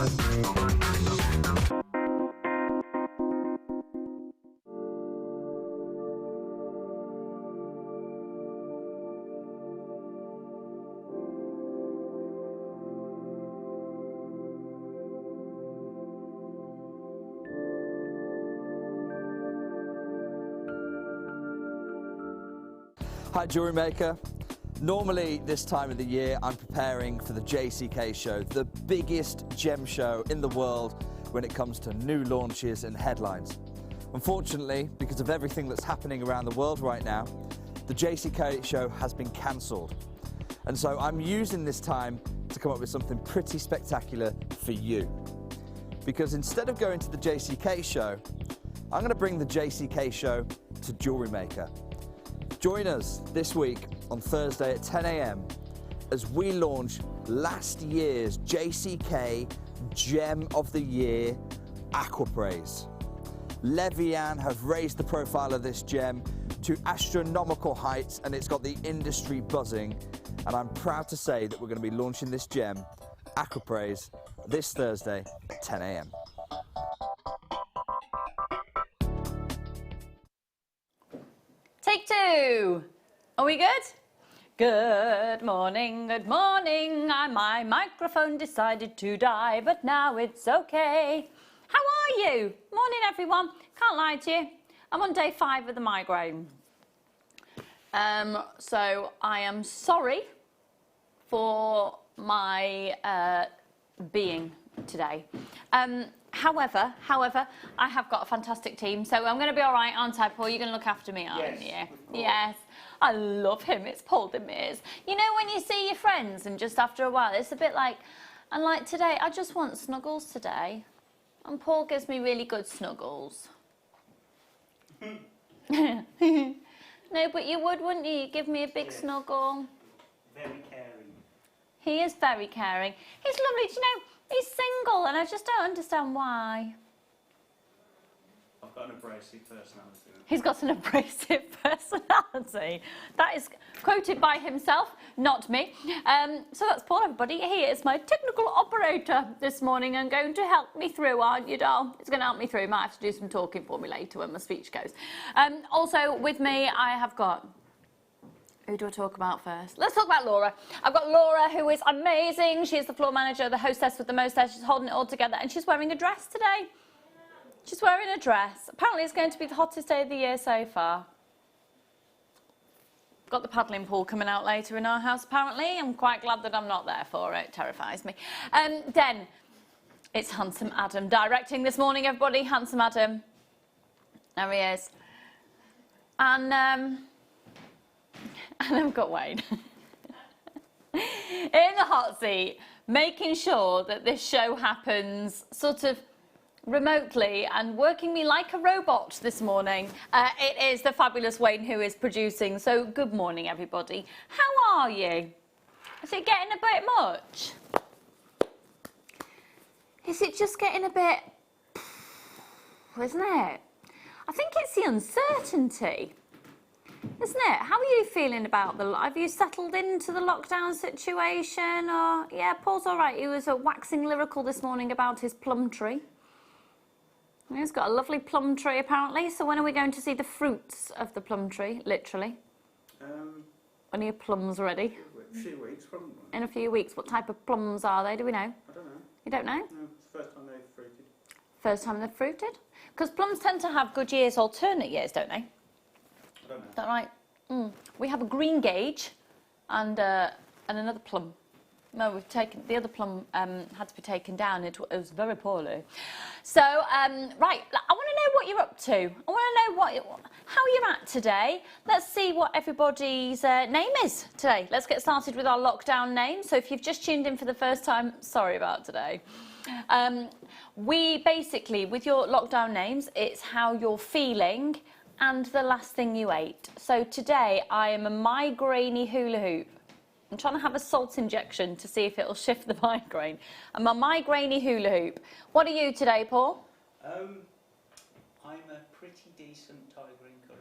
Hi Jewellery Maker. Normally this time of the year I'm preparing for the JCK show, the biggest gem show in the world when it comes to new launches and headlines. Unfortunately, because of everything that's happening around the world right now, the JCK show has been cancelled. And so I'm using this time to come up with something pretty spectacular for you. Because instead of going to the JCK show, I'm going to bring the JCK show to Jewellery Maker. Join us this week on Thursday at 10 a.m. as we launch last year's JCK Gem of the Year, Aquamarine. Levian have raised the profile of this gem to astronomical heights and it's got the industry buzzing. And I'm proud to say that we're going to be launching this gem, Aquamarine, this Thursday at 10 a.m. Take two. Are we good? Good morning, my microphone decided to die, but now it's okay. How are you? Morning everyone. Can't lie to you. I'm on day 5 of the migraine. So I am sorry for my being today. However, I have got a fantastic team, so I'm going to be all right, aren't I, Paul? You're going to look after me, aren't you? Yes. I love him. It's Paul Demers. You know when you see your friends and just after a while, it's a bit like, and like today, I just want snuggles today. And Paul gives me really good snuggles. No, but you would, wouldn't you? You'd give me a big snuggle. Very caring. He is very caring. He's lovely. Do you know, he's single and I just don't understand why. I've got an abrasive personality. He's got an abrasive personality. That is quoted by himself, not me. So that's Paul, everybody. He is my technical operator this morning and going to help me through, aren't you, doll? It's going to help me through. Might have to do some talking for me later when my speech goes. Also, with me, I have got... Who do I talk about first? Let's talk about Laura. I've got Laura, who is amazing. She is the floor manager, the hostess with the mostess. She's holding it all together, and she's wearing a dress today. She's wearing a dress. Apparently, it's going to be the hottest day of the year so far. Got the paddling pool coming out later in our house, apparently. I'm quite glad that I'm not there for it. It terrifies me. Then, it's Handsome Adam directing this morning, everybody. Handsome Adam. There he is. And I've got Wayne in the hot seat, making sure that this show happens sort of remotely and working me like a robot this morning. It is the fabulous Wayne who is producing. So good morning, everybody. How are you? Is it getting a bit much? Is it just getting a bit, isn't it? I think it's the uncertainty. Isn't it? How are you feeling about have you settled into the lockdown situation? Or yeah, Paul's all right. He was waxing lyrical this morning about his plum tree. He's got a lovely plum tree apparently. So when are we going to see the fruits of the plum tree? Literally. When are your plums ready? A few weeks, probably. In a few weeks. What type of plums are they? Do we know? I don't know. You don't know? No, it's the first time they've fruited. First time they've fruited? Because plums tend to have good years, alternate years, don't they? I don't know. Is that right? We have a green gauge and another plum. No, we've taken the other plum. Had to be taken down. It was very poorly. So right, I want to know what you're up to. I want to know how you're at today. Let's see what everybody's name is today. Let's get started with our lockdown name. So if you've just tuned in for the first time, sorry about today. We basically, with your lockdown names, it's how you're feeling and the last thing you ate. So today I am a migraine hula hoop. I'm trying to have a salt injection to see if it'll shift the migraine. I'm a migraine hula hoop. What are you today, Paul? I'm a pretty decent tiger green colour.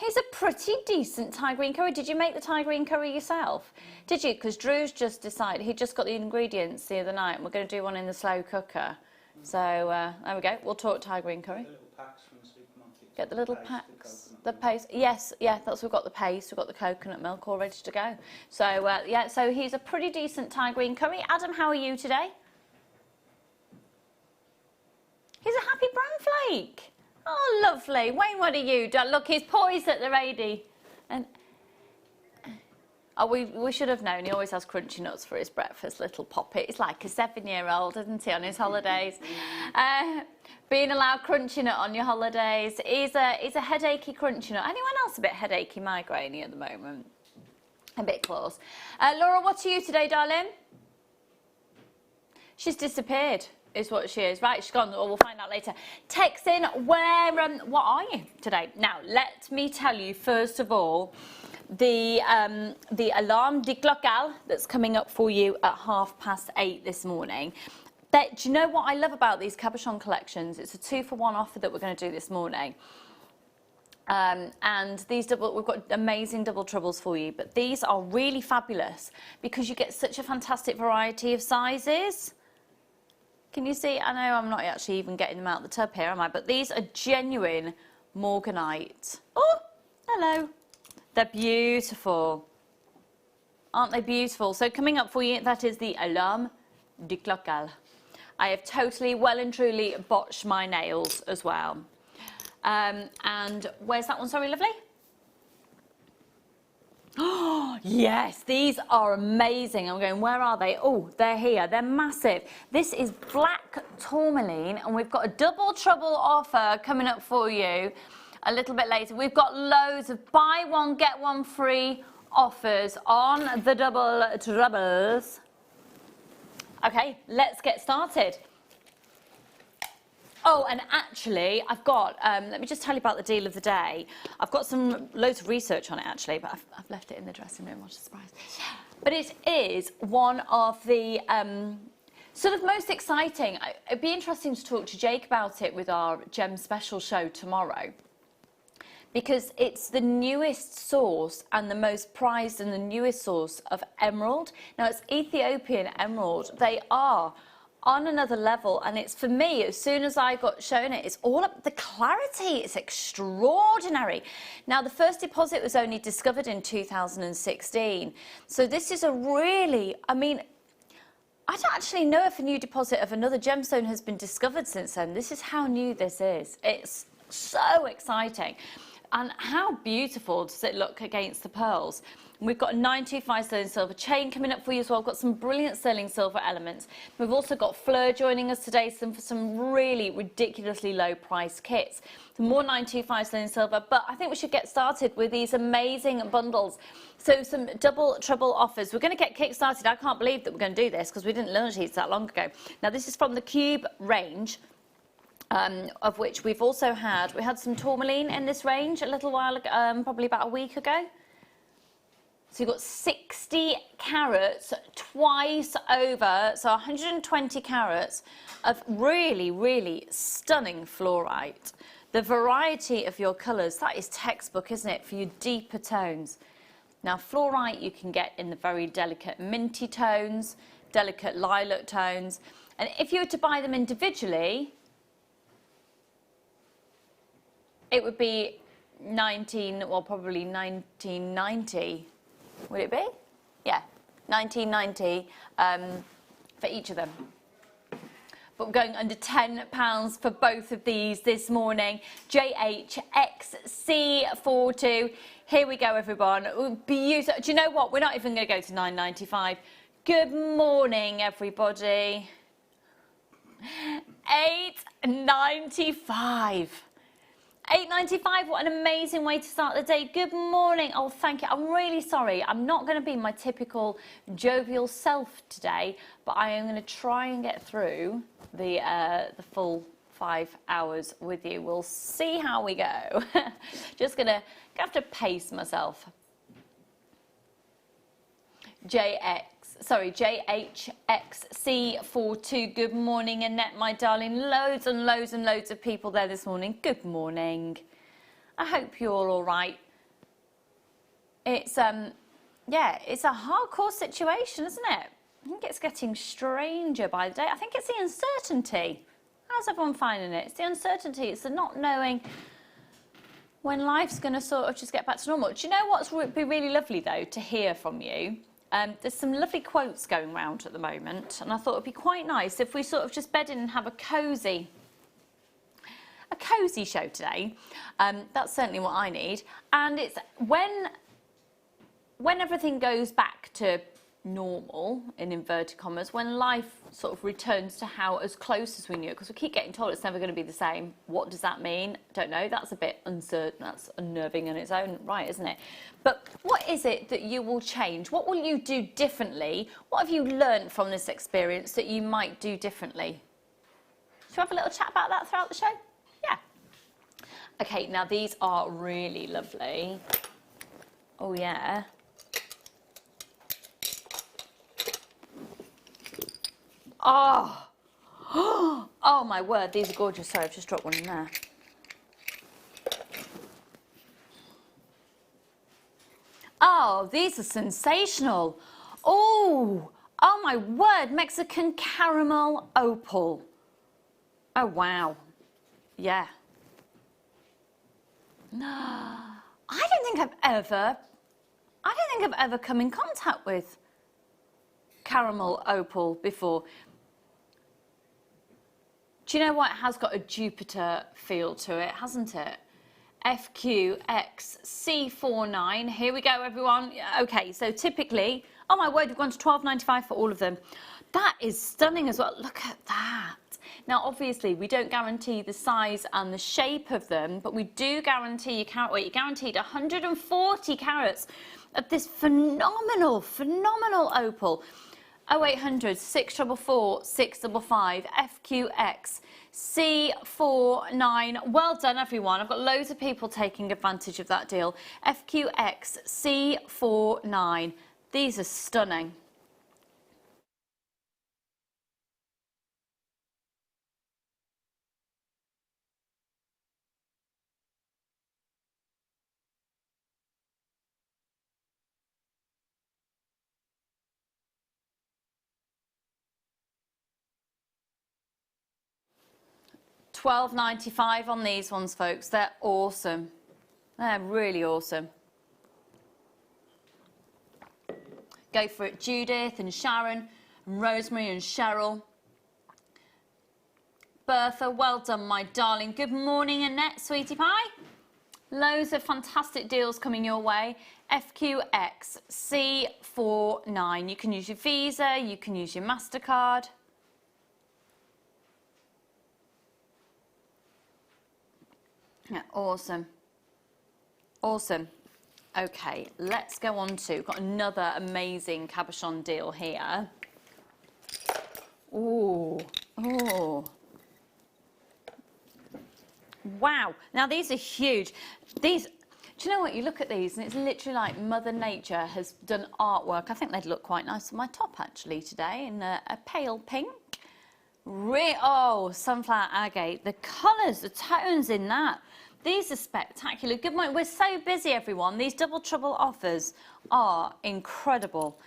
Here's a pretty decent Thai green curry. Did you make the Thai green curry yourself? Did you? Because Drew's just decided, he just got the ingredients the other night and we're going to do one in the slow cooker. So there we go. We'll talk Thai green curry. The little packs from the supermarket. Get the little Paste, packs. the The paste. Yes, yeah, that's we've got the paste. We've got the coconut milk all ready to go. So yeah, so he's a pretty decent Thai green curry. Adam, how are you today? He's a happy brown flake. Oh, lovely. Wayne, what are you? Look, he's poised at the ready. And oh, we should have known. He always has crunchy nuts for his breakfast, little poppet. He's like a 7-year-old, isn't he, on his holidays? Being allowed crunchy nut on your holidays. He's a headachy crunchy nut. Anyone else a bit headachy, migrainey at the moment? A bit close. Laura, what are you today, darling? She's disappeared. Is what she is. Right, she's gone. Well, we'll find out later. Text in, what are you today? Now, let me tell you, first of all, the alarm de Glockal that's coming up for you at 8:30 this morning. Do you know what I love about these cabochon collections? It's a 2-for-1 offer that we're going to do this morning. And these we've got amazing double troubles for you, but these are really fabulous because you get such a fantastic variety of sizes. Can you see? I know I'm not actually even getting them out of the tub here, am I? But these are genuine Morganite. Oh, hello. They're beautiful. Aren't they beautiful? So coming up for you, that is the Alarm de Glockal. I have totally, well and truly botched my nails as well. And where's that one? Sorry, lovely. Oh, yes, these are amazing. I'm going, where are they? Oh, they're here. They're massive. This is black tourmaline, and we've got a double trouble offer coming up for you a little bit later. We've got loads of buy one, get one free offers on the double troubles. Okay, let's get started. Oh, and actually, I've got, let me just tell you about the deal of the day. I've got loads of research on it, actually, but I've left it in the dressing room, what a surprise. But it is one of the sort of most exciting. It'd be interesting to talk to Jake about it with our Gem Special show tomorrow, because it's the newest source and the most prized and the newest source of emerald. Now, it's Ethiopian emerald. They are on another level, and it's, for me, as soon as I got shown it, it's all up the clarity. It's extraordinary. Now, the first deposit was only discovered in 2016, so this is a really, I mean, I don't actually know if a new deposit of another gemstone has been discovered since then. This is how new this is. It's so exciting. And how beautiful does it look against the pearls? We've got a 925 sterling silver chain coming up for you as well. We've got some brilliant sterling silver elements. We've also got Fleur joining us today for some really ridiculously low price kits. Some more 925 sterling silver, but I think we should get started with these amazing bundles. So some double trouble offers. We're going to get kick-started. I can't believe that we're going to do this because we didn't launch these that long ago. Now, this is from the Cube range. Of which we've also had, we had some tourmaline in this range a little while ago, probably about a week ago. So you've got 60 carats twice over, so 120 carats of really, really stunning fluorite. The variety of your colours, that is textbook, isn't it, for your deeper tones. Now, fluorite you can get in the very delicate minty tones, delicate lilac tones, and if you were to buy them individually, it would be probably 1990. Would it be? Yeah, 1990 for each of them. But we're going under £10 for both of these this morning. JHXC42. Here we go, everyone. Beautiful. Do you know what? We're not even going to go to £9.95. Good morning, everybody. £8.95. £8.95, what an amazing way to start the day. Good morning. Oh, thank you. I'm really sorry. I'm not going to be my typical jovial self today, but I am going to try and get through the full 5 hours with you. We'll see how we go. Just going to have to pace myself. JHXC42. Good morning, Annette, my darling. Loads and loads and loads of people there this morning. Good morning. I hope you're all right. it's yeah, it's a hardcore situation, isn't it? I think it's getting stranger by the day. I think it's the uncertainty. How's everyone finding it? It's the uncertainty. It's the not knowing when life's going to sort of just get back to normal. Do you know what's would be really lovely though to hear from you? There's some lovely quotes going around at the moment, and I thought it'd be quite nice if we sort of just bed in and have a cosy show today. That's certainly what I need. And it's when everything goes back to normal, in inverted commas, when life sort of returns to how as close as we knew it, because we keep getting told it's never going to be the same. What does that mean? Don't know. That's a bit uncertain. That's unnerving in its own right, isn't it? But what is it that you will change? What will you do differently? What have you learned from this experience that you might do differently? Shall we have a little chat about that throughout the show? Yeah. Okay, now these are really lovely. Oh yeah. Oh, oh my word, these are gorgeous. Sorry, I've just dropped one in there. Oh, these are sensational. Oh, oh my word, Mexican caramel opal. Oh wow, yeah. I don't think I've ever come in contact with caramel opal before. Do you know what? It has got a Jupiter feel to it, hasn't it? FQXC49. Here we go, everyone. Okay, so typically, oh my word, we've gone to $12.95 for all of them. That is stunning as well. Look at that. Now, obviously, we don't guarantee the size and the shape of them, but we do guarantee your carat weight. You're guaranteed 140 carats of this phenomenal, phenomenal opal. 0800 644 655 FQX C49. Well done, everyone. I've got loads of people taking advantage of that deal. FQX C49. These are stunning. $12.95 on these ones, folks. They're awesome. They're really awesome. Go for it, Judith and Sharon, and Rosemary and Cheryl. Bertha, well done, my darling. Good morning, Annette, sweetie pie. Loads of fantastic deals coming your way. FQX C49. You can use your Visa, you can use your MasterCard. Yeah, awesome. Awesome. Okay, let's go on to, we've got another amazing cabochon deal here. Ooh, oh. Wow, now these are huge. These, do you know what, you look at these and it's literally like Mother Nature has done artwork. I think they'd look quite nice on my top actually today in a pale pink. Oh, sunflower agate, the colours, the tones in that. These are spectacular. Good morning. We're so busy, everyone. These double trouble offers are incredible.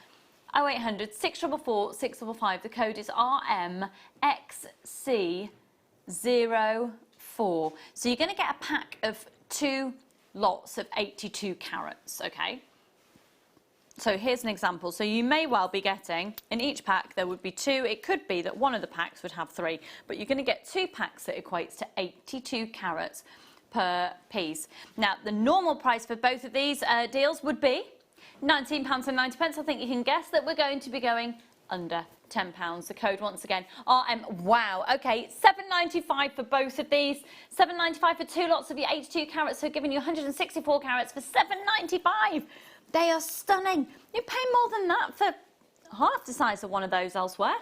0800 644 655. The code is RMXC04. So you're going to get a pack of 2 lots of 82 carats, okay? So here's an example. So you may well be getting, in each pack there would be 2. It could be that one of the packs would have 3, but you're going to get 2 packs that equates to 82 carats per piece. Now, the normal price for both of these deals would be £19.90. I think you can guess that we're going to be going under £10. The code once again, RM. Wow. Okay, $7.95 for both of these. $7.95 for 2 lots of your 82 carats. So giving you 164 carats for $7.95. They are stunning. You pay more than that for half the size of one of those elsewhere.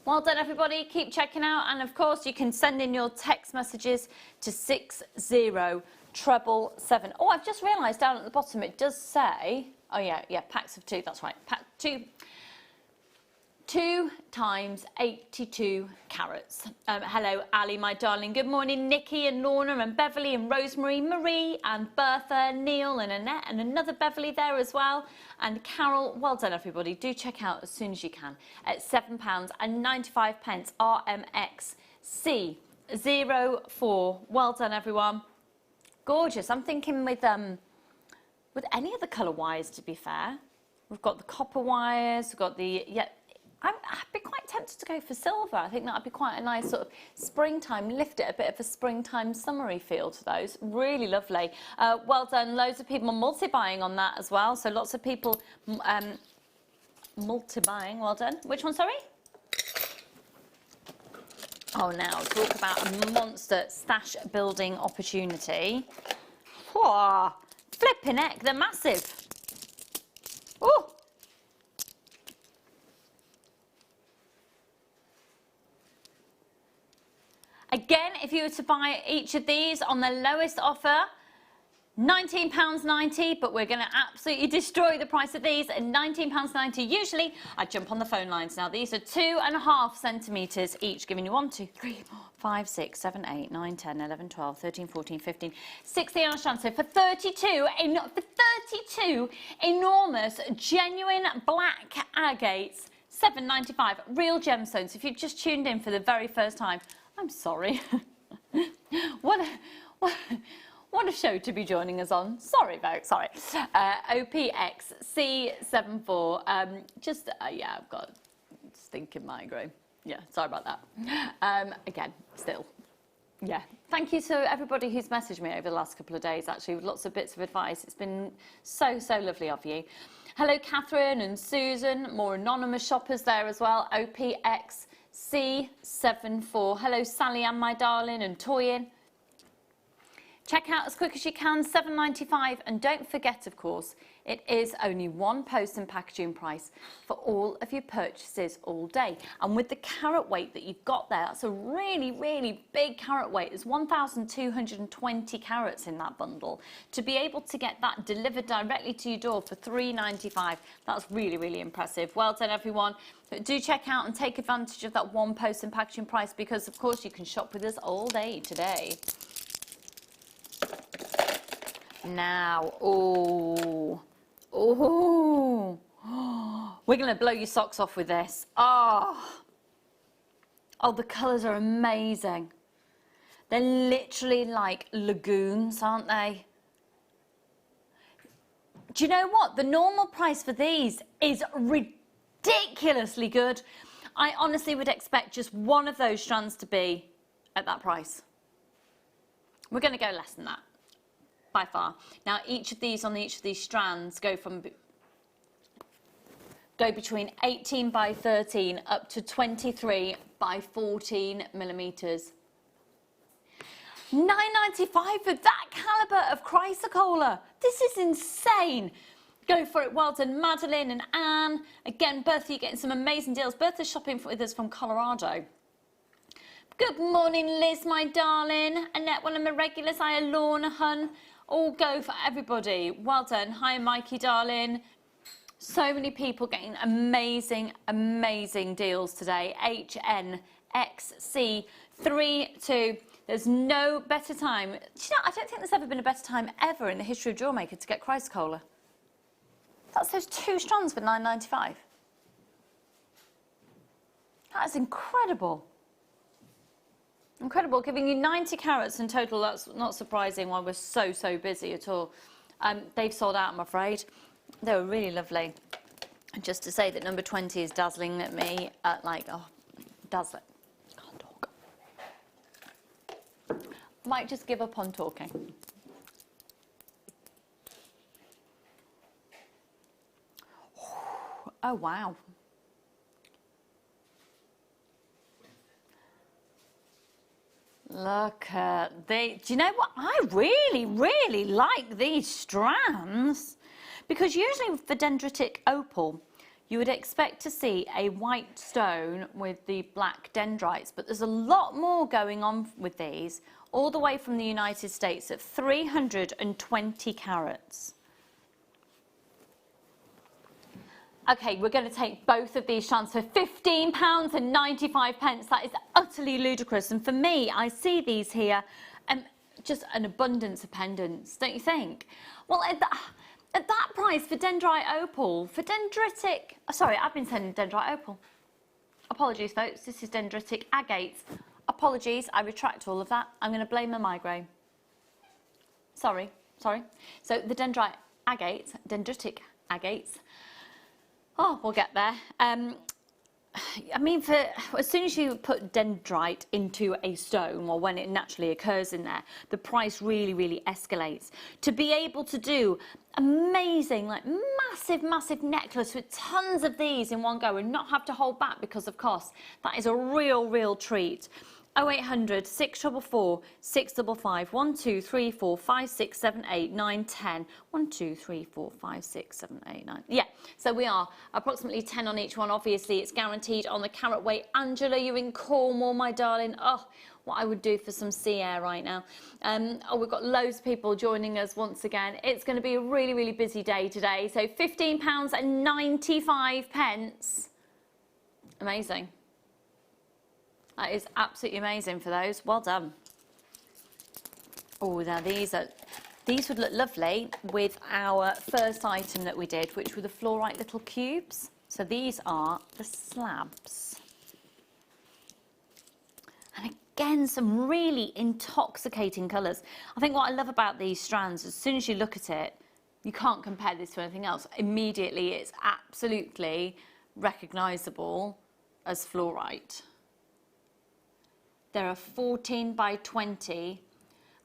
Well done, everybody. Keep checking out. And, of course, you can send in your text messages to 60777. Oh, I've just realised down at the bottom it does say... Oh, yeah, packs of 2. That's right. Pack 2. 2 times 82 carats. Hello, Ali, my darling. Good morning, Nikki and Lorna and Beverly and Rosemary, Marie and Bertha, Neil and Annette and another Beverly there as well. And Carol, well done, everybody. Do check out as soon as you can at £7.95 RMX C04. Well done, everyone. Gorgeous. I'm thinking with any of the colour wires, to be fair. We've got the copper wires, we've got the, yeah, I'd be quite tempted to go for silver. I think that would be quite a nice sort of springtime, lift it a bit of a springtime summery feel to those. Really lovely. Well done. Loads of people multi-buying on that as well. So lots of people multi-buying. Well done. Which one, sorry? Oh, now talk about a monster stash building opportunity. Whoa, flipping heck, they're massive. Oh. Again, if you were to buy each of these on the lowest offer, £19.90, but we're going to absolutely destroy the price of these at £19.90. Usually, I jump on the phone lines now. These are 2.5 centimetres each, giving you 1, 2, 3, 4, 5, 6, 7, 8, 9, 10, 11, 12, 13, 14, 15, 16 ounce strands. So for 32 enormous, genuine black agates, £7.95, real gemstones. If you've just tuned in for the very first time, I'm sorry. What a show to be joining us on. Sorry, folks, sorry. OPX C74. Yeah, I've got stinking migraine. Yeah, sorry about that. Again, still. Yeah. Thank you to everybody who's messaged me over the last couple of days, actually, with lots of bits of advice. It's been so, so lovely of you. Hello, Catherine and Susan, more anonymous shoppers there as well. OPX C74. Hello, Sally Ann, my darling, and Toyin. Check out as quick as you can, £7.95, and don't forget, of course, it is only one post and packaging price for all of your purchases all day. And with the carat weight that you've got there, that's a really, really big carat weight. There's 1,220 carats in that bundle. To be able to get that delivered directly to your door for £3.95, that's really, really impressive. Well done, everyone. But do check out and take advantage of that one post and packaging price, because, of course, you can shop with us all day today. Now, we're going to blow your socks off with this. Oh, the colours are amazing. They're literally like lagoons, aren't they? Do you know what? The normal price for these is ridiculously good. I honestly would expect just one of those strands to be at that price. We're going to go less than that, by far. Now, each of these strands go between 18 by 13 up to 23 by 14 millimeters. £9.95 for that calibre of chrysocolla. This is insane. Go for it. Well done, Madeline and Anne. Again, Bertha, you're getting some amazing deals. Bertha's shopping with us from Colorado. Good morning, Liz, my darling. Annette, one of my regulars. Hi, Lorna, hun. All go for everybody. Well done. Hi, Mikey, darling. So many people getting amazing, amazing deals today. HNXC32. There's no better time. Do you know, I don't think there's ever been a better time ever in the history of JewelleryMaker to get chrysocolla. That's those 2 strands for £9.95. That is incredible. Incredible, giving you 90 carats in total. That's not surprising why we're so, so busy at all. They've sold out, I'm afraid. They were really lovely. And just to say that number 20 is dazzling at me, dazzling. Can't talk. Might just give up on talking. Oh, wow. Look at these. Do you know what? I really, really like these strands, because usually for dendritic opal, you would expect to see a white stone with the black dendrites, but there's a lot more going on with these, all the way from the United States at 320 carats. Okay, we're going to take both of these strands for £15.95. That is utterly ludicrous. And for me, I see these here, just an abundance of pendants, don't you think? Well, at that price for dendrite opal, for dendritic, sorry, I've been saying dendrite opal. Apologies, folks. This is dendritic agates. Apologies, I retract all of that. I'm going to blame my migraine. Sorry. So the dendrite agates, dendritic agates. Oh, we'll get there. I mean, as soon as you put dendrite into a stone, or when it naturally occurs in there, the price really, really escalates. To be able to do amazing, like massive necklace with tons of these in one go and not have to hold back because of cost, that is a real treat. 0800 644 655 1 2 3 4 5 6 7 8 9 10 1 2 3 4 5 6 7 8 9. Yeah, so we are approximately 10 on each one. Obviously it's guaranteed on the carat weight. Angela, you're in Cornwall, my darling. Oh, what I would do for some sea air right now. Oh, we've got loads of people joining us once again. It's going to be a really busy day today. So £15.95. Amazing. That is absolutely amazing for those. Well done. Oh, now these would look lovely with our first item that we did, which were the fluorite little cubes. So these are the slabs. And again, some really intoxicating colours. I think what I love about these strands, as soon as you look at it, you can't compare this to anything else. Immediately, it's absolutely recognisable as fluorite. There are 14 by 20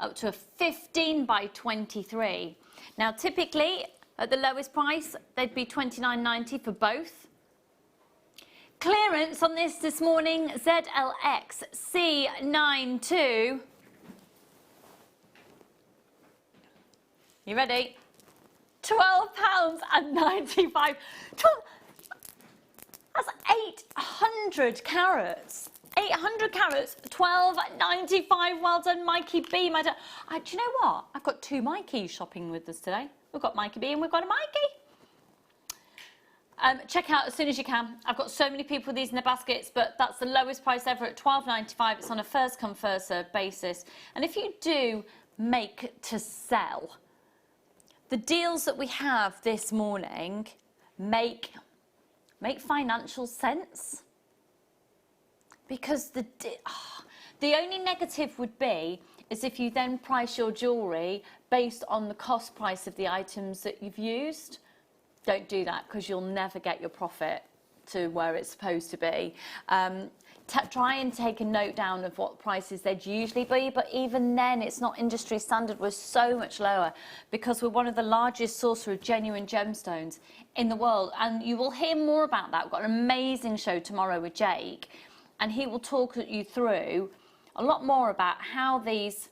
up to a 15 by 23. Now, typically, at the lowest price, they'd be £29.90 for both. Clearance on this morning, ZLX C92. You ready? £12.95. That's 800 carats. 800 carats, £12.95. Well done, Mikey B. Do you know what? I've got two Mikeys shopping with us today. We've got Mikey B and we've got a Mikey. Check out as soon as you can. I've got so many people with these in their baskets, but that's the lowest price ever at £12.95. It's on a first come, first served basis. And if you do make to sell, the deals that we have this morning make financial sense. Because the only negative would be is if you then price your jewellery based on the cost price of the items that you've used. Don't do that because you'll never get your profit to where it's supposed to be. Try and take a note down of what prices they'd usually be, but even then it's not industry standard. We're so much lower because we're one of the largest sources of genuine gemstones in the world, and you will hear more about that. We've got an amazing show tomorrow with Jake, and he will talk you through a lot more about how these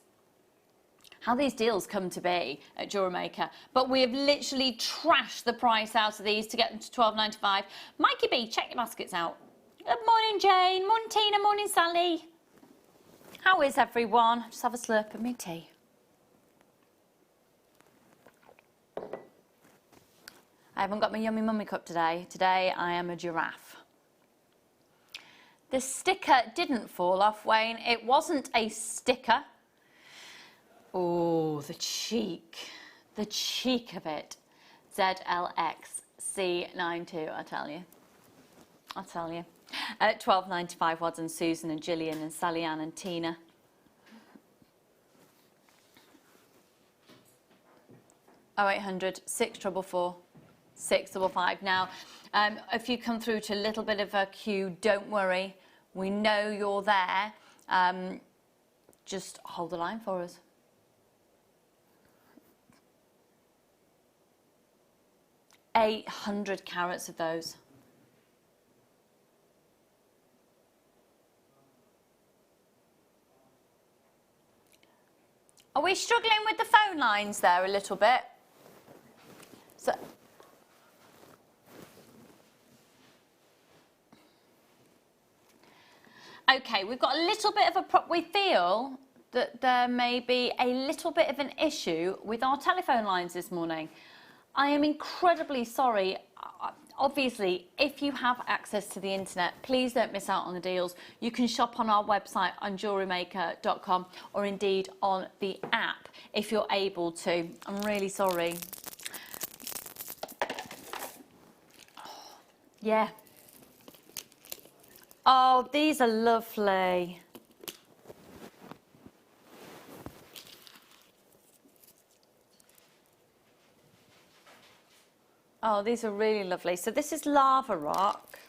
deals come to be at Jewellery Maker. But we have literally trashed the price out of these to get them to £12.95. Mikey B, check your baskets out. Good morning, Jane. Morning, Tina. Morning, Sally. How is everyone? Just have a slurp of my tea. I haven't got my yummy mummy cup today. Today I am a giraffe. The sticker didn't fall off, Wayne. It wasn't a sticker. Oh, the cheek of it. ZLX C92, I tell you. £12.95, well done, Susan and Gillian and Sally Ann and Tina. Oh, 0800 644 655. Now, if you come through to a little bit of a queue, don't worry. We know you're there. Just hold the line for us. $800 carats of those. Are we struggling with the phone lines there a little bit? So, okay, we've got a little bit of we feel that there may be a little bit of an issue with our telephone lines this morning. I am incredibly sorry. obviously, if you have access to the internet, please don't miss out on the deals. You can shop on our website on JewelleryMaker.com or indeed on the app if you're able to. I'm really sorry. Yeah. Oh, these are lovely. Oh, these are really lovely. So this is lava rock.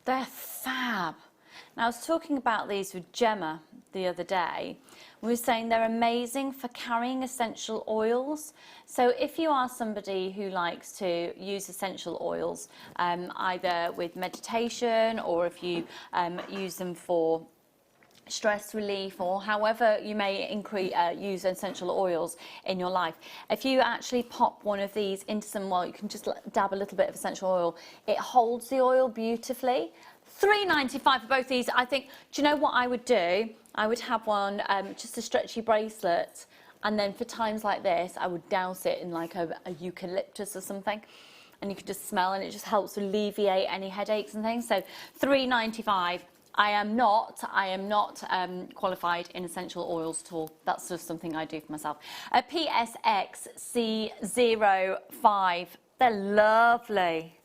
They're fab. Now, I was talking about these with Gemma the other day. We were saying they're amazing for carrying essential oils. So if you are somebody who likes to use essential oils, either with meditation or if you use them for stress relief or however you may use essential oils in your life, if you actually pop one of these into some oil, you can just dab a little bit of essential oil, it holds the oil beautifully. $3.95 for both these. I think, do you know what I would do? I would have one, just a stretchy bracelet, and then for times like this I would douse it in like a eucalyptus or something, and you can just smell, and it just helps alleviate any headaches and things. So $3.95. I am not qualified in essential oils at all. That's just something I do for myself. A PSX C05. They're lovely.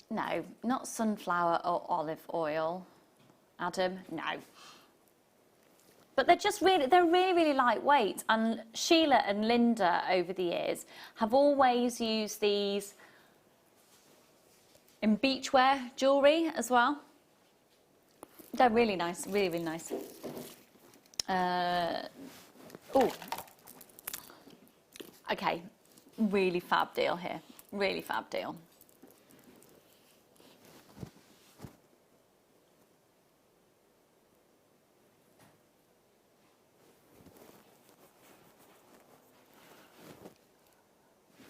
No, not sunflower or olive oil. Adam, no. But they're really lightweight. And Sheila and Linda over the years have always used these in beachwear jewellery as well. They're really nice, really nice. Oh, okay, really fab deal here, really fab deal.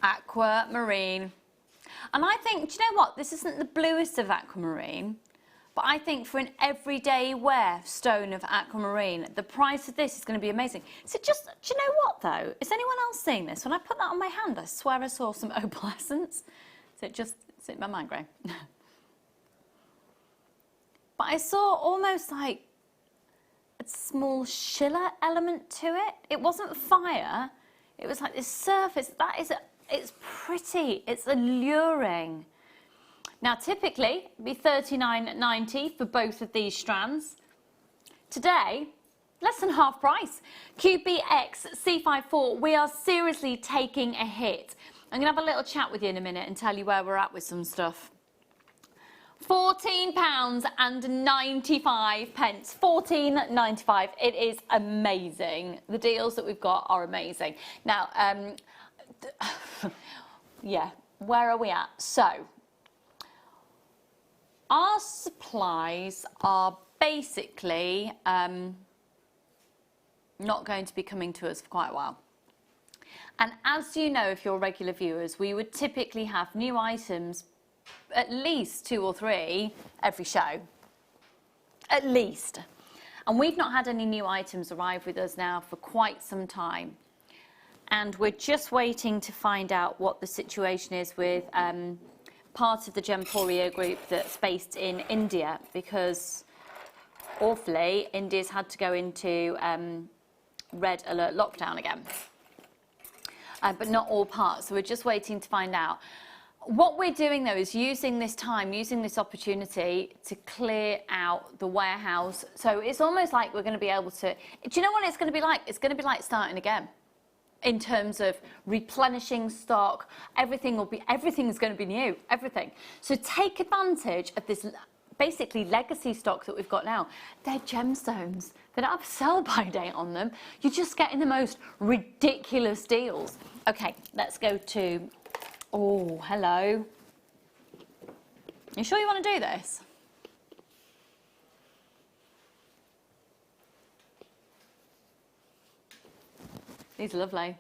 Aquamarine. And I think, do you know what? This isn't the bluest of aquamarine, but I think for an everyday wear stone of aquamarine, the price of this is going to be amazing. So just, do you know what though? Is anyone else seeing this? When I put that on my hand, I swear I saw some opal essence. So it my mind grey. But I saw almost like a small schiller element to it. It wasn't fire. It was like this surface. It's pretty, it's alluring. Now typically it'd be $39.90 for both of these strands. Today, less than half price. QBX C54, we are seriously taking a hit. I'm gonna have a little chat with you in a minute and tell you where we're at with some stuff. £14.95. £14.95. It is amazing. The deals that we've got are amazing. Now, yeah, where are we at? So, our supplies are basically not going to be coming to us for quite a while. And as you know, if you're regular viewers, we would typically have new items, at least 2 or 3 every show. At least. And we've not had any new items arrive with us now for quite some time. And we're just waiting to find out what the situation is with part of the Gemporio group that's based in India, because awfully, India's had to go into red alert lockdown again. But not all parts, so we're just waiting to find out. What we're doing though is using this opportunity to clear out the warehouse. So it's almost like we're going to be able to, do you know what it's going to be like? It's going to be like starting again. In terms of replenishing stock, everything's going to be new, everything. So take advantage of this basically legacy stock that we've got now. They're gemstones. They don't have a sell-by date on them. You're just getting the most ridiculous deals. Okay, let's go to, oh, hello. You sure you want to do this? These are lovely.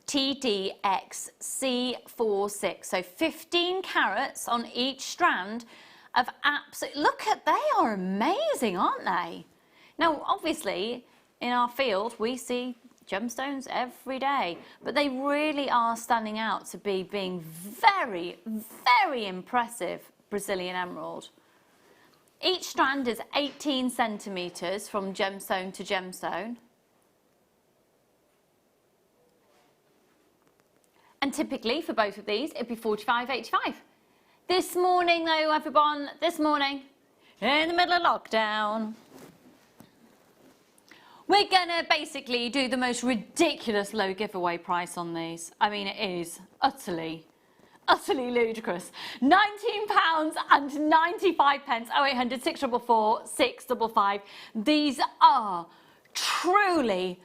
TDXC46. So 15 carats on each strand of absolute, look at, they are amazing, aren't they? Now, obviously, in our field, we see gemstones every day, but they really are standing out to being very, very impressive Brazilian emerald. Each strand is 18 centimetres from gemstone to gemstone. And typically for both of these, it'd be 45.85. This morning though, everyone, this morning, in the middle of lockdown, we're gonna basically do the most ridiculous low giveaway price on these. I mean, it is utterly ludicrous. £19.95. 0800 644 655. These are truly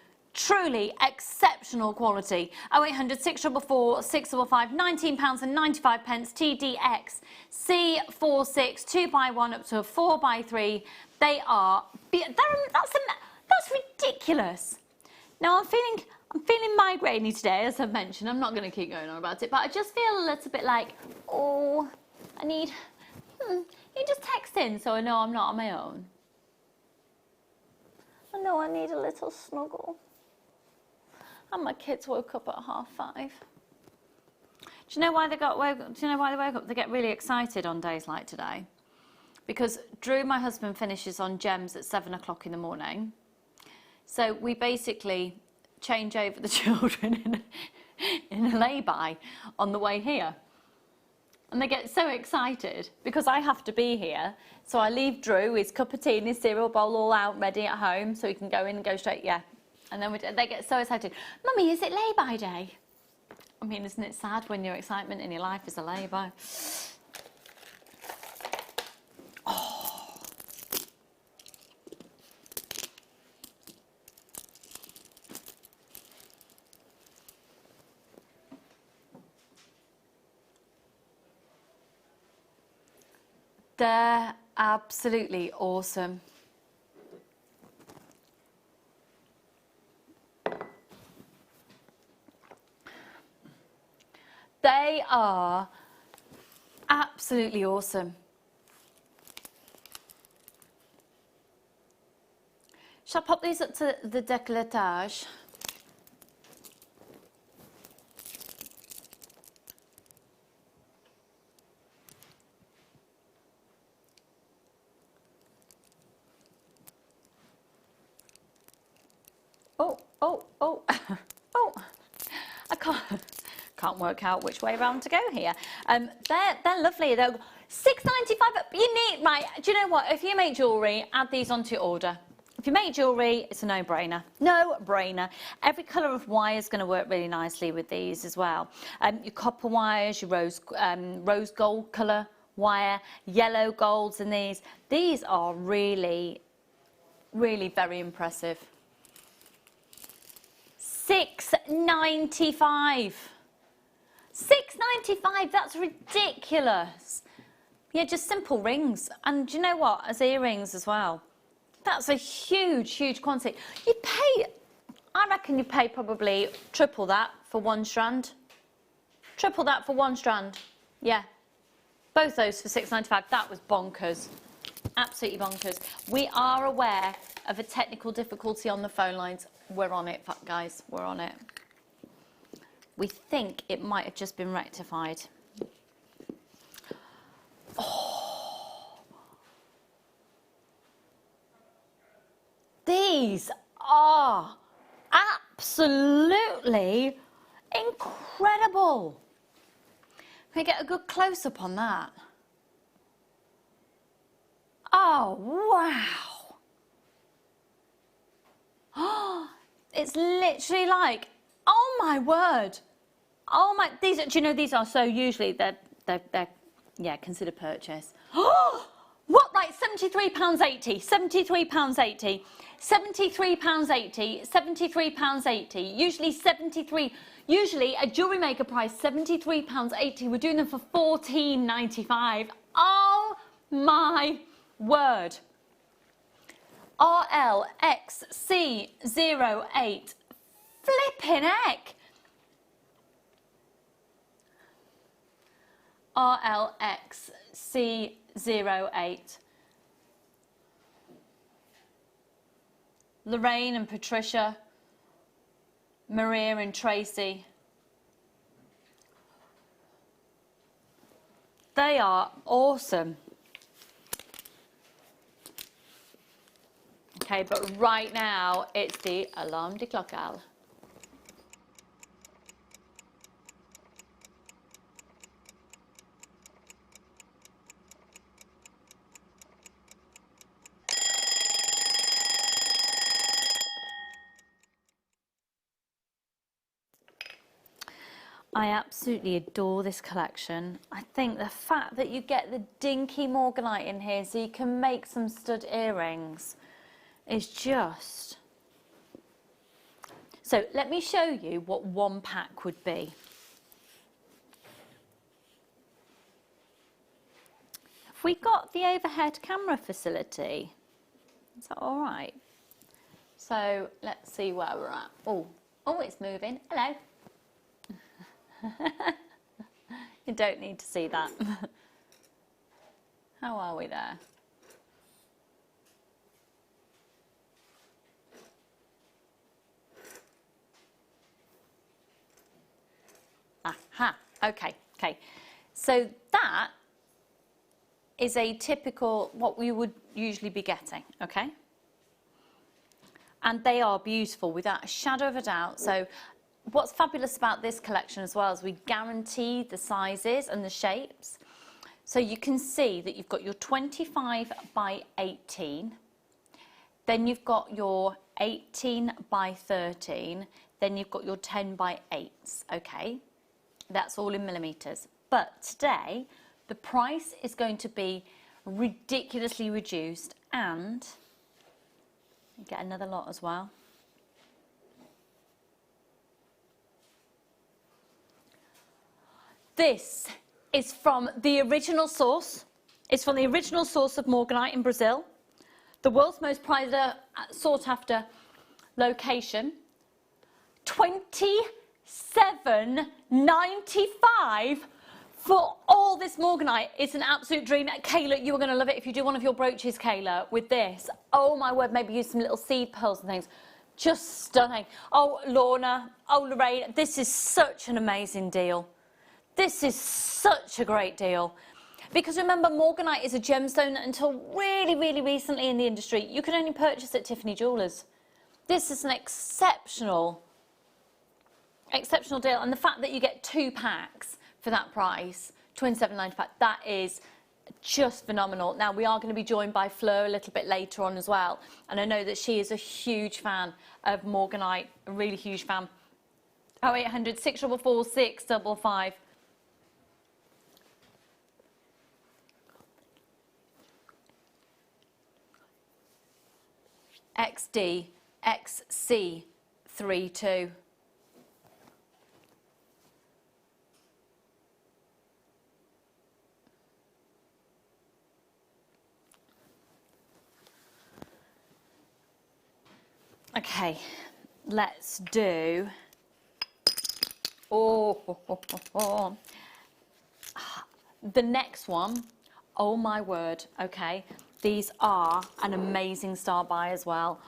exceptional quality. 0800 644 655. £19.95. TDX C46 2x1 up to a 4x3. They are. That's ridiculous. Now I'm feeling migrainey today, as I've mentioned. I'm not going to keep going on about it, but I just feel a little bit like, oh, I need. You just text in so I know I'm not on my own. I know I need a little snuggle. And my kids woke up at 5:30. Do you know why they woke up? They get really excited on days like today, because Drew, my husband, finishes on gems at 7 o'clock in the morning. So we basically change over the children in a lay-by on the way here. And they get so excited because I have to be here. So I leave Drew his cup of tea and his cereal bowl all out ready at home so he can go in and go straight, yeah. And then they get so excited. Mummy, is it lay-by day? I mean, isn't it sad when your excitement in your life is a lay-by? They're absolutely awesome. They are absolutely awesome. Shall I pop these up to the décolletage? Oh, I can't work out which way around to go here. They're lovely. They're £6.95. You need, right, do you know what? If you make jewellery, add these onto your order. If you make jewellery, it's a no-brainer. No-brainer. Every colour of wire is going to work really nicely with these as well. Your copper wires, your rose gold colour wire, yellow golds in these. These are really, really very impressive. £6.95. £6.95, that's ridiculous. Yeah, just simple rings. And do you know what? As earrings as well. That's a huge quantity. You pay, I reckon you pay probably triple that for one strand. Triple that for one strand. Yeah. Both those for £6.95. That was bonkers. Absolutely bonkers. We are aware of a technical difficulty on the phone lines. We're on it, guys. We're on it. We think it might have just been rectified. Oh. These are absolutely incredible. Can we get a good close-up on that? Oh, wow. Oh, it's literally like, oh my word. Oh my, these are, do you know, these are so usually, they're yeah, consider purchase. Oh, what, right, £73.80, £73.80, £73.80, £73.80, usually 73, usually a Jewellery Maker price, £73.80, we're doing them for £14.95. Oh my word. RLXC08, flipping heck. RLXC08. Lorraine and Patricia, Maria and Tracy. They are awesome. Okay, but right now it's the Alarm de Clocal. I absolutely adore this collection. I think the fact that you get the dinky Morganite in here so you can make some stud earrings is just... So let me show you what one pack would be. Have we got the overhead camera facility? Is that all right? So let's see where we're at. Oh, it's moving. Hello. You don't need to see that. How are we there? Aha, okay. So that is a typical, what we would usually be getting, okay? And they are beautiful without a shadow of a doubt. So what's fabulous about this collection as well is we guarantee the sizes and the shapes. So you can see that you've got your 25 by 18, then you've got your 18 by 13, then you've got your 10 by 8s, okay? That's all in millimetres. But today, the price is going to be ridiculously reduced, and you get another lot as well. This is from the original source. It's from the original source of Morganite in Brazil, the world's most prized, sought after location. $27.95 for all this Morganite. It's an absolute dream. Kayla, you are going to love it if you do one of your brooches, Kayla, with this. Oh my word, maybe use some little seed pearls and things. Just stunning. Oh, Lorna, oh, Lorraine, this is such an amazing deal. This is such a great deal. Because remember, Morganite is a gemstone that until really, really recently in the industry, you could only purchase at Tiffany Jewellers. This is an exceptional deal. And the fact that you get 2 packs for that price, $27.95, that is just phenomenal. Now, we are going to be joined by Fleur a little bit later on as well. And I know that she is a huge fan of Morganite, a really huge fan. 0800 644 655. XD XC32. Okay, let's do, the next one. Oh my word, okay. These are an amazing start buy as well.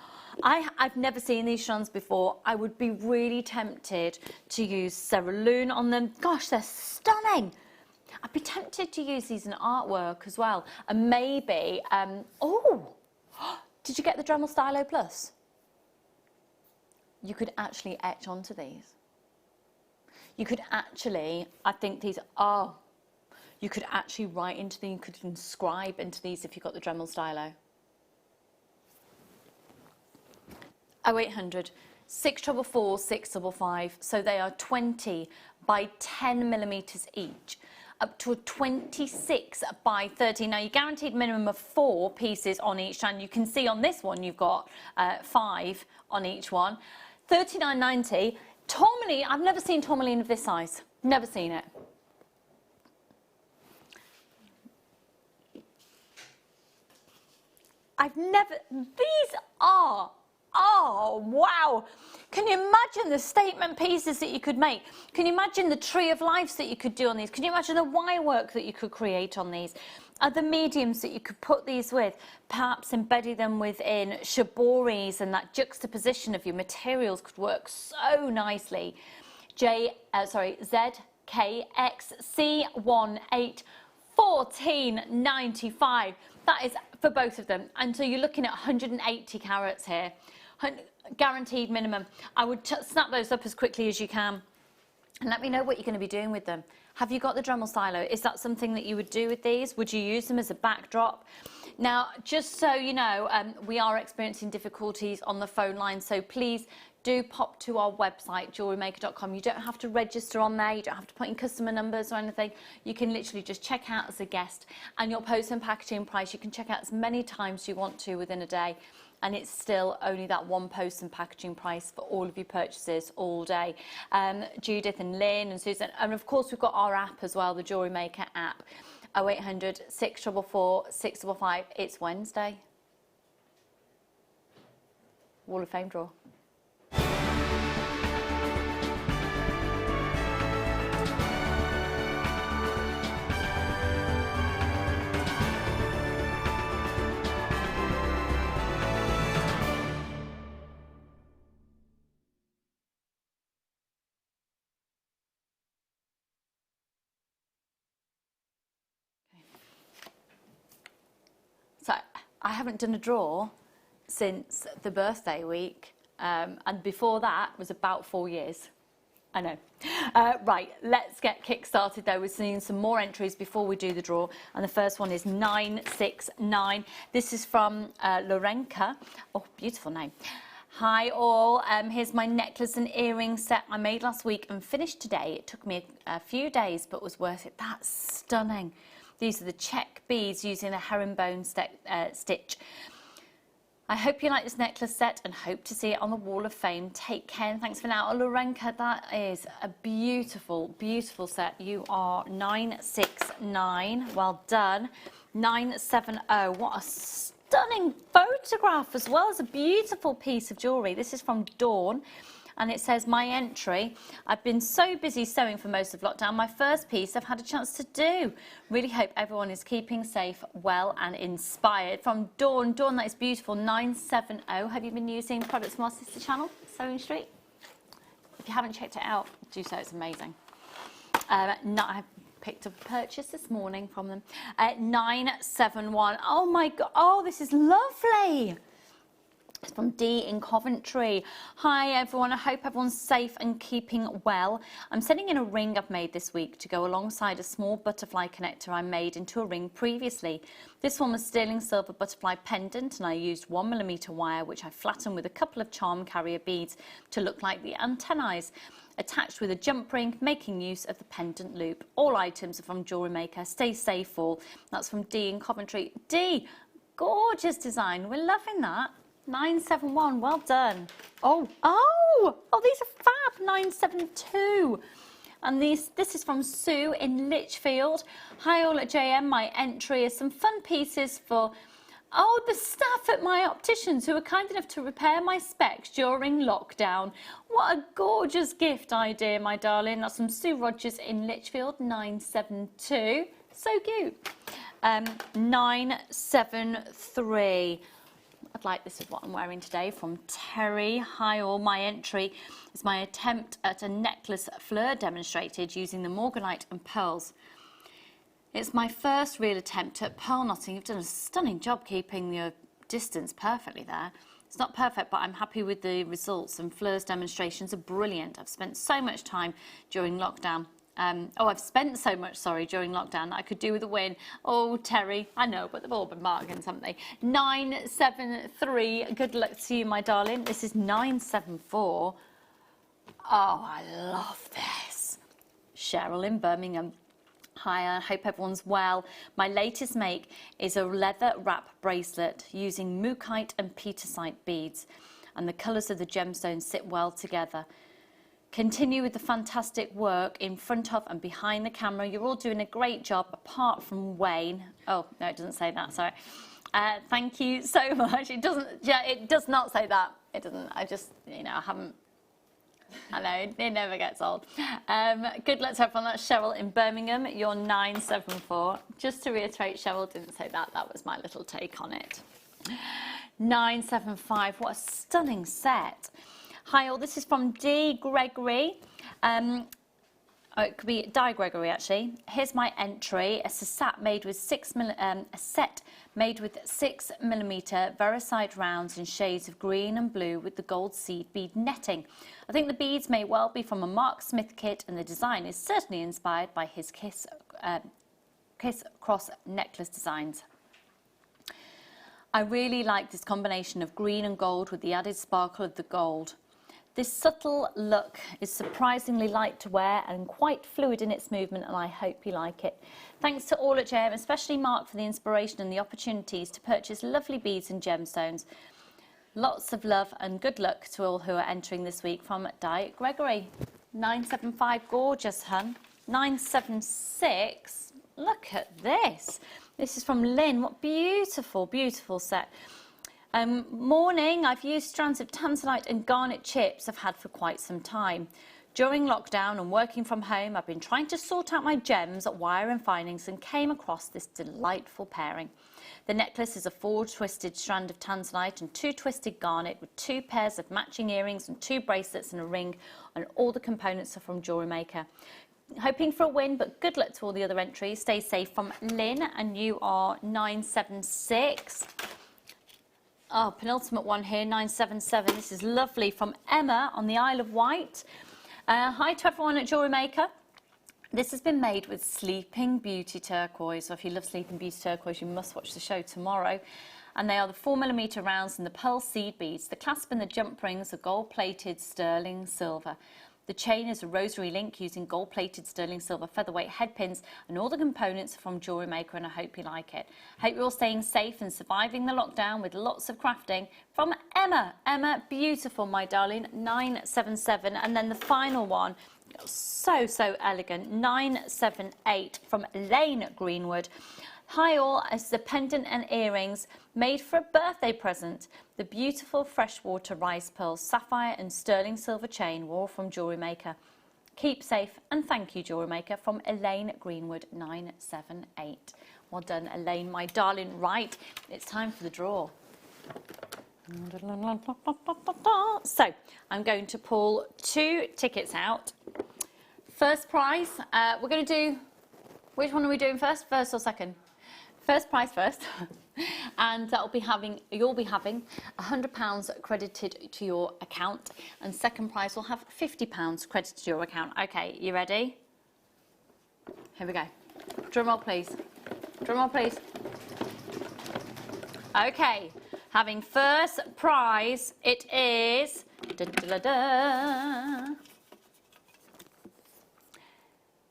I've never seen these strands before. I would be really tempted to use cerulean on them. Gosh, they're stunning. I'd be tempted to use these in artwork as well. And maybe, did you get the Dremel Stylo Plus? You could actually etch onto these. You could actually, I think these are, you could actually write into them, you could inscribe into these if you got the Dremel Stylo. 0800 644 655. So they are 20 by 10 millimeters each, up to a 26 by 30. Now, you're guaranteed minimum of 4 pieces on each strand. You can see on this one you've got 5 on each one. $39.90. Tourmaline, I've never seen tourmaline of this size. Never seen it. These are, oh wow. Can you imagine the statement pieces that you could make? Can you imagine the tree of lives that you could do on these? Can you imagine the wire work that you could create on these? Other mediums that you could put these with, perhaps embedding them within shiboris, and that juxtaposition of your materials could work so nicely. ZKXC181495. That is for both of them. And so you're looking at 180 carats here. Guaranteed minimum. I would snap those up as quickly as you can and let me know what you're going to be doing with them. Have you got the Dremel silo? Is that something that you would do with these? Would you use them as a backdrop? Now, just so you know, we are experiencing difficulties on the phone line, so please do pop to our website, jewellerymaker.com. You don't have to register on there. You don't have to put in customer numbers or anything. You can literally just check out as a guest, and your post and packaging price, you can check out as many times as you want to within a day. And it's still only that one post and packaging price for all of your purchases all day. Judith and Lynn and Susan, and of course we've got our app as well, the Jewellery Maker app. 0800 644 655. It's Wednesday. Wall of Fame draw. So I haven't done a draw since the birthday week, and before that was about 4 years. I know. Right, let's get kick-started though. We're seeing some more entries before we do the draw, and the first one is 969. This is from Lorenka. Oh, beautiful name. Hi all, here's my necklace and earring set I made last week and finished today. It took me a few days but was worth it. That's stunning. These are the check beads using a herringbone stitch. I hope you like this necklace set and hope to see it on the Wall of Fame. Take care and thanks for now. Lorenka, that is a beautiful, beautiful set. You are 969. Well done. 970. What a stunning photograph, as well as a beautiful piece of jewellery. This is from Dawn. And it says, my entry, I've been so busy sewing for most of lockdown. My first piece I've had a chance to do. Really hope everyone is keeping safe, well and inspired. From Dawn. Dawn, that is beautiful. 970. Have you been using products from our sister channel, Sewing Street? If you haven't checked it out, do so. It's amazing. I picked up a purchase this morning from them. 971. Oh my God. Oh, this is lovely. It's from Dee in Coventry. Hi everyone, I hope everyone's safe and keeping well. I'm sending in a ring I've made this week to go alongside a small butterfly connector I made into a ring previously. This one was sterling silver butterfly pendant, and I used 1mm wire which I flattened with a couple of charm carrier beads to look like the antennae, attached with a jump ring, making use of the pendant loop. All items are from Jewellery Maker. Stay safe all. That's from Dee in Coventry. Dee, gorgeous design. We're loving that. 971, well done. Oh, these are fab. 972. And this is from Sue in Lichfield. Hi all at JM, my entry is some fun pieces for the staff at my opticians who were kind enough to repair my specs during lockdown. What a gorgeous gift idea, my darling. That's from Sue Rogers in Lichfield. 972. So cute. 973. I'd like this is what I'm wearing today, from Terry. Hi all, my entry is my attempt at a necklace Fleur demonstrated using the Morganite and pearls. It's my first real attempt at pearl knotting. You've done a stunning job keeping your distance perfectly there. It's not perfect, but I'm happy with the results, and Fleur's demonstrations are brilliant. I've spent so much time during lockdown. I've spent so much, during lockdown that I could do with a win. Oh, Terry, I know, but they've all been marking something. 973, good luck to you, my darling. This is 974. Oh, I love this. Cheryl in Birmingham. Hi, I hope everyone's well. My latest make is a leather wrap bracelet using mookaite and petersite beads, and the colours of the gemstones sit well together. Continue with the fantastic work in front of and behind the camera. You're all doing a great job, apart from Wayne. Oh, no, it doesn't say that, sorry. Thank you so much. It does not say that. It doesn't. I just, I haven't I know, it never gets old. Good luck to everyone. That's Cheryl in Birmingham. You're 974. Just to reiterate, Cheryl didn't say that. That was my little take on it. 975. What a stunning set. Hi all, this is from D. Gregory. It could be Di Gregory actually. Here's my entry. A set made with 6mm Vericide rounds in shades of green and blue with the gold seed bead netting. I think the beads may well be from a Mark Smith kit, and the design is certainly inspired by his Kiss Cross necklace designs. I really like this combination of green and gold with the added sparkle of the gold. This subtle look is surprisingly light to wear and quite fluid in its movement, and I hope you like it. Thanks to all at JM, especially Mark, for the inspiration and the opportunities to purchase lovely beads and gemstones. Lots of love and good luck to all who are entering this week, from Di Gregory. 975, gorgeous, hun. 976, look at this. This is from Lynn. What beautiful, beautiful set. Morning, I've used strands of tanzanite and garnet chips I've had for quite some time. During lockdown and working from home, I've been trying to sort out my gems, wire and findings, and came across this delightful pairing. The necklace is a 4-twisted strand of tanzanite and 2 twisted garnet with 2 pairs of matching earrings and 2 bracelets and a ring, and all the components are from Jewellery Maker. Hoping for a win, but good luck to all the other entries. Stay safe, from Lynn, and you are 976. Oh, penultimate one here, 977. This is lovely, from Emma on the Isle of Wight. Hi to everyone at Jewellery Maker. This has been made with Sleeping Beauty turquoise. So if you love Sleeping Beauty turquoise, you must watch the show tomorrow. And they are the 4mm rounds and the pearl seed beads. The clasp and the jump rings are gold-plated sterling silver. The chain is a rosary link using gold-plated sterling silver featherweight headpins, and all the components are from Jewellery Maker, and I hope you like it. Hope you're all staying safe and surviving the lockdown with lots of crafting. From Emma. Emma, beautiful, my darling, 977. And then the final one, so elegant, 978, from Elaine Greenwood. Hi all, it's the pendant and earrings made for a birthday present. The beautiful freshwater rice pearls, sapphire and sterling silver chain were all from Jewellery Maker. Keep safe and thank you, Jewellery Maker, from Elaine Greenwood, 978. Well done, Elaine, my darling. Right, it's time for the draw. So, I'm going to pull 2 tickets out. First prize, we're going to do, which one are we doing first or second? First prize first, and you'll be having £100 credited to your account, and second prize will have £50 credited to your account. Okay, you ready? Here we go. Drum roll, please. Drum roll, please. Okay, having first prize, it is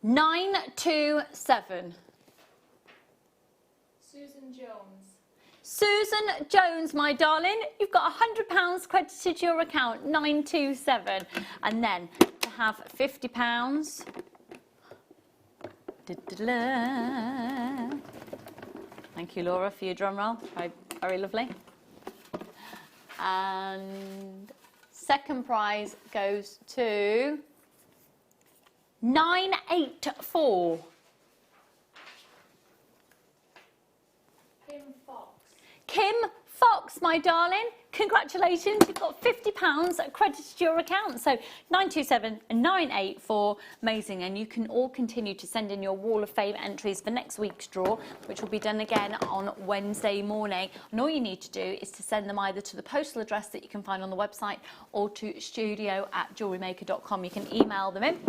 927. Susan Jones. Susan Jones, my darling, you've got £100 credited to your account, 927. And then to have £50. Thank you, Laura, for your drum roll. Very, very lovely. And second prize goes to 984. Kim Fox, my darling, congratulations, you've got £50 credited to your account. So 927 and 984, amazing. And you can all continue to send in your Wall of Fame entries for next week's draw, which will be done again on Wednesday morning. And all you need to do is to send them either to the postal address that you can find on the website or to studio@jewellerymaker.com. You can email them in,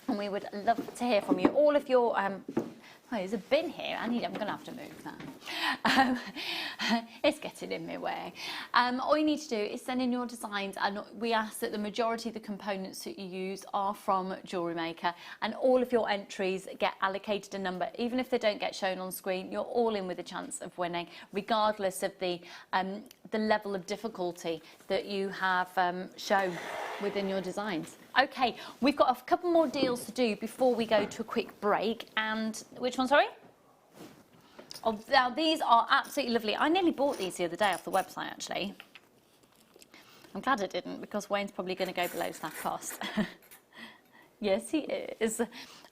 and we would love to hear from you. All of your oh, there's a bin here. I'm going to have to move that. It's getting in my way. All you need to do is send in your designs, and we ask that the majority of the components that you use are from Jewellery Maker, and all of your entries get allocated a number. Even if they don't get shown on screen, you're all in with a chance of winning, regardless of the level of difficulty that you have shown within your designs. Okay, we've got a couple more deals to do before we go to a quick break. And which one, sorry? Oh, now these are absolutely lovely. I nearly bought these the other day off the website, actually. I'm glad I didn't, because Wayne's probably going to go below staff cost. Yes, he is.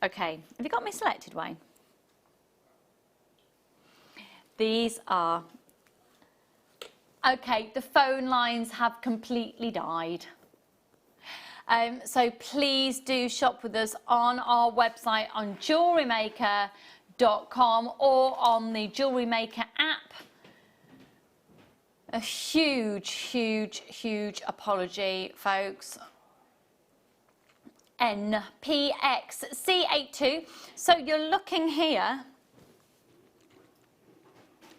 Okay, have you got me selected, Wayne? These are... Okay, the phone lines have completely died. So please do shop with us on our website on JewelleryMaker.com or on the Jewellery Maker app. A huge apology, folks. NPXC82. So you're looking here.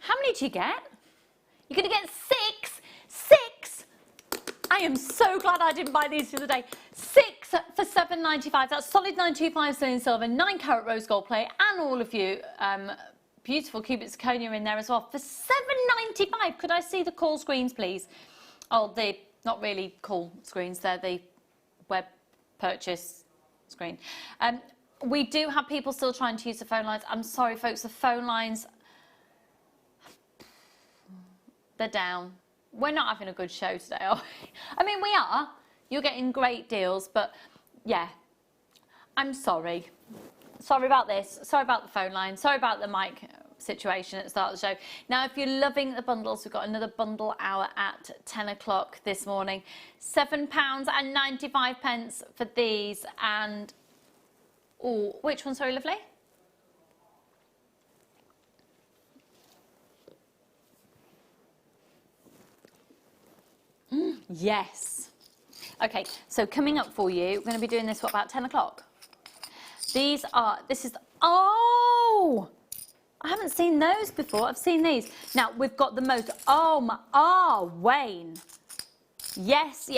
How many do you get? You're going to get 6. 6. I am so glad I didn't buy these the other day. 6 for £7.95. That's solid 925 sterling silver, 9 carat rose gold plate, and all of you beautiful cubic zirconia in there as well for £7.95. Could I see the call screens, please? Oh, they're not really call screens. They're the web purchase screen. We do have people still trying to use the phone lines. I'm sorry, folks. The phone lines, they're down. We're not having a good show today, are we? I mean, we are. You're getting great deals, but yeah, I'm sorry. Sorry about this. Sorry about the phone line. Sorry about the mic situation at the start of the show. Now, if you're loving the bundles, we've got another bundle hour at 10 o'clock this morning. £7.95 for these. And, oh, which one? Sorry, lovely? Yes. Okay, so coming up for you, we're going to be doing this, what, about 10 o'clock? These are, oh, I haven't seen those before. I've seen these. Now, we've got the most, Wayne. Yes.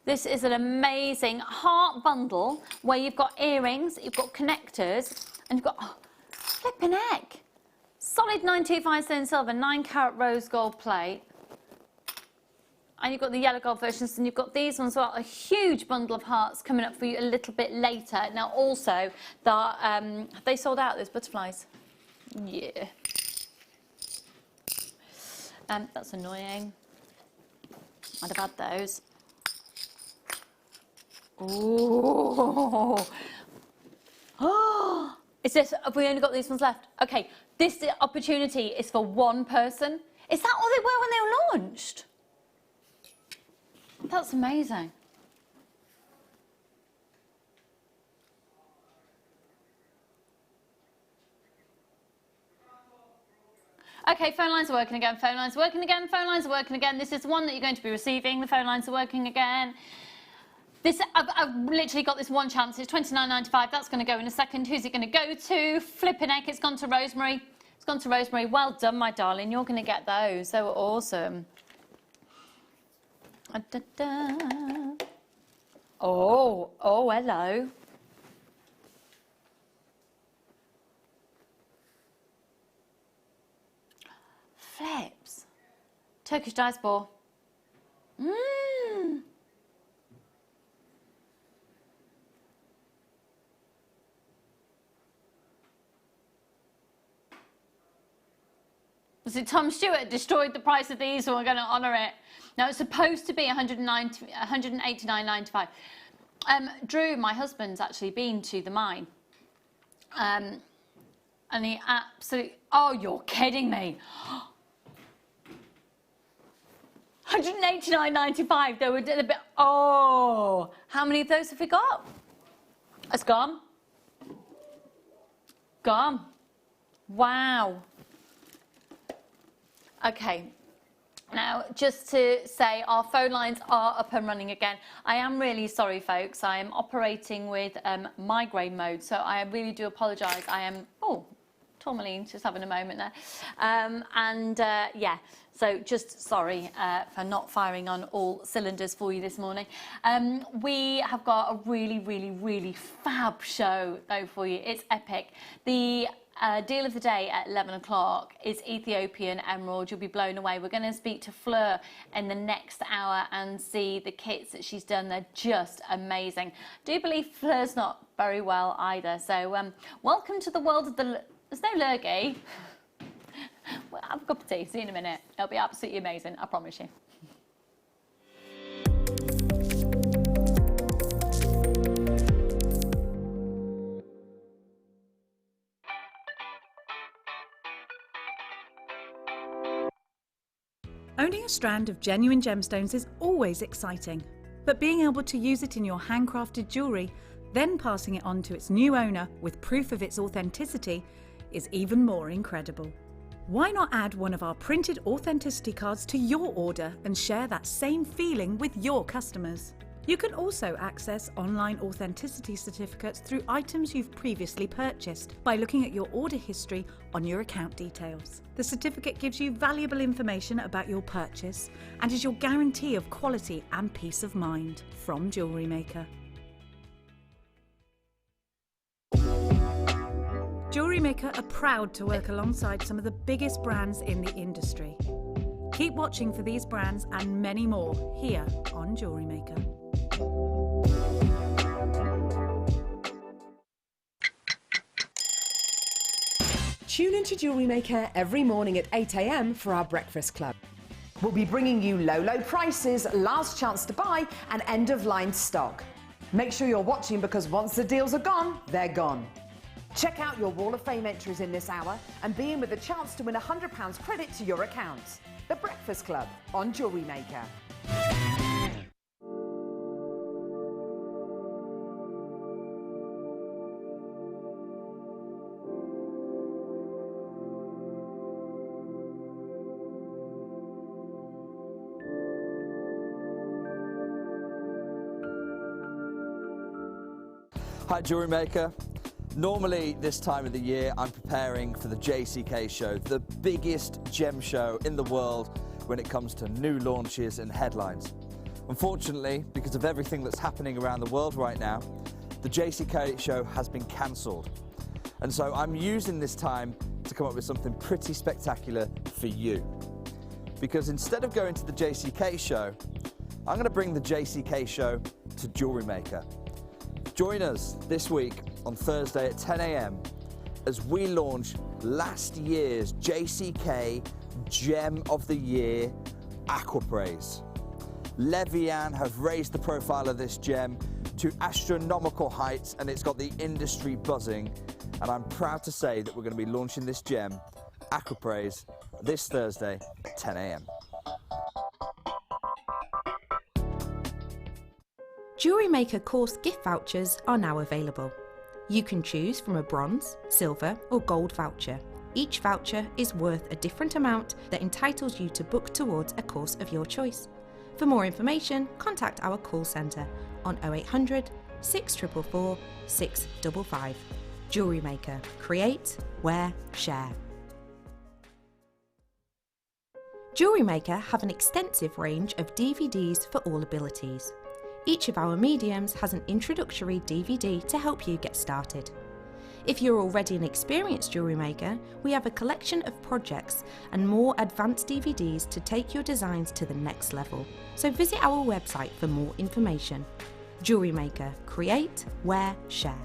This is an amazing heart bundle where you've got earrings, you've got connectors, and you've got, flipping heck. Solid 925 sterling silver, 9 carat rose gold plate. And you've got the yellow gold versions, and you've got these ones as well. A huge bundle of hearts coming up for you a little bit later. Now, also, they sold out, those butterflies. Yeah. That's annoying. I'd have had those. Ooh. Oh, have we only got these ones left? Okay, this opportunity is for one person. Is that all they were when they were launched? That's amazing. Okay, phone lines are working again, phone lines are working again, phone lines are working again. This is the one that you're going to be receiving. The phone lines are working again. I've literally got this one chance. It's £29.95. That's going to go in a second. Who's it going to go to? Flipping heck, it's gone to Rosemary. It's gone to Rosemary. Well done, my darling. You're going to get those. They were awesome. Oh, hello. Flips. Turkish dice ball. Was it Tom Stewart destroyed the price of these, so we're going to honour it? Now, it's supposed to be £189.95. Drew, my husband's actually been to the mine. And he absolutely... Oh, you're kidding me. £189.95. They were a bit... Oh, how many of those have we got? It's gone. Gone. Wow. Okay. Now, just to say, our phone lines are up and running again. I am really sorry, folks. I am operating with migraine mode, so I really do apologise. I am... Oh, Tourmaline, just having a moment there. Yeah, so just sorry for not firing on all cylinders for you this morning. We have got a really fab show, though, for you. It's epic. The... deal of the day at 11 o'clock is Ethiopian emerald. You'll be blown away. We're going to speak to Fleur in the next hour and see the kits that she's done. They're just amazing. Do believe Fleur's not very well either. So welcome to the world of the... There's no lurgy. Well, have a cup of tea. See you in a minute. It'll be absolutely amazing. I promise you. Owning a strand of genuine gemstones is always exciting, but being able to use it in your handcrafted jewellery, then passing it on to its new owner with proof of its authenticity, is even more incredible. Why not add one of our printed authenticity cards to your order and share that same feeling with your customers? You can also access online authenticity certificates through items you've previously purchased by looking at your order history on your account details. The certificate gives you valuable information about your purchase and is your guarantee of quality and peace of mind from Jewellery Maker. Jewellery Maker are proud to work alongside some of the biggest brands in the industry. Keep watching for these brands and many more here on Jewellery Maker. Tune into Jewellery Maker every morning at 8 a.m. for our breakfast club. We'll be bringing you low prices, last chance to buy and end-of-line stock. Make sure you're watching because once the deals are gone, they're gone. Check out your Wall of Fame entries in this hour and be in with a chance to win £100 credit to your account. The Breakfast Club on Jewellery Maker. Hi Jewellery Maker. Normally this time of the year I'm preparing for the JCK show, the biggest gem show in the world when it comes to new launches and headlines. Unfortunately, because of everything that's happening around the world right now, the JCK show has been cancelled. And so I'm using this time to come up with something pretty spectacular for you. Because instead of going to the JCK show, I'm going to bring the JCK show to Jewellery Maker. Join us this week on Thursday at 10 a.m. as we launch last year's JCK Gem of the Year, Aquamarine. Levian have raised the profile of this gem to astronomical heights and it's got the industry buzzing. And I'm proud to say that we're going to be launching this gem, Aquamarine, this Thursday at 10 a.m. Jewellery Maker course gift vouchers are now available. You can choose from a bronze, silver or gold voucher. Each voucher is worth a different amount that entitles you to book towards a course of your choice. For more information, contact our call centre on 0800 644 655. Jewellery Maker. Create, wear, share. Jewellery Maker have an extensive range of DVDs for all abilities. Each of our mediums has an introductory DVD to help you get started. If you're already an experienced jewellery maker, we have a collection of projects and more advanced DVDs to take your designs to the next level. So visit our website for more information. Jewellery Maker. Create, wear, share.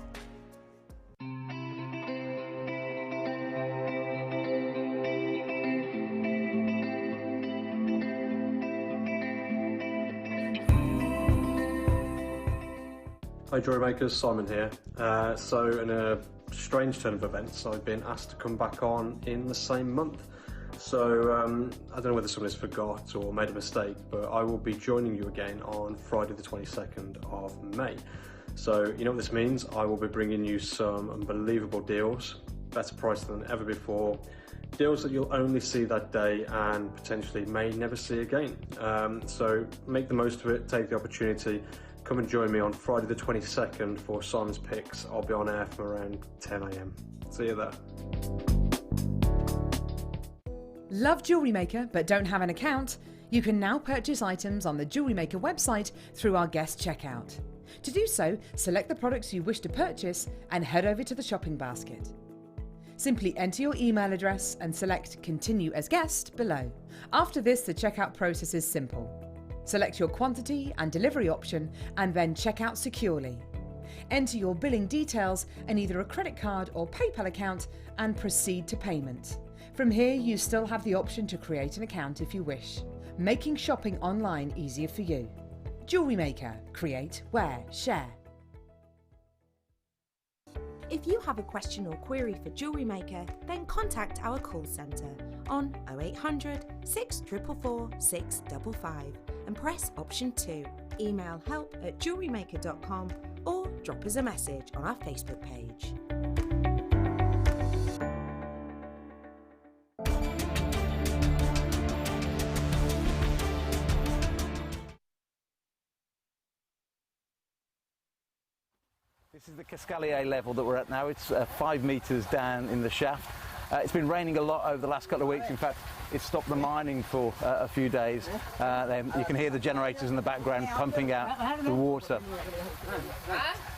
Hi Jewellery Makers, Simon here. So in a strange turn of events, I've been asked to come back on in the same month. So I don't know whether someone has forgot or made a mistake, but I will be joining you again on Friday the 22nd of May. So you know what this means? I will be bringing you some unbelievable deals, better price than ever before, deals that you'll only see that day and potentially may never see again. So make the most of it, take the opportunity. Come and join me on Friday the 22nd for Simon's Picks. I'll be on air from around 10 a.m. See you there. Love Jewellery Maker but don't have an account? You can now purchase items on the Jewellery Maker website through our guest checkout. To do so, select the products you wish to purchase and head over to the shopping basket. Simply enter your email address and select Continue as Guest below. After this, the checkout process is simple. Select your quantity and delivery option and then check out securely. Enter your billing details and either a credit card or PayPal account and proceed to payment. From here, you still have the option to create an account if you wish, making shopping online easier for you. Jewellery Maker. Create, wear, share. If you have a question or query for Jewellery Maker, then contact our call centre on 0800 644 655 and press option 2. Email help@jewellerymaker.com or drop us a message on our Facebook page. This is the Cascalier level that we're at now. It's 5 metres down in the shaft. It's been raining a lot over the last couple of weeks. In fact, it's stopped the mining for a few days. You can hear the generators in the background pumping out the water.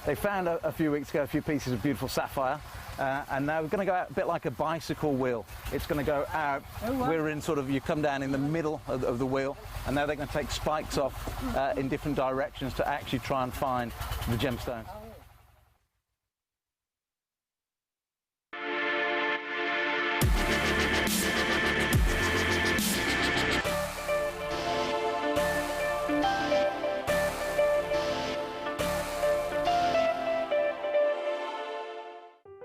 They found a few weeks ago a few pieces of beautiful sapphire, and now we're going to go out a bit like a bicycle wheel. It's going to go out. We're in sort of, you come down in the middle of the wheel, and now they're going to take spikes off in different directions to actually try and find the gemstones.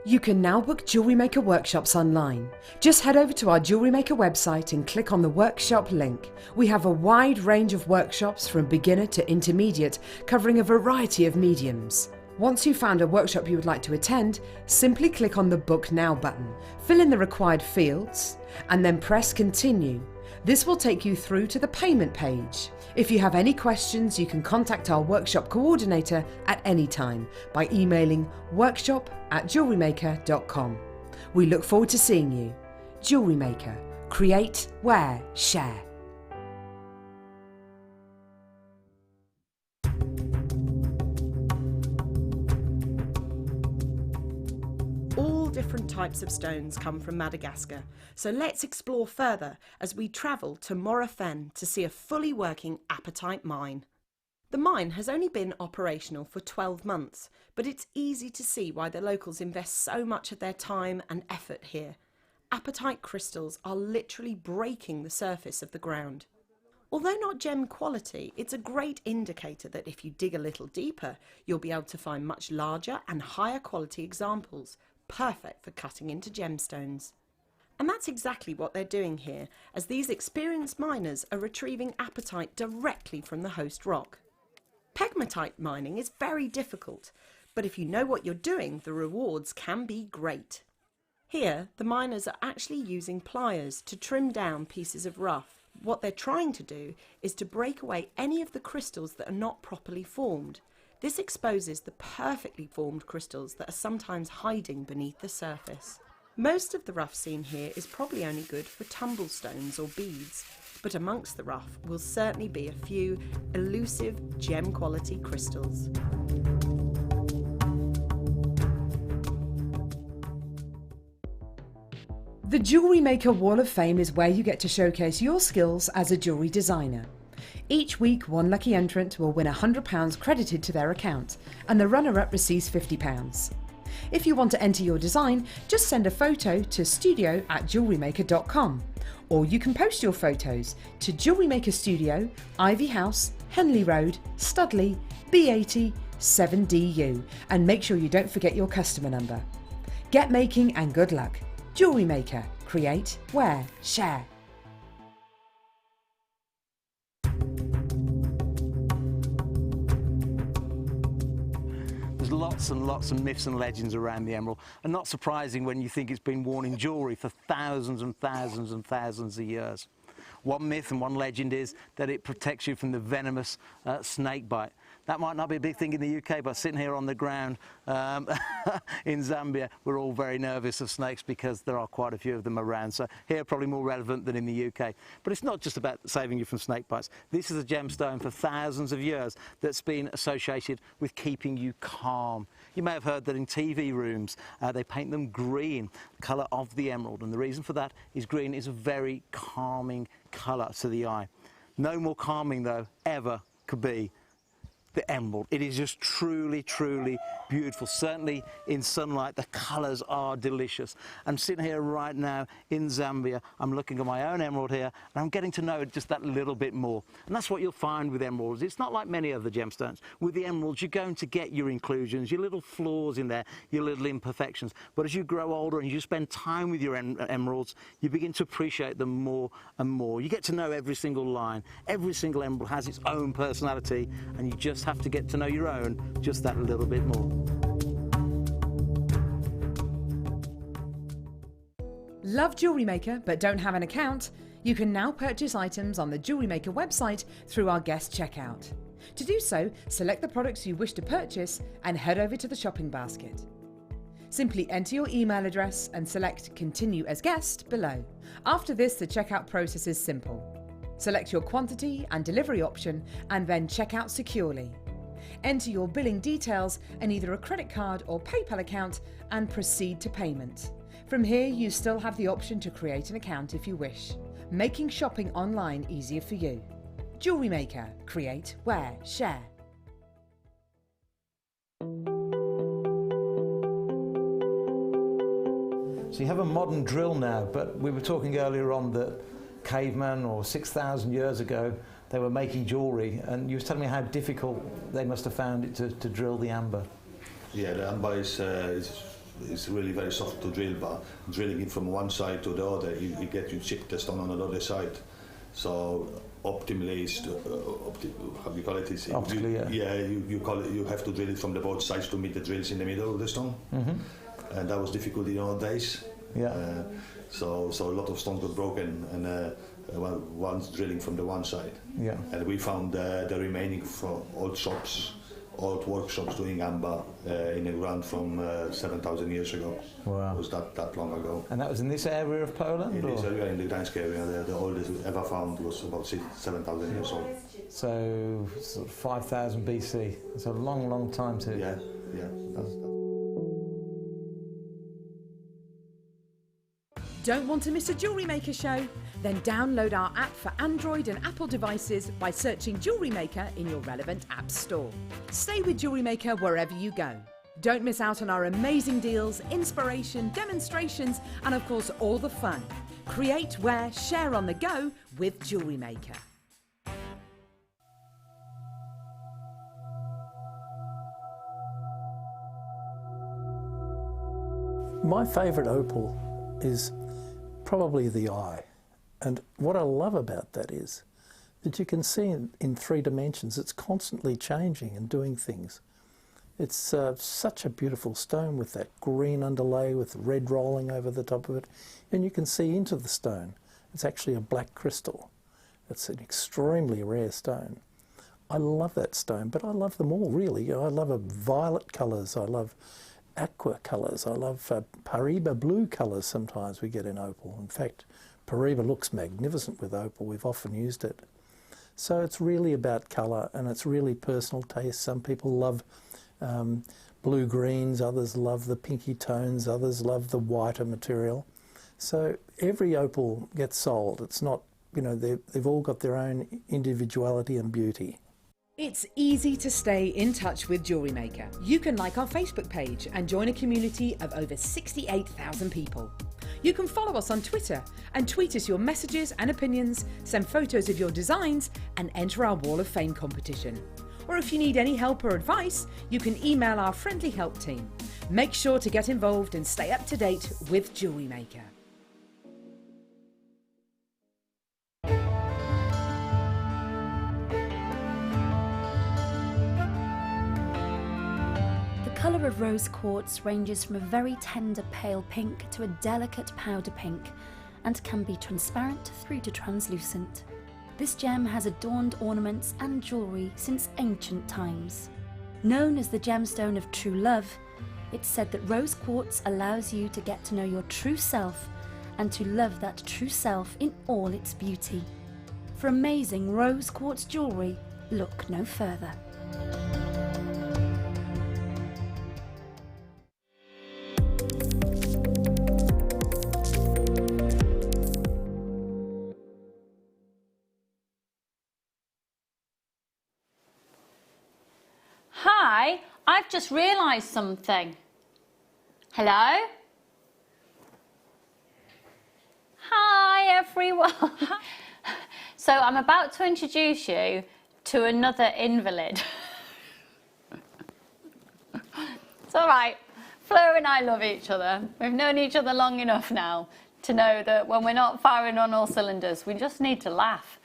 You can now book Jewellery Maker workshops online. Just head over to our Jewellery Maker website and click on the workshop link. We have a wide range of workshops from beginner to intermediate, covering a variety of mediums. Once you've found a workshop you would like to attend, simply click on the Book Now button, fill in the required fields, and then press Continue. This will take you through to the payment page. If you have any questions, you can contact our workshop coordinator at any time by emailing workshop@jewellerymaker.com. We look forward to seeing you. Jewellery Maker. Create, wear, share. Different types of stones come from Madagascar, so let's explore further as we travel to Morafen to see a fully working apatite mine. The mine has only been operational for 12 months, but it's easy to see why the locals invest so much of their time and effort here. Apatite crystals are literally breaking the surface of the ground. Although not gem quality, it's a great indicator that if you dig a little deeper, you'll be able to find much larger and higher quality examples, perfect for cutting into gemstones. And that's exactly what they're doing here, as these experienced miners are retrieving apatite directly from the host rock. Pegmatite mining is very difficult, but if you know what you're doing, the rewards can be great. Here, the miners are actually using pliers to trim down pieces of rough. What they're trying to do is to break away any of the crystals that are not properly formed. This exposes the perfectly formed crystals that are sometimes hiding beneath the surface. Most of the rough seen here is probably only good for tumblestones or beads, but amongst the rough will certainly be a few elusive gem quality crystals. The Jewellery Maker Wall of Fame is where you get to showcase your skills as a jewellery designer. Each week, one lucky entrant will win £100 credited to their account, and the runner-up receives £50. If you want to enter your design, just send a photo to studio@jewellerymaker.com, or you can post your photos to Jewellery Maker Studio, Ivy House, Henley Road, Studley, B80 7DU, and make sure you don't forget your customer number. Get making and good luck. Jewellery Maker. Create, wear, share. There's lots and lots of myths and legends around the emerald, and not surprising when you think it's been worn in jewellery for thousands and thousands and thousands of years. One myth and one legend is that it protects you from the venomous snake bite. That might not be a big thing in the UK, but sitting here on the ground in Zambia, we're all very nervous of snakes because there are quite a few of them around. So here, probably more relevant than in the UK. But it's not just about saving you from snake bites. This is a gemstone for thousands of years that's been associated with keeping you calm. You may have heard that in TV rooms, they paint them green, the colour of the emerald. And the reason for that is green is a very calming colour to the eye. No more calming, though, ever could be the emerald. It is just truly, truly beautiful. Certainly in sunlight, the colours are delicious. I'm sitting here right now in Zambia. I'm looking at my own emerald here, and I'm getting to know it just that little bit more. And that's what you'll find with emeralds. It's not like many other gemstones. With the emeralds, you're going to get your inclusions, your little flaws in there, your little imperfections. But as you grow older and you spend time with your emeralds, you begin to appreciate them more and more. You get to know every single line. Every single emerald has its own personality, and you just have to get to know your own just that little bit more. Love Jewellery Maker but don't have an account? You can now purchase items on the Jewellery Maker website through our guest checkout. To do so, select the products you wish to purchase and head over to the shopping basket. Simply enter your email address and select Continue as Guest below. After this, the checkout process is simple. Select your quantity and delivery option and then check out securely. Enter your billing details and either a credit card or PayPal account and proceed to payment. From here, you still have the option to create an account if you wish, making shopping online easier for you. Jewellery Maker. Create, wear, share. So you have a modern drill now, but we were talking earlier on that cavemen or 6,000 years ago they were making jewellery, and you were telling me how difficult they must have found it to drill the amber. Yeah, the amber is really very soft to drill, but drilling it from one side to the other, you chip the stone on the other side. So optimally, how do you call it? Optically, you have to drill it from the both sides to meet the drills in the middle of the stone. Mm-hmm. And that was difficult in our days. Yeah. So a lot of stones got broken, and one's drilling from the one side. Yeah. And we found the remaining from old shops, old workshops doing amber in the ground from 7,000 years ago. Wow. It was that long ago. And that was in this area of Poland? In this area, in the Gdańsk area, the oldest ever found was about 7,000 years old. So sort of 5,000 BC. It's a long, long time to... Yeah. Don't want to miss a Jewellery Maker show? Then download our app for Android and Apple devices by searching Jewellery Maker in your relevant app store. Stay with Jewellery Maker wherever you go. Don't miss out on our amazing deals, inspiration, demonstrations, and of course all the fun. Create, wear, share on the go with Jewellery Maker. My favourite opal is probably the eye. And what I love about that is that you can see in 3 dimensions it's constantly changing and doing things. It's such a beautiful stone with that green underlay with red rolling over the top of it, and you can see into the stone. It's actually a black crystal. It's an extremely rare stone. I love that stone, but I love them all really. I love violet colours, I love aqua colours, I love Paraiba blue colours sometimes we get in opal. In fact, Paraiba looks magnificent with opal, we've often used it. So it's really about colour, and it's really personal taste. Some people love blue greens, others love the pinky tones, others love the whiter material. So every opal gets sold. It's not, you know, they've all got their own individuality and beauty. It's easy to stay in touch with Jewellery Maker. You can like our Facebook page and join a community of over 68,000 people. You can follow us on Twitter and tweet us your messages and opinions, send photos of your designs, and enter our Wall of Fame competition. Or if you need any help or advice, you can email our friendly help team. Make sure to get involved and stay up to date with Jewellery Maker. The colour of rose quartz ranges from a very tender pale pink to a delicate powder pink, and can be transparent through to translucent. This gem has adorned ornaments and jewellery since ancient times. Known as the gemstone of true love, it's said that rose quartz allows you to get to know your true self and to love that true self in all its beauty. For amazing rose quartz jewellery, look no further. I've just realised something. Hello? Hi everyone. So I'm about to introduce you to another invalid. It's all right. Fleur and I love each other. We've known each other long enough now to know that when we're not firing on all cylinders, we just need to laugh.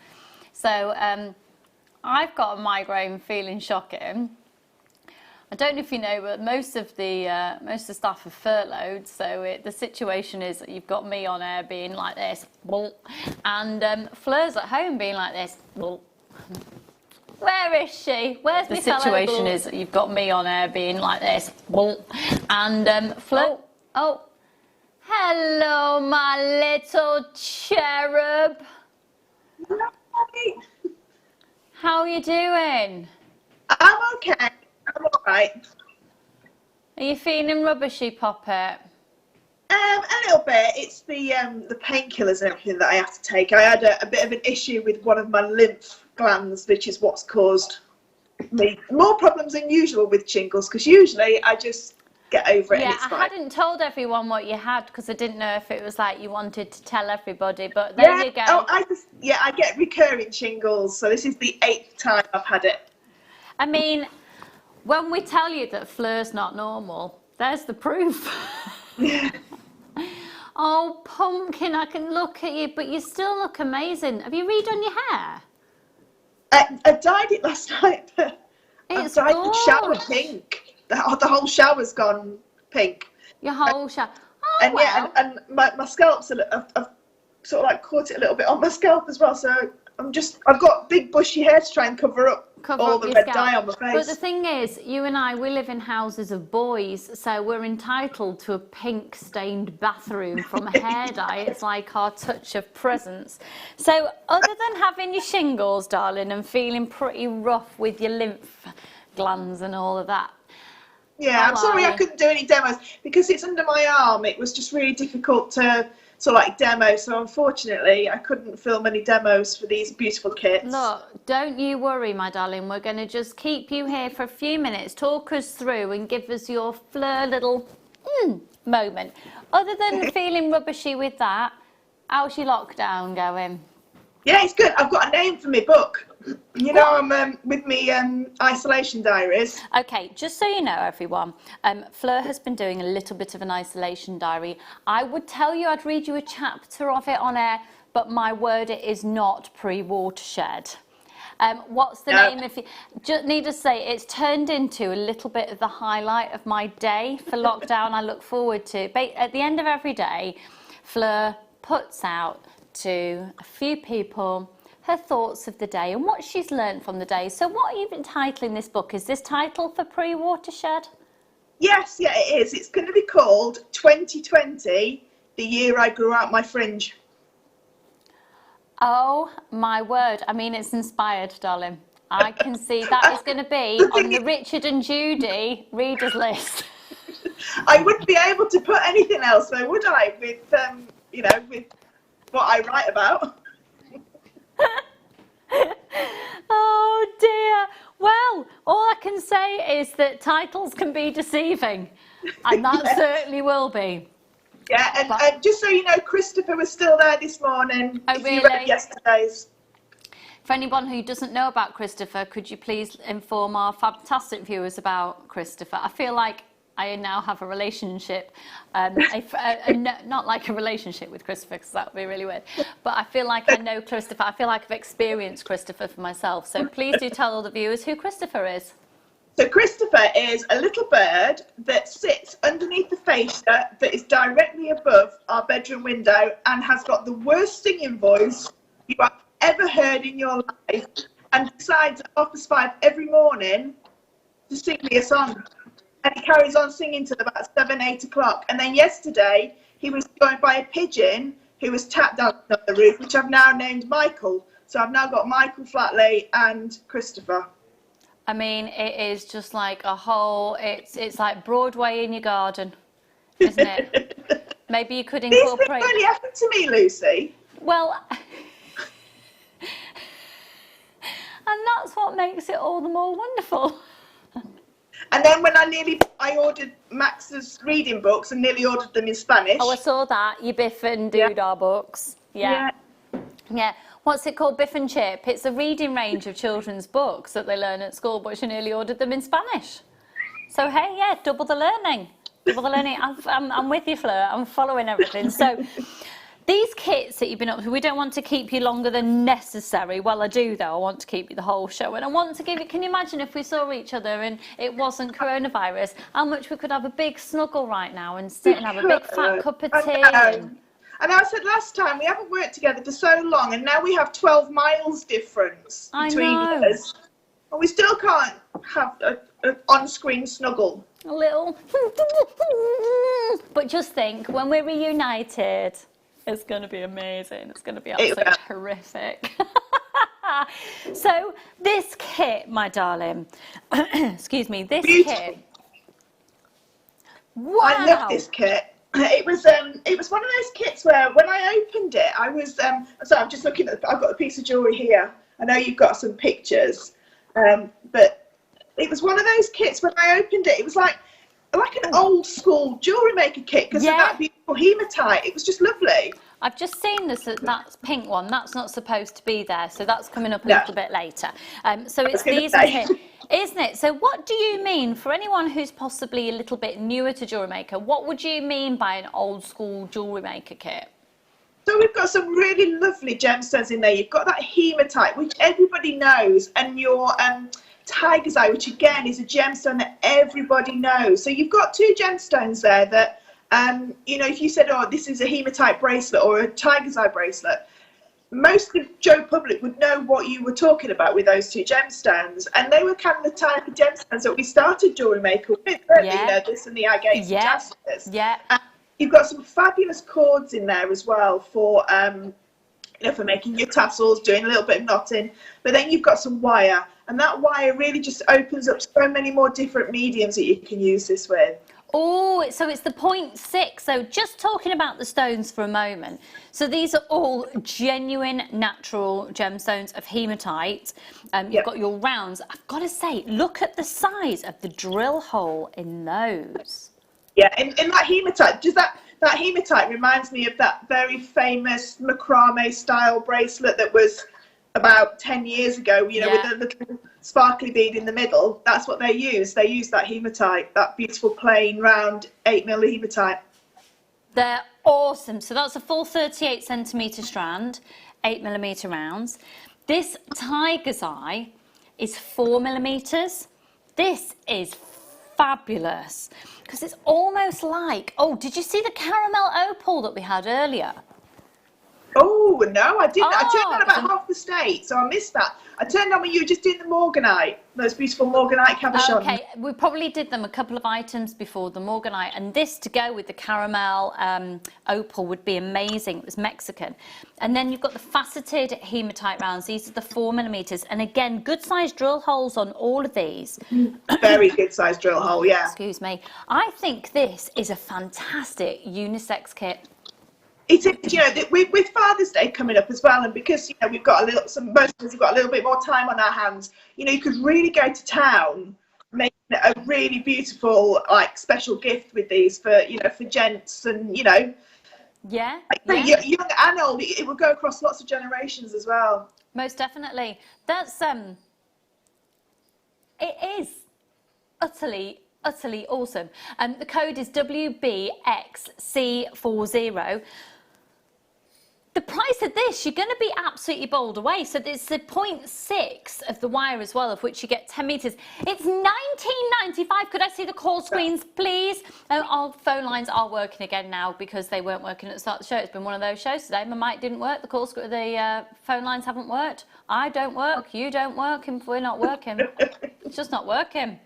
So I've got a migraine feeling shocking. I don't know if you know, but most of the staff are furloughed, so the situation is that you've got me on air being like this, and Fleur's at home being like this. Where is she? Where's my fellow? The situation is that you've got me on air being like this, and Fleur. Oh, hello, my little cherub. How are you doing? I'm okay. I'm all right. Are you feeling rubbishy, Poppet? A little bit. It's the painkillers and everything that I have to take. I had a bit of an issue with one of my lymph glands, which is what's caused me more problems than usual with shingles, because usually I just get over it and it's fine. I hadn't told everyone what you had because I didn't know if it was like you wanted to tell everybody, but there you go. Oh, I get recurring shingles, so this is the 8th time I've had it. I mean, when we tell you that Fleur's not normal, there's the proof. Oh, Pumpkin, I can look at you, but you still look amazing. Have you redone your hair? I dyed it last night. I dyed the shower pink. The whole shower's gone pink. Your whole shower. Oh, and well. Yeah, and my scalp's I've sort of like caught it a little bit on my scalp as well. So I've got big bushy hair to try and cover up all the red dye on my face. But the thing is, you and I, we live in houses of boys, so we're entitled to a pink stained bathroom from hair dye. It's like our touch of presence. So other than having your shingles, darling, and feeling pretty rough with your lymph glands and all of that. Yeah, I'm sorry I couldn't do any demos because it's under my arm. It was just really difficult to demo, so unfortunately I couldn't film any demos for these beautiful kits. Look, don't you worry, my darling. We're going to just keep you here for a few minutes, talk us through and give us your Fleur little moment. Other than feeling rubbishy with that, how's your lockdown going? Yeah, it's good. I've got a name for my book. You know, I'm with me isolation diaries. Okay, just so you know, everyone, Fleur has been doing a little bit of an isolation diary. I would tell you I'd read you a chapter of it on air, but my word, it is not pre-watershed. What's the name? If you just need to say, it's turned into a little bit of the highlight of my day for lockdown. I look forward to. At the end of every day, Fleur puts out to a few people her thoughts of the day and what she's learned from the day. So what are you entitling this book? Is this title for pre-watershed? Yes, yeah, it is. It's going to be called 2020, the year I grew out my fringe. Oh my word. I mean, it's inspired, darling. I can see that is going to be on the Richard and Judy readers list. I wouldn't be able to put anything else though, would I, with with what I write about. Oh dear. Well, all I can say is that titles can be deceiving, and that certainly will be. Yeah, and just so you know, Christopher was still there this morning. Oh, really? You read yesterday's. For anyone who doesn't know about Christopher, could you please inform our fantastic viewers about Christopher? I feel like I now have a relationship, not like a relationship with Christopher, because that would be really weird, but I feel like I know Christopher. I feel like I've experienced Christopher for myself. So please do tell all the viewers who Christopher is. So Christopher is a little bird that sits underneath the fascia that is directly above our bedroom window and has got the worst singing voice you have ever heard in your life, and decides at 5:30 every morning to sing me a song. And he carries on singing till about 7, 8 o'clock. And then yesterday, he was joined by a pigeon who was tap dancing on the roof, which I've now named Michael. So I've now got Michael Flatley and Christopher. I mean, it is just like a whole, it's like Broadway in your garden, isn't it? Maybe you could incorporate... These things only happen to me, Lucy. Well... and that's what makes it all the more wonderful. And then when I ordered Max's reading books and nearly ordered them in Spanish. Oh, I saw that. Your Biff and Doodah books. Yeah. What's it called? Biff and Chip. It's a reading range of children's books that they learn at school, but she nearly ordered them in Spanish. So, hey, yeah, double the learning. Double the learning. I'm with you, Fleur. I'm following everything. So, these kits that you've been up to, we don't want to keep you longer than necessary. Well, I do, though. I want to keep you the whole show. And I want to give you, can you imagine if we saw each other and it wasn't coronavirus, how much we could have a big snuggle right now and sit and have a big fat cup of tea? And I said last time, we haven't worked together for so long, and now we have 12 miles difference between us. And we still can't have an on-screen snuggle. A little. But just think, when we're reunited, it's going to be amazing. It's going to be absolutely horrific. So, this kit, my darling, excuse me, this kit. Wow. I love this kit. It was one of those kits where when I opened it, I was so I'm just looking at. I've got a piece of jewellery here. I know you've got some pictures, but it was one of those kits when I opened it. It was like an old school Jewellery Maker kit because of that beautiful hematite. It was just lovely. I've just seen this. That pink one. That's not supposed to be there, so that's coming up a little bit later. So it's these here. Isn't it? So what do you mean, for anyone who's possibly a little bit newer to Jewellery Maker, what would you mean by an old school Jewellery Maker kit? So we've got some really lovely gemstones in there. You've got that hematite, which everybody knows, and your tiger's eye, which again is a gemstone that everybody knows. So you've got two gemstones there that, you know, if you said, oh, this is a hematite bracelet or a tiger's eye bracelet, most of Joe public would know what you were talking about with those two gemstones, and they were kind of the type of gemstones that we started Jewellery Maker with, weren't they? You know, this and the agates and jaspers. And you've got some fabulous cords in there as well for, you know, for making your tassels, doing a little bit of knotting. But then you've got some wire, and that wire really just opens up so many more different mediums that you can use this with. Oh, so it's the 0.6. So just talking about the stones for a moment. So these are all genuine natural gemstones of hematite. You've got your rounds. I've got to say, look at the size of the drill hole in those. Yeah, in that hematite, just that hematite reminds me of that very famous macrame style bracelet that was about 10 years ago, you know, with a little sparkly bead in the middle. That's what they use. They use that hematite, that beautiful plain round 8mm hematite. They're awesome. So that's a full 38 centimetre strand, 8mm rounds. This tiger's eye is 4mm. This is fabulous because it's almost like, oh, did you see the caramel opal that we had earlier? Oh, no, I didn't. I turned on about half the state, so I missed that. I turned on when you were just doing the Morganite, those beautiful Morganite cabochons. Okay, we probably did them a couple of items before the Morganite, and this to go with the caramel opal would be amazing. It was Mexican. And then you've got the faceted hematite rounds. These are the 4mm, and again, good sized drill holes on all of these. Very good sized drill hole, yeah. Excuse me. I think this is a fantastic unisex kit. It is, you know, with Father's Day coming up as well, and because, you know, we've got most of us have got a little bit more time on our hands, you know, you could really go to town making a really beautiful, like, special gift with these for, you know, for gents and, you know. Yeah. Young and old, it will go across lots of generations as well. Most definitely. That's, it is utterly awesome. The code is WBXC40. The price of this, you're going to be absolutely bowled away. So there's the 0.6 of the wire as well, of which you get 10 metres. It's $19.95. Could I see the call screens, please? Our phone lines are working again now because they weren't working at the start of the show. It's been one of those shows today. My mic didn't work. The phone lines haven't worked. I don't work. You don't work. And we're not working. It's just not working.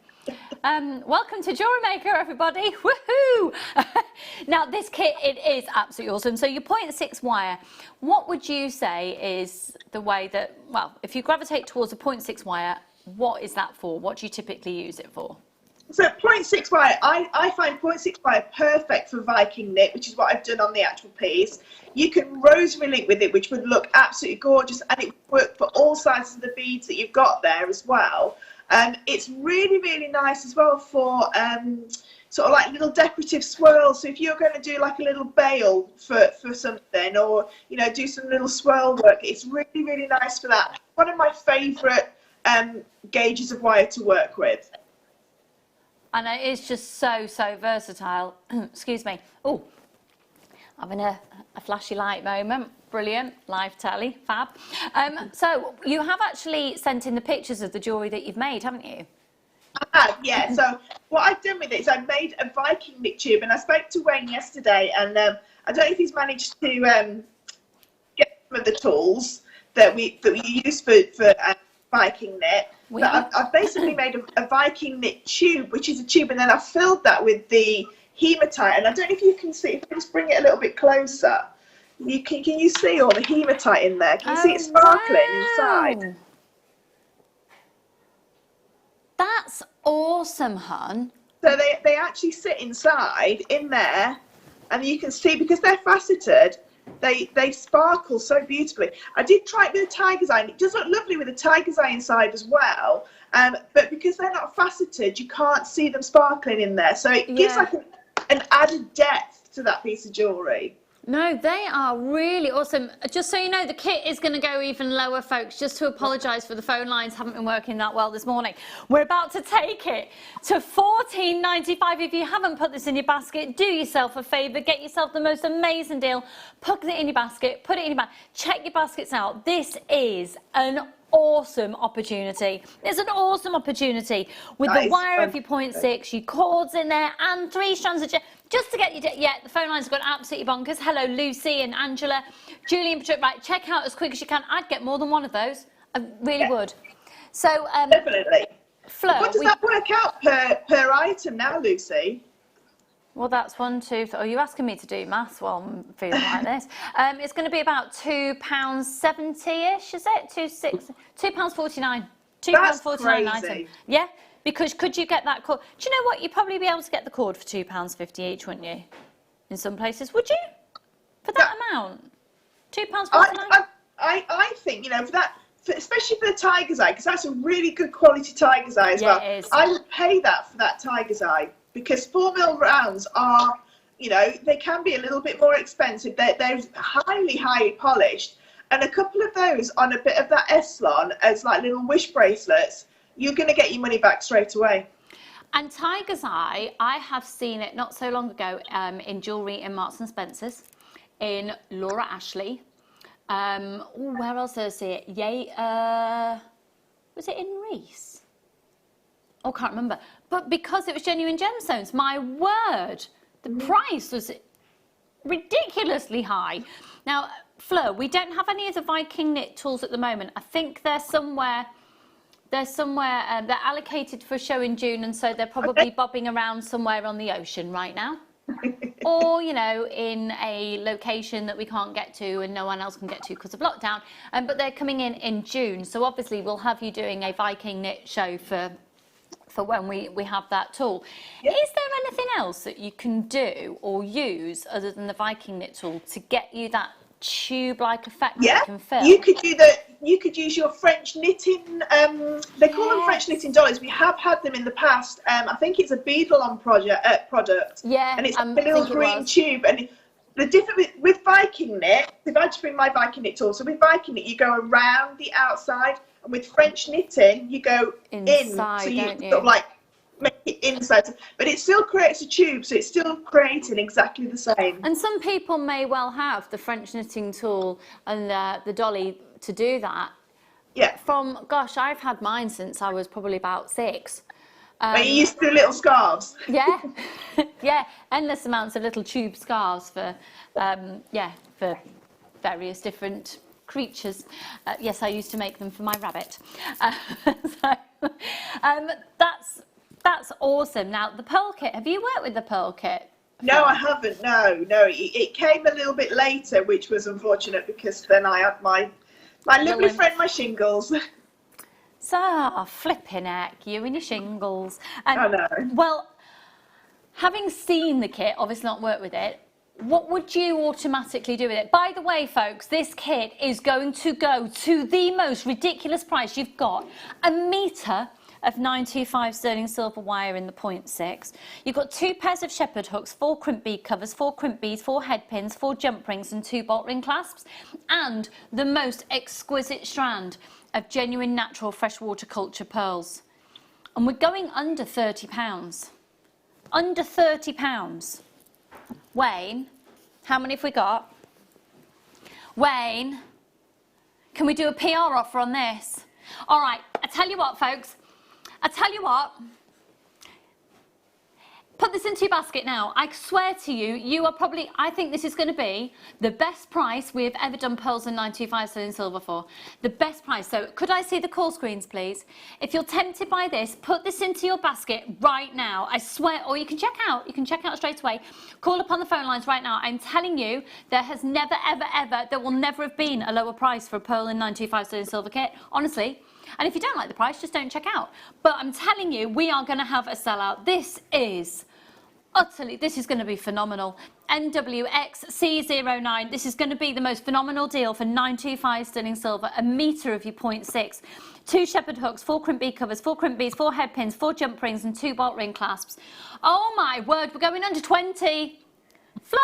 Welcome to Jewellery Maker, everybody. Woohoo! Now, this kit, it is absolutely awesome. So your 0.6 wire, what would you say is the way that, well, if you gravitate towards a 0.6 wire, what is that for? What do you typically use it for? So 0.6 wire, I find 0.6 wire perfect for Viking knit, which is what I've done on the actual piece. You can rosary link with it, which would look absolutely gorgeous, and it would work for all sizes of the beads that you've got there as well. It's really, really nice as well for sort of like little decorative swirls. So if you're going to do like a little bail for something, or, you know, do some little swirl work, it's really, really nice for that. One of my favourite gauges of wire to work with. And it is just so versatile. Excuse me. Oh, having a flashy light moment. Brilliant. Live telly. Fab. So you have actually sent in the pictures of the jewellery that you've made, haven't you? Yeah. So what I've done with it is I've made a Viking knit tube, and I spoke to Wayne yesterday, and I don't know if he's managed to get some of the tools that we use for Viking knit. But I've basically made a Viking knit tube, which is a tube, and then I've filled that with the hematite. And I don't know if you can see, if I just bring it a little bit closer, can you see all the hematite in there? Can you see it sparkling inside? That's awesome, hun. So they actually sit inside in there, and you can see, because they're faceted, they sparkle so beautifully. I did try it with a tiger's eye, and it does look lovely with a tiger's eye inside as well. But because they're not faceted, you can't see them sparkling in there. So it gives like an added depth to that piece of jewellery. No, they are really awesome. Just so you know, the kit is going to go even lower, folks, just to apologise for the phone lines haven't been working that well this morning. We're about to take it to $14.95. If you haven't put this in your basket, do yourself a favour, get yourself the most amazing deal, put it in your basket, put it in your bag, check your baskets out. This is an awesome opportunity. It's an awesome opportunity with the wire of your 0.6, your cords in there, and 3 strands of just to get you. Yeah, the phone lines have gone absolutely bonkers. Hello, Lucy and Angela, Julie and Patricia. Right, check out as quick as you can. I'd get more than one of those. I really would. So definitely. Fleur, what does that work out per item now, Lucy? Well, that's 1, 2, 3. Oh, you're asking me to do maths while I'm feeling like this. It's going to be about £2.70-ish, is it? £2.49. £2.49 item. Yeah, because could you get that cord? Do you know what? You'd probably be able to get the cord for £2.50 each, wouldn't you? In some places, would you? For that amount, £2.49. I think, you know, for that, especially for the tiger's eye, because that's a really good quality tiger's eye as well. It is. I would pay that for that tiger's eye. Because 4mm rounds are, you know, they can be a little bit more expensive. They're highly polished. And a couple of those on a bit of that Eslon as like little wish bracelets, you're going to get your money back straight away. And tiger's eye, I have seen it not so long ago in jewellery in Marks and Spencer's, in Laura Ashley. Where else did I see it? Was it in Reese? Oh, can't remember. But because it was genuine gemstones, my word, the price was ridiculously high. Now, Fleur, we don't have any of the Viking knit tools at the moment. I think they're somewhere. They're allocated for a show in June, and so they're probably bobbing around somewhere on the ocean right now. Or, you know, in a location that we can't get to and no one else can get to because of lockdown. But they're coming in June. So obviously we'll have you doing a Viking knit show for when we have that tool. Yep. Is there anything else that you can do or use other than the Viking knit tool to get you that tube-like effect that you can fill? You could use your French knitting, they call them French knitting dollies. We have had them in the past. I think it's a beadle-on product. Yeah, and it's like a little green tube. And the difference with Viking knit, if I just bring my Viking knit tool, so with Viking knit, you go around the outside, and with French knitting, you go inside, so you sort of like make it inside, but it still creates a tube, so it's still creating exactly the same. And some people may well have the French knitting tool and the dolly to do that. Yeah. Gosh, I've had mine since I was probably about 6. But you used to do little scarves. Yeah, yeah, endless amounts of little tube scarves for various different creatures. Yes, I used to make them for my rabbit. That's awesome. Now, the pearl kit, have you worked with the pearl kit? No, I haven't. No. It came a little bit later, which was unfortunate because then I had my lovely friend, my shingles. So, flipping heck, you and your shingles. I know. Well, having seen the kit, obviously not worked with it, what would you automatically do with it? By the way, folks, this kit is going to go to the most ridiculous price. You've got a metre of 925 sterling silver wire in the 0.6. You've got 2 pairs of shepherd hooks, 4 crimp bead covers, 4 crimp beads, 4 head pins, 4 jump rings and 2 bolt ring clasps, and the most exquisite strand of genuine natural freshwater culture pearls. And we're going under £30. Under £30. Wayne, how many have we got? Wayne, can we do a PR offer on this? All right, I tell you what, folks. I tell you what. Put this into your basket now. I swear to you, you are probably, I think this is going to be the best price we have ever done pearls and 925 sterling silver for. The best price. So could I see the call screens, please? If you're tempted by this, put this into your basket right now. I swear, or you can check out. You can check out straight away. Call up on the phone lines right now. I'm telling you, there has never, ever, ever, there will never have been a lower price for a pearl and 925 sterling silver kit. Honestly. And if you don't like the price, just don't check out. But I'm telling you, we are going to have a sellout. This is utterly, this is going to be phenomenal. NWXC09, this is going to be the most phenomenal deal for 925 sterling silver, a metre of your 0.6. 2 shepherd hooks, 4 crimp bead covers, 4 crimp beads, 4 head pins, 4 jump rings and 2 bolt ring clasps. Oh my word, we're going under 20. Fleur!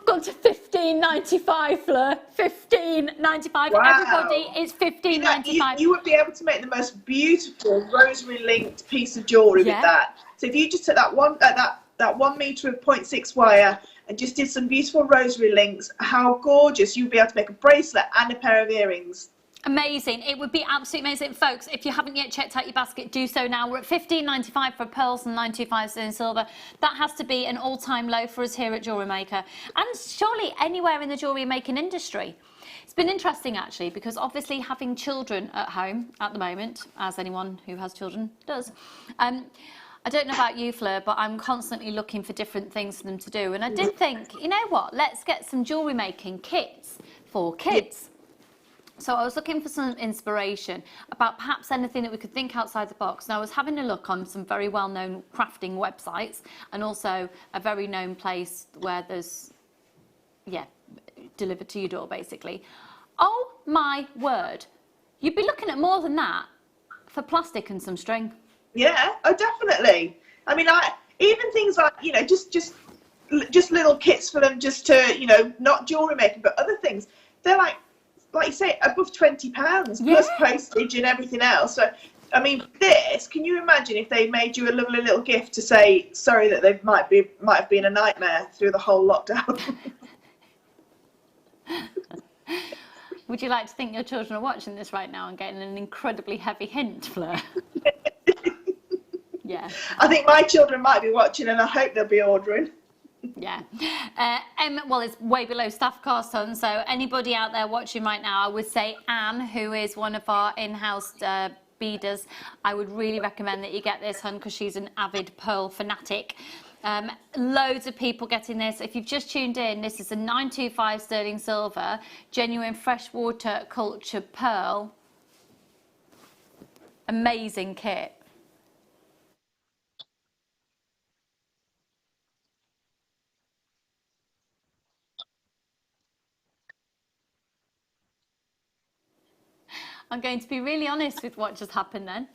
Gone to £15.95, Fleur. £15.95. Wow. Everybody, it's £15.95. You would be able to make the most beautiful rosary linked piece of jewellery with that. So if you just took that one that 1 metre of 0.6 wire and just did some beautiful rosary links, how gorgeous. You'd be able to make a bracelet and a pair of earrings. Amazing. It would be absolutely amazing. Folks, if you haven't yet checked out your basket, do so now. We're at £15.95 for pearls and 925 sterling silver. That has to be an all-time low for us here at Jewellery Maker, and surely anywhere in the jewellery making industry. It's been interesting, actually, because obviously having children at home at the moment, as anyone who has children does, I don't know about you, Fleur, but I'm constantly looking for different things for them to do. And I did think, you know what, let's get some jewellery making kits for kids. So I was looking for some inspiration about perhaps anything that we could think outside the box. Now I was having a look on some very well-known crafting websites and also a very known place where there's, delivered to your door basically. Oh my word, you'd be looking at more than that for plastic and some string. Yeah, oh definitely. I mean, even things like, you know, just little kits for them just to, you know, not jewellery making but other things. They're like you say, above £20 plus postage and everything else. So, I mean, this, can you imagine if they made you a lovely little gift to say, sorry that they might have been a nightmare through the whole lockdown? Would you like to think your children are watching this right now and getting an incredibly heavy hint, Fleur? Yeah. I think my children might be watching and I hope they'll be ordering. Yeah. Well, it's way below staff cost, hun, so anybody out there watching right now, I would say Anne, who is one of our in-house beaders, I would really recommend that you get this, hun, because she's an avid pearl fanatic. Loads of people getting this. If you've just tuned in, this is a 925 sterling silver, genuine freshwater culture pearl. Amazing kit. I'm going to be really honest with what just happened then.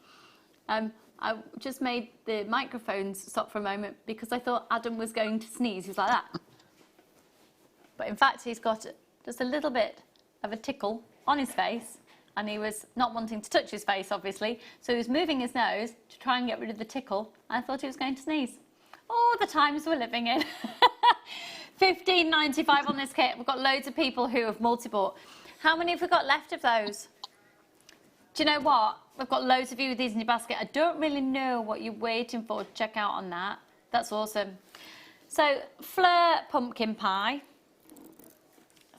I just made the microphones stop for a moment because I thought Adam was going to sneeze. He's like that. But in fact, he's got just a little bit of a tickle on his face, and he was not wanting to touch his face, obviously. So he was moving his nose to try and get rid of the tickle. I thought he was going to sneeze. Oh, the times we're living in. £15.95 on this kit. We've got loads of people who have multi-bought. How many have we got left of those? Do you know what? We've got loads of you with these in your basket. I don't really know what you're waiting for to check out on that. That's awesome. So, Fleur pumpkin pie.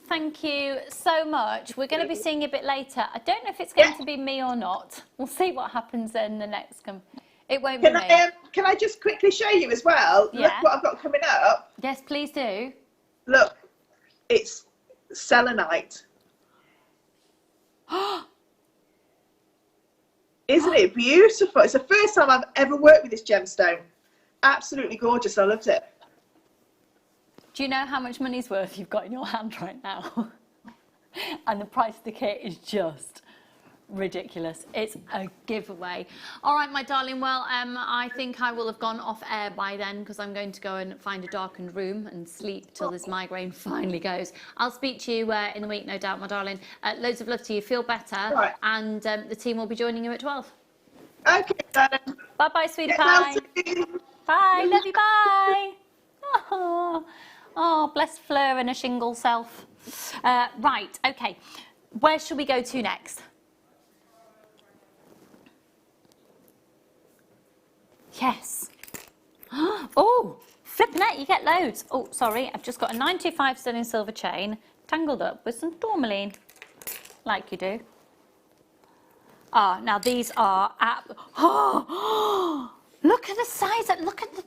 Thank you so much. We're going to be seeing you a bit later. I don't know if it's going to be me or not. We'll see what happens in the next It won't be me. Can I just quickly show you as well? Yeah. Look what I've got coming up. Yes, please do. Look, it's selenite. Isn't it beautiful? It's the first time I've ever worked with this gemstone. Absolutely gorgeous. I loved it. Do you know how much money's worth you've got in your hand right now? And the price of the kit is just ridiculous. It's a giveaway. All right, my darling. Well, I think I will have gone off air by then because I'm going to go and find a darkened room and sleep till this migraine finally goes. I'll speak to you in the week, no doubt, my darling. Loads of love to you. Feel better. Right. And the team will be joining you at 12. Okay, darling. Bye-bye, sweetie Get well pie. soon. Bye. Love you. Bye. Oh, bless Fleur and her shingle self. Right. Okay. Where shall we go to next? Yes. Oh, flipping it, you get loads. Oh, sorry, I've just got a 925 sterling silver chain tangled up with some tourmaline, like you do. Ah, now these are look at the size, look at the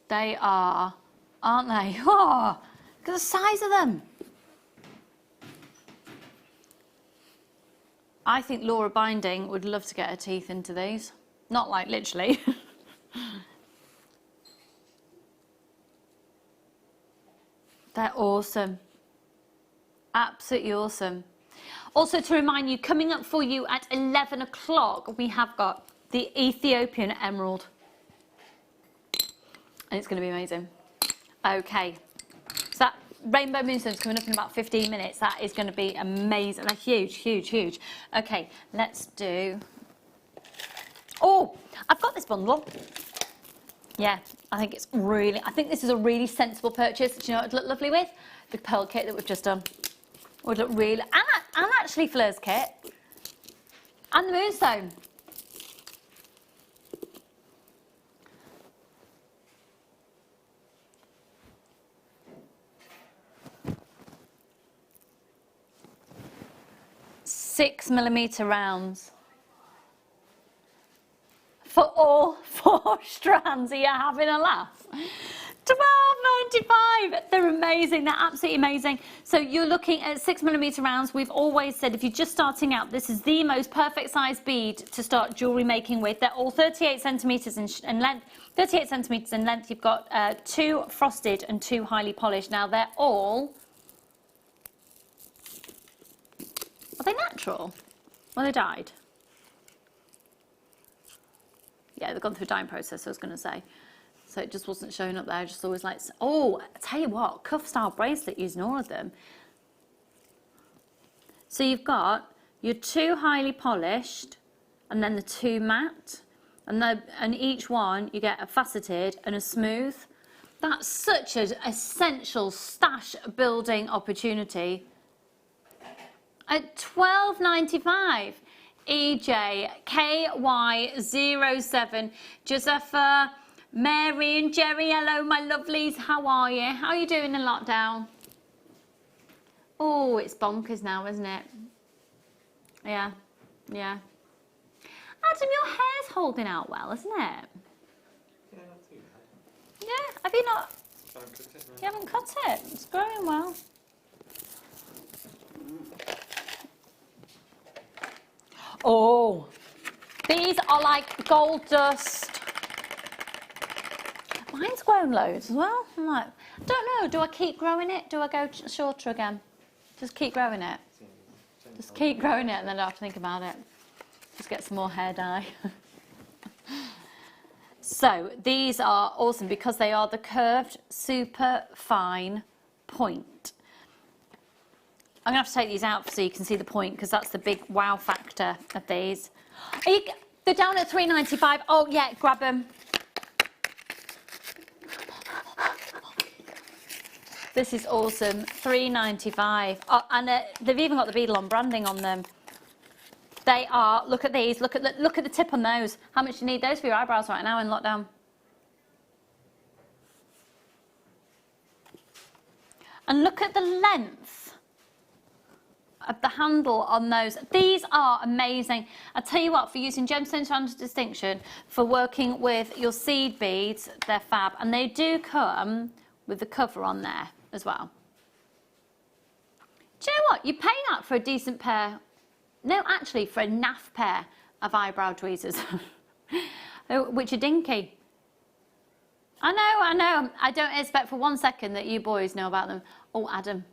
They are, aren't they? Oh, look at the size of them. I think Laura Binding would love to get her teeth into these. Not like literally. They're awesome. Absolutely awesome. Also to remind you, coming up for you at 11 o'clock, we have got the Ethiopian emerald. And it's going to be amazing. Okay, so that rainbow moonstone's coming up in about 15 minutes. That is going to be amazing. They're huge, huge, huge. Okay, let's do... Oh, I've got this bundle. Yeah, I think it's really... I think this is a really sensible purchase. Do you know what it'd look lovely with? The pearl kit that we've just done. Would look really... And actually Fleur's kit. And the moonstone. $6mm rounds for all 4 strands. Are you having a laugh? $12.95. They're amazing. They're absolutely amazing. So you're looking at 6mm rounds. We've always said if you're just starting out, this is the most perfect size bead to start jewellery making with. They're all 38 centimetres in length. 38 centimetres in length. You've got 2 frosted and 2 highly polished. Now they're all... Are they natural? Well, they dyed. Yeah, they've gone through a dyeing process, I was going to say. So it just wasn't showing up there. I just always like, oh, I tell you what, cuff style bracelet using all of them. So you've got your 2 highly polished and then the 2 matte. And each one you get a faceted and a smooth. That's such an essential stash building opportunity. At $12.95, EJ, KY07, Josepha, Mary and Jerry, hello my lovelies, how are you? How are you doing in lockdown? Oh, it's bonkers now, isn't it? Yeah, yeah. Adam, your hair's holding out well, isn't it? Yeah, not too bad. Yeah, have you not? Don't cut it, no. You haven't cut it, it's growing well. Oh, these are like gold dust. Mine's grown loads as well. I'm like, I don't know, do I keep growing it? Do I go shorter again? Just keep growing it. Just keep growing it and then I don't have to think about it. Just get some more hair dye. So these are awesome because they are the curved super fine point. I'm going to have to take these out so you can see the point because that's the big wow factor of these. They're down at $3.95. Oh, yeah, grab them. This is awesome. $3.95. Oh, and they've even got the beadle-on branding on them. They are, look at these. Look at the tip on those. How much do you need those for your eyebrows right now in lockdown? And look at the length of the handle on those. These are amazing. I'll tell you what, for using gemstones under distinction, for working with your seed beads, they're fab. And they do come with the cover on there as well. Do you know what? You pay that for a decent pair. No, actually, for a naff pair of eyebrow tweezers, which are dinky. I know. I don't expect for 1 second that you boys know about them. Oh, Adam,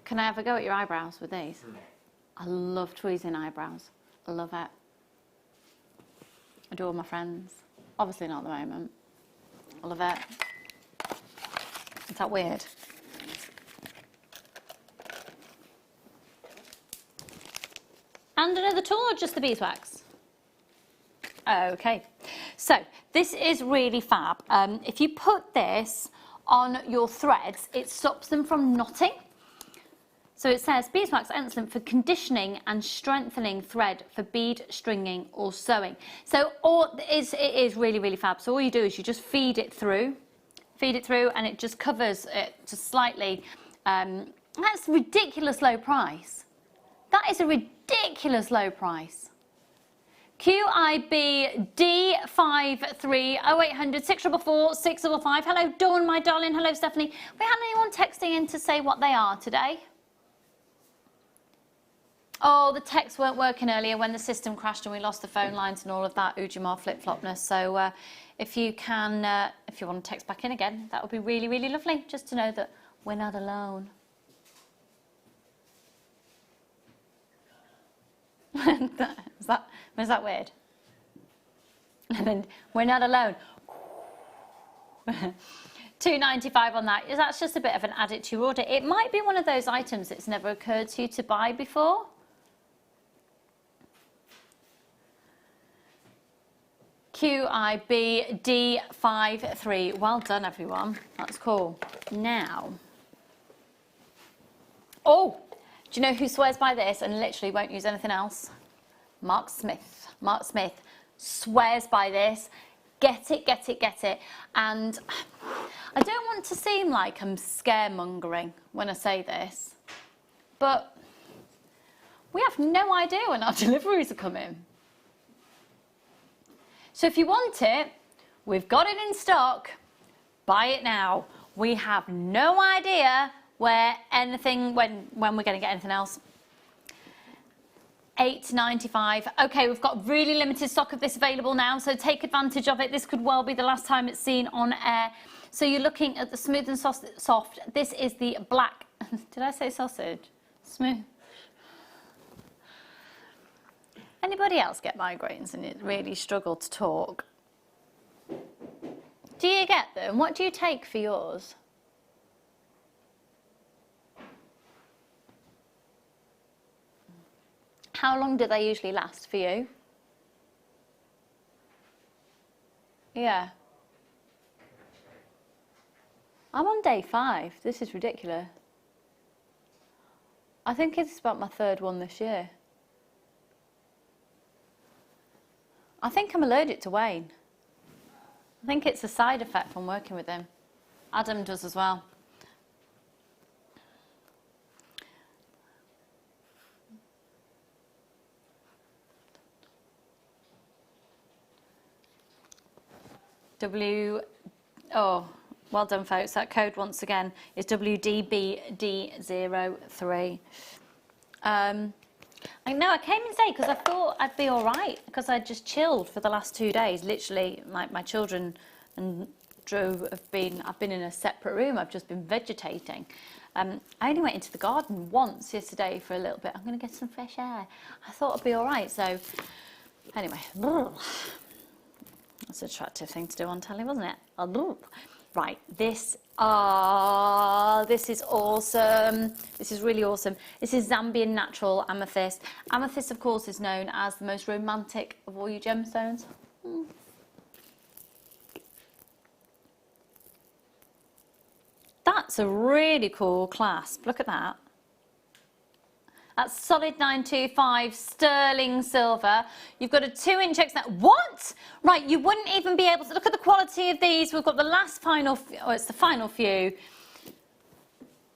can I have a go at your eyebrows with these? I love tweezing eyebrows. I love it. I do all my friends. Obviously not at the moment. I love it. Is that weird? And another tool, or just the beeswax? Okay, so this is really fab. If you put this on your threads, it stops them from knotting. So it says beeswax excellent for conditioning and strengthening thread for bead stringing or sewing. So it is really, really fab. So all you do is you just feed it through, and it just covers it just slightly. That's a ridiculous low price. That is a ridiculous low price. QIB D53 0800 644 655. Hello Dawn, my darling. Hello Stephanie. We had anyone texting in to say what they are today? Oh, the texts weren't working earlier when the system crashed and we lost the phone lines and all of that Ujima flip-flopness. So if you can, if you want to text back in again, that would be really, really lovely, just to know that we're not alone. Was that weird? And then we're not alone. £2.95 on that. That's just a bit of an add it to your order. It might be one of those items that's never occurred to you to buy before. QIB D53. Well done, everyone. That's cool. Now, oh, do you know who swears by this and literally won't use anything else? Mark Smith. Mark Smith swears by this. Get it, get it, get it. And I don't want to seem like I'm scaremongering when I say this, but we have no idea when our deliveries are coming. So if you want it, we've got it in stock. Buy it now. We have no idea where anything, when we're going to get anything else. £8.95. Okay, we've got really limited stock of this available now, so take advantage of it. This could well be the last time it's seen on air. So you're looking at the smooth and soft. This is the black. Did I say sausage? Smooth. Anybody else get migraines and it really struggle to talk? Do you get them? What do you take for yours? How long do they usually last for you? Yeah. I'm on day 5. This is ridiculous. I think it's about my 3rd one this year. I think I'm allergic to Wayne. I think it's a side effect from working with him. Adam does as well. Oh, well done, folks. That code once again is WDBD03. I know I came in today because I thought I'd be all right because I just chilled for the last 2 days. Literally, like my children and Drew I've been in a separate room. I've just been vegetating. I only went into the garden once yesterday for a little bit. I'm going to get some fresh air. I thought I'd be all right. So, anyway, that's an attractive thing to do on telly, wasn't it? Right, this is awesome. This is really awesome. This is Zambian natural amethyst. Amethyst, of course, is known as the most romantic of all your gemstones. That's a really cool clasp. Look at that. That's solid 925 sterling silver. You've got a 2-inch extent. What? Right, you wouldn't even be able to look at the quality of these. We've got the last final, it's the final few.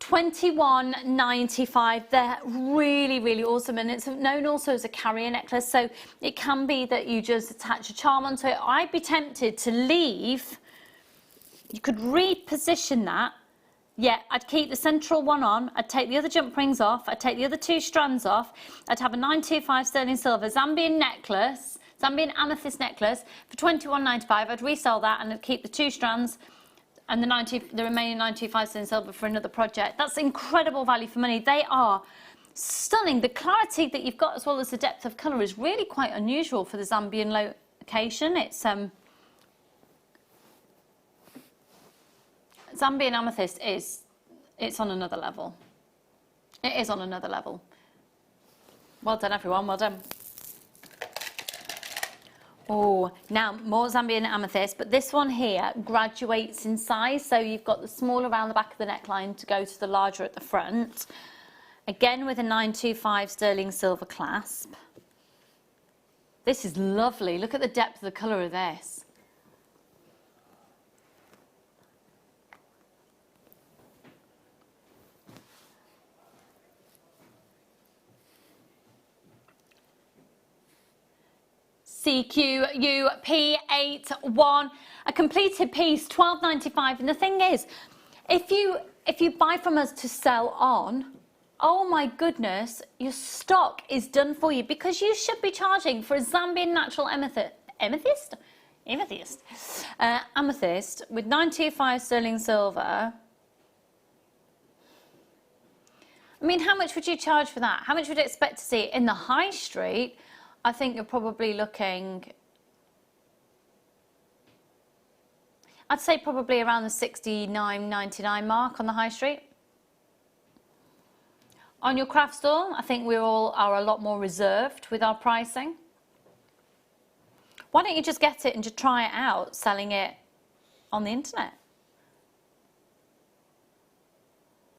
21.95. They're really, really awesome, and it's known also as a carrier necklace. So it can be that you just attach a charm onto it. I'd be tempted to leave. You could reposition that Yeah, I'd keep the central one on, I'd take the other jump rings off, I'd take the other 2 strands off, I'd have a 925 sterling silver Zambian necklace, Zambian amethyst necklace for £21.95. I'd resell that and I'd keep the 2 strands and the remaining 925 sterling silver for another project. That's incredible value for money. They are stunning. The clarity that you've got as well as the depth of colour is really quite unusual for the Zambian location. It's Zambian amethyst it's on another level. It is on another level. Well done everyone, well done. Oh, now more Zambian amethyst, but this one here graduates in size. So you've got the smaller around the back of the neckline to go to the larger at the front. Again with a 925 sterling silver clasp. This is lovely. Look at the depth of the colour of this. CQUP81, a completed piece, £12.95. And the thing is, if you buy from us to sell on, oh my goodness, your stock is done for you, because you should be charging for a Zambian natural amethyst with 925 sterling silver. I mean, how much would you charge for that? How much would you expect to see in the high street? I think you're probably looking, I'd say probably around the £69.99 mark on the high street. On your craft store, I think we all are a lot more reserved with our pricing. Why don't you just get it and just try it out, selling it on the internet?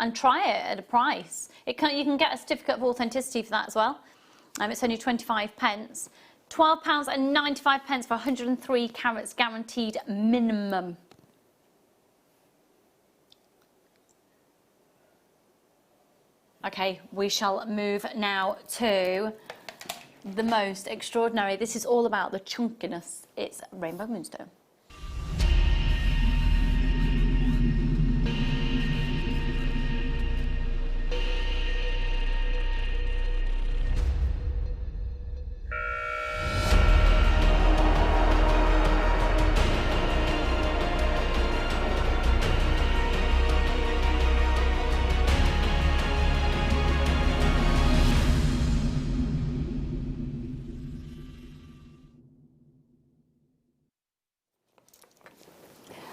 And try it at a price. You can get a certificate of authenticity for that as well. It's only 25 pence. £12.95 for 103 carats guaranteed minimum. Okay, we shall move now to the most extraordinary. This is all about the chunkiness. It's Rainbow Moonstone.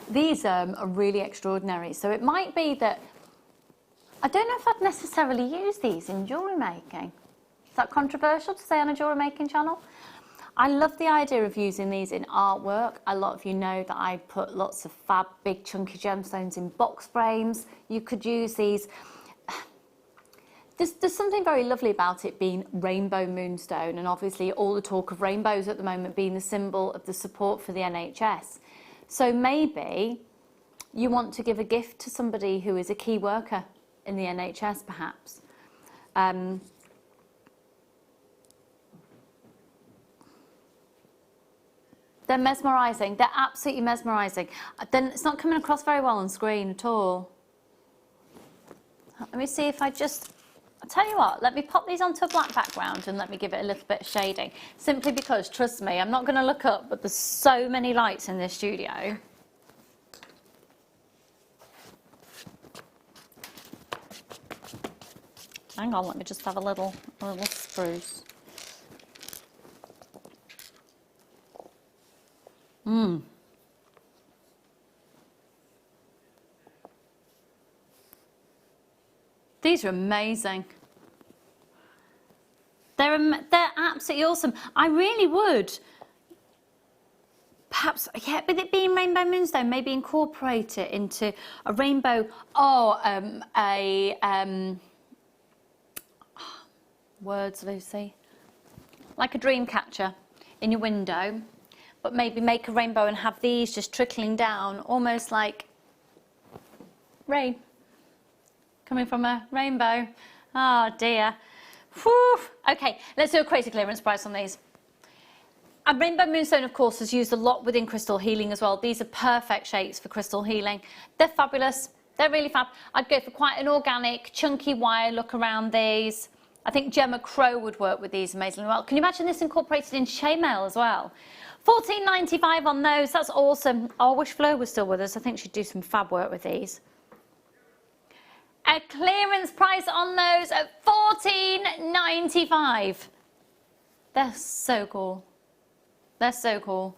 These are really extraordinary. So it might be that, I don't know if I'd necessarily use these in jewellery making. Is that controversial to say on a jewellery making channel? I love the idea of using these in artwork. A lot of you know that I put lots of fab, big chunky gemstones in box frames. You could use these. There's something very lovely about it being rainbow moonstone, and obviously all the talk of rainbows at the moment being the symbol of the support for the NHS. So maybe you want to give a gift to somebody who is a key worker in the NHS, perhaps. They're mesmerising. They're absolutely mesmerising. Then it's not coming across very well on screen at all. Let me see if I just... I'll tell you what, let me pop these onto a black background and let me give it a little bit of shading. Simply because, trust me, I'm not going to look up, but there's so many lights in this studio. Hang on, let me just have a little spruce. These are amazing. They're absolutely awesome. I really would, perhaps, yeah, with it being Rainbow Moonstone, maybe incorporate it into a rainbow, words, Lucy, like a dream catcher in your window, but maybe make a rainbow and have these just trickling down, almost like rain coming from a rainbow. Oh dear. Whew. Okay, let's do a crazy clearance price on these. And Rainbow Moonstone, of course, is used a lot within crystal healing as well. These are perfect shapes for crystal healing. They're fabulous. They're really fab. I'd go for quite an organic, chunky wire look around these. I think Gemma Crow would work with these amazingly well. Can you imagine this incorporated in chainmail as well? $14.95 on those. That's awesome. Oh, I wish Fleur was still with us. I think she'd do some fab work with these. A clearance price on those at $14.95. They're so cool. They're so cool.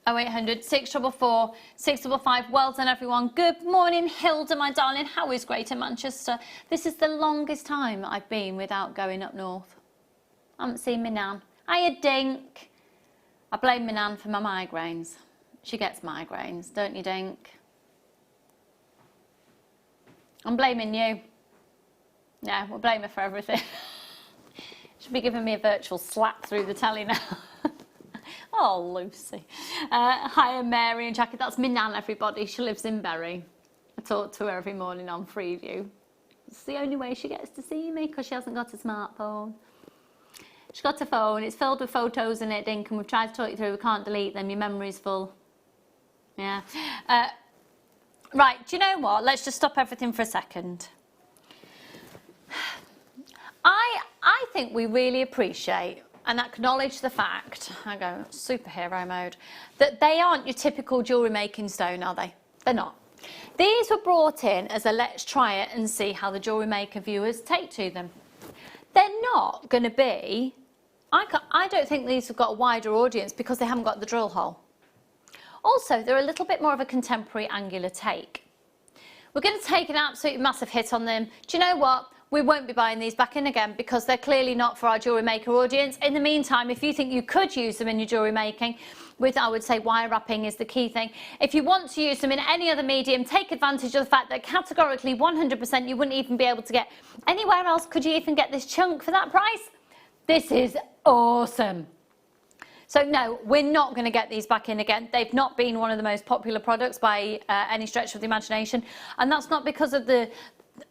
0800 644 655. Well done, everyone. Good morning, Hilda, my darling. How is Greater Manchester? This is the longest time I've been without going up north. I haven't seen my nan. Hiya, Dink. I blame my nan for my migraines. She gets migraines, don't you, Dink? I'm blaming you. Yeah, we'll blame her for everything. She'll be giving me a virtual slap through the telly now. Oh, Lucy. Hiya, Mary and Jackie. That's my nan, everybody. She lives in Bury. I talk to her every morning on Freeview. It's the only way she gets to see me because she hasn't got a smartphone. She's got a phone. It's filled with photos in it, Dink, and we've tried to talk you through. We can't delete them. Your memory's full. Yeah. Right, do you know what? Let's just stop everything for a second. I think we really appreciate and acknowledge the fact, I go superhero mode, that they aren't your typical jewellery making stone, are they? They're not. These were brought in as a let's try it and see how the Jewellery Maker viewers take to them. They're not going to be, I don't think these have got a wider audience because they haven't got the drill hole. Also, they're a little bit more of a contemporary angular take. We're going to take an absolute massive hit on them. Do you know what? We won't be buying these back in again because they're clearly not for our Jewellery Maker audience. In the meantime, if you think you could use them in your jewellery making, with, I would say, wire wrapping is the key thing. If you want to use them in any other medium, take advantage of the fact that categorically 100% you wouldn't even be able to get anywhere else. Could you even get this chunk for that price? This is awesome. So no, we're not going to get these back in again. They've not been one of the most popular products by any stretch of the imagination. And that's not because of the...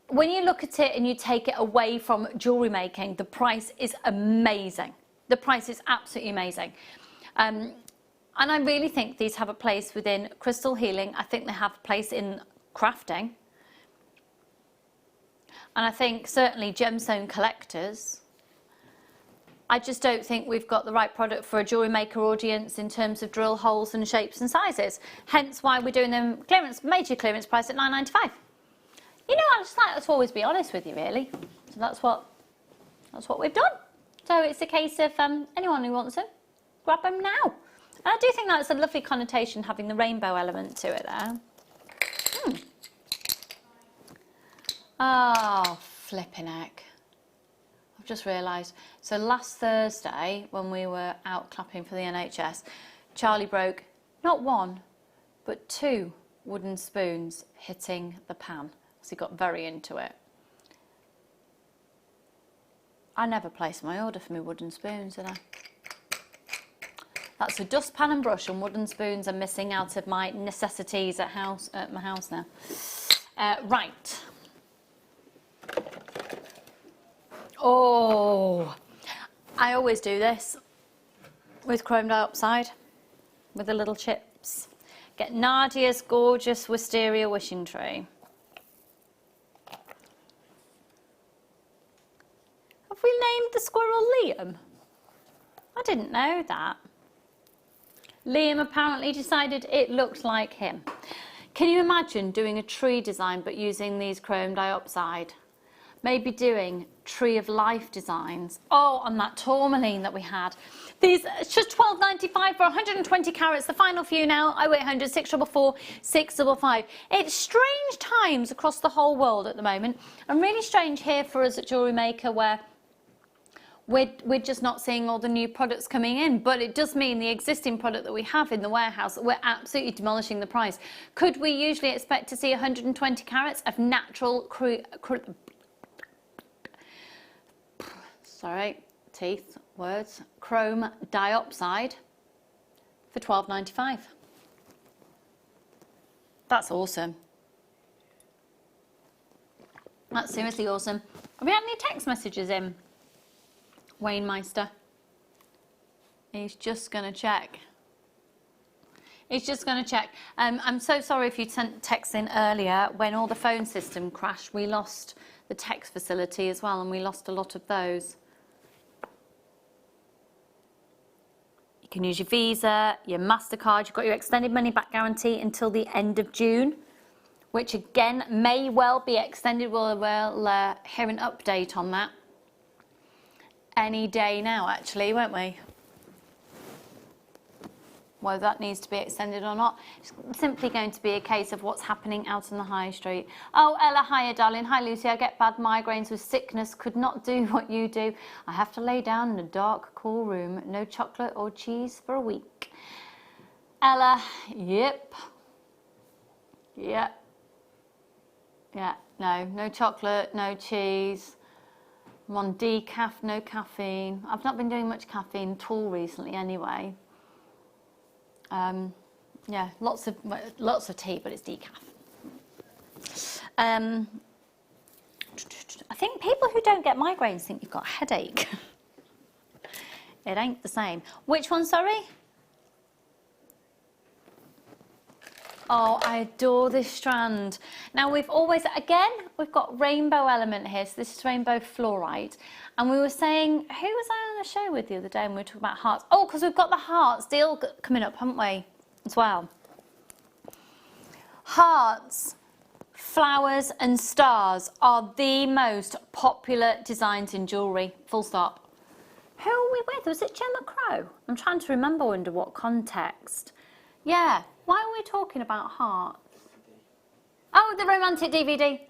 When you look at it and you take it away from jewellery making, the price is amazing. The price is absolutely amazing. And I really think these have a place within crystal healing. I think they have a place in crafting. And I think certainly gemstone collectors. I just don't think we've got the right product for a Jewellery Maker audience in terms of drill holes and shapes and sizes. Hence why we're doing them clearance, major clearance price at £9.95. You know, I just like to always be honest with you, really. So that's what we've done. So it's a case of anyone who wants them, grab them now. And I do think that's a lovely connotation, having the rainbow element to it there. Oh, flipping heck. I've just realised. So last Thursday, when we were out clapping for the NHS, Charlie broke not one, but 2 wooden spoons hitting the pan. So he got very into it. I never placed my order for my wooden spoons, did I? That's a dustpan and brush, and wooden spoons are missing out of my necessities at my house now. Right. Oh, I always do this with chrome diopside, with the little chips. Get Nadia's gorgeous wisteria wishing tree. Have we named the squirrel Liam? I didn't know that. Liam apparently decided it looked like him. Can you imagine doing a tree design but using these chrome diopside? Maybe doing tree of life designs. Oh, on that tourmaline that we had. These, it's just £12.95 for 120 carats. The final few now, 0800 644 655. It's strange times across the whole world at the moment, and really strange here for us at Jewellery Maker, where we're just not seeing all the new products coming in, but it does mean the existing product that we have in the warehouse, we're absolutely demolishing the price. Could we usually expect to see 120 carats of natural chrome diopside for £12.95? That's awesome. That's seriously awesome. Have we had any text messages in? Wayne Meister. He's just going to check. He's just going to check. I'm so sorry if you sent texts in earlier. When all the phone system crashed, we lost the text facility as well, and we lost a lot of those. You can use your Visa, your MasterCard. You've got your extended money back guarantee until the end of June, which again may well be extended. We'll hear an update on that any day now, actually, won't we? Whether that needs to be extended or not. It's simply going to be a case of what's happening out on the high street. Oh, Ella, hiya, darling. Hi, Lucy. I get bad migraines with sickness. Could not do what you do. I have to lay down in a dark, cool room. No chocolate or cheese for a week. Ella, yep. Yep. Yeah, no chocolate, no cheese. I'm on decaf, no caffeine. I've not been doing much caffeine at all recently anyway. Yeah, lots of tea, but it's decaf. I think people who don't get migraines think you've got a headache. It ain't the same. Which one, sorry? Oh, I adore this strand. Now we've got rainbow element here. So this is rainbow fluorite. And we were saying, who was I on the show with the other day when we were talking about hearts? Oh, because we've got the hearts deal coming up, haven't we, as well? Hearts, flowers and stars are the most popular designs in jewellery, full stop. Who were we with? Was it Gemma Crow? I'm trying to remember under what context. Yeah, why are we talking about hearts? Oh, the romantic DVD.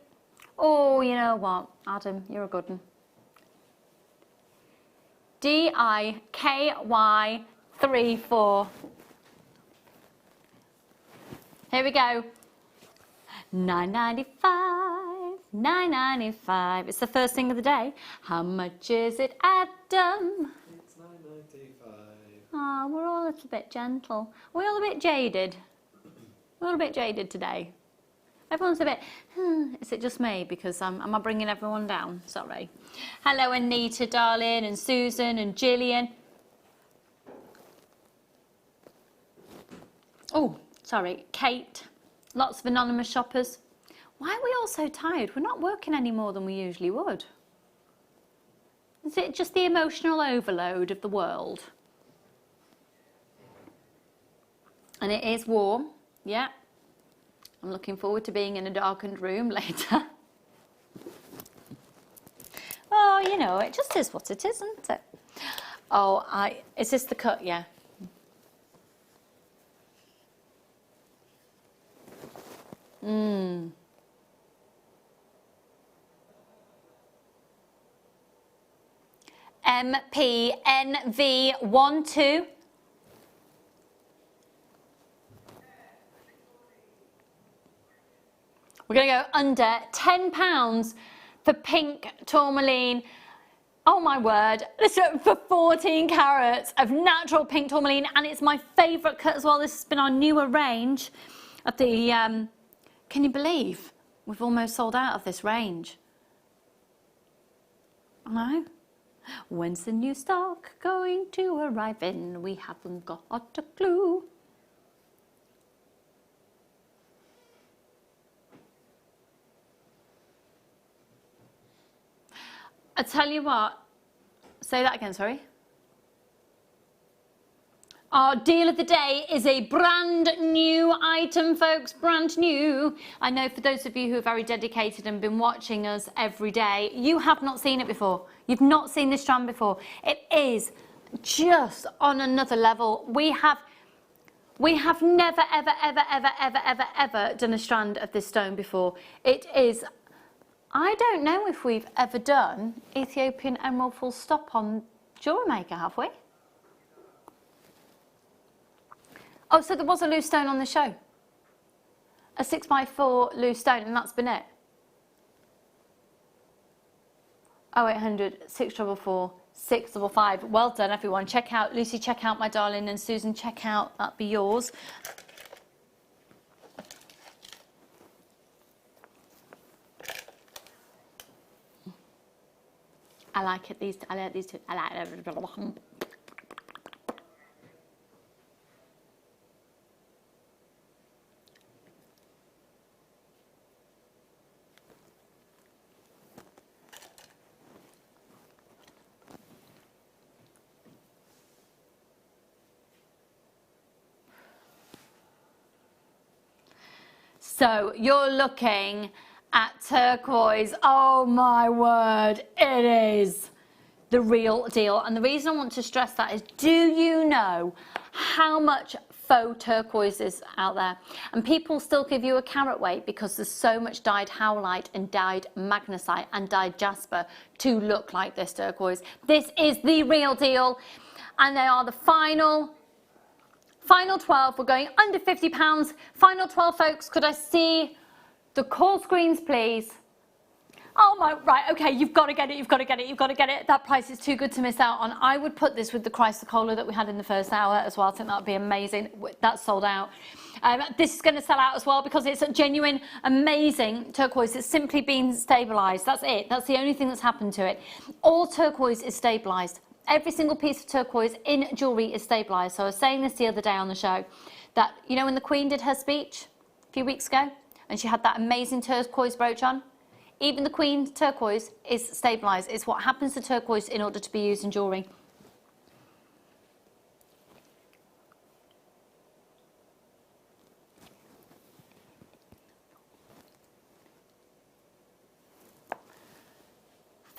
Oh, you know what, Adam, you're a good one. DIKY34. Here we go. $9.95, $9.95. It's the first thing of the day. How much is it, Adam? It's $9.95. Oh, we're all a little bit gentle. We're all a bit jaded. We're all a bit jaded today. Everyone's a bit, is it just me? Because am I bringing everyone down? Sorry. Hello, Anita, darling, and Susan, and Gillian. Oh, sorry, Kate. Lots of anonymous shoppers. Why are we all so tired? We're not working any more than we usually would. Is it just the emotional overload of the world? And it is warm, yeah. I'm looking forward to being in a darkened room later. Oh, you know, it just is what it is, isn't it? Oh, is this the cut? Yeah. MPNV12. We're going to go under £10 for pink tourmaline. Oh my word, listen, for 14 carats of natural pink tourmaline, and it's my favourite cut as well. This has been our newer range of the, can you believe we've almost sold out of this range? I know. When's the new stock going to arrive in? We haven't got a clue. I tell you what, say that again, sorry. Our deal of the day is a brand new item, folks, brand new. I know for those of you who are very dedicated and been watching us every day, you have not seen it before. You've not seen this strand before. It is just on another level. We have never, ever, ever, ever, ever, ever, ever done a strand of this stone before. It is, I don't know if we've ever done Ethiopian emerald full stop on Jewellery Maker, have we? Oh, so there was a loose stone on the show. A 6x4 loose stone, and that's been it. 0800 644 655. Well done, everyone. Check out Lucy, check out my darling, and Susan, check out, that'd be yours. I like it, I like these two. I like it. So you're looking at turquoise. Oh my word, it is the real deal. And the reason I want to stress that is, do you know how much faux turquoise is out there? And people still give you a carat weight because there's so much dyed howlite and dyed magnesite and dyed jasper to look like this turquoise. This is the real deal, and they are the final 12. We're going under £50. Final 12, folks. Could I see the call screens, please? Oh my, right, okay, you've got to get it, you've got to get it, you've got to get it. That price is too good to miss out on. I would put this with the chrysocolla that we had in the first hour as well. I think that would be amazing. That's sold out. This is going to sell out as well because it's a genuine, amazing turquoise. It's simply been stabilised. That's it. That's the only thing that's happened to it. All turquoise is stabilised. Every single piece of turquoise in jewellery is stabilised. So I was saying this the other day on the show, that, you know, when the Queen did her speech a few weeks ago and she had that amazing turquoise brooch on, even the Queen turquoise is stabilised. It's what happens to turquoise in order to be used in jewellery.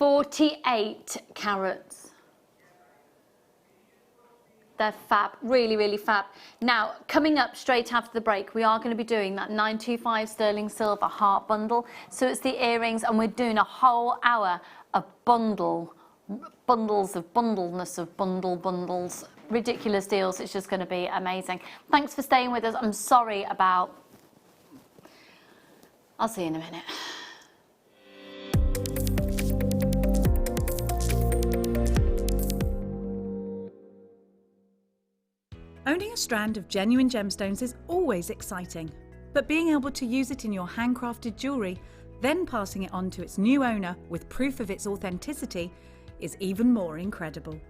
$48 carats. They're fab, really, really fab. Now, coming up straight after the break, we are going to be doing that 925 sterling silver heart bundle. So it's the earrings, and we're doing a whole hour of bundles of bundleness of bundles. Ridiculous deals. It's just going to be amazing. Thanks for staying with us. I'm sorry about... I'll see you in a minute. Owning a strand of genuine gemstones is always exciting, but being able to use it in your handcrafted jewellery, then passing it on to its new owner with proof of its authenticity, is even more incredible.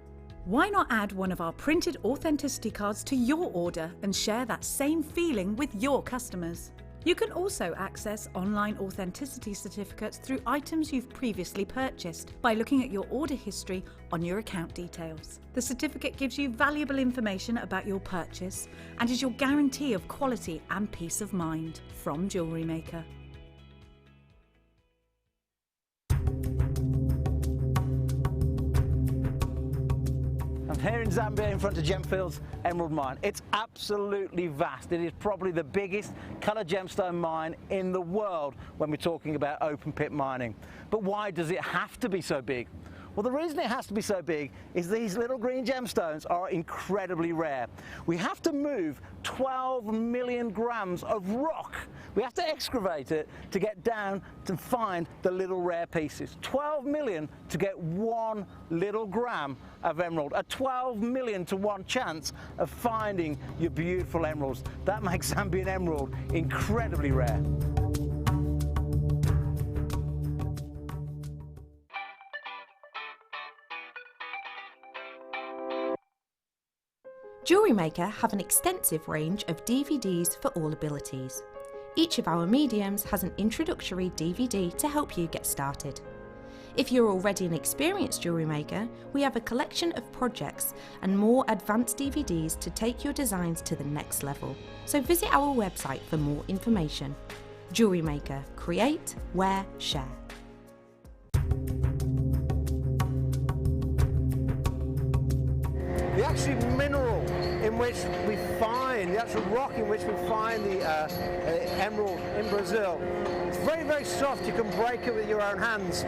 Why not add one of our printed authenticity cards to your order and share that same feeling with your customers? You can also access online authenticity certificates through items you've previously purchased by looking at your order history on your account details. The certificate gives you valuable information about your purchase and is your guarantee of quality and peace of mind from Jewellery Maker. I'm here in Zambia in front of Gemfield's Emerald Mine. It's absolutely vast. It is probably the biggest colour gemstone mine in the world when we're talking about open pit mining. But why does it have to be so big? Well, the reason it has to be so big is these little green gemstones are incredibly rare. We have to move 12 million grams of rock. We have to excavate it to get down to find the little rare pieces. 12 million to get 1 little gram of emerald. A 12 million to 1 chance of finding your beautiful emeralds. That makes Zambian emerald incredibly rare. Jewellery Maker have an extensive range of DVDs for all abilities. Each of our mediums has an introductory DVD to help you get started. If you're already an experienced jewellery maker, we have a collection of projects and more advanced DVDs to take your designs to the next level. So visit our website for more information. Jewellery Maker, create, wear, share. The actual mineral in which we find, the actual rock in which we find the emerald in Brazil, it's very, very soft. You can break it with your own hands.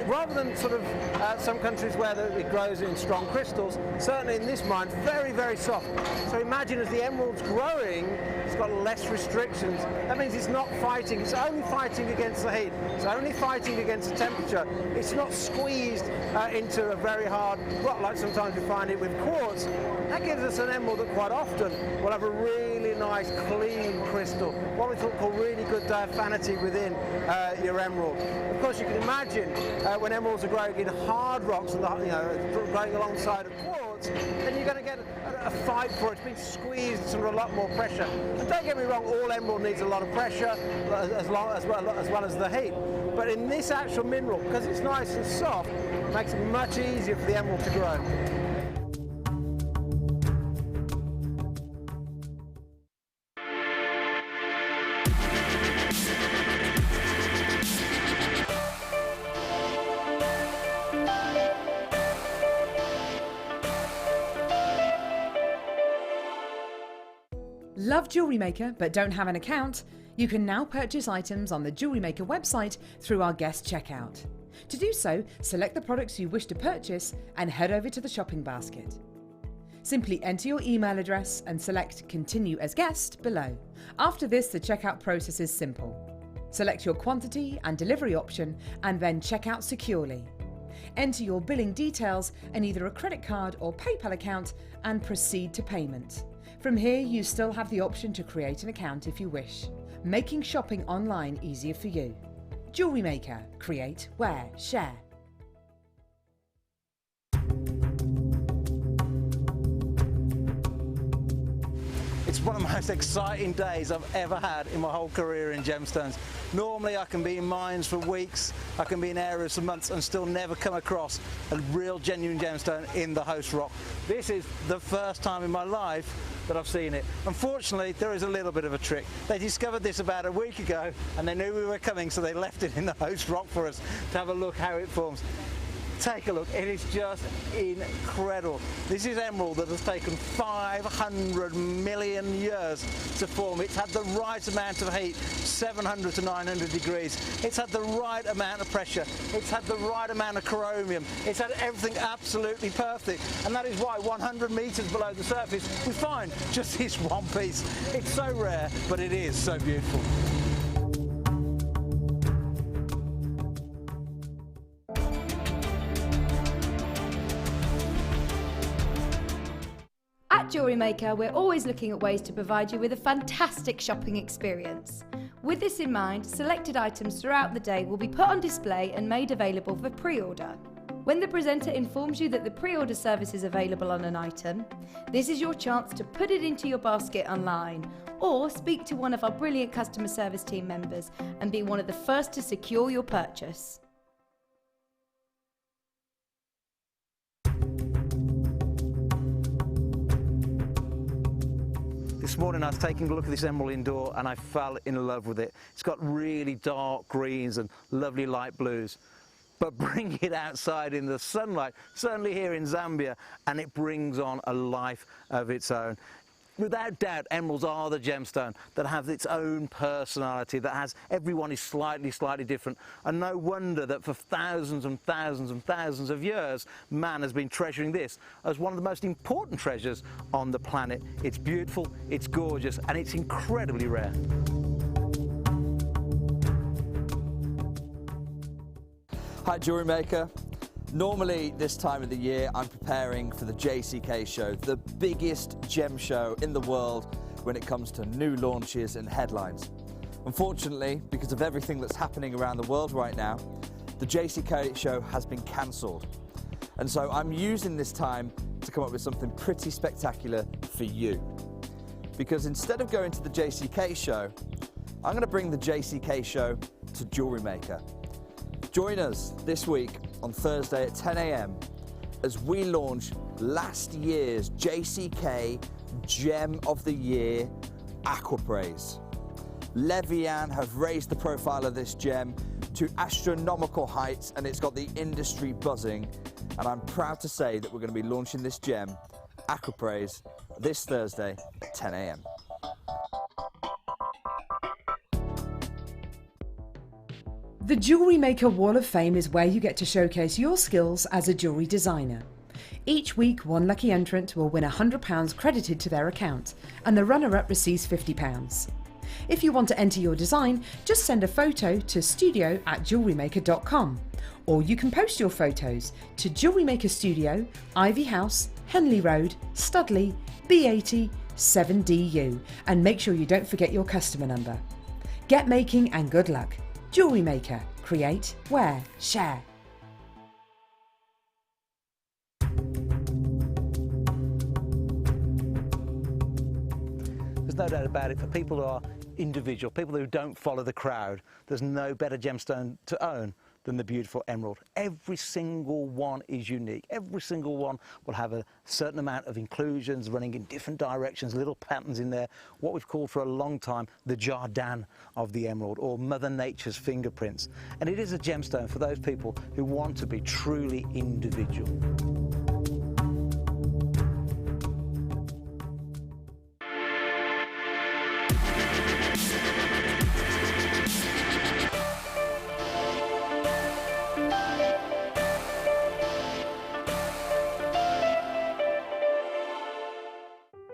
Rather than sort of some countries where it grows in strong crystals, certainly in this mine, very, very soft. So imagine as the emerald's growing, it's got less restrictions. That means it's not fighting. It's only fighting against the heat. It's only fighting against the temperature. It's not squeezed into a very hard rock like sometimes we find it with quartz. That gives us an emerald that quite often will have a really nice clean crystal, what we call really good diaphanity within your emerald. Of course, you can imagine when emeralds are growing in hard rocks and growing alongside of quartz, then you're going to get a fight for it. It's being squeezed under a lot more pressure. And don't get me wrong, all emerald needs a lot of pressure as well as the heat. But in this actual mineral, because it's nice and soft, it makes it much easier for the emerald to grow. Love Jewellery Maker but don't have an account? You can now purchase items on the Jewellery Maker website through our guest checkout. To do so, select the products you wish to purchase and head over to the shopping basket. Simply enter your email address and select Continue as Guest below. After this, the checkout process is simple. Select your quantity and delivery option and then check out securely. Enter your billing details and either a credit card or PayPal account and proceed to payment. From here, you still have the option to create an account if you wish, making shopping online easier for you. Jewellery Maker. Create, wear, share. It's one of the most exciting days I've ever had in my whole career in gemstones. Normally I can be in mines for weeks, I can be in areas for months and still never come across a real genuine gemstone in the host rock. This is the first time in my life that I've seen it. Unfortunately, there is a little bit of a trick. They discovered this about a week ago and they knew we were coming, so they left it in the host rock for us to have a look how it forms. Take a look, it is just incredible. This is emerald that has taken 500 million years to form. It's had the right amount of heat, 700 to 900 degrees. It's had the right amount of pressure. It's had the right amount of chromium. It's had everything absolutely perfect. And that is why 100 meters below the surface, we find just this one piece. It's so rare, but it is so beautiful. At Jewellery Maker, we're always looking at ways to provide you with a fantastic shopping experience. With this in mind, selected items throughout the day will be put on display and made available for pre-order. When the presenter informs you that the pre-order service is available on an item, this is your chance to put it into your basket online, or speak to one of our brilliant customer service team members and be one of the first to secure your purchase. This morning I was taking a look at this emerald indoor and I fell in love with it. It's got really dark greens and lovely light blues. But bring it outside in the sunlight, certainly here in Zambia, and it brings on a life of its own. Without doubt, emeralds are the gemstone that have its own personality, that has, everyone is slightly different. And no wonder that for thousands and thousands and thousands of years, man has been treasuring this as one of the most important treasures on the planet. It's beautiful, it's gorgeous, and it's incredibly rare. Hi, Jewellery Maker. Normally this time of the year I'm preparing for the JCK show, the biggest gem show in the world when it comes to new launches and headlines. Unfortunately, because of everything that's happening around the world right now, the JCK show has been cancelled. And so I'm using this time to come up with something pretty spectacular for you. Because instead of going to the JCK show, I'm going to bring the JCK show to Jewellery Maker. Join us this week on Thursday at 10 a.m. as we launch last year's JCK Gem of the Year, Aquamarine. Levian have raised the profile of this gem to astronomical heights and it's got the industry buzzing. And I'm proud to say that we're going to be launching this gem, Aquamarine, this Thursday at 10 a.m. The Jewellery Maker Wall of Fame is where you get to showcase your skills as a jewellery designer. Each week, one lucky entrant will win £100 credited to their account, and the runner-up receives £50. If you want to enter your design, just send a photo to studio@jewellerymaker.com, or you can post your photos to Jewellery Maker Studio, Ivy House, Henley Road, Studley, B80 7DU, and make sure you don't forget your customer number. Get making and good luck. Jewellery Maker. Create, wear, share. There's no doubt about it, for people who are individual, people who don't follow the crowd, there's no better gemstone to own than the beautiful emerald. Every single one is unique. Every single one will have a certain amount of inclusions running in different directions, little patterns in there, what we've called for a long time the Jardin of the emerald, or Mother Nature's fingerprints. And it is a gemstone for those people who want to be truly individual.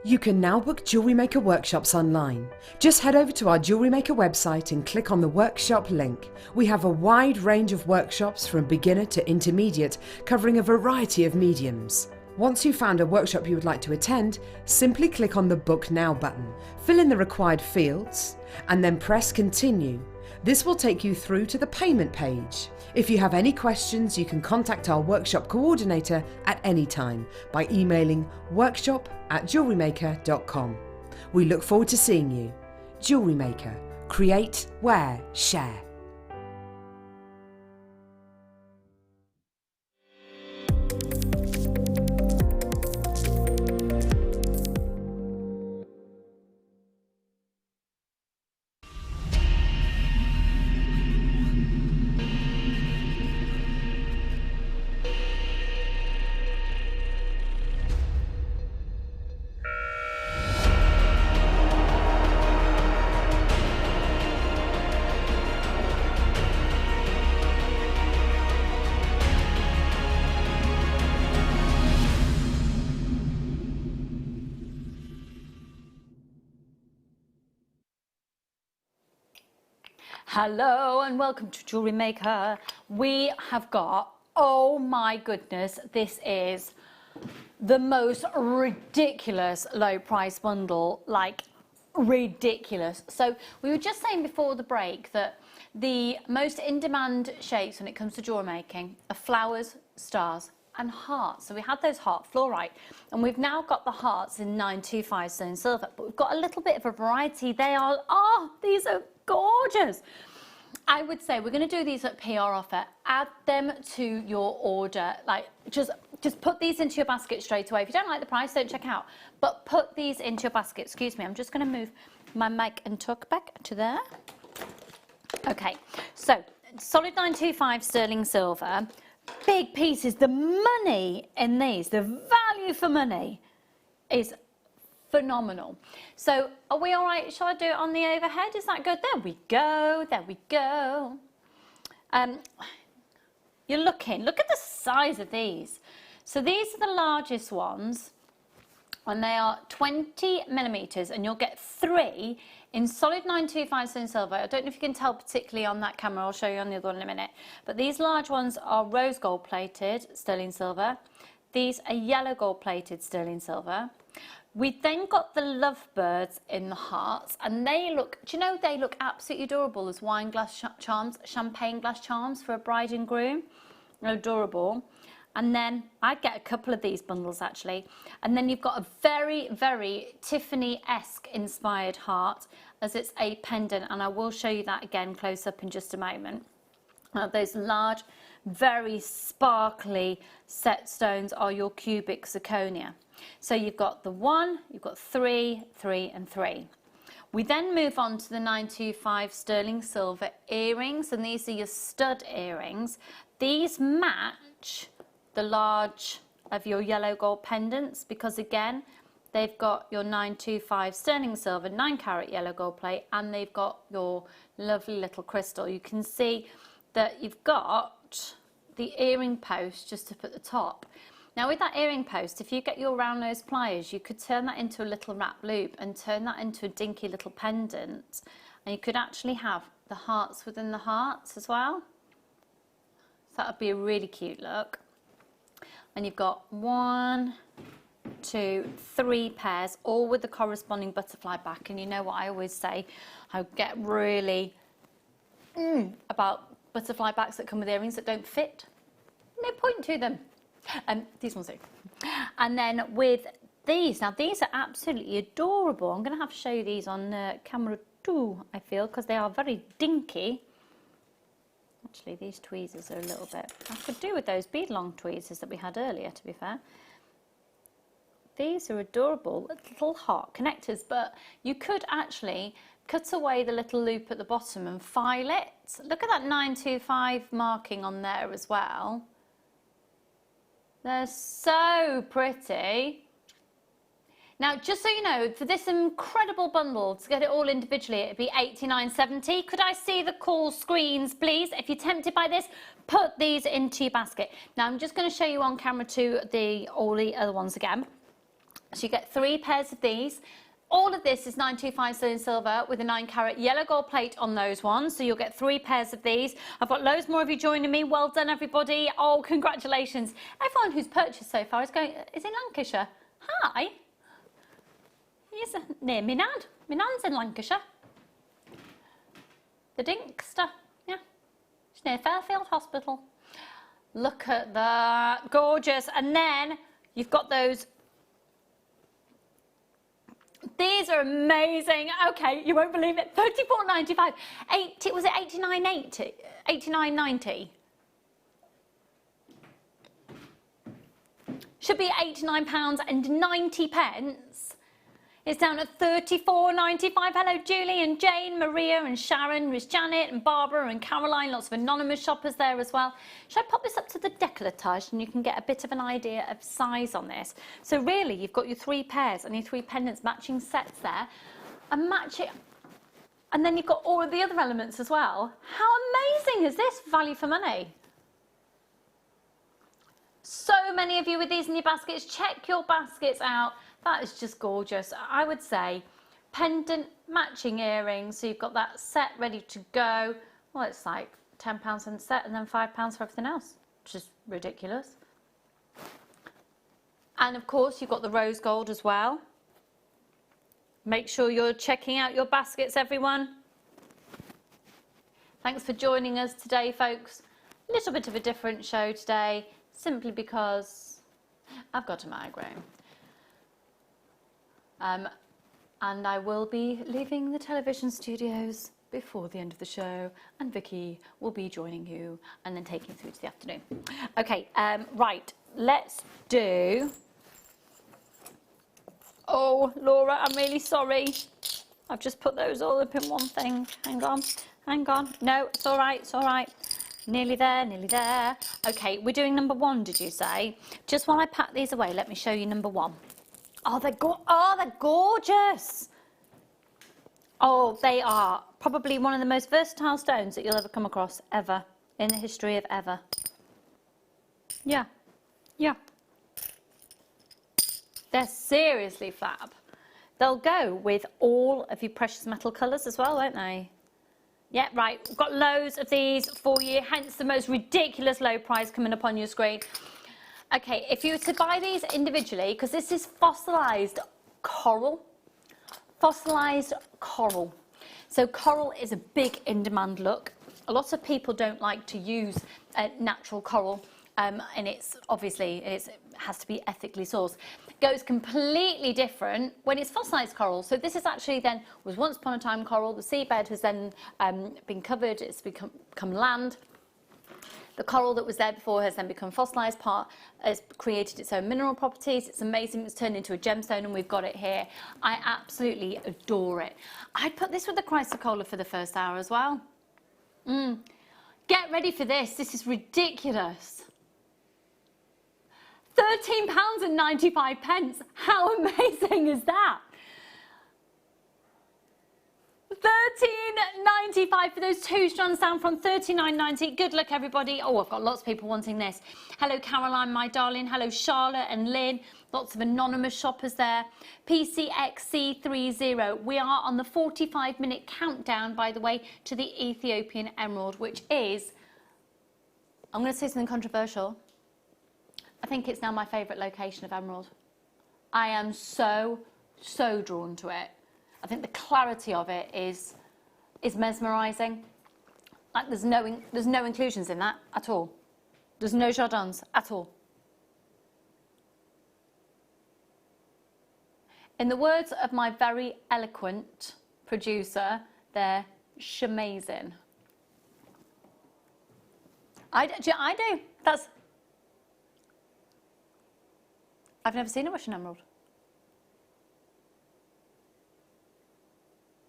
You can now book Jewellery Maker workshops online. Just head over to our Jewellery Maker website and click on the workshop link. We have a wide range of workshops from beginner to intermediate, covering a variety of mediums. Once you've found a workshop you would like to attend, simply click on the Book Now button, fill in the required fields, and then press Continue. This will take you through to the payment page. If you have any questions, you can contact our workshop coordinator at any time by emailing workshop@jewellerymaker.com. We look forward to seeing you. Jewellery Maker. Create, wear, share. Hello and welcome to Jewellery Maker. We have got, oh my goodness, this is the most ridiculous low price bundle, like ridiculous. So we were just saying before the break that the most in-demand shapes when it comes to jewellery making are flowers, stars and hearts. So we had those heart fluorite, and we've now got the hearts in 925 sterling silver, but we've got a little bit of a variety. They are, oh, these are gorgeous. I would say we're going to do these at PR offer. Add them to your order. Like just put these into your basket straight away. If you don't like the price, don't check out. But put these into your basket. Excuse me, I'm just going to move my mic and talk back to there. Okay, so solid 925 sterling silver. Big pieces. The money in these, the value for money is phenomenal. So are we all right? Shall I do it on the overhead? Is that good? There we go. There we go. You're looking. Look at the size of these. So these are the largest ones, and they are 20 millimeters, and you'll get 3 in solid 925 sterling silver. I don't know if you can tell particularly on that camera. I'll show you on the other one in a minute. But these large ones are rose gold plated sterling silver. These are yellow gold plated sterling silver. We then got the lovebirds in the hearts, and they look, do you know, they look absolutely adorable as wine glass charms, champagne glass charms for a bride and groom. They're adorable. And then I'd get a couple of these bundles actually. And then you've got a very, very Tiffany-esque inspired heart, as it's a pendant, and I will show you that again close up in just a moment. Those large, very sparkly set stones are your cubic zirconia. So you've got the 1, you've got 3, 3 and 3. We then move on to the 925 sterling silver earrings, and these are your stud earrings. These match the large of your yellow gold pendants because again they've got your 925 sterling silver 9 carat yellow gold plate, and they've got your lovely little crystal. You can see that you've got the earring post just up at the top. Now with that earring post, if you get your round nose pliers, you could turn that into a little wrap loop and turn that into a dinky little pendant, and you could actually have the hearts within the hearts as well. So that would be a really cute look. And you've got 1, 2, 3 pairs, all with the corresponding butterfly back. And you know what I always say, I get really about butterfly backs that come with earrings that don't fit. No point to them. These ones do. And then with these, now these are absolutely adorable. I'm going to have to show you these on camera too, I feel, because they are very dinky. Actually, these tweezers are a little bit... I could do with those bead-long tweezers that we had earlier, to be fair. These are adorable little heart connectors, but you could actually cut away the little loop at the bottom and file it. Look at that 925 marking on there as well. They're so pretty. Now, just so you know, for this incredible bundle, to get it all individually, it'd be $89.70. Could I see the call screens, please? If you're tempted by this, put these into your basket. Now, I'm just going to show you on camera all the other ones again. So you get 3 pairs of these. All of this is 925 sterling silver with a 9-carat yellow gold plate on those ones. So you'll get 3 pairs of these. I've got loads more of you joining me. Well done, everybody. Oh, congratulations. Everyone who's purchased so far is in Lancashire. Hi. He's near my nan. My nan's in Lancashire. The Dinkster. Yeah. She's near Fairfield Hospital. Look at that. Gorgeous. And then you've got those. These are amazing. Okay, you won't believe it. $34.95. Was it $89.80? $89.90. Should be £89.90. It's down at $34.95. Hello, Julie and Jane, Maria and Sharon, there's Janet and Barbara and Caroline. Lots of anonymous shoppers there as well. Should I pop this up to the décolletage and you can get a bit of an idea of size on this? So really, you've got your 3 pairs and your 3 pendants matching sets there, and match it. And then you've got all of the other elements as well. How amazing is this? Value for money. So many of you with these in your baskets. Check your baskets out. That is just gorgeous. I would say pendant matching earrings. So you've got that set ready to go. Well, it's like £10 a set and then £5 for everything else, which is ridiculous. And of course, you've got the rose gold as well. Make sure you're checking out your baskets, everyone. Thanks for joining us today, folks. A little bit of a different show today, simply because I've got a migraine. And I will be leaving the television studios before the end of the show, and Vicky will be joining you and then taking you through to the afternoon. Okay, right, let's do... Oh, Laura, I'm really sorry. I've just put those all up in one thing. Hang on, hang on. No, it's all right, it's all right. Nearly there, nearly there. Okay, we're doing number 1, did you say? Just while I pack these away, let me show you number 1. Oh, they're gorgeous. Oh, they are probably one of the most versatile stones that you'll ever come across, ever, in the history of ever. Yeah, yeah. They're seriously fab. They'll go with all of your precious metal colours as well, won't they? Yeah, right. We've got loads of these for you, hence the most ridiculous low price coming up on your screen. Okay, if you were to buy these individually, because this is fossilised coral. Fossilised coral. So coral is a big in-demand look. A lot of people don't like to use natural coral, and it has to be ethically sourced. It goes completely different when it's fossilised coral. So this is actually then was once upon a time coral. The seabed has then been covered. It's become land. The coral that was there before has then become fossilised, has created its own mineral properties. It's amazing. It's turned into a gemstone, and we've got it here. I absolutely adore it. I'd put this with the chrysocolla for the first hour as well. Get ready for this. This is ridiculous. £13.95. How amazing is that? $13.95 for those 2 strands down from $39.90. Good luck, everybody. Oh, I've got lots of people wanting this. Hello, Caroline, my darling. Hello, Charlotte and Lynn. Lots of anonymous shoppers there. PCXC30. We are on the 45-minute countdown, by the way, to the Ethiopian emerald, which is, I'm going to say something controversial. I think it's now my favourite location of emerald. I am so drawn to it. I think the clarity of it is mesmerising. Like there's no inclusions in that at all. There's no jardins at all. In the words of my very eloquent producer, they're shamazing. I do. I've never seen a Russian emerald.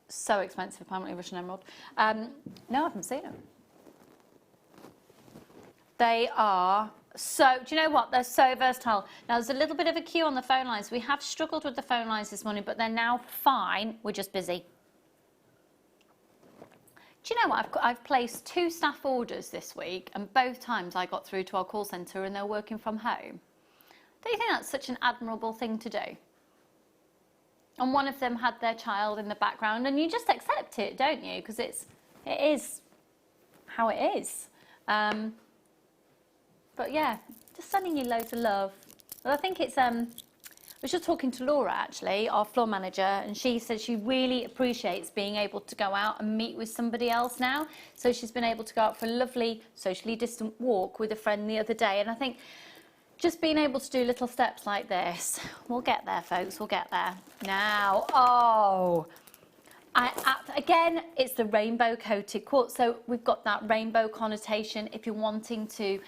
So expensive, apparently, Russian emerald. No, I haven't seen them. They are so, do you know what? They're so versatile. Now, there's a little bit of a queue on the phone lines. We have struggled with the phone lines this morning, but they're now fine. We're just busy. Do you know what? I've placed 2 staff orders this week, and both times I got through to our call centre and they're working from home. Don't you think that's such an admirable thing to do? And one of them had their child in the background, and you just accept it, don't you? Because it is how it is. But yeah, just sending you loads of love. Well, I think it's, I was just talking to Laura actually, our floor manager, and she said she really appreciates being able to go out and meet with somebody else now. So she's been able to go out for a lovely socially distant walk with a friend the other day. And I think just being able to do little steps like this, we'll get there, folks, we'll get there. Now, again, it's the rainbow coated quartz, so we've got that rainbow connotation. If you're wanting to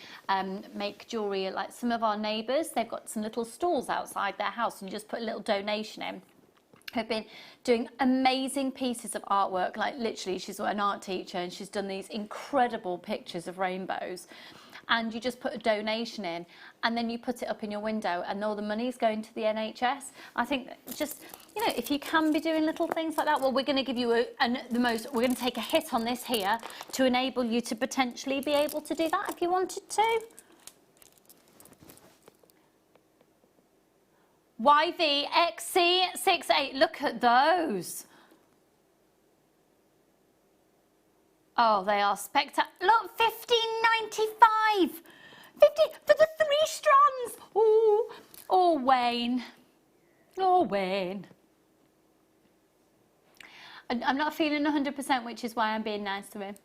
make jewellery like some of our neighbours, they've got some little stalls outside their house and you just put a little donation in. Have been doing amazing pieces of artwork, like literally she's an art teacher and she's done these incredible pictures of rainbows. And you just put a donation in and then you put it up in your window and all the money's going to the NHS. I think just, you know, if you can be doing little things like that, well, we're going to give you we're going to take a hit on this here to enable you to potentially be able to do that if you wanted to. YVXC68, look at those. Oh, they are spectacular. Look, $15.95. 50 for the 3 strands. Ooh. Oh, Wayne. Oh, Wayne. I'm not feeling 100%, which is why I'm being nice to him.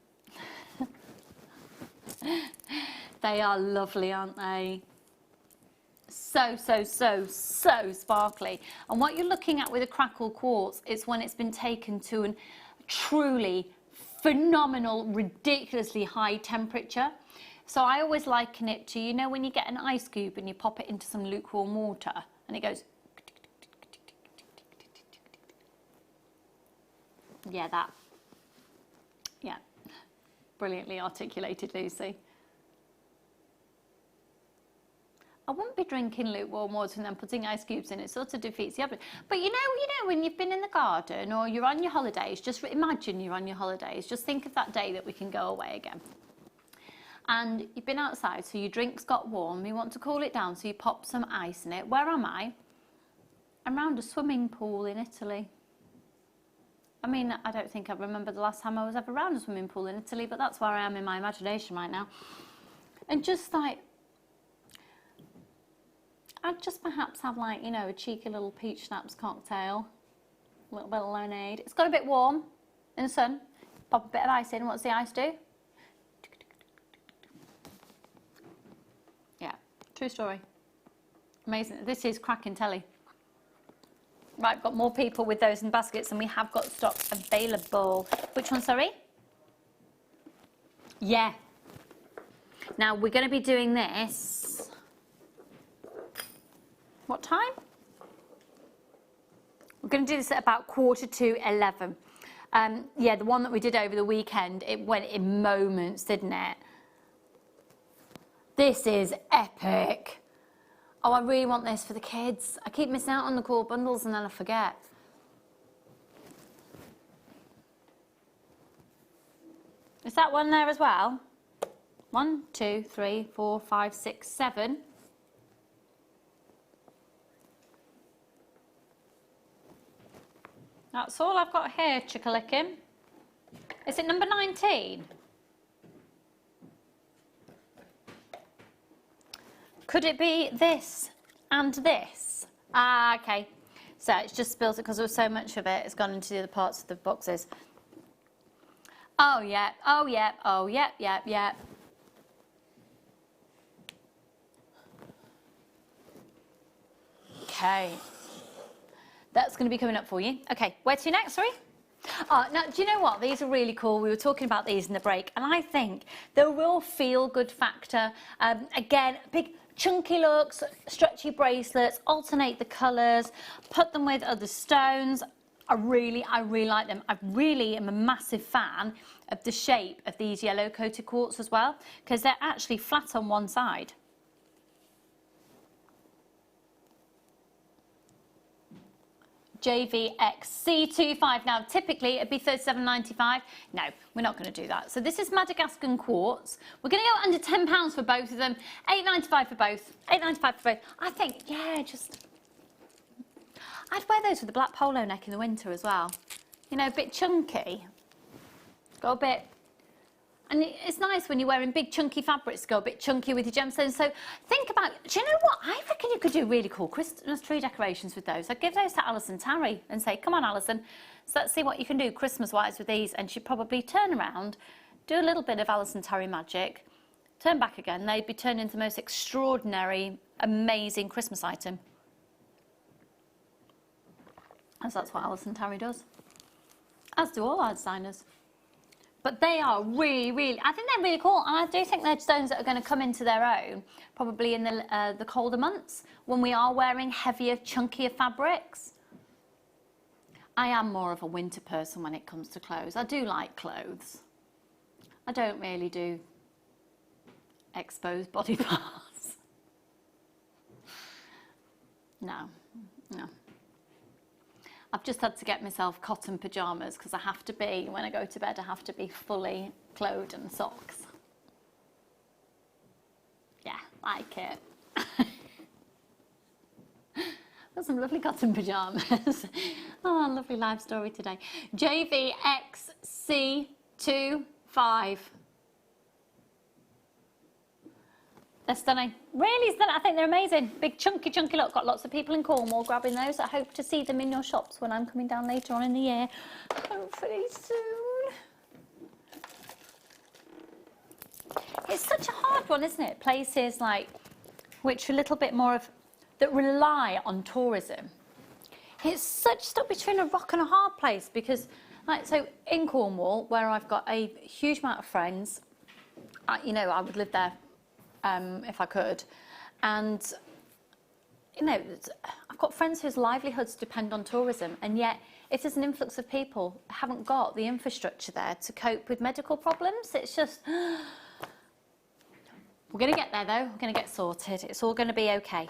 They are lovely, aren't they? So sparkly. And what you're looking at with a crackle quartz is when it's been taken to a truly phenomenal, ridiculously high temperature. So I always liken it to, you know, when you get an ice cube and you pop it into some lukewarm water and it goes, yeah, that, yeah, brilliantly articulated, Lucy. I wouldn't be drinking lukewarm water and then putting ice cubes in. It sort of defeats the object. But you know, when you've been in the garden or you're on your holidays, just imagine you're on your holidays. Just think of that day that we can go away again. And you've been outside, so your drink's got warm. You want to cool it down, so you pop some ice in it. Where am I? I'm round a swimming pool in Italy. I mean, I don't think I remember the last time I was ever around a swimming pool in Italy, but that's where I am in my imagination right now. And just like, I'd just perhaps have like, you know, a cheeky little peach schnapps cocktail, a little bit of lemonade. It's got a bit warm in the sun. Pop a bit of ice in. What's the ice do? Yeah, true story. Amazing. This is cracking telly. Right, got more people with those in baskets and we have got stock available. Which one, sorry? Yeah. Now we're going to be doing this. What time? We're going to do this at about 11:15. Yeah, the one that we did over the weekend, it went in moments, didn't it? This is epic. Oh, I really want this for the kids. I keep missing out on the cool bundles and then I forget. Is that one there as well? 1, 2, 3, 4, 5, 6, 7. That's all I've got here, Chickalickin. Is it number 19? Could it be this and this? Ah, okay. So it's just spilled it because there was so much of it. It's gone into the other parts of the boxes. Oh, yeah. Oh, yeah. Oh, yeah, yeah, yeah. Okay. That's going to be coming up for you. Okay, where to next, sorry? Now, do you know what? These are really cool. We were talking about these in the break, and I think they're a real feel-good factor. Again, big chunky looks, stretchy bracelets, alternate the colours, put them with other stones. I really like them. I really am a massive fan of the shape of these yellow coated quartz as well, because they're actually flat on one side. JVXC25. Now, typically it'd be $37.95. No, we're not going to do that. So this is Madagascan quartz. We're going to go under £10 for both of them. $8.95 for both. $8.95 for both. I think, yeah, just... I'd wear those with a black polo neck in the winter as well. You know, a bit chunky. Got a bit... And it's nice when you're wearing big chunky fabrics to go a bit chunky with your gemstones. So think about, do you know what? I reckon you could do really cool Christmas tree decorations with those. I'd give those to Alison Tarry and say, come on, Alison, so let's see what you can do Christmas-wise with these. And she'd probably turn around, do a little bit of Alison Tarry magic, turn back again. They'd be turned into the most extraordinary, amazing Christmas item. As that's what Alison Tarry does. As do all our designers. But they are really, I think they're really cool. And I do think they're stones that are going to come into their own, probably in the colder months, when we are wearing heavier, chunkier fabrics. I am more of a winter person when it comes to clothes. I do like clothes. I don't really do exposed body parts. No. I've just had to get myself cotton pyjamas because I have to be, when I go to bed, I have to be fully clothed in socks. Yeah, like it. Got some lovely cotton pyjamas. Oh, lovely live story today. JVXC25. They're stunning. Really stunning. I think they're amazing. Big chunky look. Got lots of people in Cornwall grabbing those. I hope to see them in your shops when I'm coming down later on in the year. Hopefully soon. It's such a hard one, isn't it? Places like, which are a little bit more of, that rely on tourism. It's such stuck between a rock and a hard place because, like, so in Cornwall, where I've got a huge amount of friends, you know, I would live there if I could. And, you know, I've got friends whose livelihoods depend on tourism, and yet if there's an influx of people, haven't got the infrastructure there to cope with medical problems. It's just, we're going to get there though, we're going to get sorted. It's all going to be okay.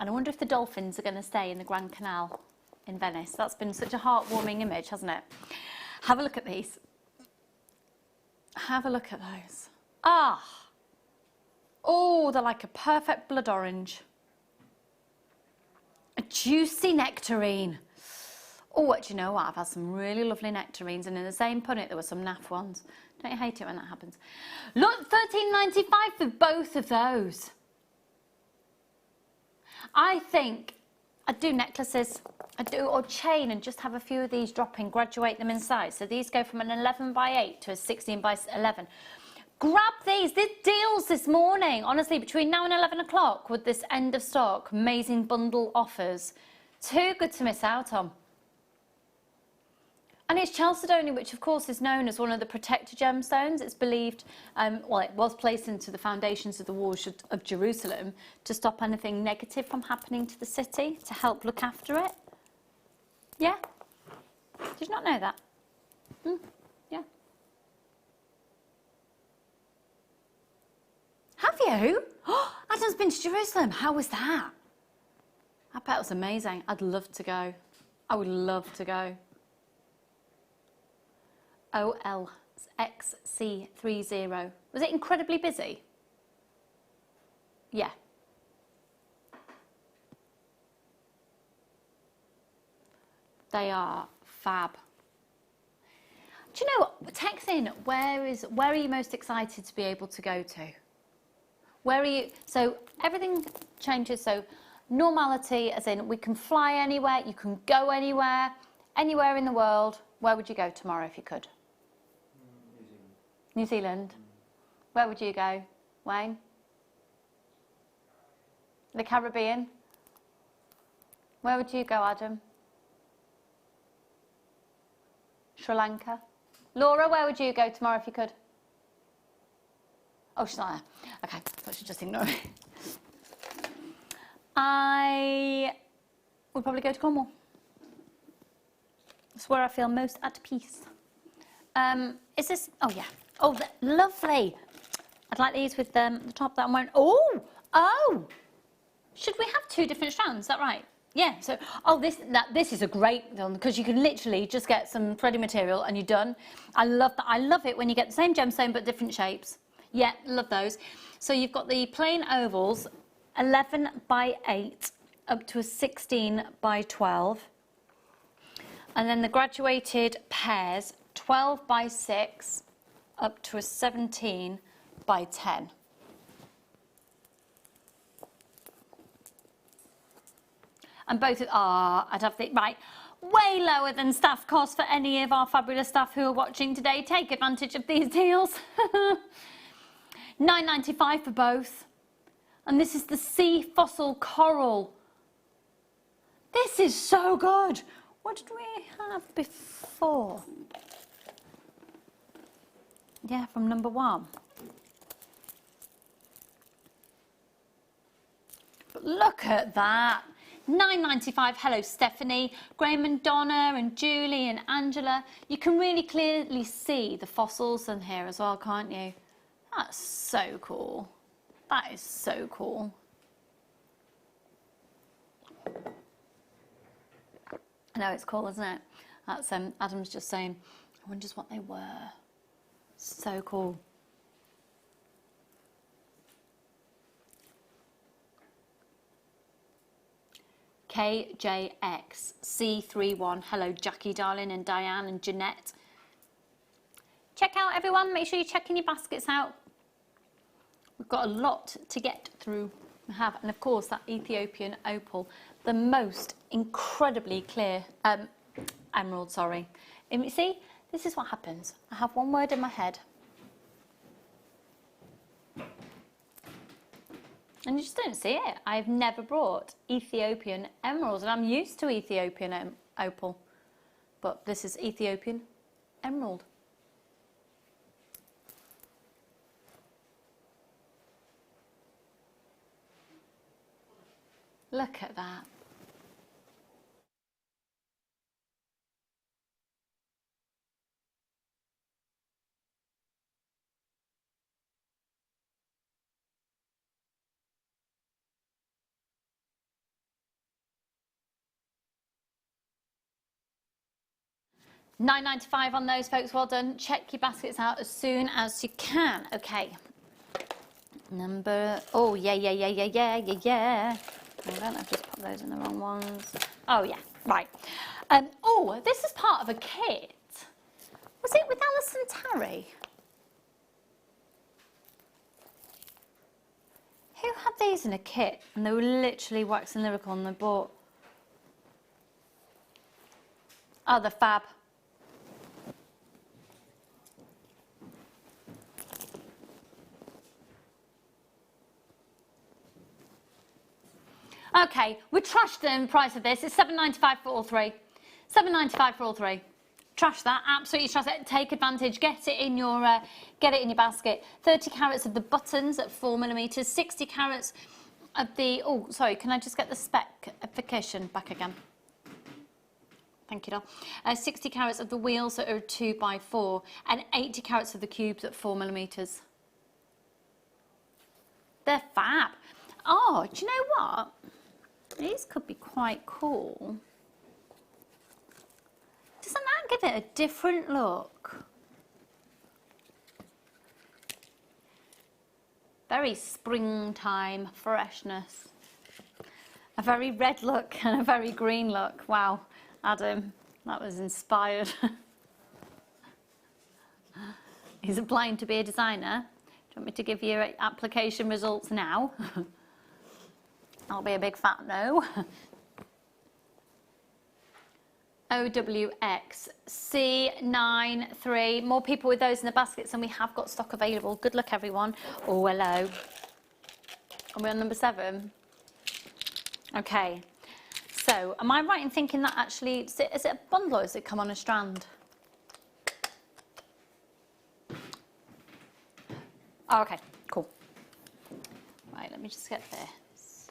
And I wonder if the dolphins are going to stay in the Grand Canal in Venice. That's been such a heartwarming image, hasn't it? Have a look at these. Have a look at those. Ah! Oh, they're like a perfect blood orange. A juicy nectarine. Oh, do you know what? I've had some really lovely nectarines, and in the same punnet there were some naff ones. Don't you hate it when that happens? Look, $13.95 for both of those. I think I'd do necklaces, or chain, and just have a few of these drop in, graduate them in size. So these go from an 11 by 8 to a 16 by 11. Grab these. There's deals this morning, honestly, between now and 11 o'clock with this end of stock, amazing bundle offers. Too good to miss out on. And it's chalcedony, which of course is known as one of the protector gemstones. It's believed, well, it was placed into the foundations of the walls of Jerusalem to stop anything negative from happening to the city, to help look after it. Yeah? Did you not know that? Yeah. Have you? Oh, Adam's been to Jerusalem. How was that? I bet it was amazing. I'd love to go. I would love to go. OLXC30. Was it incredibly busy? Yeah. They are fab. Do you know what? Text in, where are you most excited to be able to go to? Where are you? So everything changes. So normality, as in we can fly anywhere, you can go anywhere, anywhere in the world. Where would you go tomorrow if you could? New Zealand. Where would you go, Wayne? The Caribbean. Where would you go, Adam? Sri Lanka. Laura, where would you go tomorrow if you could? Oh, she's not there. Okay, I thought she'd just ignore me. I would probably go to Cornwall. It's where I feel most at peace. Is this, oh yeah. Oh, lovely. I'd like these with the top that I'm wearing. Oh! Should we have 2 different strands? Is that right? Yeah, so, this is a great one because you can literally just get some thready material and you're done. I love that. I love it when you get the same gemstone but different shapes. Yeah, love those. So you've got the plain ovals, 11 by 8 up to a 16 by 12. And then the graduated pairs, 12 by 6 up to a 17 by 10. And both I'd have the, right, way lower than staff cost for any of our fabulous staff who are watching today. Take advantage of these deals. £9.95 for both. And this is the sea fossil coral. This is so good. What did we have before? Yeah, from number 1. But look at that. £9.95. Hello, Stephanie, Graham and Donna and Julie and Angela. You can really clearly see the fossils in here as well, can't you? That's so cool. That is so cool. I know it's cool, isn't it? That's Adam's just saying, I wonder what they were. So cool. KJXC31. Hello, Jackie, darling, and Diane and Jeanette. Check out, everyone. Make sure you're checking your baskets out. We've got a lot to get through. We have, and of course, that Ethiopian opal, the most incredibly clear emerald. Sorry. And you see, this is what happens. I have one word in my head. And you just don't see it. I've never brought Ethiopian emeralds, and I'm used to Ethiopian opal, but this is Ethiopian emerald. Look at that. £9.95 on those, folks. Well done. Check your baskets out as soon as you can. Okay. Number. Oh, yeah. Hold on, I've just put those in the wrong ones. Oh, yeah. Right. Oh, this is part of a kit. Was it with Alison Tarry? Who had these in a kit? And they were literally waxing lyrical and they bought. Oh, the fab. Okay, we trashed the price of this. It's £7.95 for all three. £7.95 for all three. Trash that, absolutely trash it. Take advantage. Get it in your basket. 30 carats of the buttons at 4mm. 60 carats of the. Oh, sorry. Can I just get the specification back again? Thank you, doll. 60 carats of the wheels that are 2x4, and 80 carats of the cubes at 4mm. They're fab. Oh, do you know what? These could be quite cool. Doesn't that give it a different look? Very springtime freshness. A very red look and a very green look. Wow, Adam, that was inspired. He's applying to be a designer. Do you want me to give you application results now? I'll be a big fat no. OWX-C93. More people with those in the baskets, and we have got stock available. Good luck, everyone. Oh, hello. Are we on number 7? Okay. So, am I right in thinking that actually, is it a bundle or does it come on a strand? Oh, okay, cool. Right, let me just get this.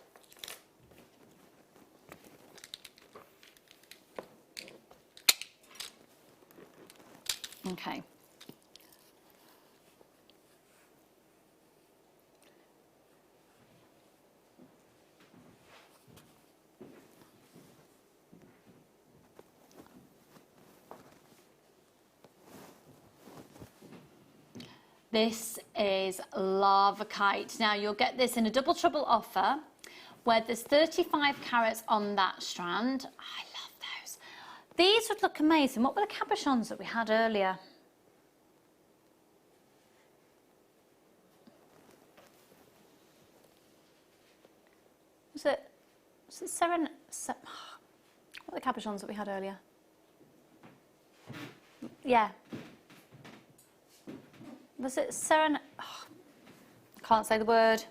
Okay. This is Lavakite. Now you'll get this in a double trouble offer where there's 35 carats on that strand. I love those. These would look amazing. What were the cabochons that we had earlier? Was it Seren? What were the cabochons that we had earlier? Yeah. Was it Seren? Oh, can't say the word.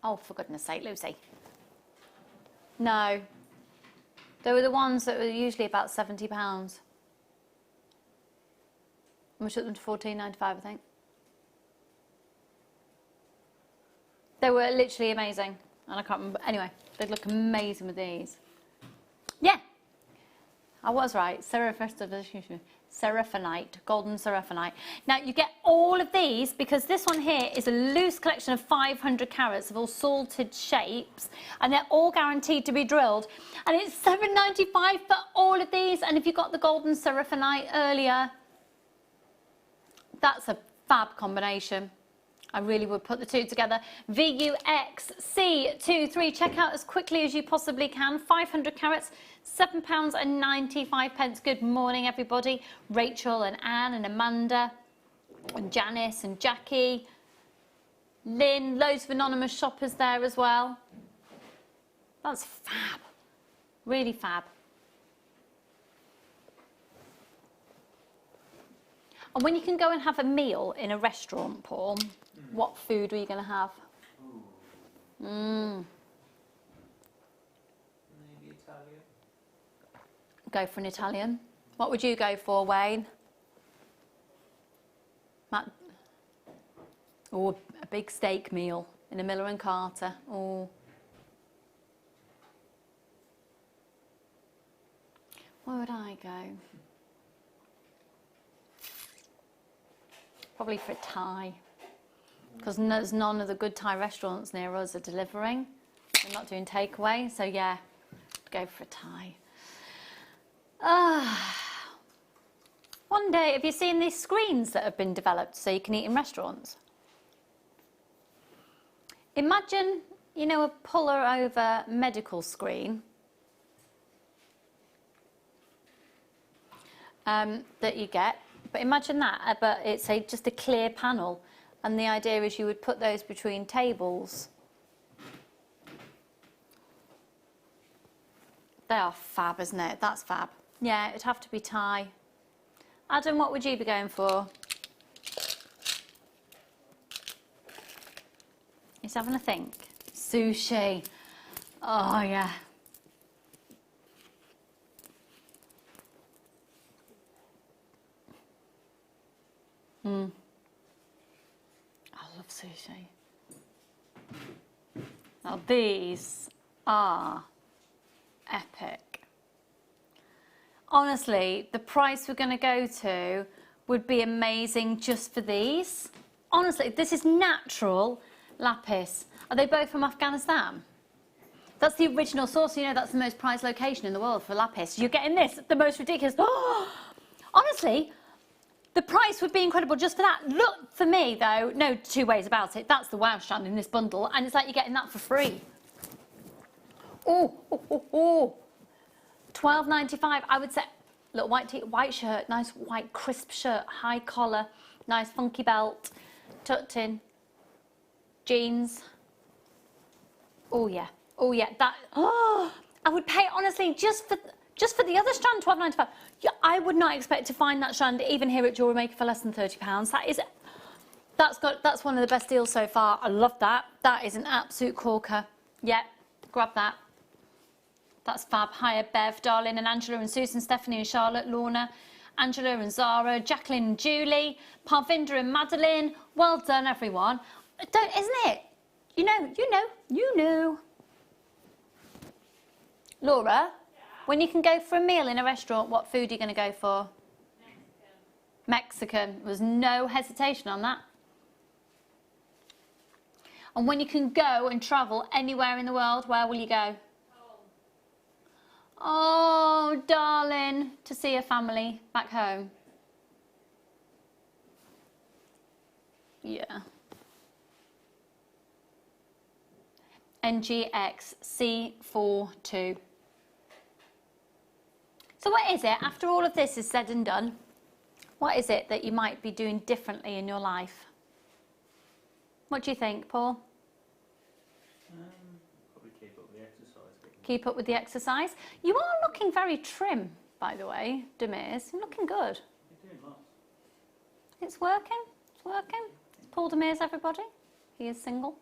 Oh, for goodness sake, Lucy. No. They were the ones that were usually about £70. And we took them to £14.95, I think. They were literally amazing. And I can't remember. Anyway, they'd look amazing with these. Yeah. I was right. Seraphinite, golden seraphinite. Now you get all of these because this one here is a loose collection of 500 carats of all salted shapes, and they're all guaranteed to be drilled. And it's £7.95 for all of these. And if you got the golden seraphinite earlier, that's a fab combination. I really would put the two together. VUXC23. Check out as quickly as you possibly can. 500 carats, £7.95. Good morning, everybody. Rachel and Anne and Amanda and Janice and Jackie. Lynn, loads of anonymous shoppers there as well. That's fab. Really fab. And when you can go and have a meal in a restaurant, Paul, what food are you going to have? Maybe Italian. Go for an Italian. What would you go for, Wayne? Matt? Or a big steak meal in a Miller and Carter. Oh. Where would I go? Probably for Thai, because there's none of the good Thai restaurants near us are delivering. They're not doing takeaway, so yeah, go for a Thai. One day, have you seen these screens that have been developed so you can eat in restaurants? Imagine, you know, a puller over medical screen that you get. But imagine that, but it's just a clear panel. And the idea is you would put those between tables. They are fab, isn't it? That's fab. Yeah, it'd have to be Thai. Adam, what would you be going for? He's having a think. Sushi. Oh, yeah. I love sushi. Now these are epic. Honestly, the price we're going to go to would be amazing just for these. Honestly, this is natural lapis. Are they both from Afghanistan? That's the original source. You know, that's the most prized location in the world for lapis. You're getting this, the most ridiculous. Oh, honestly, the price would be incredible just for that. Look, for me, though, no two ways about it. That's the wow strand in this bundle, and it's like you're getting that for free. Oh, £12.95. I would say, little white shirt, nice white crisp shirt, high collar, nice funky belt, tucked in, jeans. Oh yeah, that. Oh, I would pay honestly just for the other strand, £12.95. Yeah, I would not expect to find that strand even here at Jewellery Maker for less than £30. That's one of the best deals so far. I love that. That is an absolute corker. Yeah, grab that. That's fab. Hiya, Bev, Darlene and Angela and Susan, Stephanie and Charlotte, Lorna Angela and Zara, Jacqueline and Julie, Parvinder and Madeline. Well done, everyone. Isn't it? You know. Laura, when you can go for a meal in a restaurant, what food are you going to go for? Mexican. There was no hesitation on that. And when you can go and travel anywhere in the world, where will you go? Oh, darling, to see your family back home. Yeah. NGXC42. So what is it, after all of this is said and done, what is it that you might be doing differently in your life? What do you think, Paul? Probably keep up with the exercise. Keep up with the exercise. You are looking very trim, by the way, Demirs. You're looking good. You're doing lots. It's working. It's working. It's Paul Demirs, everybody. He is single,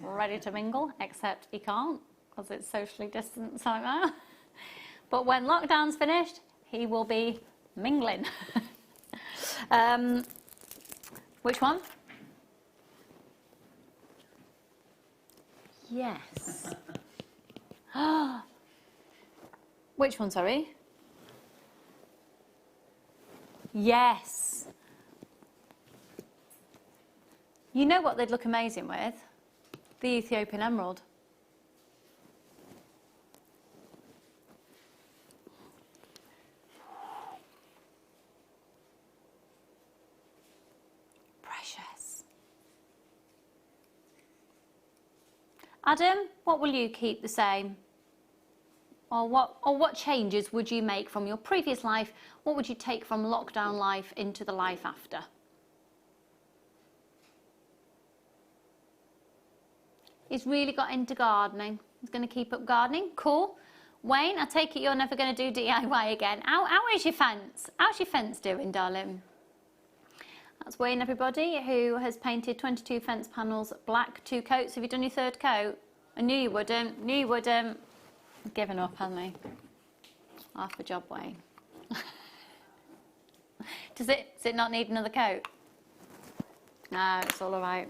ready to mingle, except he can't because it's socially distanced like that. But when lockdown's finished, he will be mingling. Which one? Yes. Which one, sorry? Yes. You know what they'd look amazing with? The Ethiopian emerald. Precious. Adam, what will you keep the same? Or what changes would you make from your previous life? What would you take from lockdown life into the life after? He's really got into gardening. He's going to keep up gardening. Cool. Wayne, I take it you're never going to do DIY again. How is your fence? How's your fence doing, darling? That's Wayne, everybody, who has painted 22 fence panels black, 2 coats. Have you done your 3rd coat? I knew you wouldn't. Knew you wouldn't. Given up, hasn't he? Half a job, Wayne. Does it not need another coat? No, it's all right.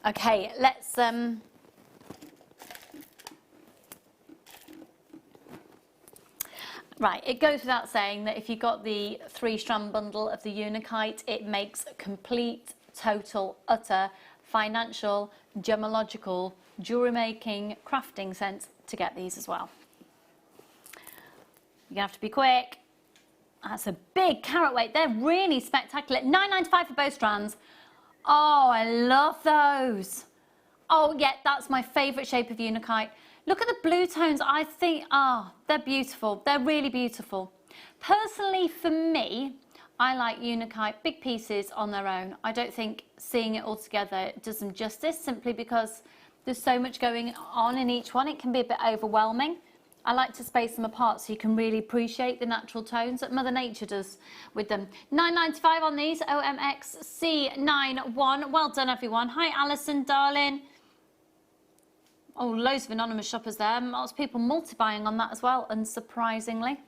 Okay, let's right, it goes without saying that if you got the 3-strand bundle of the Unakite, it makes complete, total, utter, financial, gemological, jewellery making, crafting sense to get these as well. You're gonna have to be quick. That's a big carat weight. They're really spectacular. $9.95 for both strands. Oh, I love those. Oh, yeah, that's my favourite shape of Unakite. Look at the blue tones. I think, they're beautiful. They're really beautiful. Personally, for me, I like Unakite big pieces on their own. I don't think seeing it all together does them justice, simply because there's so much going on in each one. It can be a bit overwhelming. I like to space them apart so you can really appreciate the natural tones that Mother Nature does with them. $9.95 on these, OMXC91. Well done, everyone. Hi, Alison, darling. Oh, loads of anonymous shoppers there. Lots of people multi-buying on that as well, unsurprisingly.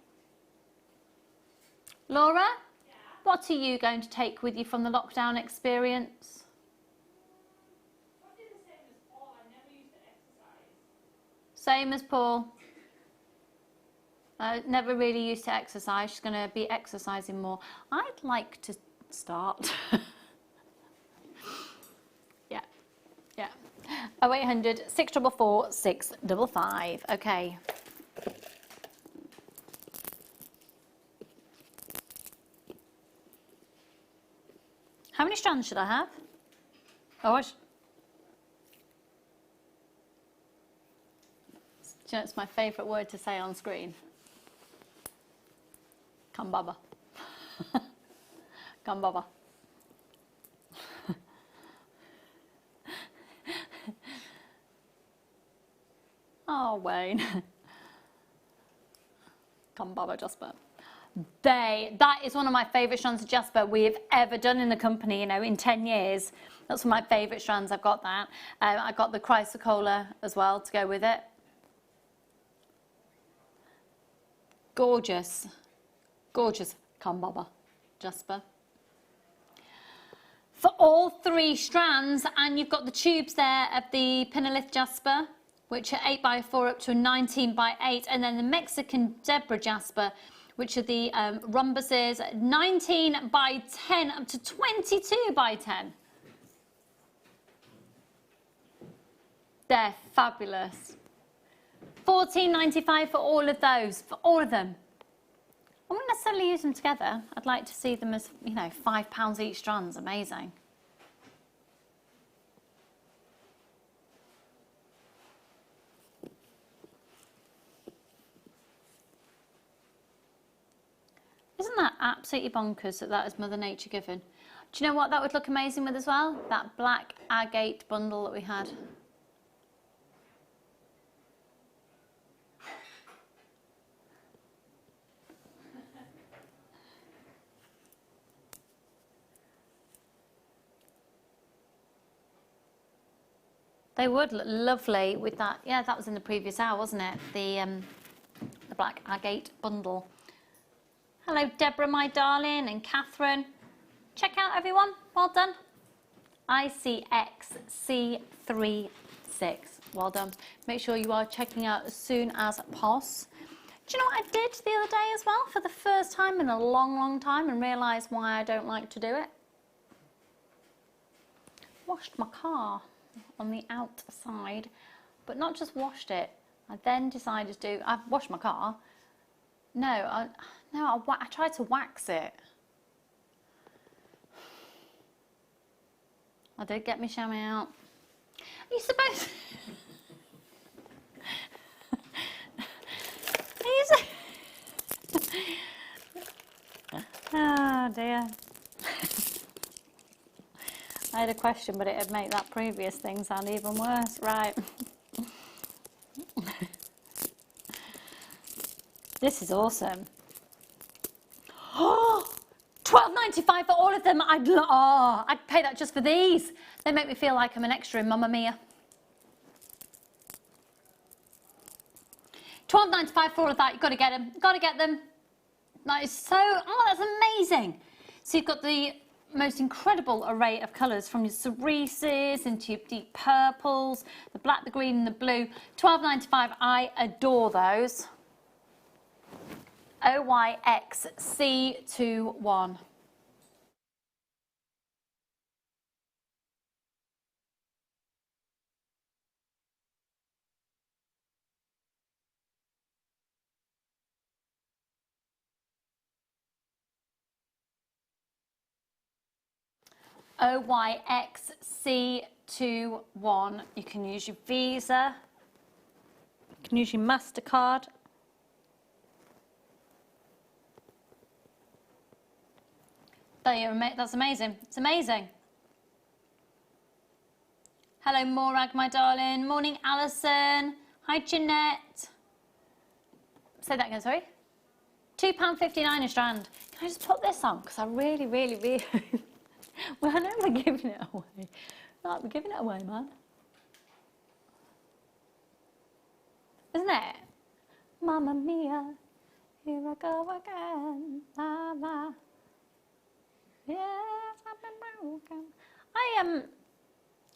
Laura, yeah. What are you going to take with you from the lockdown experience? Probably the same as Paul. I never used to exercise. Same as Paul. Never really used to exercise. She's going to be exercising more. I'd like to start. Yeah. 0800 644 655. Okay. How many strands should I have? Oh, do you know, it's my favourite word to say on screen. Come baba. Come baba. Oh, Wayne. Come baba, Jasper. That is one of my favourite strands of Jasper we have ever done in the company, you know, in 10 years. That's one of my favourite strands. I've got that. I got the chrysocolla as well to go with it. Gorgeous. Gorgeous Kambaba jasper. For all 3 strands, and you've got the tubes there of the Pinolith jasper, which are 8x4 up to a 19x8, and then the Mexican Zebra jasper, which are the rhombuses, 19x10 up to 22x10. They're fabulous. $14.95 for all of those, for all of them. I wouldn't necessarily use them together. I'd like to see them as, you know, £5 each strand's amazing. Isn't that absolutely bonkers that that is Mother Nature given? Do you know what that would look amazing with as well? That black agate bundle that we had. They would look lovely with that. Yeah, that was in the previous hour, wasn't it? The black agate bundle. Hello, Deborah, my darling, and Catherine. Check out, everyone. Well done. ICXC36. Well done. Make sure you are checking out as soon as possible. Do you know what I did the other day as well? For the first time in a long, long time, and realised why I don't like to do it. Washed my car on the outside, but not just washed it. I then decided to do. I've washed my car. I tried to wax it. I did get my chamois out. Are you supposed? Oh dear. I had a question, but it'd make that previous thing sound even worse. Right. This is awesome. Oh, $12.95 for all of them. I'd pay that just for these. They make me feel like I'm an extra in Mamma Mia. $12.95 for all of that. You've got to get them. Got to get them. That is so. Oh, that's amazing. So you've got the most incredible array of colours, from your cerises into your deep purples, the black, the green, and the blue. $12.95. I adore those. OYXC21. OYXC21. You can use your Visa. You can use your MasterCard. That's amazing. It's amazing. Hello, Morag, my darling. Morning, Alison. Hi, Jeanette. Say that again, sorry. £2.59 a strand. Can I just put this on? Because I really, really, really... Well, I know we're giving it away. Like, we're giving it away, man. Isn't it? Mamma mia, here I go again. Mama. Yes, I've been broken.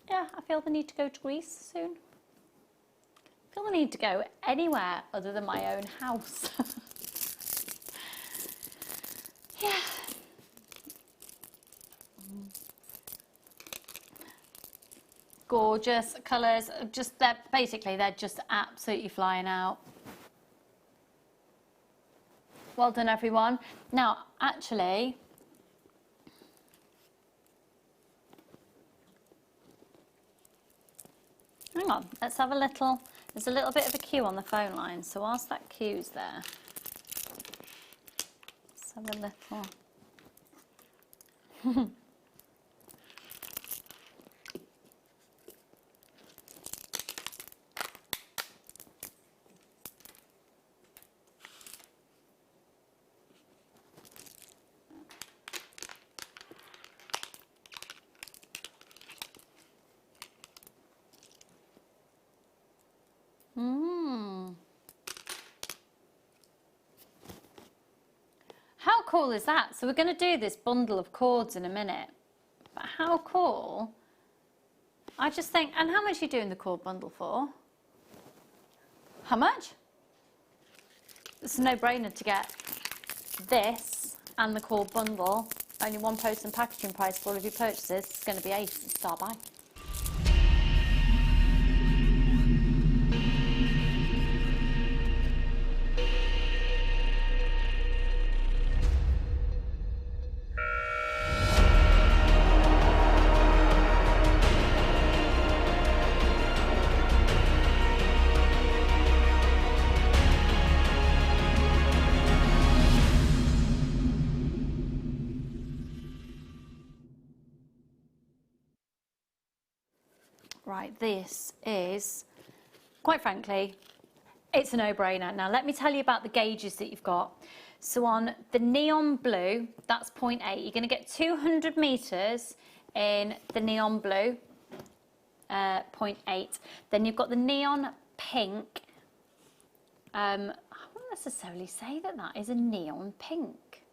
Yeah, I feel the need to go to Greece soon. I feel the need to go anywhere other than my own house. Yeah. Gorgeous colours. They're just absolutely flying out. Well done, everyone. Now, actually, hang on, let's have a little, there's a little bit of a queue on the phone line, so whilst that queue's there, let's have a little. How cool is that? So we're going to do this bundle of cords in a minute. But how cool? I just think, and how much are you doing the cord bundle for? How much? It's a no-brainer to get this and the cord bundle. Only one post and packaging price for all of your purchases. It's going to be ace. Star buy. Right, this is, quite frankly, it's a no-brainer. Now, let me tell you about the gauges that you've got. So on the neon blue, that's 0.8. You're going to get 200 metres in the neon blue, 0.8. Then you've got the neon pink. I wouldn't necessarily say that that is a neon pink,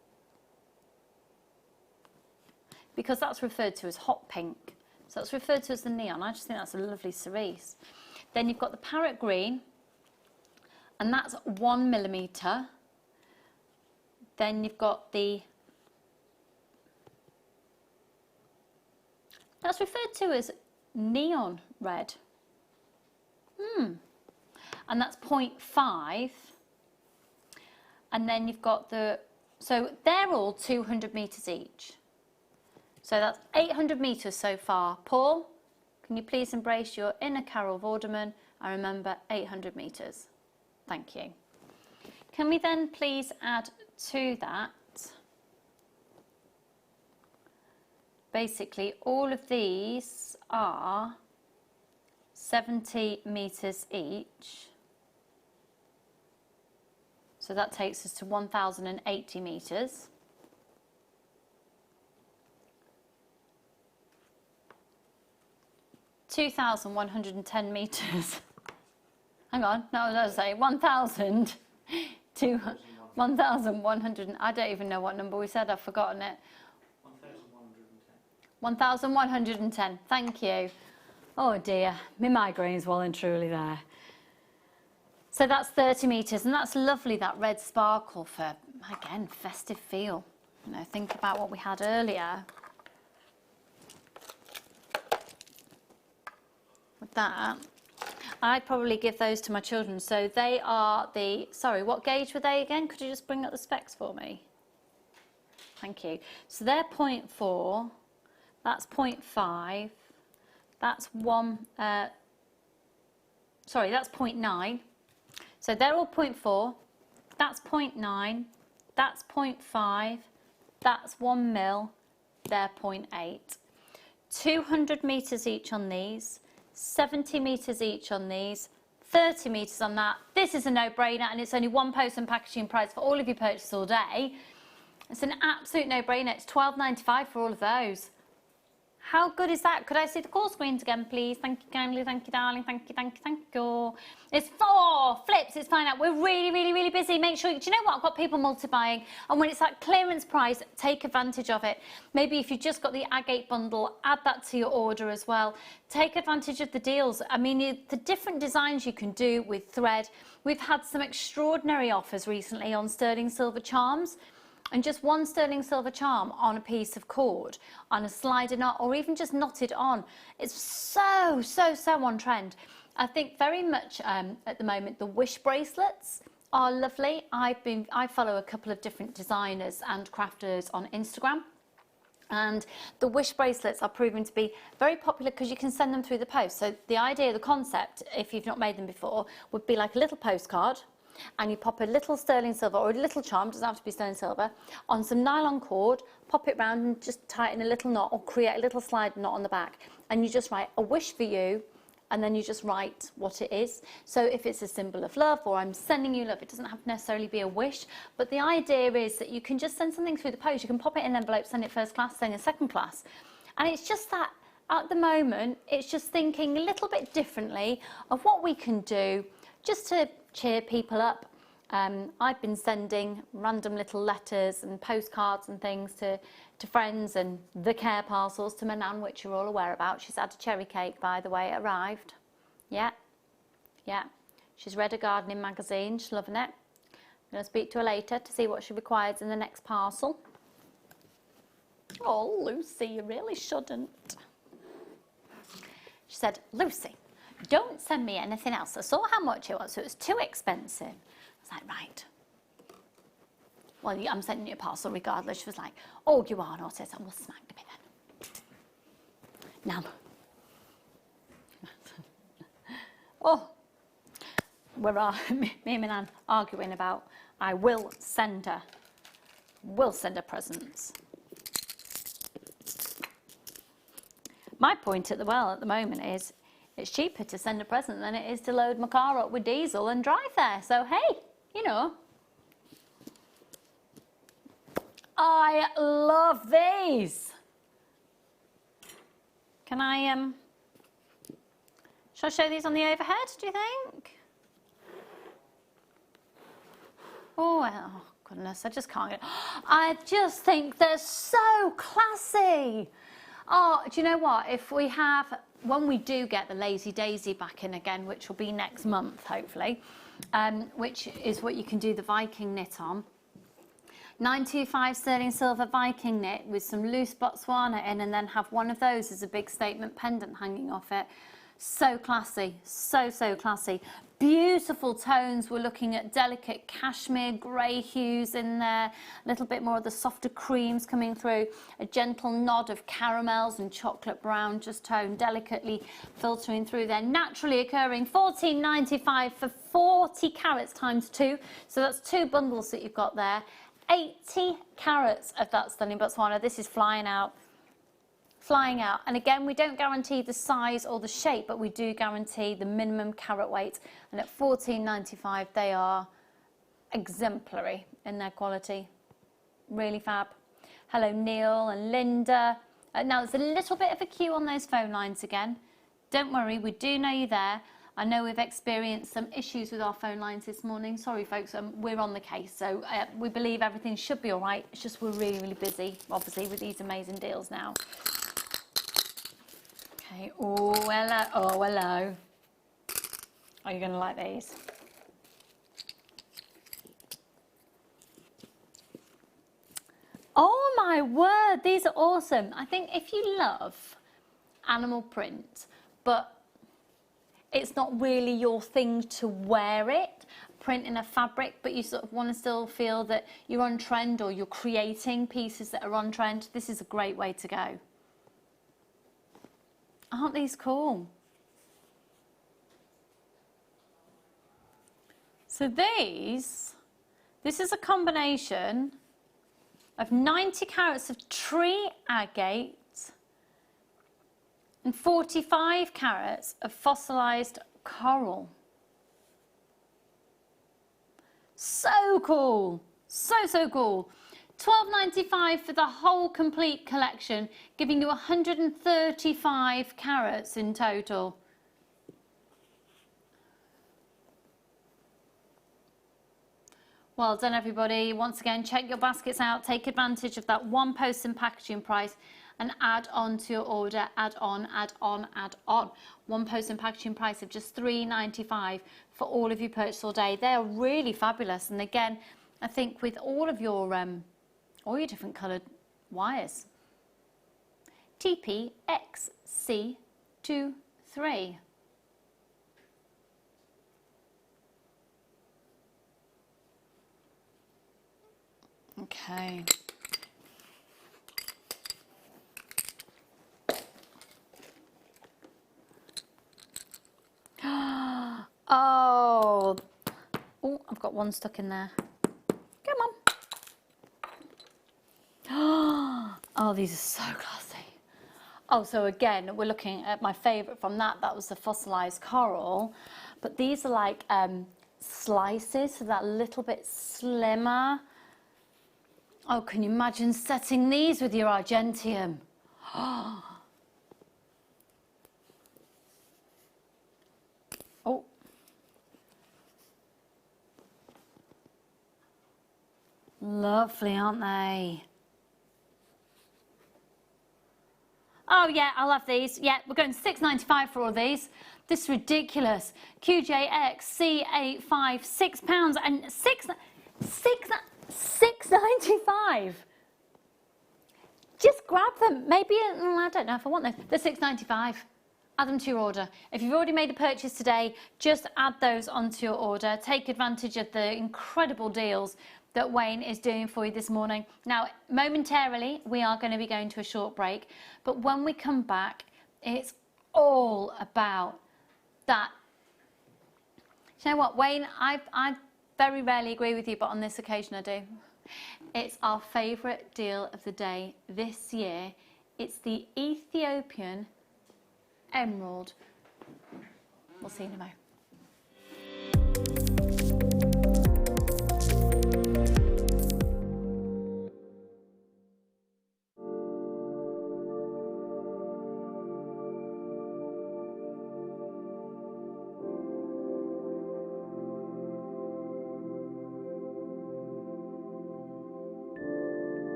because that's referred to as hot pink. So it's referred to as the neon. I just think that's a lovely cerise. Then you've got the parrot green, and that's 1 millimetre. Then you've got the, that's referred to as neon red. And that's 0.5. And then you've got the, so they're all 200 metres each. So that's 800 metres so far. Paul, can you please embrace your inner Carol Vorderman and remember 800 metres? Thank you. Can we then please add to that, basically all of these are 70 metres each. So that takes us to 1,080 metres. (2,110 metres). Hang on, no, I was going to say 1,000 to 1,100. I don't even know what number we said, I've forgotten it. 1,110, thank you. Oh dear, my migraine's well and truly there. So that's 30 metres, and that's lovely, that red sparkle for, again, festive feel. You know, think about what we had earlier. With that, I'd probably give those to my children. So they are the, sorry, what gauge were they again? Could you just bring up the specs for me? Thank you. So they're 0.4, that's 0.5, that's that's 0.9. So they're all 0.4, that's 0.9, that's 0.5, that's 1 mil, they're 0.8. 200 metres each on these, 70 metres each on these, 30 metres on that. This is a no-brainer, and it's only one post and packaging price for all of your purchase all day. It's an absolute no-brainer. It's £12.95 for all of those. How good is that? Could I see the call screens again, please? Thank you kindly, thank you darling, thank you, thank you, thank you. It's 4 flips, it's fine out. We're really, really, really busy. Make sure, do you know what? I've got people multi-buying, and when it's that clearance price, take advantage of it. Maybe if you've just got the agate bundle, add that to your order as well. Take advantage of the deals. I mean, the different designs you can do with thread. We've had some extraordinary offers recently on sterling silver charms. And just one sterling silver charm on a piece of cord, on a slider knot, or even just knotted on. It's so, so, so on trend. I think very much at the moment, the wish bracelets are lovely. I follow a couple of different designers and crafters on Instagram. And the wish bracelets are proving to be very popular because you can send them through the post. So the idea, the concept, if you've not made them before, would be like a little postcard. And you pop a little sterling silver, or a little charm, doesn't have to be sterling silver, on some nylon cord, pop it round and just tighten a little knot, or create a little slide knot on the back. And you just write a wish for you, and then you just write what it is. So if it's a symbol of love, or I'm sending you love, it doesn't have to necessarily be a wish, but the idea is that you can just send something through the post. You can pop it in an envelope, send it first class, send it second class. And it's just that, at the moment, it's just thinking a little bit differently of what we can do just to cheer people up. I've been sending random little letters and postcards and things to friends, and the care parcels to my nan, which you're all aware about. She's had a cherry cake, by the way, it arrived. Yeah, yeah. She's read a gardening magazine, she's loving it. I'm going to speak to her later to see what she requires in the next parcel. Oh, Lucy, you really shouldn't. She said, Lucy, don't send me anything else. I saw how much it was, so it was too expensive. I was like, right. Well, I'm sending you a parcel regardless. She was like, oh, you are not. I said, well, smack me then. Now. Oh, me and my nan arguing about, I will send her presents. My point at the moment is, it's cheaper to send a present than it is to load my car up with diesel and drive there. So, hey, you know. I love these. Can I, shall I show these on the overhead, do you think? Oh goodness, I just can't get, I just think they're so classy. Oh, do you know what? When we do get the Lazy Daisy back in again, which will be next month, hopefully, which is what you can do the Viking knit on. 925 sterling silver Viking knit with some loose Botswana in, and then have one of those as a big statement pendant hanging off it. So classy, so classy. Beautiful tones. We're looking at delicate cashmere grey hues in there, a little bit more of the softer creams coming through, a gentle nod of caramels and chocolate brown just toned delicately filtering through there. Naturally occurring, £14.95 for 40 carats times 2, so that's 2 bundles that you've got there. 80 carats of that stunning Botswana. This is flying out. Flying out. And again, we don't guarantee the size or the shape, but we do guarantee the minimum carat weight. And at £14.95, they are exemplary in their quality. Really fab. Hello, Neil and Linda. Now, there's a little bit of a queue on those phone lines again. Don't worry, we do know you're there. I know we've experienced some issues with our phone lines this morning. Sorry, folks, we're on the case. So we believe everything should be all right. It's just we're really busy, obviously, with these amazing deals now. Okay, oh, hello. Oh, hello. Are you going to like these? Oh, my word. These are awesome. I think if you love animal print, but it's not really your thing to wear it, print in a fabric, but you sort of want to still feel that you're on trend or you're creating pieces that are on trend, this is a great way to go. Aren't these cool? So this is a combination of 90 carats of tree agate and 45 carats of fossilized coral. So cool, so cool. £12.95 for the whole complete collection, giving you 135 carats in total. Well done, everybody. Once again, check your baskets out, take advantage of that one post and packaging price and add on to your order, add on. One post and packaging price of just £3.95 for all of your purchase all day. They're really fabulous. And again, I think with all your different coloured wires. TPXC23. Okay. Oh, I've got one stuck in there. Come on. Oh, these are so classy. Oh, so again, we're looking at my favourite from that. That was the fossilised coral. But these are like slices, so that little bit slimmer. Oh, can you imagine setting these with your argentium? Oh. Lovely, aren't they? Oh yeah, I love these. Yeah, we're going £6.95 for all of these. This is ridiculous. QJX C85, £6 and £6.95. Just grab them. Maybe I don't know if I want those. They're £6.95. Add them to your order. If you've already made a purchase today, just add those onto your order. Take advantage of the incredible deals that Wayne is doing for you this morning. Now, momentarily, we are going to be going to a short break, but when we come back, it's all about that. You know what, Wayne, I very rarely agree with you, but on this occasion I do. It's our favourite deal of the day this year. It's the Ethiopian emerald. We'll see you in a moment.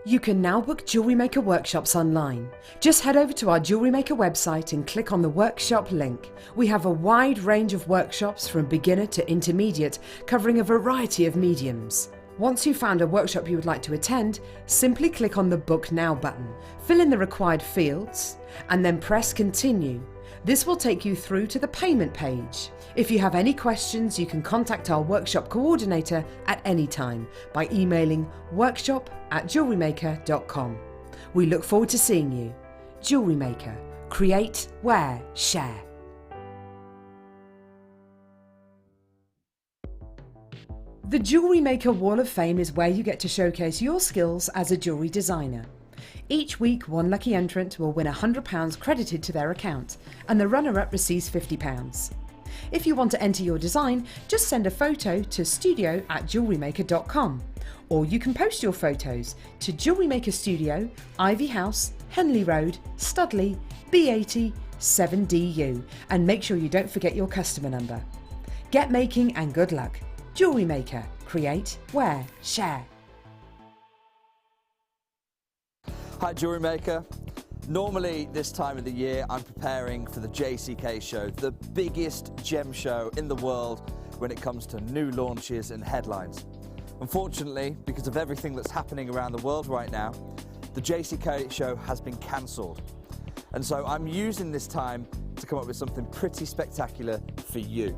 You can now book Jewellery Maker workshops online. Just head over to our Jewellery Maker website and click on the workshop link. We have a wide range of workshops from beginner to intermediate, covering a variety of mediums. Once you've found a workshop you would like to attend, simply click on the Book Now button, fill in the required fields, and then press Continue. This will take you through to the payment page. If you have any questions, you can contact our workshop coordinator at any time by emailing workshop@jewellerymaker.com. We look forward to seeing you. Jewellery Maker. Create, wear, share. The Jewellery Maker Wall of Fame is where you get to showcase your skills as a jewellery designer. Each week, one lucky entrant will win £100 credited to their account, and the runner-up receives £50. If you want to enter your design, just send a photo to studio@jewellerymaker.com, or you can post your photos to Jewellery Maker Studio, Ivy House, Henley Road, Studley, B80 7DU, and make sure you don't forget your customer number. Get making and good luck. Jewellery Maker. Create, wear, share. Hi Jewellery Maker. Normally this time of the year I'm preparing for the JCK show, the biggest gem show in the world when it comes to new launches and headlines. Unfortunately, because of everything that's happening around the world right now, the JCK show has been cancelled. And so I'm using this time to come up with something pretty spectacular for you.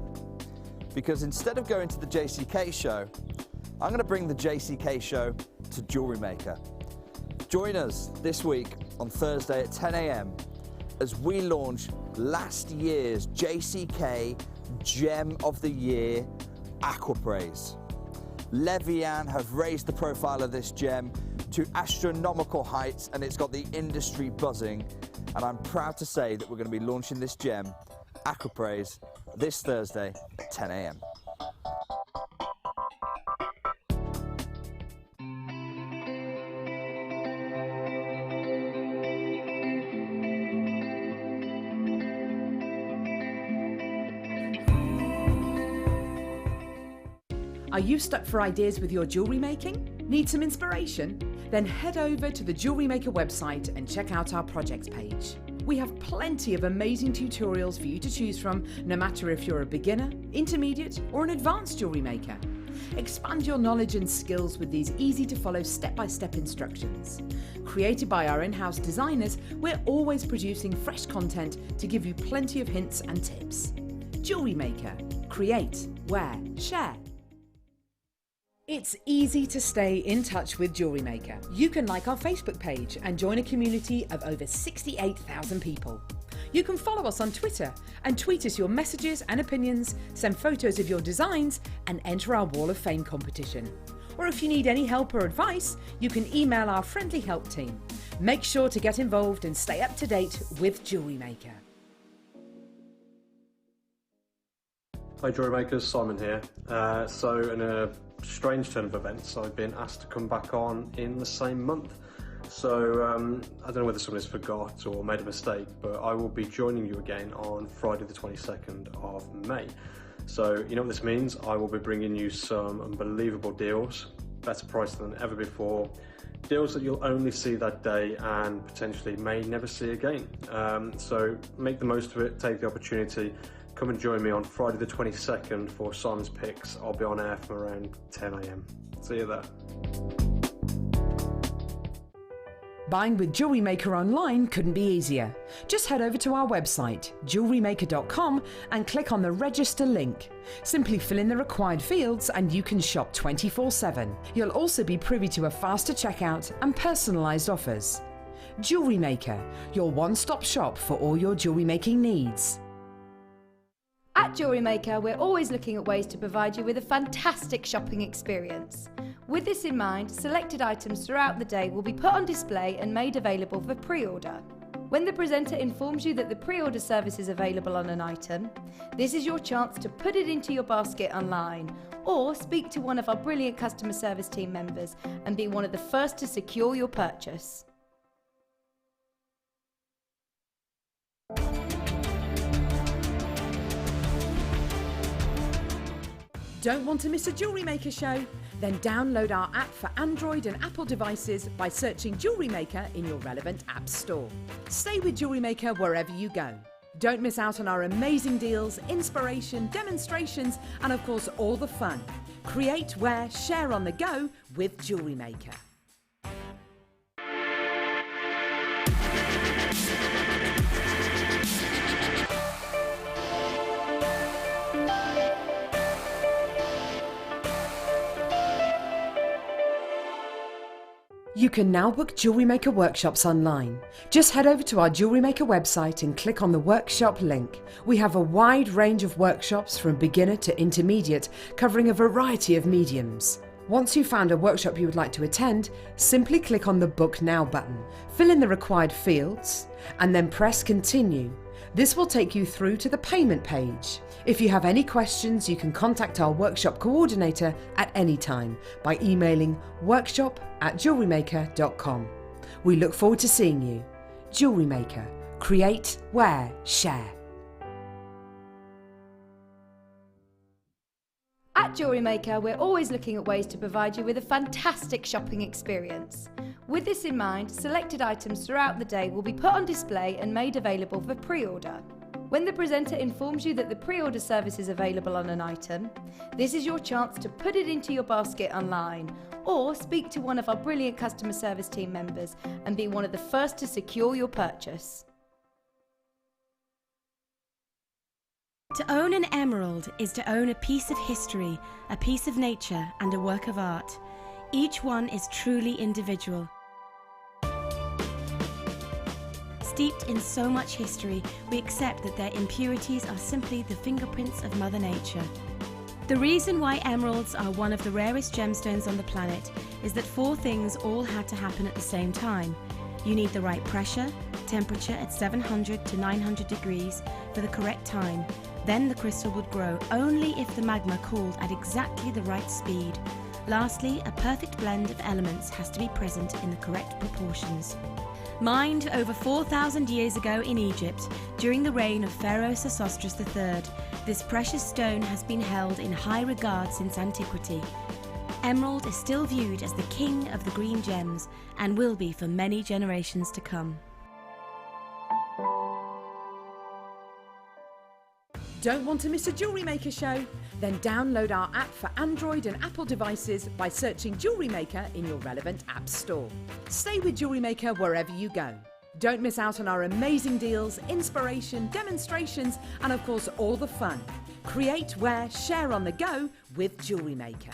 Because instead of going to the JCK show, I'm going to bring the JCK show to Jewellery Maker. Join us this week on Thursday at 10 a.m. as we launch last year's JCK Gem of the Year, Aquamarine. Levian have raised the profile of this gem to astronomical heights and it's got the industry buzzing. And I'm proud to say that we're going to be launching this gem, Aquamarine, this Thursday at 10 a.m. Are you stuck for ideas with your jewellery making? Need some inspiration? Then head over to the Jewellery Maker website and check out our projects page. We have plenty of amazing tutorials for you to choose from, no matter if you're a beginner, intermediate, or an advanced jewellery maker. Expand your knowledge and skills with these easy to follow step-by-step instructions. Created by our in-house designers, we're always producing fresh content to give you plenty of hints and tips. Jewellery Maker. Create, wear, share. It's easy to stay in touch with Jewellery Maker. You can like our Facebook page and join a community of over 68,000 people. You can follow us on Twitter and tweet us your messages and opinions, send photos of your designs and enter our Wall of Fame competition. Or if you need any help or advice, you can email our friendly help team. Make sure to get involved and stay up to date with Jewellery Maker. Hi Jewellery Makers, Simon here. So in a strange turn of events, I've been asked to come back on in the same month. So I don't know whether someone has forgot or made a mistake, but I will be joining you again on Friday the 22nd of May. So you know what this means? I will be bringing you some unbelievable deals, better price than ever before, deals that you'll only see that day and potentially may never see again. So make the most of it, take the opportunity. Come and join me on Friday the 22nd for Simon's Picks. I'll be on air from around 10 AM. See you there. Buying with Jewellery Maker online couldn't be easier. Just head over to our website, JewelleryMaker.com, and click on the register link. Simply fill in the required fields and you can shop 24/7. You'll also be privy to a faster checkout and personalised offers. Jewellery Maker, your one-stop shop for all your jewellery making needs. At Jewellery Maker, we're always looking at ways to provide you with a fantastic shopping experience. With this in mind, selected items throughout the day will be put on display and made available for pre-order. When the presenter informs you that the pre-order service is available on an item, this is your chance to put it into your basket online, or speak to one of our brilliant customer service team members and be one of the first to secure your purchase. Don't want to miss a Jewellery Maker show? Then download our app for Android and Apple devices by searching Jewellery Maker in your relevant app store. Stay with Jewellery Maker wherever you go. Don't miss out on our amazing deals, inspiration, demonstrations, and of course all the fun. Create, wear, share on the go with Jewellery Maker. You can now book Jewellery Maker workshops online. Just head over to our Jewellery Maker website and click on the workshop link. We have a wide range of workshops from beginner to intermediate, covering a variety of mediums. Once you've found a workshop you would like to attend, simply click on the Book Now button, fill in the required fields, and then press Continue. This will take you through to the payment page. If you have any questions, you can contact our workshop coordinator at any time by emailing workshop@jewellerymaker.com. We look forward to seeing you. Jewellery Maker. Create, wear, share. At Jewellery Maker, we're always looking at ways to provide you with a fantastic shopping experience. With this in mind, selected items throughout the day will be put on display and made available for pre-order. When the presenter informs you that the pre-order service is available on an item, this is your chance to put it into your basket online, or speak to one of our brilliant customer service team members and be one of the first to secure your purchase. To own an emerald is to own a piece of history, a piece of nature, and a work of art. Each one is truly individual. Steeped in so much history, we accept that their impurities are simply the fingerprints of Mother Nature. The reason why emeralds are one of the rarest gemstones on the planet is that 4 things all had to happen at the same time. You need the right pressure, temperature at 700 to 900 degrees for the correct time. Then the crystal would grow only if the magma cooled at exactly the right speed. Lastly, a perfect blend of elements has to be present in the correct proportions. Mined over 4,000 years ago in Egypt, during the reign of Pharaoh Sesostris III, this precious stone has been held in high regard since antiquity. Emerald is still viewed as the king of the green gems and will be for many generations to come. Don't want to miss a Jewellery Maker show? Then download our app for Android and Apple devices by searching Jewellery Maker in your relevant app store. Stay with Jewellery Maker wherever you go. Don't miss out on our amazing deals, inspiration, demonstrations, and of course all the fun. Create, wear, share on the go with Jewellery Maker.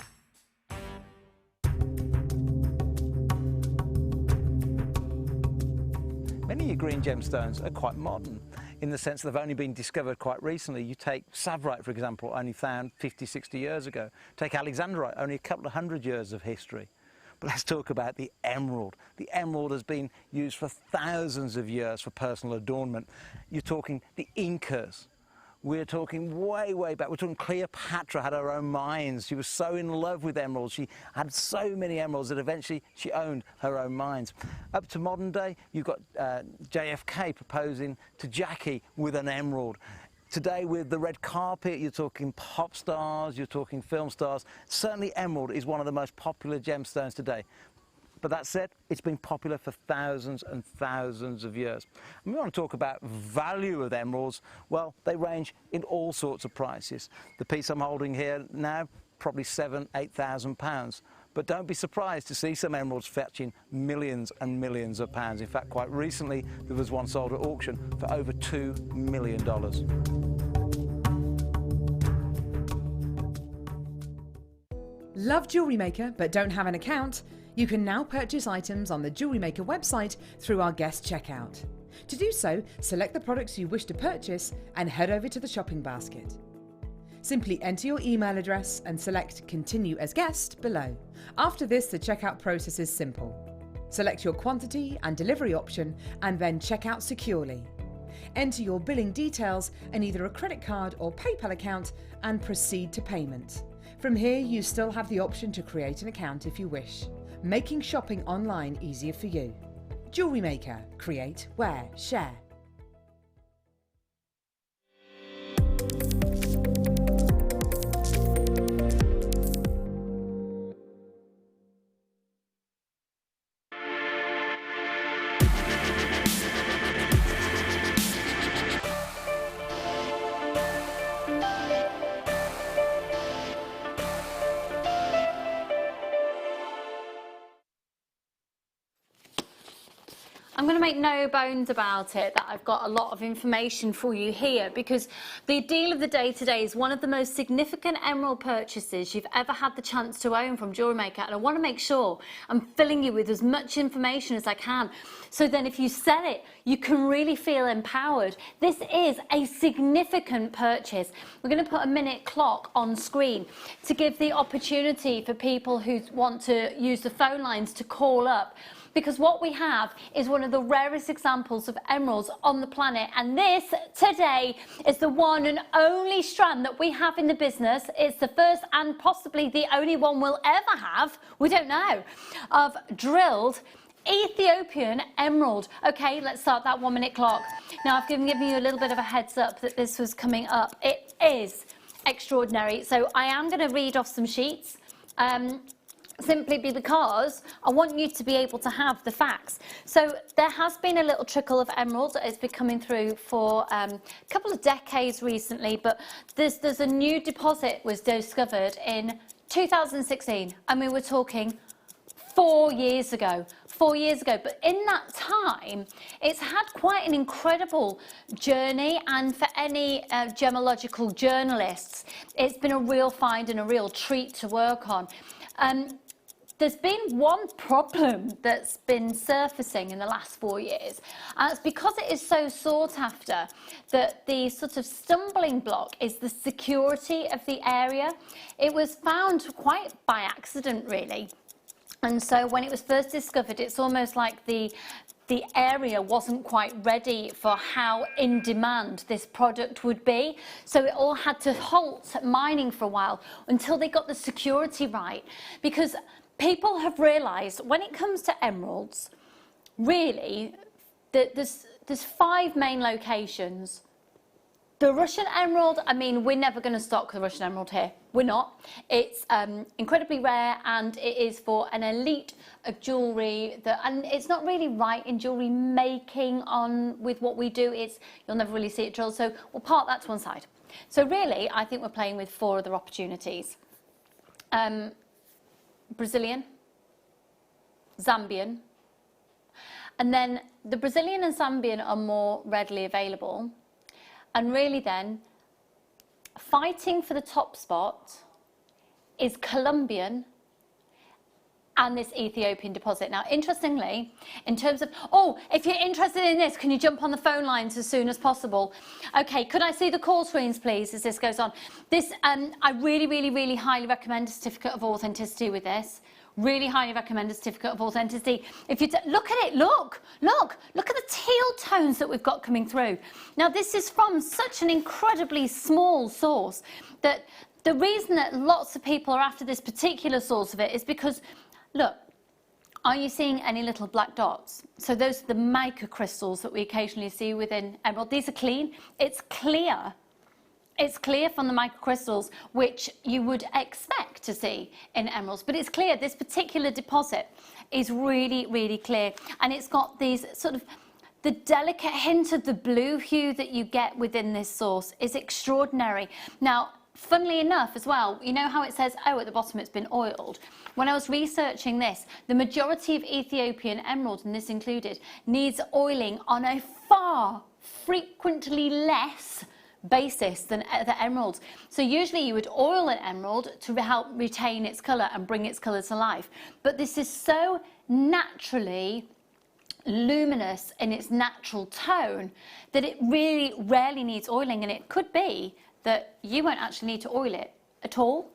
Many of your green gemstones are quite modern in the sense they've only been discovered quite recently. You take Savrite, for example, only found 50, 60 years ago. Take Alexandrite, only a couple of 100 years of history. But let's talk about the emerald. The emerald has been used for thousands of years for personal adornment. You're talking the Incas. We're talking way, way back. We're talking Cleopatra had her own mines. She was so in love with emeralds. She had so many emeralds that eventually she owned her own mines. Up to modern day, you've got JFK proposing to Jackie with an emerald. Today with the red carpet, you're talking pop stars, you're talking film stars. Certainly emerald is one of the most popular gemstones today. But that said, it's been popular for thousands and thousands of years. And we want to talk about value of emeralds. Well, they range in all sorts of prices. The piece I'm holding here now, probably £7,000–8,000. But don't be surprised to see some emeralds fetching millions and millions of pounds. In fact, quite recently, there was one sold at auction for over $2 million. Love Jewellery Maker but don't have an account? You can now purchase items on the Jewellery Maker website through our guest checkout. To do so, select the products you wish to purchase and head over to the shopping basket. Simply enter your email address and select Continue as Guest below. After this, the checkout process is simple. Select your quantity and delivery option and then check out securely. Enter your billing details and either a credit card or PayPal account and proceed to payment. From here, you still have the option to create an account if you wish, making shopping online easier for you. Jewellery Maker. Create, wear, share. I'm going to make no bones about it that I've got a lot of information for you here, because the deal of the day today is one of the most significant emerald purchases you've ever had the chance to own from Jewellery Maker, and I want to make sure I'm filling you with as much information as I can, so then if you sell it you can really feel empowered. This is a significant purchase. We're going to put a minute clock on screen to give the opportunity for people who want to use the phone lines to call up, because what we have is one of the rarest examples of emeralds on the planet, and this today is the one and only strand that we have in the business. It's the first and possibly the only one we'll ever have, we don't know, of drilled Ethiopian emerald. Okay, let's start that 1 minute clock. Now I've given you a little bit of a heads up that this was coming up. It is extraordinary, so I am going to read off some sheets. Simply because I want you to be able to have the facts. So there has been a little trickle of emeralds that has been coming through for a couple of decades recently, but there's a new deposit was discovered in 2016, and we were talking 4 years ago. 4 years ago, but in that time it's had quite an incredible journey, and for any gemological journalists it's been a real find and a real treat to work on. There's been one problem that's been surfacing in the last 4 years, and it's because it is so sought after that the sort of stumbling block is the security of the area. It was found quite by accident, really. And so when it was first discovered, it's almost like the area wasn't quite ready for how in demand this product would be. So it all had to halt mining for a while until they got the security right. Because people have realised when it comes to emeralds, really, there's 5 main locations. The Russian emerald, I mean, we're never going to stock the Russian emerald here. We're not. It's incredibly rare, and it is for an elite of jewellery, and it's not really right in jewellery making on with what we do. You'll never really see it drilled, so we'll park that to one side. So really, I think we're playing with 4 other opportunities. Brazilian, Zambian, and then the Brazilian and Zambian are more readily available. And really then, fighting for the top spot is Colombian and this Ethiopian deposit. Now, interestingly, in terms of, if you're interested in this, can you jump on the phone lines as soon as possible? Okay, could I see the call screens, please, as this goes on? This, I really, really, really highly recommend a certificate of authenticity with this. Really highly recommend a certificate of authenticity. If you look at it, look at the teal tones that we've got coming through. Now, this is from such an incredibly small source that the reason that lots of people are after this particular source of it is because, look, are you seeing any little black dots? So those are the mica crystals that we occasionally see within emerald. These are clean. It's clear It's clear from the microcrystals, which you would expect to see in emeralds, but it's clear this particular deposit is really, really clear, and it's got these sort of, the delicate hint of the blue hue that you get within this source is extraordinary. Now, funnily enough as well, you know how it says, oh, at the bottom it's been oiled? When I was researching this, the majority of Ethiopian emeralds, and this included, needs oiling on a far frequently less basis than the emeralds. So usually you would oil an emerald to help retain its colour and bring its colour to life. But this is so naturally luminous in its natural tone that it really rarely needs oiling, and it could be that you won't actually need to oil it at all.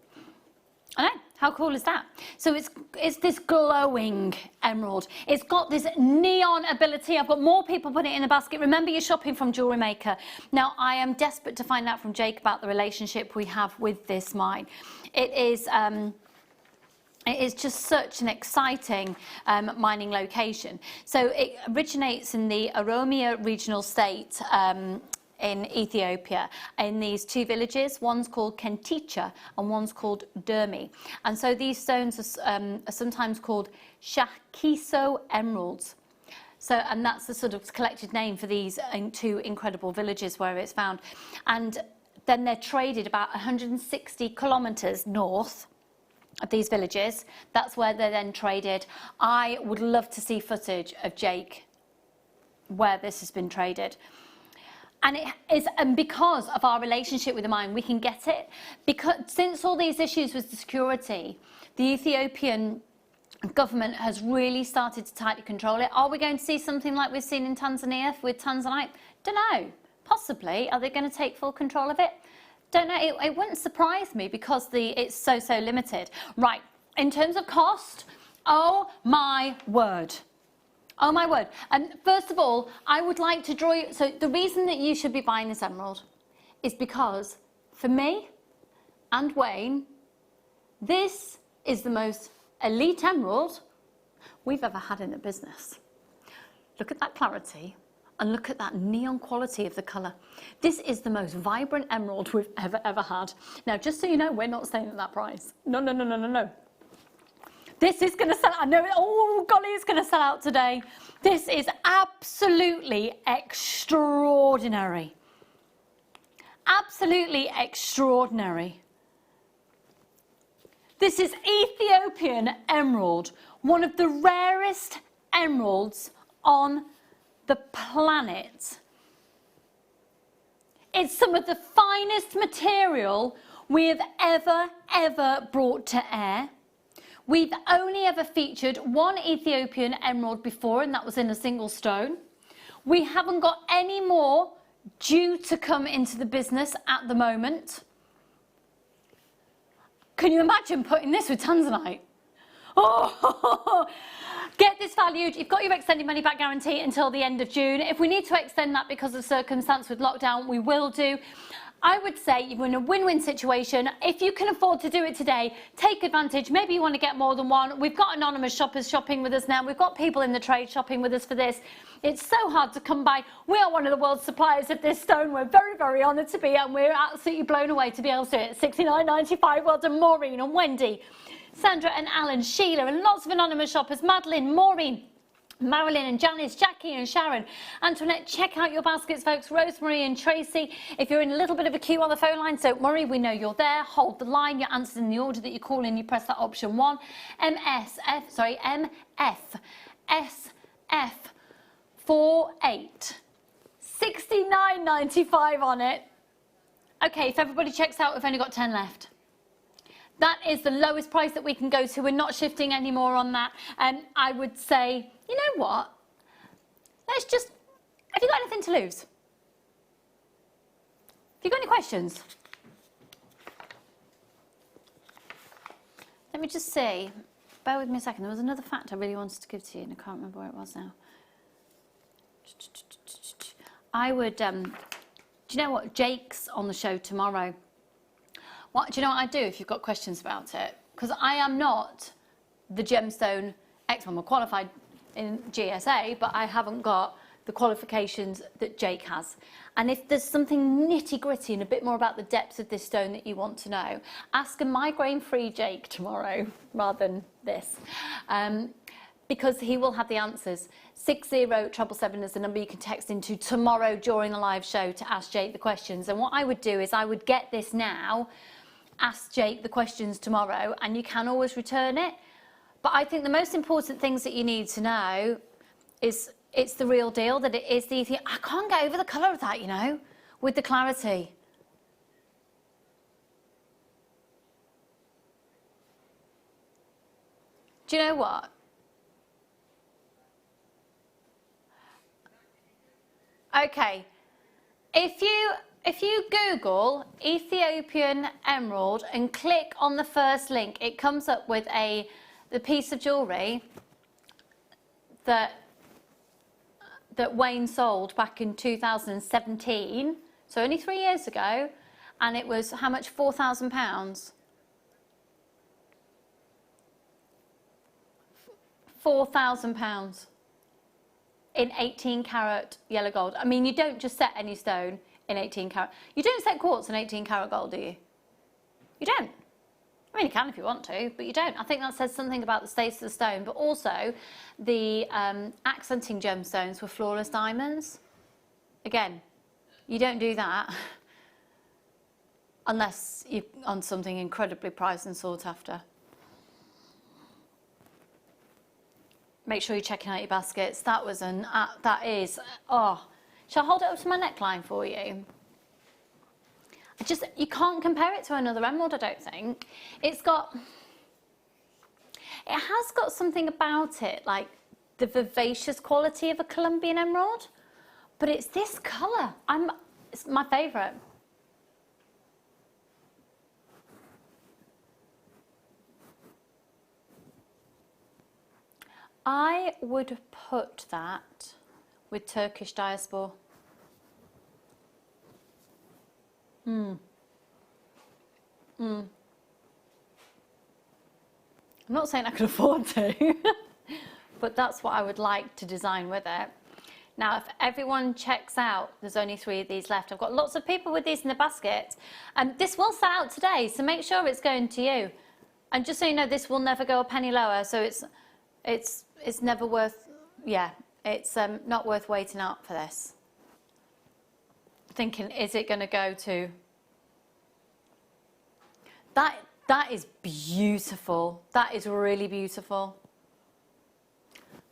I know, how cool is that? So it's this glowing emerald. It's got this neon ability. I've got more people putting it in the basket. Remember, you're shopping from Jewellery Maker. Now, I am desperate to find out from Jake about the relationship we have with this mine. It is just such an exciting mining location. So it originates in the Oromia regional state in Ethiopia, in these two villages. One's called Kenticha and one's called Dermi. And so these stones are sometimes called Shakiso emeralds. So, and that's the sort of collected name for these two incredible villages where it's found. And then they're traded about 160 kilometres north of these villages. That's where they're then traded. I would love to see footage of Jake where this has been traded. And it is, and because of our relationship with the mine, we can get it. Because since all these issues with the security, the Ethiopian government has really started to tightly control it. Are we going to see something like we've seen in Tanzania with Tanzanite? Don't know. Possibly. Are they going to take full control of it? Don't know. It wouldn't surprise me because it's so limited. Right. In terms of cost, oh my word. Oh my word. And first of all, I would like to draw you, so the reason that you should be buying this emerald is because for me and Wayne, this is the most elite emerald we've ever had in the business. Look at that clarity and look at that neon quality of the colour. This is the most vibrant emerald we've ever had. Now, just so you know, we're not staying at that price. No. This is going to sell, I know, oh golly, it's going to sell out today. This is absolutely extraordinary. Absolutely extraordinary. This is Ethiopian emerald, one of the rarest emeralds on the planet. It's some of the finest material we have ever brought to air. We've only ever featured one Ethiopian emerald before, and that was in a single stone. We haven't got any more due to come into the business at the moment. Can you imagine putting this with Tanzanite? Oh, get this valued. You've got your extended money back guarantee until the end of June. If we need to extend that because of circumstance with lockdown, we will do. I would say you're in a win-win situation. If you can afford to do it today, take advantage. Maybe you want to get more than one. We've got anonymous shoppers shopping with us now. We've got people in the trade shopping with us for this. It's so hard to come by. We are one of the world's suppliers of this stone. We're very honoured to be, and we're absolutely blown away to be able to do it at $69.95. Well done, Maureen and Wendy, Sandra and Alan, Sheila, and lots of anonymous shoppers. Madeline, Maureen, Marilyn and Janice, Jackie and Sharon. Antoinette, check out your baskets, folks. Rosemary and Tracy. If you're in a little bit of a queue on the phone line, don't worry, we know you're there. Hold the line. You're answered in the order that you call in. You press that option 1. MSF48. $69.95 on it. Okay, if everybody checks out, we've only got 10 left. That is the lowest price that we can go to. We're not shifting any more on that. I would say, you know what? Let's just, have you got anything to lose? Have you got any questions? Let me just see. Bear with me a second. There was another fact I really wanted to give to you, and I can't remember where it was now. I would, do you know what? Jake's on the show tomorrow. Do you know what I'd do if you've got questions about it? Because I am not the gemstone expert. I'm qualified in GSA, but I haven't got the qualifications that Jake has. And if there's something nitty-gritty and a bit more about the depth of this stone that you want to know, ask a migraine-free Jake tomorrow rather than this, because he will have the answers. 60777 is the number you can text into tomorrow during the live show to ask Jake the questions. And what I would do is I would get this now, ask Jake the questions tomorrow, and you can always return it. But I think the most important things that you need to know is it's the real deal, that it is the Ethiopian. I can't get over the colour of that, you know, with the clarity. Do you know what? Okay, if you Google Ethiopian emerald and click on the first link, it comes up with the piece of jewellery that Wayne sold back in 2017, so only 3 years ago, and it was how much? £4,000. £4,000 in 18 carat yellow gold. I mean, you don't just set any stone in 18 carat. You don't set quartz in 18 carat gold, do you? You don't. I mean, you can if you want to, but you don't. I think that says something about the status of the stone, but also the accenting gemstones were flawless diamonds. Again, you don't do that unless you're on something incredibly prized and sought after. Make sure you're checking out your baskets. That was that is, oh. Shall I hold it up to my neckline for you? You can't compare it to another emerald, I don't think. It has got something about it, like the vivacious quality of a Colombian emerald, but it's this colour. It's my favourite. I would put that with Turkish diaspora. I'm not saying I can afford to, but that's what I would like to design with it. Now, if everyone checks out, there's only 3 of these left. I've got lots of people with these in the basket. This will sell out today, so make sure it's going to you. And just so you know, this will never go a penny lower, so it's never worth, it's not worth waiting out for this. Thinking, is it going to go to... That is beautiful. That is really beautiful.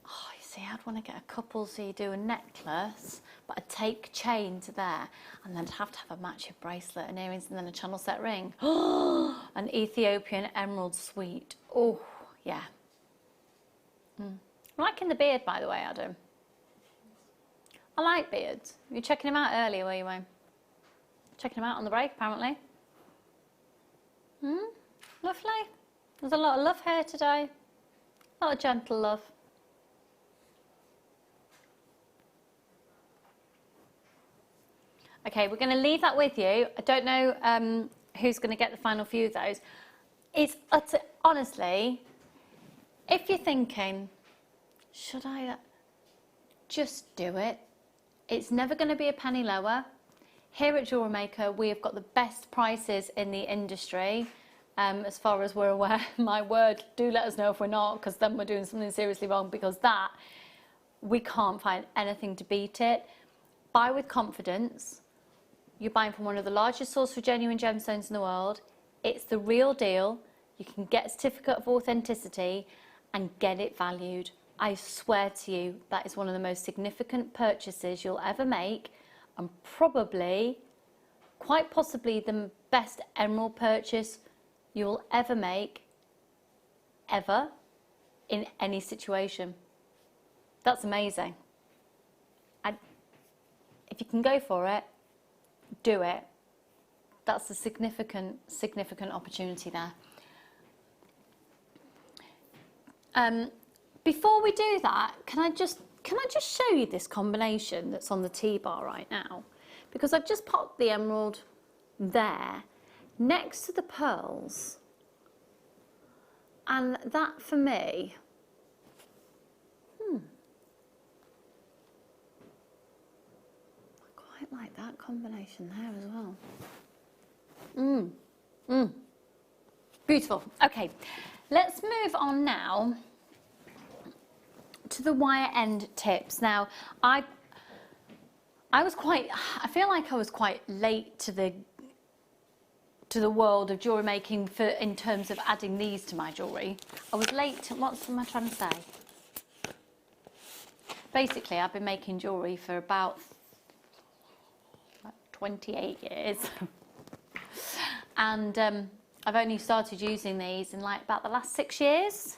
Oh, you see, I'd want to get a couple, so you do a necklace, but I'd take chain to there, and then I'd have to have a matching bracelet and earrings, and then a channel set ring. An Ethiopian emerald suite. Oh, yeah. I'm liking the beard, by the way, Adam. I like beards. You were checking him out earlier, were you, Wayne? Checking him out on the break, apparently. Lovely. There's a lot of love here today. A lot of gentle love. Okay, we're going to leave that with you. I don't know who's going to get the final few of those. It's honestly, if you're thinking, should I just do it? It's never going to be a penny lower. Here at Jewellery Maker, we have got the best prices in the industry, as far as we're aware. My word, do let us know if we're not, because then we're doing something seriously wrong, because we can't find anything to beat it. Buy with confidence. You're buying from one of the largest sources for genuine gemstones in the world. It's the real deal. You can get a certificate of authenticity and get it valued. I swear to you, that is one of the most significant purchases you'll ever make, and probably, quite possibly, the best emerald purchase you'll ever make, ever, in any situation. That's amazing. If you can go for it, do it. That's a significant opportunity there. Before we do that, can I just show you this combination that's on the T-bar right now? Because I've just popped the emerald there, next to the pearls. And that, for me, quite like that combination there as well. Beautiful. Okay, let's move on now to the wire end tips. Now, I feel like I was quite late to the world of jewellery making in terms of adding these to my jewellery. I was late to, what am I trying to say? Basically, I've been making jewellery for about 28 years. And I've only started using these in like about the last 6 years.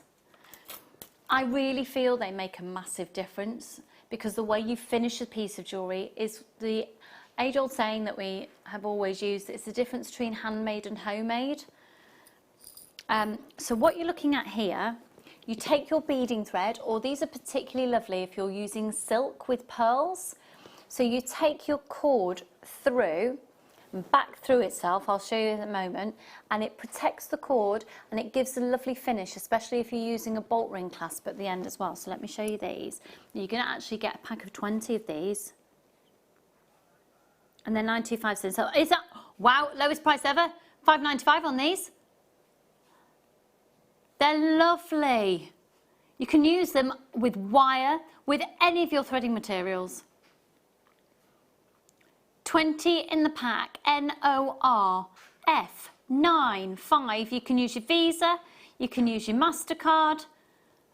I really feel they make a massive difference because the way you finish a piece of jewellery is the age-old saying that we have always used. It's the difference between handmade and homemade. So what you're looking at here, you take your beading thread, or these are particularly lovely if you're using silk with pearls. So you take your cord through and back through itself, I'll show you in a moment, and it protects the cord and it gives a lovely finish, especially if you're using a bolt ring clasp at the end as well. So let me show you these. You're going to actually get a pack of 20 of these. And they're 95 cents. So is that, wow, lowest price ever, $5.95 on these. They're lovely. You can use them with wire, with any of your threading materials. 20 in the pack, NORF95. You can use your Visa, you can use your MasterCard.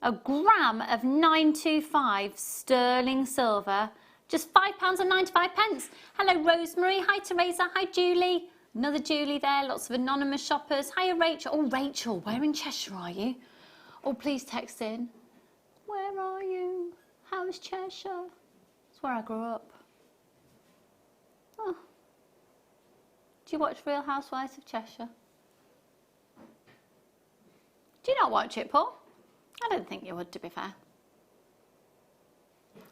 A gram of 925 sterling silver, just £5.95. Hello Rosemary, hi Teresa, hi Julie. Another Julie there, lots of anonymous shoppers. Hiya Rachel. Oh Rachel, where in Cheshire are you? Oh please text in. Where are you? How's Cheshire? That's where I grew up. Oh. Do you watch Real Housewives of Cheshire? Do you not watch it, Paul? I don't think you would, to be fair.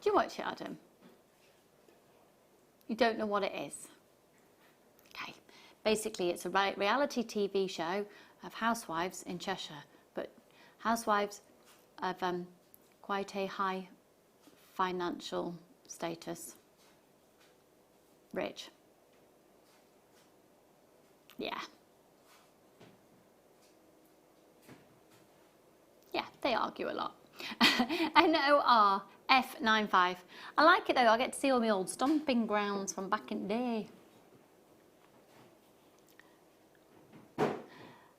Do you watch it, Adam? You don't know what it is? Okay. Basically, it's a reality TV show of housewives in Cheshire, but housewives of quite a high financial status. Rich. Yeah. Yeah, they argue a lot. NORF95. I like it though, I get to see all my old stomping grounds from back in the day.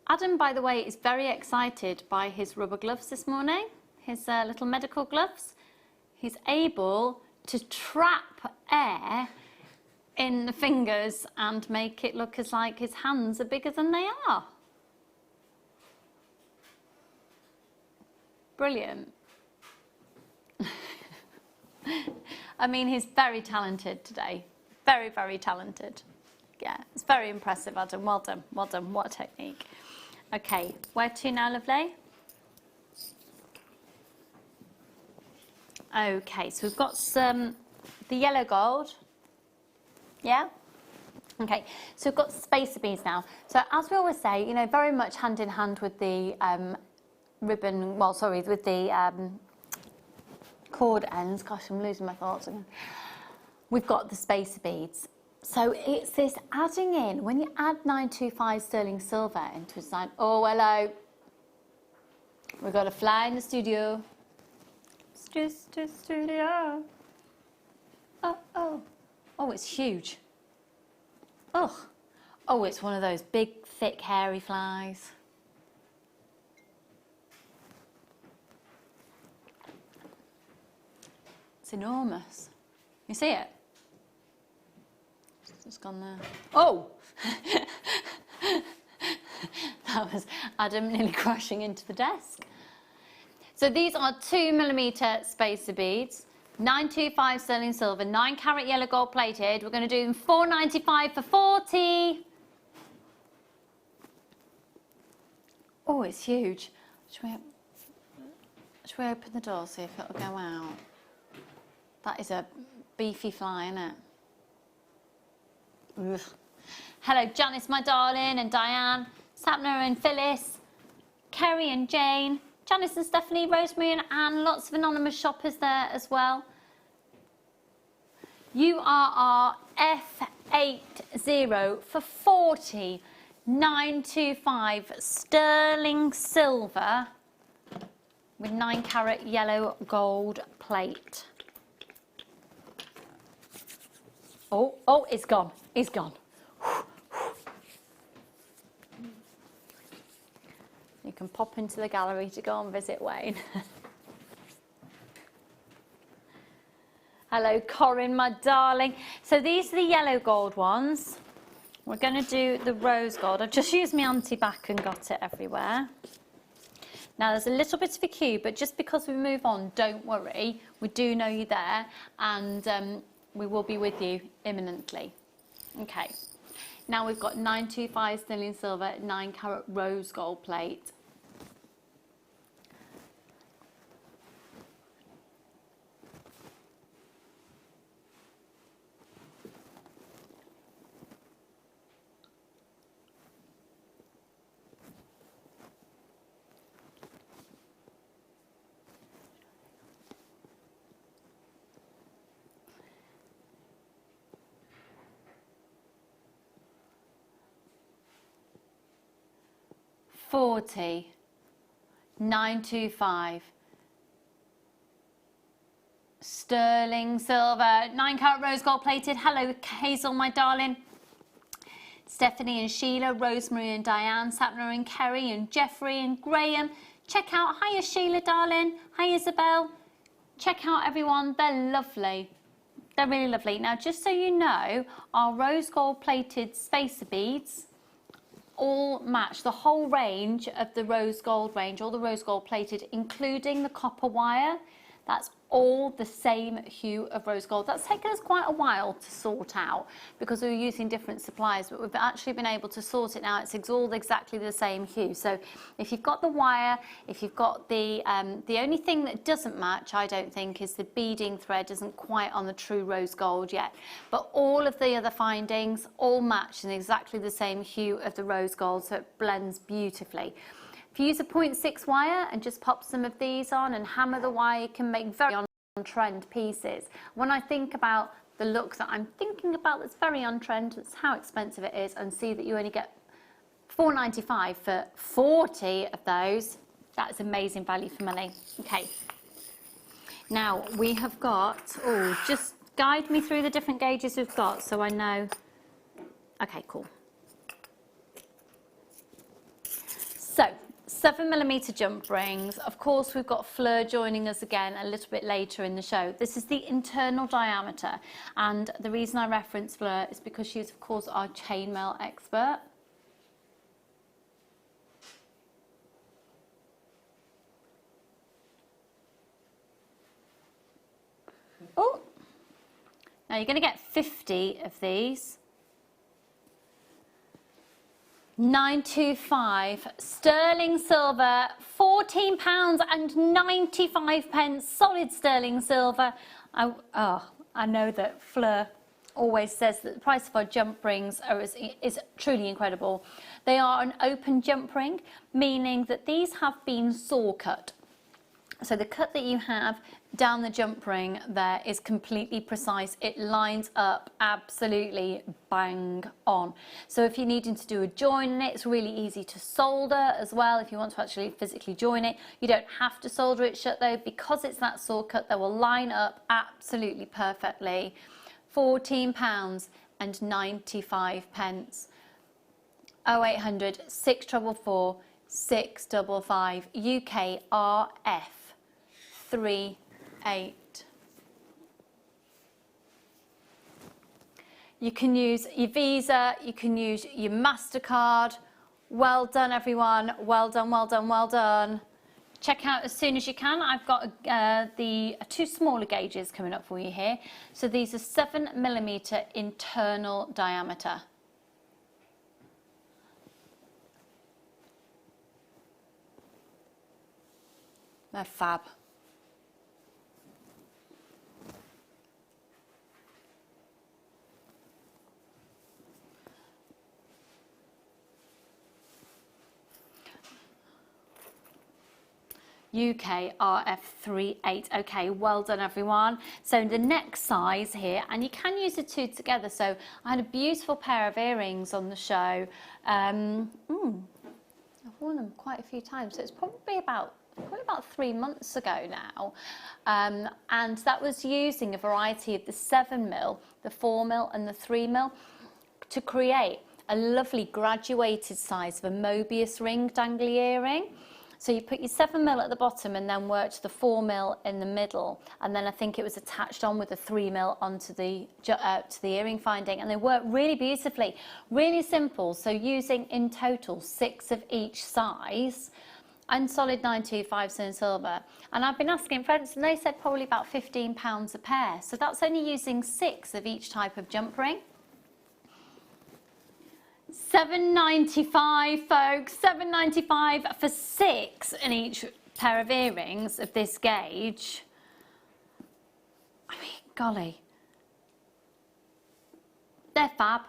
Adam, by the way, is very excited by his rubber gloves this morning, his little medical gloves. He's able to trap air in the fingers and make it look as like his hands are bigger than they are. Brilliant. I mean, he's very talented today. Very, very talented. Yeah, it's very impressive, Adam. Well done, well done. What a technique. Okay, where to now, lovely? Okay, so we've got some, the yellow gold. Yeah? Okay, so we've got spacer beads now. So as we always say, you know, very much hand in hand with the ribbon, well, sorry, with the cord ends. Gosh, I'm losing my thoughts again. We've got the spacer beads. So it's this adding in, when you add 925 sterling silver into a design. Oh, hello. We've got a fly in the studio. It's just a studio. Oh, oh. Oh, it's huge. Oh. Oh, it's one of those big, thick, hairy flies. It's enormous. You see it? It's just gone there. Oh! That was Adam nearly crashing into the desk. So these are 2mm spacer beads, 925 sterling silver, 9 carat yellow gold plated. We're going to do them £4.95 for 40. Oh, it's huge. Should we open the door, see if it'll go out? That is a beefy fly, isn't it? Ugh. Hello, Janice, my darling, and Diane, Sapna and Phyllis, Kerry and Jane, Janice and Stephanie, Rosemary and Anne, lots of anonymous shoppers there as well. You are our F80 for 40,925 sterling silver with 9 carat yellow gold plate. Oh, it's gone. It's gone. You can pop into the gallery to go and visit Wayne. Hello, Corinne, my darling. So these are the yellow gold ones. We're going to do the rose gold. I've just used my anti-bac and got it everywhere. Now there's a little bit of a queue, but just because we move on, don't worry. We do know you're there, and we will be with you imminently. Okay. Now we've got 925 sterling silver, 9 carat rose gold plate. $40,925 sterling silver, 9 carat rose gold plated. Hello, Hazel, my darling. Stephanie and Sheila, Rosemary and Diane, Sapna and Kerry and Jeffrey and Graham. Check out, hiya Sheila, darling. Hi Isabel. Check out everyone, they're lovely. They're really lovely. Now, just so you know, our rose gold plated spacer beads all match the whole range of the rose gold range, all the rose gold plated, including the copper wire. That's all the same hue of rose gold. That's taken us quite a while to sort out because we were using different suppliers, but we've actually been able to sort it now. It's all exactly the same hue. So if you've got the wire, if you've got the only thing that doesn't match, I don't think, is the beading thread isn't quite on the true rose gold yet. But all of the other findings all match in exactly the same hue of the rose gold, so it blends beautifully. If you use a 0.6 wire and just pop some of these on and hammer the wire, you can make very on-trend pieces. When I think about the look that I'm thinking about that's very on-trend, that's how expensive it is, and see that you only get $4.95 for 40 of those, that's amazing value for money. Okay, now we have got, just guide me through the different gauges we've got so I know. Okay, cool. So, 7mm jump rings. Of course, we've got Fleur joining us again a little bit later in the show. This is the internal diameter, and the reason I reference Fleur is because she's, of course, our chainmail expert. Oh, now you're going to get 50 of these. 925 sterling silver, £14.95 solid sterling silver. I know that Fleur always says that the price of our jump rings is truly incredible. They are an open jump ring, meaning that these have been saw cut. So the cut that you have down the jump ring there is completely precise. It lines up absolutely bang on. So if you're needing to do a join in it, it's really easy to solder as well. If you want to actually physically join it, you don't have to solder it shut though, because it's that saw cut. They will line up absolutely perfectly. £14.95. 0800 644 655 UK RF 38. You can use your Visa, you can use your MasterCard. Well done everyone, well done, well done, well done. Check out as soon as you can. I've got the two smaller gauges coming up for you here. So these are 7mm internal diameter. They're fab. UK RF38. Okay, well done everyone. So the next size here, and you can use the two together. So I had a beautiful pair of earrings on the show. I've worn them quite a few times, so it's probably about 3 months ago now, and that was using a variety of the 7mm, the 4mm and the 3mm to create a lovely graduated size of a Mobius ring dangly earring. So you put your 7mm at the bottom and then worked the 4mm in the middle, and then I think it was attached on with the 3mm onto the to the earring finding, and they work really beautifully, really simple. So using in total 6 of each size, and solid 925 sterling silver. And I've been asking friends, and they said probably about £15 a pair. So that's only using 6 of each type of jump ring. £7.95, folks. £7.95 for 6 in each pair of earrings of this gauge. I mean, golly, they're fab.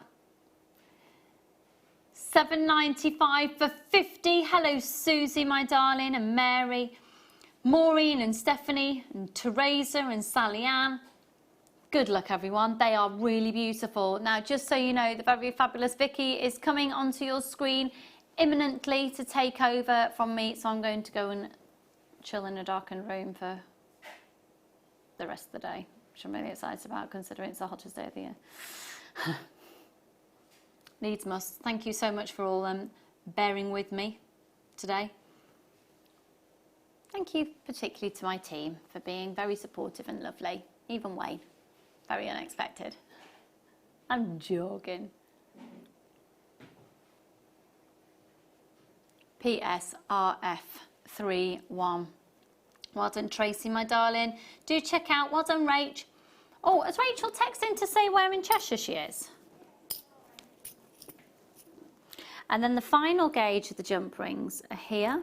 £7.95 for 50. Hello, Susie, my darling, and Mary, Maureen and Stephanie, and Teresa and Sally Ann. Good luck, everyone. They are really beautiful. Now, just so you know, the very fabulous Vicky is coming onto your screen imminently to take over from me. So I'm going to go and chill in a darkened room for the rest of the day, which I'm really excited about, considering it's the hottest day of the year. Needs must. Thank you so much for all bearing with me today. Thank you particularly to my team for being very supportive and lovely. Even Wayne, very unexpected. I'm joking. PS RF31. Well done, Tracy, my darling. Do check out. Well done, Rach. Oh, has Rachel texted in to say where in Cheshire she is? And then the final gauge of the jump rings are here.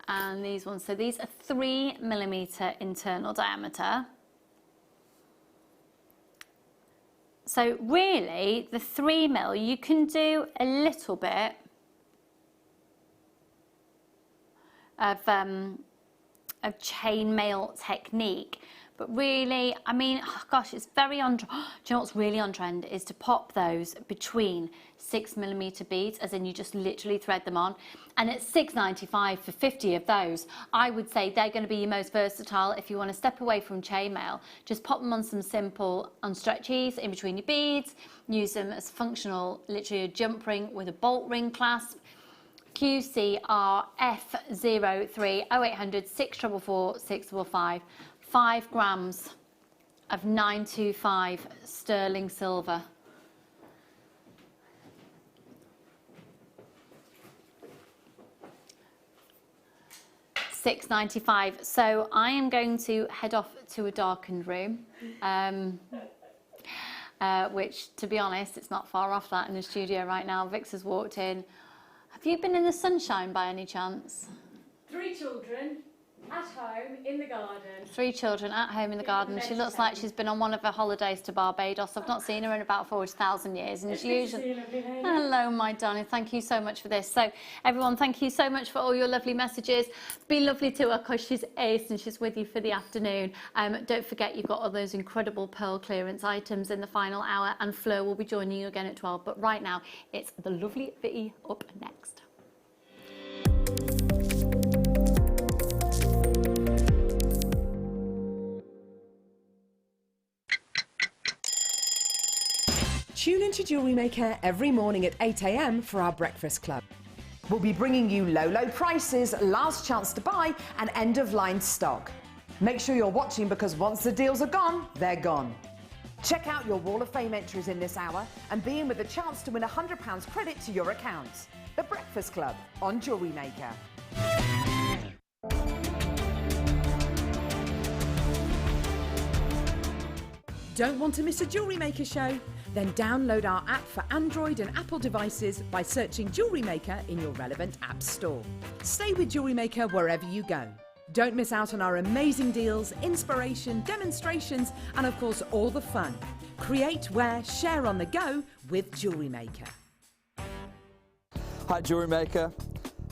And these ones, so these are 3mm internal diameter. So really, the 3mm, you can do a little bit of chainmail technique. But really, I mean, oh gosh, it's very on. Do you know what's really on trend is to pop those between 6mm beads, as in you just literally thread them on. And at £6.95 for 50 of those, I would say they're going to be your most versatile if you want to step away from chainmail. Just pop them on some simple unstretchies in between your beads. Use them as functional, literally a jump ring with a bolt ring clasp. QCRF03 0800 644 655. 5 grams of 925 sterling silver. £6.95. So I am going to head off to a darkened room, which, to be honest, it's not far off that in the studio right now. Vix has walked in. Have you been in the sunshine by any chance? 3 children. At home, in the garden. 3 children at home in the garden. She looks like she's been on one of her holidays to Barbados. I've not seen her in about 40,000 years. And she usually... Hello, my darling. Thank you so much for this. So, everyone, thank you so much for all your lovely messages. Be lovely to her because she's ace and she's with you for the afternoon. Don't forget you've got all those incredible pearl clearance items in the final hour, and Fleur will be joining you again at 12. But right now, it's the lovely Vicky up next. Tune into Jewellery Maker every morning at 8 a.m. for our breakfast club. We'll be bringing you low prices, last chance to buy, and end-of-line stock. Make sure you're watching because once the deals are gone, they're gone. Check out your Wall of Fame entries in this hour and be in with a chance to win £100 credit to your account. The Breakfast Club on Jewellery Maker. Don't want to miss a Jewellery Maker show? Then download our app for Android and Apple devices by searching Jewellery Maker in your relevant app store. Stay with Jewellery Maker wherever you go. Don't miss out on our amazing deals, inspiration, demonstrations, and of course all the fun. Create, wear, share on the go with Jewellery Maker. Hi Jewellery Maker.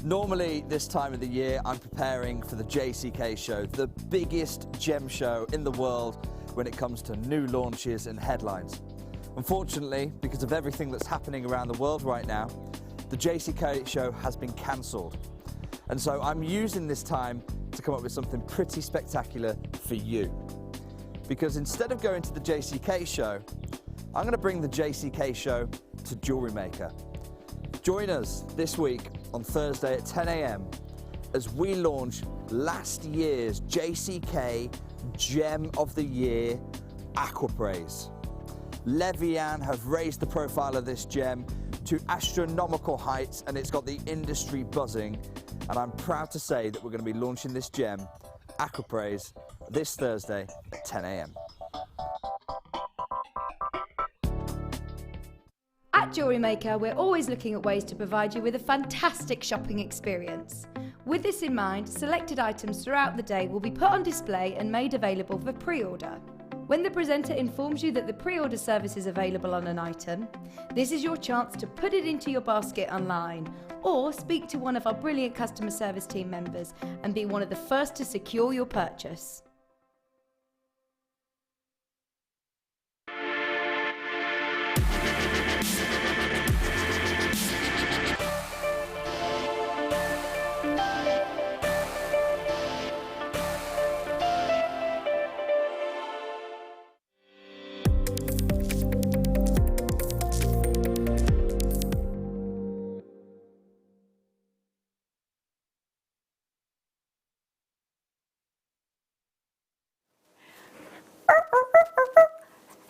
Normally this time of the year I'm preparing for the JCK show, the biggest gem show in the world when it comes to new launches and headlines. Unfortunately, because of everything that's happening around the world right now, the JCK show has been cancelled. And so I'm using this time to come up with something pretty spectacular for you. Because instead of going to the JCK show, I'm going to bring the JCK show to Jewellery Maker. Join us this week on Thursday at 10 a.m. as we launch last year's JCK Gem of the Year, Aquamarine. Levian have raised the profile of this gem to astronomical heights and it's got the industry buzzing. And I'm proud to say that we're going to be launching this gem, Aquamarine, this Thursday at 10 a.m. At Jewellery Maker, we're always looking at ways to provide you with a fantastic shopping experience. With this in mind, selected items throughout the day will be put on display and made available for pre-order. When the presenter informs you that the pre-order service is available on an item, this is your chance to put it into your basket online or speak to one of our brilliant customer service team members and be one of the first to secure your purchase.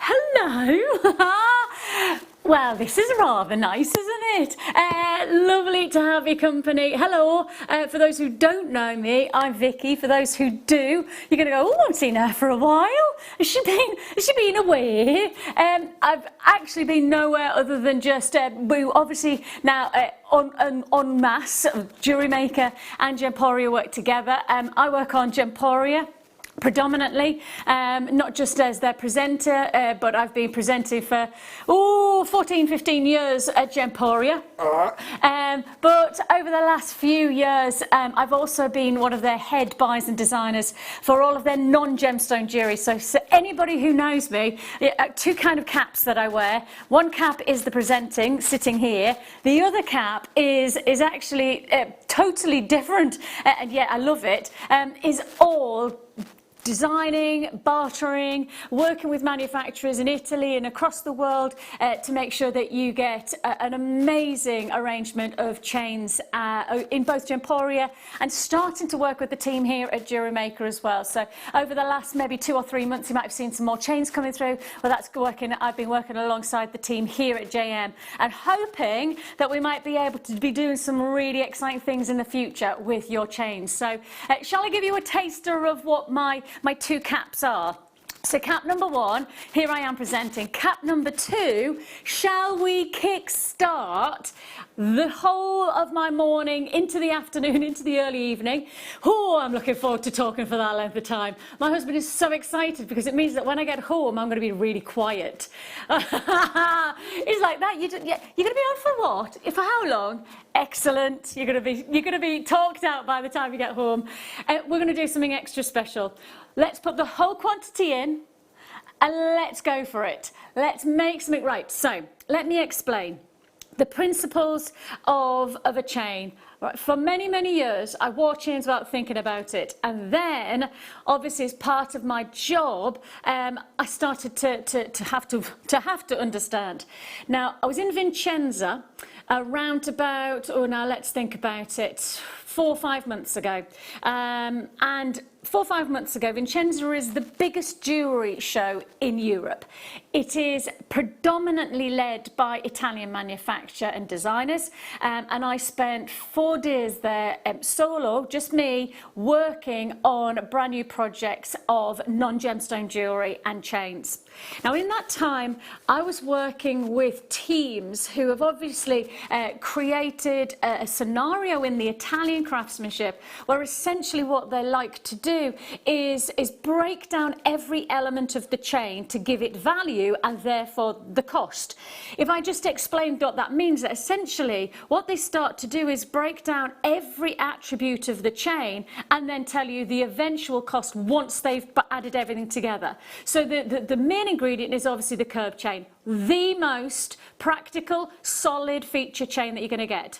Hello! Well, this is rather nice, isn't it? Lovely to have your company. Hello. For those who don't know me, I'm Vicky. For those who do, you're going to go, oh, I haven't seen her for a while. Has she been away? I've actually been nowhere other than just, we obviously now en masse, Jewellery Maker and Gemporia work together. I work on Gemporia predominantly, not just as their presenter, but I've been presenting for 14-15 years at Gemporia. But over the last few years, I've also been one of their head buyers and designers for all of their non-gemstone jewellery. So anybody who knows me, two kind of caps that I wear. One cap is the presenting, sitting here. The other cap is actually totally different, and yet I love it, is all designing, bartering, working with manufacturers in Italy and across the world to make sure that you get an amazing arrangement of chains in both Gemporia and starting to work with the team here at Jewellery Maker as well. So over the last maybe 2 or 3 months you might have seen some more chains coming through. Well, that's working. I've been working alongside the team here at JM and hoping that we might be able to be doing some really exciting things in the future with your chains. So shall I give you a taster of what my two caps are? So cap number 1, here I am presenting. Cap number 2, shall we kick-start the whole of my morning into the afternoon, into the early evening? Oh, I'm looking forward to talking for that length of time. My husband is so excited because it means that when I get home, I'm going to be really quiet. He's like, that, you're going to be on for what? For how long? Excellent. You're going to be talked out by the time you get home. We're going to do something extra special. Let's put the whole quantity in and let's go for it. Let's make something right. So let me explain the principles of a chain. Right, for many, many years, I wore chains without thinking about it. And then, obviously, as part of my job, I started to have to understand. Now, I was in Vicenza around about, now let's think about it, 4 or 5 months ago. And 4 or 5 months ago, Vicenza is the biggest jewellery show in Europe. It is predominantly led by Italian manufacturers and designers, and I spent 4 days there solo, just me, working on brand new projects of non-gemstone jewellery and chains. Now in that time, I was working with teams who have obviously created a scenario in the Italian craftsmanship where essentially what they like to do do is break down every element of the chain to give it value and therefore the cost. If I just explained what that means, that essentially what they start to do is break down every attribute of the chain and then tell you the eventual cost once they've added everything together. So the main ingredient is obviously the curb chain, the most practical, solid feature chain that you're going to get.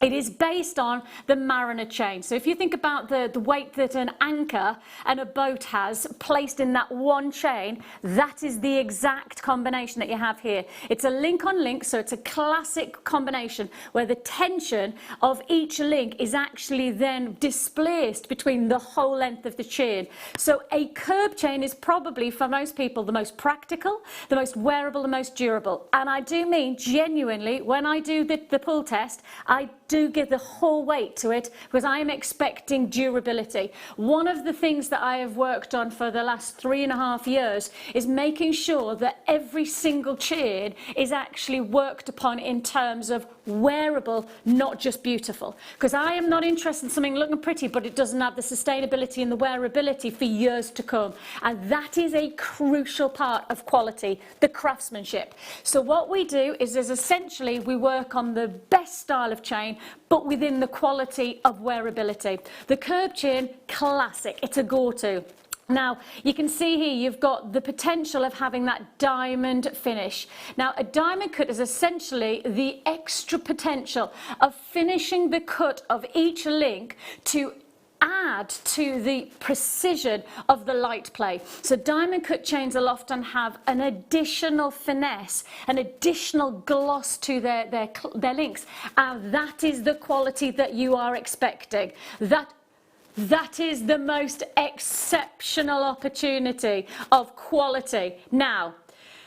It is based on the mariner chain. So if you think about the weight that an anchor and a boat has placed in that one chain, that is the exact combination that you have here. It's a link on link, so it's a classic combination where the tension of each link is actually then displaced between the whole length of the chain. So a curb chain is probably, for most people, the most practical, the most wearable, the most durable. And I do mean genuinely, when I do the pull test, I do give the whole weight to it because I am expecting durability. One of the things that I have worked on for the last 3.5 years is making sure that every single chain is actually worked upon in terms of wearable, not just beautiful. Because I am not interested in something looking pretty but it doesn't have the sustainability and the wearability for years to come. And that is a crucial part of quality, the craftsmanship. So what we do is essentially we work on the best style of chain but within the quality of wearability. The curb chain, classic, it's a go-to. Now, you can see here you've got the potential of having that diamond finish. Now, a diamond cut is essentially the extra potential of finishing the cut of each link to add to the precision of the light play. So diamond cut chains will often have an additional finesse, an additional gloss to their links, and that is the quality that you are expecting. That is the most exceptional opportunity of quality. Now,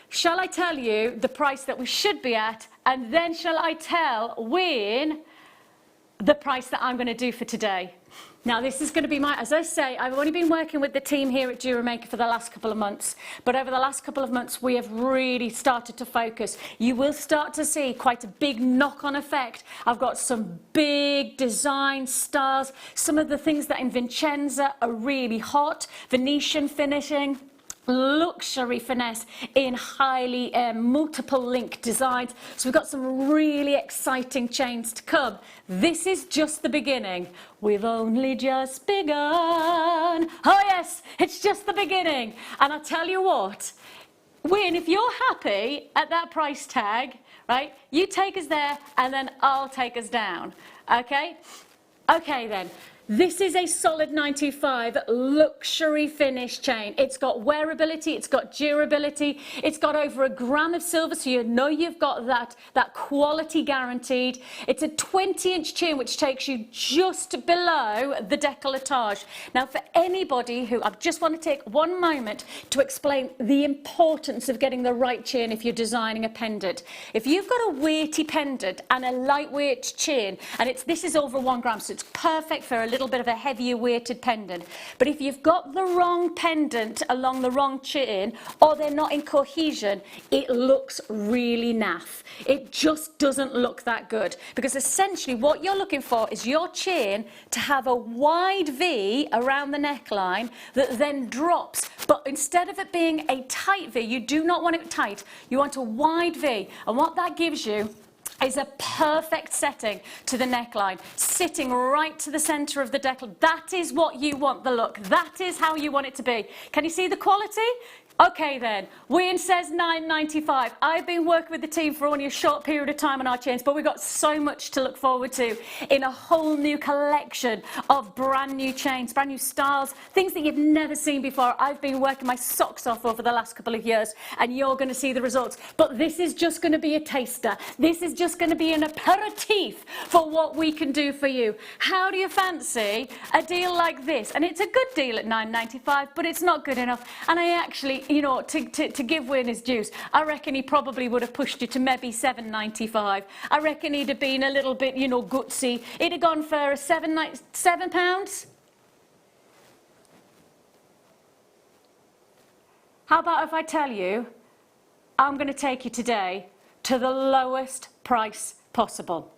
shall I tell you the price that we should be at, and then shall I tell Wayne the price that I'm going to do for today? Now, this is going to be as I say, I've only been working with the team here at Jewellery Maker for the last couple of months, but over the last couple of months, we have really started to focus. You will start to see quite a big knock-on effect. I've got some big design styles. Some of the things that in Vincenza are really hot, Venetian finishing, luxury finesse in highly multiple link designs. So we've got some really exciting chains to come. This is just the beginning. We've only just begun. Oh yes, it's just the beginning. And I tell you what, Wayne, if you're happy at that price tag, right, you take us there and then I'll take us down. Okay? Okay then. This is a solid 925 luxury finish chain. It's got wearability, it's got durability, it's got over 1 gram of silver, so you know you've got that quality guaranteed. It's a 20-inch chain which takes you just below the décolletage. Now for anybody who, I just want to take one moment to explain the importance of getting the right chain if you're designing a pendant. If you've got a weighty pendant and a lightweight chain, and this is over 1 gram, so it's perfect for a little bit of a heavier weighted pendant. But if you've got the wrong pendant along the wrong chain, or they're not in cohesion, it looks really naff. It just doesn't look that good, because essentially what you're looking for is your chain to have a wide V around the neckline that then drops, but instead of it being a tight V, you do not want it tight, you want a wide V, and what that gives you is a perfect setting to the neckline, sitting right to the center of the decal. That is what you want the look. That is how you want it to be. Can you see the quality? Okay then, Wayne says $9.95. I've been working with the team for only a short period of time on our chains, but we've got so much to look forward to in a whole new collection of brand new chains, brand new styles, things that you've never seen before. I've been working my socks off over the last couple of years, and you're going to see the results. But this is just going to be a taster. This is just going to be an aperitif for what we can do for you. How do you fancy a deal like this? And it's a good deal at $9.95, but it's not good enough. And I actually, you know, to give Wayne his dues, I reckon he probably would have pushed you to maybe $7.95. I reckon he'd have been a little bit, you know, gutsy. He'd have gone for a £7. How about if I tell you, I'm going to take you today to the lowest price possible.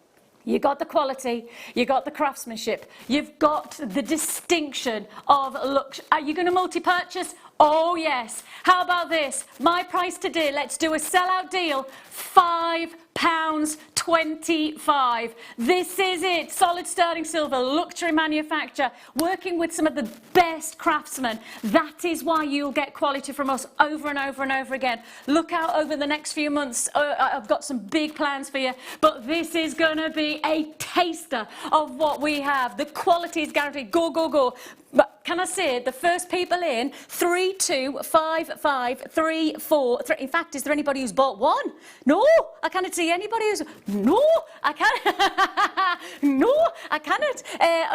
You got the quality, you got the craftsmanship, you've got the distinction of look. Are you going to multi-purchase? Oh yes. How about this? My price today, let's do a sellout deal, £5.25. This is it. Solid sterling silver, luxury manufacture, working with some of the best craftsmen. That is why you'll get quality from us over and over and over again. Look out over the next few months. I've got some big plans for you, but this is going to be a taster of what we have. The quality is guaranteed. Go, go, go. But can I say, the first people in, 325534. In fact, is there anybody who's bought one? No, I cannot see anybody who's. No, I can't. No, I cannot.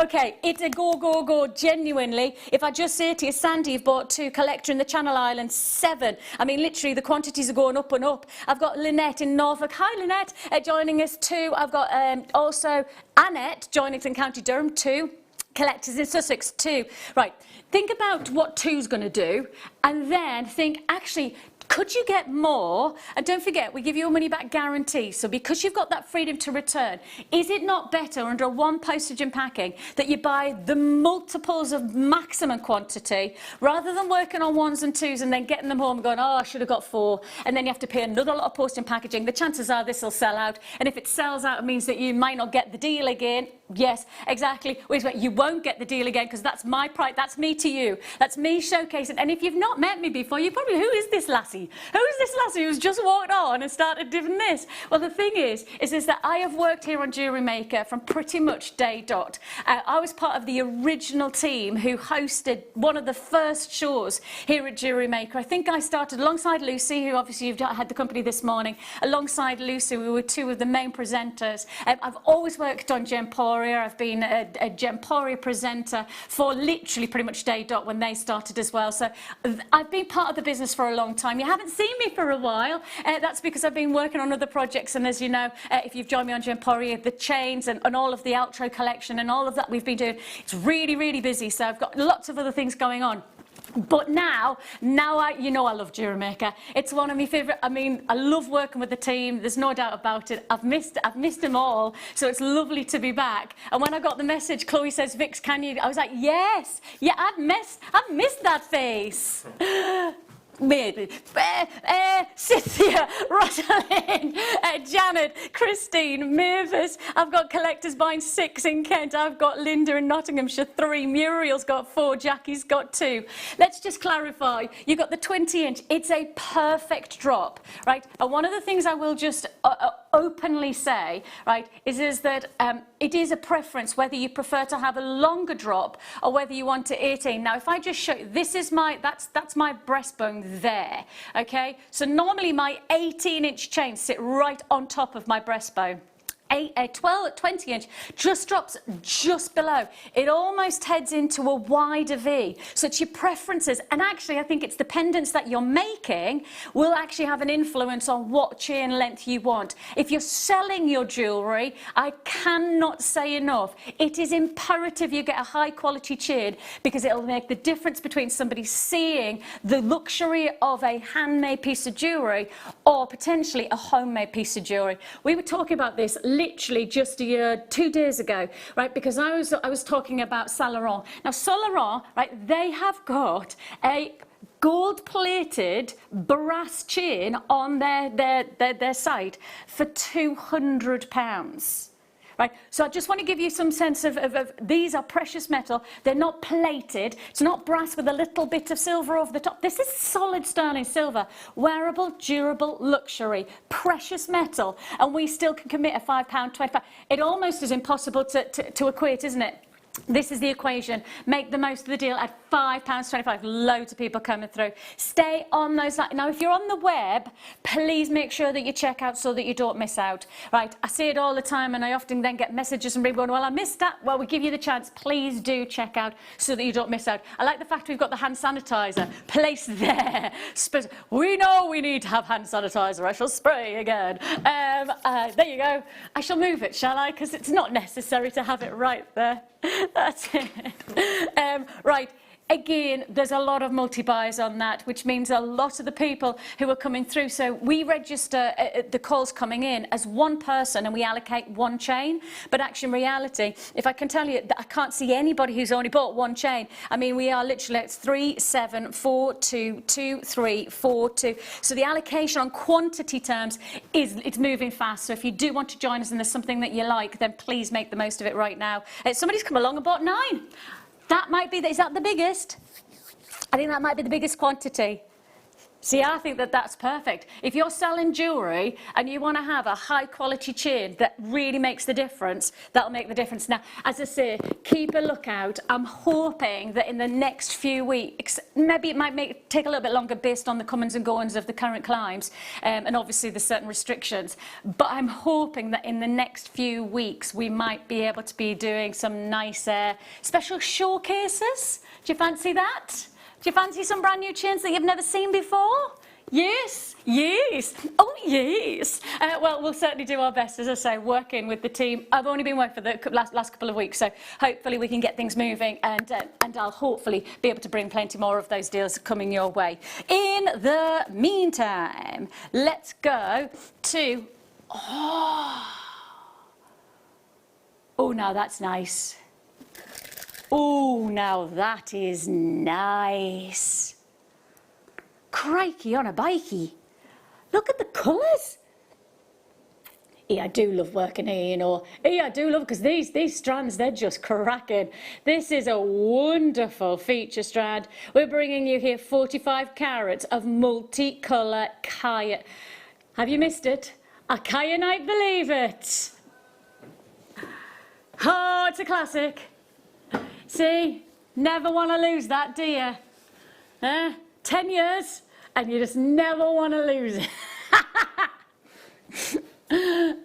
Okay, it's a go, go, go. Genuinely, if I just say to you, Sandy, you've bought 2. Collector in the Channel Islands, 7. I mean, literally, the quantities are going up and up. I've got Lynette in Norfolk. Hi, Lynette, joining us too. I've got also Annette joining us in County Durham, 2. Collectors in Sussex, 2. Right, think about what 2's going to do, and then think, actually, could you get more? And don't forget, we give you a money back guarantee. So because you've got that freedom to return, is it not better under one postage and packing that you buy the multiples of maximum quantity rather than working on 1s and 2s and then getting them home and going, oh, I should have got 4, and then you have to pay another lot of postage and packaging? The chances are this will sell out, and if it sells out, it means that you might not get the deal again. Yes, exactly. You won't get the deal again, because that's my price. That's me to you. That's me showcasing. And if you've not met me before, you probably, who is this lassie? Who is this lassie who's just walked on and started doing this? Well, the thing is that I have worked here on Jewellery Maker from pretty much day dot. I was part of the original team who hosted one of the first shows here at Jewellery Maker. I think I started alongside Lucy, who obviously you've had the company this morning. Alongside Lucy, we were 2 of the main presenters. I've always worked on Gemporia. I've been a Gemporia presenter for literally pretty much day dot when they started as well. So I've been part of the business for a long time. You haven't seen me for a while. That's because I've been working on other projects, and as you know, if you've joined me on Gemporia, the chains and all of the outro collection and all of that we've been doing, it's really, really busy. So I've got lots of other things going on. But now I love Jewellery Maker. It's one of my favourite. I mean, I love working with the team. There's no doubt about it. I've missed them all, so it's lovely to be back. And when I got the message, Chloe says, "Vix, can you?" I was like, "Yes, yeah, I've missed that face." Maybe. Cynthia, Rosalind, Janet, Christine, Mavis. I've got collectors buying 6 in Kent. I've got Linda in Nottinghamshire, 3. Muriel's got 4. Jackie's got 2. Let's just clarify. You've got the 20-inch. It's a perfect drop, right? And one of the things I will just openly say, right, is that it is a preference whether you prefer to have a longer drop or whether you want to 18. Now, if I just show you, this is that's my breastbone there, okay? So normally my 18-inch chains sit right on top of my breastbone. A 20-inch just drops just below. It almost heads into a wider V. So it's your preferences. And actually, I think it's the pendants that you're making will actually have an influence on what chain length you want. If you're selling your jewellery, I cannot say enough, it is imperative you get a high-quality chain, because it'll make the difference between somebody seeing the luxury of a handmade piece of jewellery or potentially a homemade piece of jewellery. We were talking about this literally just 2 days ago, right? Because I was talking about Saint Laurent. Now, Saint Laurent, right? They have got a gold-plated brass chain on their site for £200. Right, so I just want to give you some sense of these are precious metal. They're not plated. It's not brass with a little bit of silver over the top. This is solid sterling silver, wearable, durable, luxury, precious metal, and we still can commit a £5.25. It almost is impossible to equate, isn't it? This is the equation. Make the most of the deal at £5.25. Loads of people coming through. Stay on those lines. Now, if you're on the web, please make sure that you check out so that you don't miss out. Right, I say it all the time, and I often then get messages from people going, well, I missed that. Well, we give you the chance. Please do check out so that you don't miss out. I like the fact we've got the hand sanitizer placed there. We know we need to have hand sanitizer. I shall spray again. There you go. I shall move it, shall I? Because it's not necessary to have it right there. That's it. Right. again, there's a lot of multi-buys on that, which means a lot of the people who are coming through. So we register the calls coming in as one person and we allocate one chain. But actually, in reality, if I can tell you that I can't see anybody who's only bought one chain. I mean, we are literally at 3, 7, 4, 2, 2, 3, 4, 2. So the allocation on quantity terms it's moving fast. So if you do want to join us and there's something that you like, then please make the most of it right now. Somebody's come along and bought 9. That might be, is that the biggest? I think that might be the biggest quantity. See, I think that that's perfect. If you're selling jewellery and you want to have a high quality chain that really makes the difference, that'll make the difference. Now, as I say, keep a lookout. I'm hoping that in the next few weeks, maybe it might take a little bit longer based on the comings and goings of the current climes, and obviously there's certain restrictions, but I'm hoping that in the next few weeks we might be able to be doing some nice special showcases. Do you fancy that? Do you fancy some brand new chains that you've never seen before? Yes, yes, oh yes. Well, we'll certainly do our best, as I say, working with the team. I've only been working for the last couple of weeks, so hopefully we can get things moving, and I'll hopefully be able to bring plenty more of those deals coming your way. In the meantime, let's go to... Oh, now that's nice. Oh, now that is nice. Crikey on a bikey. Look at the colours. I do love working here, you know. I do love, because these strands, they're just cracking. This is a wonderful feature strand. We're bringing you here 45 carats of multicolour kyanite. Have you missed it? A kyanite, believe it. Oh, it's a classic. See, never want to lose that, do you? 10 years, and you just never want to lose it.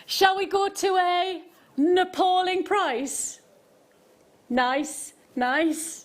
Shall we go to a appalling price? Nice, nice.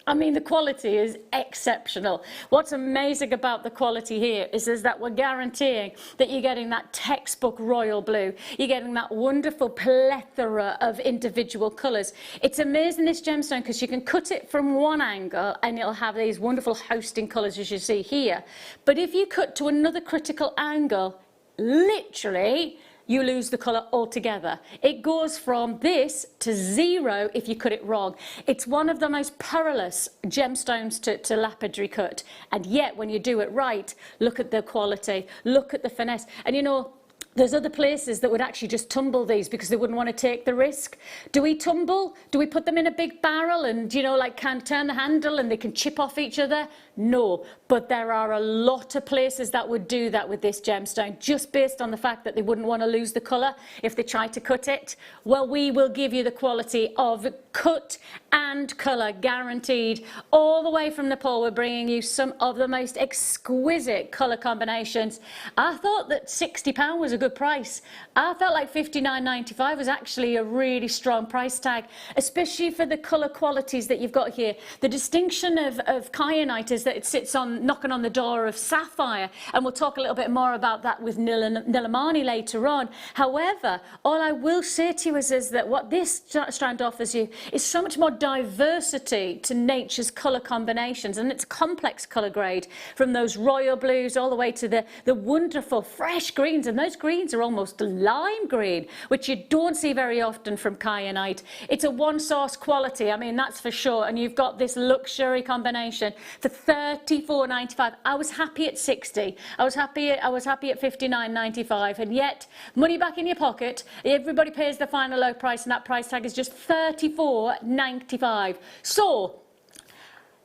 I mean, the quality is exceptional. What's amazing about the quality here is that we're guaranteeing that you're getting that textbook royal blue. You're getting that wonderful plethora of individual colours. It's amazing, this gemstone, because you can cut it from one angle and it'll have these wonderful hosting colours, as you see here. But if you cut to another critical angle, literally, you lose the colour altogether. It goes from this to 0 if you cut it wrong. It's one of the most perilous gemstones to lapidary cut, and yet when you do it right, look at the quality, look at the finesse. And you know, there's other places that would actually just tumble these because they wouldn't want to take the risk. Do we tumble? Do we put them in a big barrel and, you know, like can turn the handle and they can chip off each other? No, but there are a lot of places that would do that with this gemstone, just based on the fact that they wouldn't want to lose the colour if they try to cut it. Well, we will give you the quality of cut and colour guaranteed. All the way from Nepal, we're bringing you some of the most exquisite colour combinations. I thought that £60 was a good price. I felt like £59.95 was actually a really strong price tag, especially for the colour qualities that you've got here. The distinction of kyanite is that it sits on knocking on the door of sapphire, and we'll talk a little bit more about that with Nilamani later on. However, all I will say to you is that what this strand offers you is so much more diversity to nature's colour combinations, and it's a complex colour grade, from those royal blues all the way to the wonderful fresh greens, and those greens are almost lime green, which you don't see very often from kyanite. It's a one source quality, I mean, that's for sure, and you've got this luxury combination for $34.95. I was happy at 60. I was happy at $59.95, and yet money back in your pocket. Everybody pays the final low price, and that price tag is just $34.95. So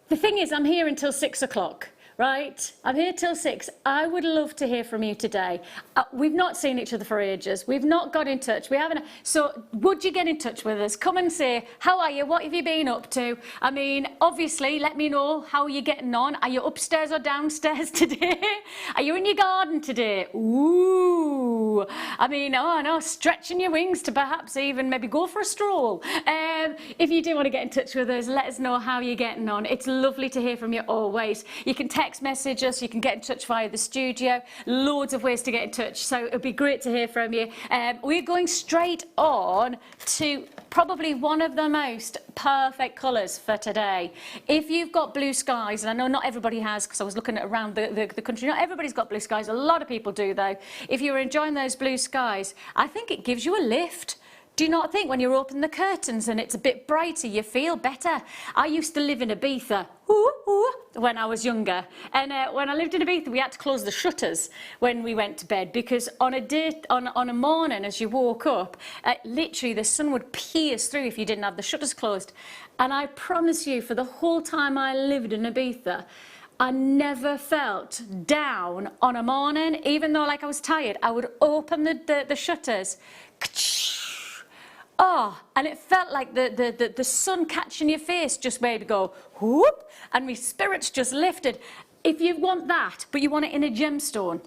the thing is, I'm here until 6 o'clock. Right, I'm here till 6. I would love to hear from you today. We've not seen each other for ages. We've not got in touch. We haven't. So would you get in touch with us? Come and say, how are you? What have you been up to? I mean, obviously, let me know how you're getting on. Are you upstairs or downstairs today? Are you in your garden today? Ooh. I mean, oh no, stretching your wings to perhaps even maybe go for a stroll. If you do want to get in touch with us, let us know how you're getting on. It's lovely to hear from you always. You can text text message us, you can get in touch via the studio. Loads of ways to get in touch, so it'd be great to hear from you. We're going straight on to probably one of the most perfect colours for today. If you've got blue skies, and I know not everybody has, because I was looking around the country, not everybody's got blue skies, a lot of people do though. If you're enjoying those blue skies, I think it gives you a lift. Do you not think when you open the curtains and it's a bit brighter, you feel better? I used to live in Ibiza when I was younger. And when I lived in Ibiza, we had to close the shutters when we went to bed, because on a morning as you woke up, literally the sun would pierce through if you didn't have the shutters closed. And I promise you, for the whole time I lived in Ibiza, I never felt down on a morning. Even though like I was tired, I would open the shutters. Oh, and it felt like the sun catching your face just made it go whoop, and my spirits just lifted. If you want that, but you want it in a gemstone,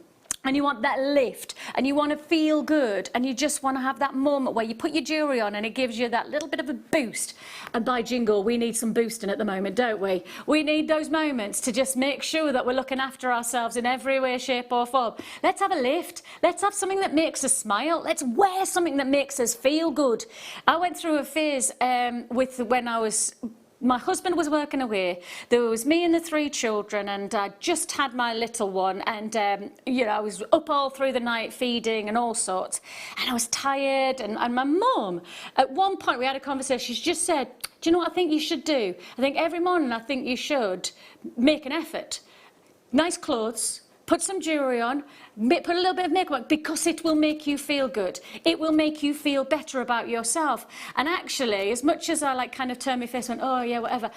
and you want that lift, and you want to feel good, and you just want to have that moment where you put your jewellery on and it gives you that little bit of a boost. And by jingle, we need some boosting at the moment, don't we? We need those moments to just make sure that we're looking after ourselves in every way, shape or form. Let's have a lift. Let's have something that makes us smile. Let's wear something that makes us feel good. I went through a phase my husband was working away, there was me and the 3 children, and I just had my little one, and you know, I was up all through the night feeding and all sorts, and I was tired, and my mum, at one point we had a conversation, she just said, do you know what I think you should do? I think every morning I think you should make an effort. Nice clothes, put some jewellery on, put a little bit of makeup on, because it will make you feel good. It will make you feel better about yourself. And actually, as much as I like kind of turned my face and went, oh yeah, whatever,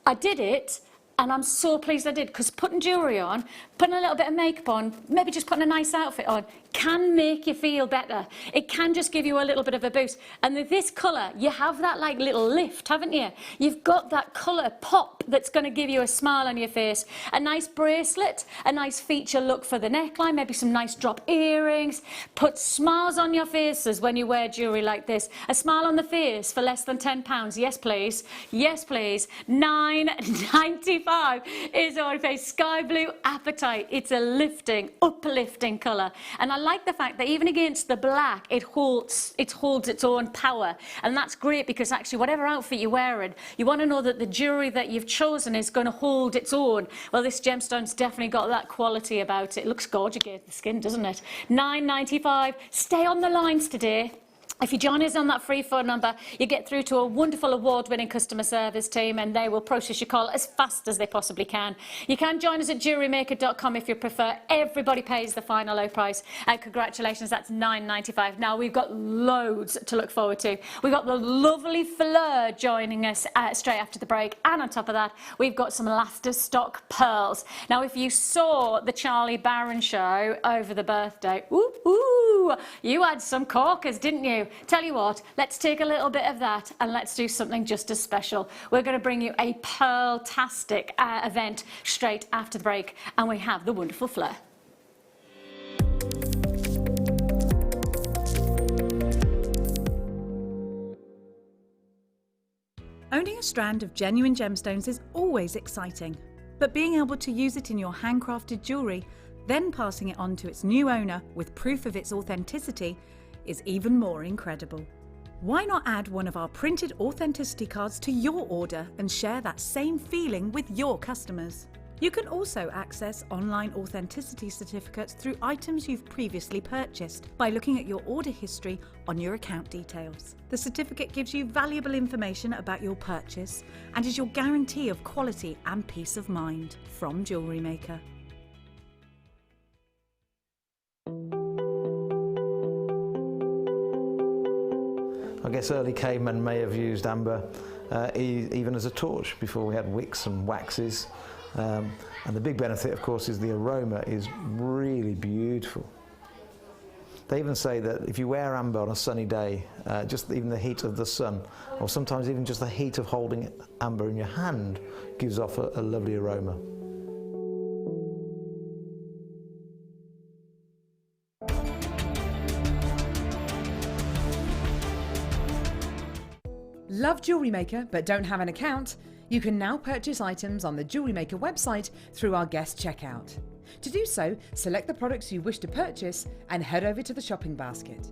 I did it, and I'm so pleased I did, because putting jewellery on, putting a little bit of makeup on, maybe just putting a nice outfit on, can make you feel better. It can just give you a little bit of a boost. And with this colour, you have that like little lift, haven't you? You've got that colour pop that's going to give you a smile on your face. A nice bracelet, a nice feature look for the neckline, maybe some nice drop earrings. Put smiles on your faces when you wear jewellery like this. A smile on the face for less than £10. Yes, please. Yes, please. £9.95 is on face. Sky blue apatite. It's a lifting, uplifting colour. And I like the fact that even against the black, it holds its own power. And that's great, because actually whatever outfit you're wearing, you want to know that the jewellery that you've chosen is going to hold its own. Well, this gemstone's definitely got that quality about it. It looks gorgeous against the skin, doesn't it? £9.95. Stay on the lines today. If you join us on that free phone number, you get through to a wonderful award-winning customer service team, and they will process your call as fast as they possibly can. You can join us at JewelleryMaker.com if you prefer. Everybody pays the final low price. And congratulations, that's £9.95. Now, we've got loads to look forward to. We've got the lovely Fleur joining us straight after the break. And on top of that, we've got some last of stock pearls. Now, if you saw the Charlie Barron show over the birthday, you had some corkers, didn't you? Tell you what, let's take a little bit of that and let's do something just as special. We're going to bring you a pearl-tastic event straight after the break, and we have the wonderful Fleur. Owning a strand of genuine gemstones is always exciting, but being able to use it in your handcrafted jewellery, then passing it on to its new owner with proof of its authenticity, is even more incredible. Why not add one of our printed authenticity cards to your order and share that same feeling with your customers? You can also access online authenticity certificates through items you've previously purchased by looking at your order history on your account details. The certificate gives you valuable information about your purchase and is your guarantee of quality and peace of mind from Jewellery Maker. I guess early cavemen may have used amber even as a torch before we had wicks and waxes. And the big benefit, of course, is the aroma is really beautiful. They even say that if you wear amber on a sunny day, just even the heat of the sun, or sometimes even just the heat of holding amber in your hand, gives off a lovely aroma. Love Jewellery Maker but don't have an account? You can now purchase items on the Jewellery Maker website through our guest checkout. To do so, select the products you wish to purchase and head over to the shopping basket.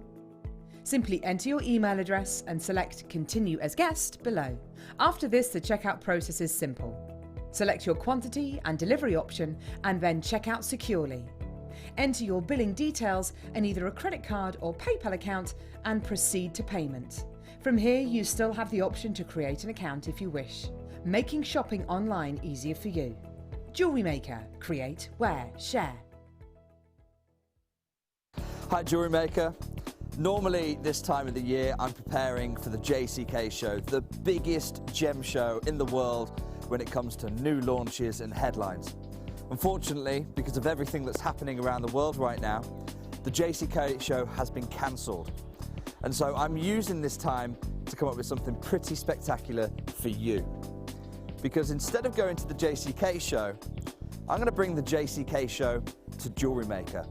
Simply enter your email address and select Continue as Guest below. After this, the checkout process is simple. Select your quantity and delivery option and then check out securely. Enter your billing details and either a credit card or PayPal account and proceed to payment. From here, you still have the option to create an account if you wish, making shopping online easier for you. Jewellery Maker. Create, wear, share. Hi Jewellery Maker. Normally this time of the year I'm preparing for the JCK show, the biggest gem show in the world when it comes to new launches and headlines. Unfortunately, because of everything that's happening around the world right now, the JCK show has been cancelled. And so I'm using this time to come up with something pretty spectacular for you. Because instead of going to the JCK show, I'm going to bring the JCK show to Jewellery Maker.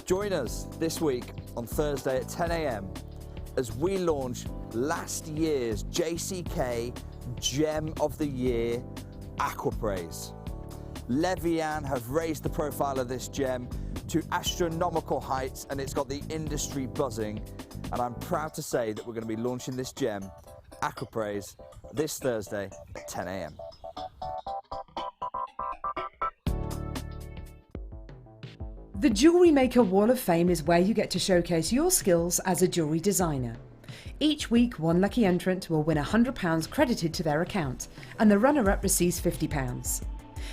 Join us this week on Thursday at 10 a.m. as we launch last year's JCK Gem of the Year, Aquamarine. Levian have raised the profile of this gem to astronomical heights and it's got the industry buzzing. And I'm proud to say that we're going to be launching this gem, Aquamarine, this Thursday at 10 a.m. The Jewellery Maker Wall of Fame is where you get to showcase your skills as a jewellery designer. Each week, one lucky entrant will win £100 credited to their account, and the runner-up receives £50.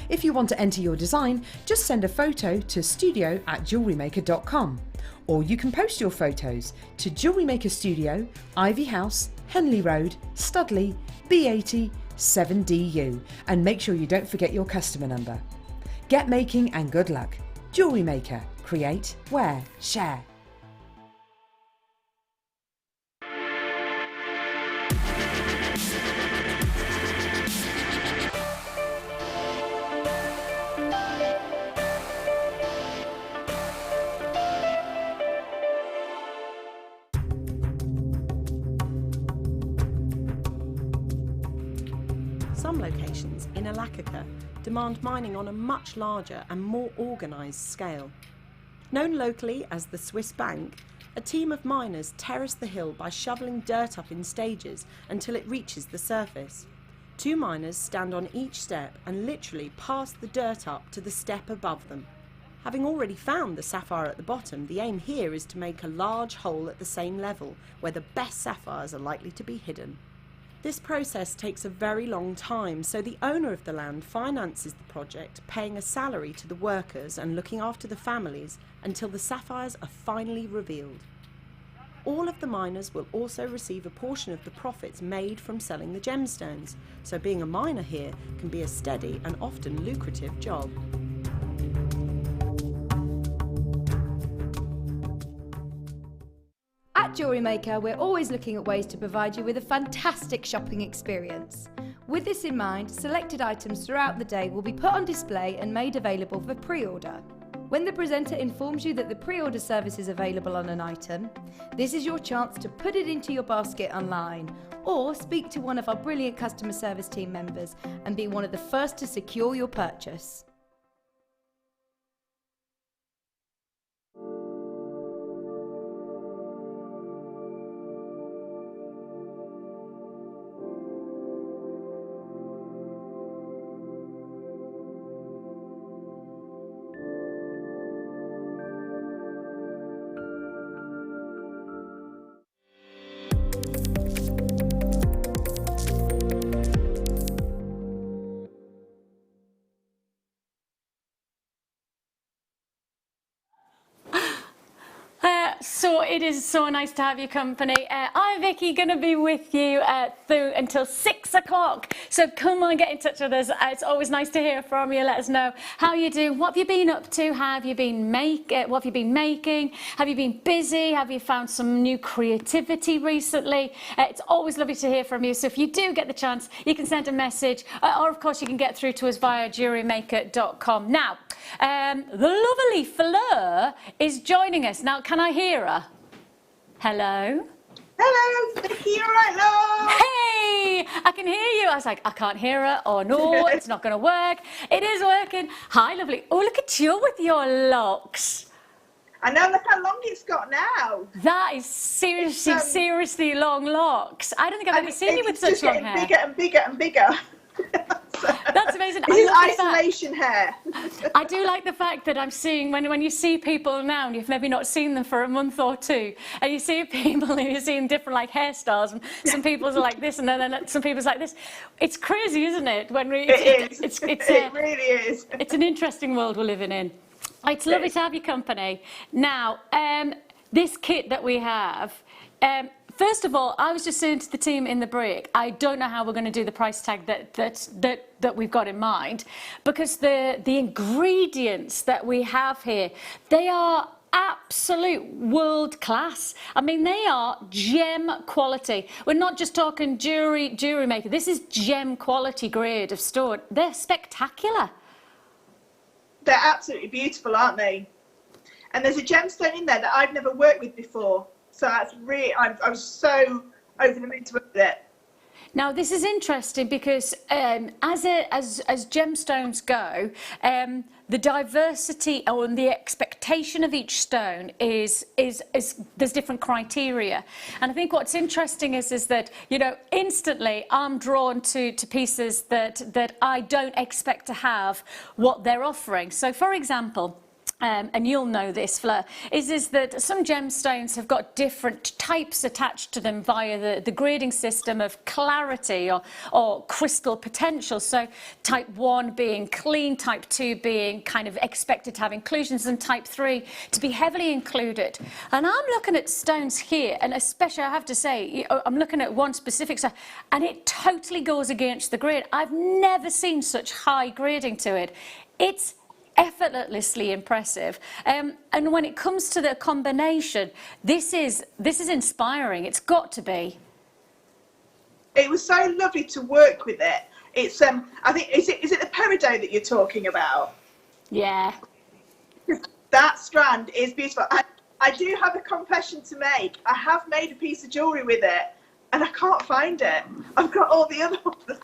If you want to enter your design, just send a photo to studio@jewellerymaker.com, or you can post your photos to Jewellery Maker Studio, Ivy House, Henley Road, Studley, B80 7DU, and make sure you don't forget your customer number. Get making and good luck. Jewellery Maker. Create, wear, share. Some locations in Alaska demand mining on a much larger and more organised scale. Known locally as the Swiss Bank, a team of miners terrace the hill by shoveling dirt up in stages until it reaches the surface. Two miners stand on each step and literally pass the dirt up to the step above them. Having already found the sapphire at the bottom, the aim here is to make a large hole at the same level where the best sapphires are likely to be hidden. This process takes a very long time, so the owner of the land finances the project, paying a salary to the workers and looking after the families until the sapphires are finally revealed. All of the miners will also receive a portion of the profits made from selling the gemstones, so being a miner here can be a steady and often lucrative job. At Jewellery Maker, we're always looking at ways to provide you with a fantastic shopping experience. With this in mind, selected items throughout the day will be put on display and made available for pre-order. When the presenter informs you that the pre-order service is available on an item, this is your chance to put it into your basket online, or speak to one of our brilliant customer service team members and be one of the first to secure your purchase. So it is so nice to have your company. I'm Vicky, going to be with you through until 6 o'clock. So come on, get in touch with us. It's always nice to hear from you. Let us know how you do. What have you been up to? How have you been what have you been making? Have you been busy? Have you found some new creativity recently? It's always lovely to hear from you. So if you do get the chance, you can send a message, or of course you can get through to us via JewelleryMaker.com. Now, the lovely Fleur is joining us. Now, can I hear her? Hello? Hello, Vicky, you alright, love? Hey, me. I can hear you. I was like, I can't hear her. Oh no, it's not going to work. It is working. Hi, lovely. Oh, look at you with your locks. I know, look how long it's got now. That is seriously, seriously long locks. I don't think I've ever seen you with such long hair. Bigger and bigger and bigger. That's amazing. This is isolation hair. I do like the fact that I'm seeing, when you see people now, and you've maybe not seen them for a month or two, and you see people and you're seeing different like hairstyles, and some people's are like this, and then some people's like this. It's crazy, isn't it? When we, It really is. It's an interesting world we're living in. It's lovely to have your company. Now, this kit that we have, first of all, I was just saying to the team in the break, I don't know how we're going to do the price tag that we've got in mind, because the ingredients that we have here, they are absolute world class. I mean, they are gem quality. We're not just talking jewellery maker. This is gem quality grade of stone. They're spectacular. They're absolutely beautiful, aren't they? And there's a gemstone in there that I've never worked with before. So that's really, I was so over the moon to work with it. Now, this is interesting because as gemstones go, the diversity or the expectation of each stone is there's different criteria. And I think what's interesting is that, you know, instantly I'm drawn to pieces that I don't expect to have what they're offering. So, for example, and you'll know this, Fleur, is that some gemstones have got different types attached to them via the grading system of clarity or crystal potential. So type 1 being clean, type 2 being kind of expected to have inclusions, and type 3 to be heavily included. And I'm looking at stones here, and especially I have to say, I'm looking at one specific stone, and it totally goes against the grade. I've never seen such high grading to it. It's effortlessly impressive, and when it comes to the combination, this is inspiring. It's got to be. It was so lovely to work with it. It's I think is it the peridot that you're talking about? Yeah. That strand is beautiful. I do have a confession to make. I have made a piece of jewellery with it, and I can't find it. I've got all the other ones.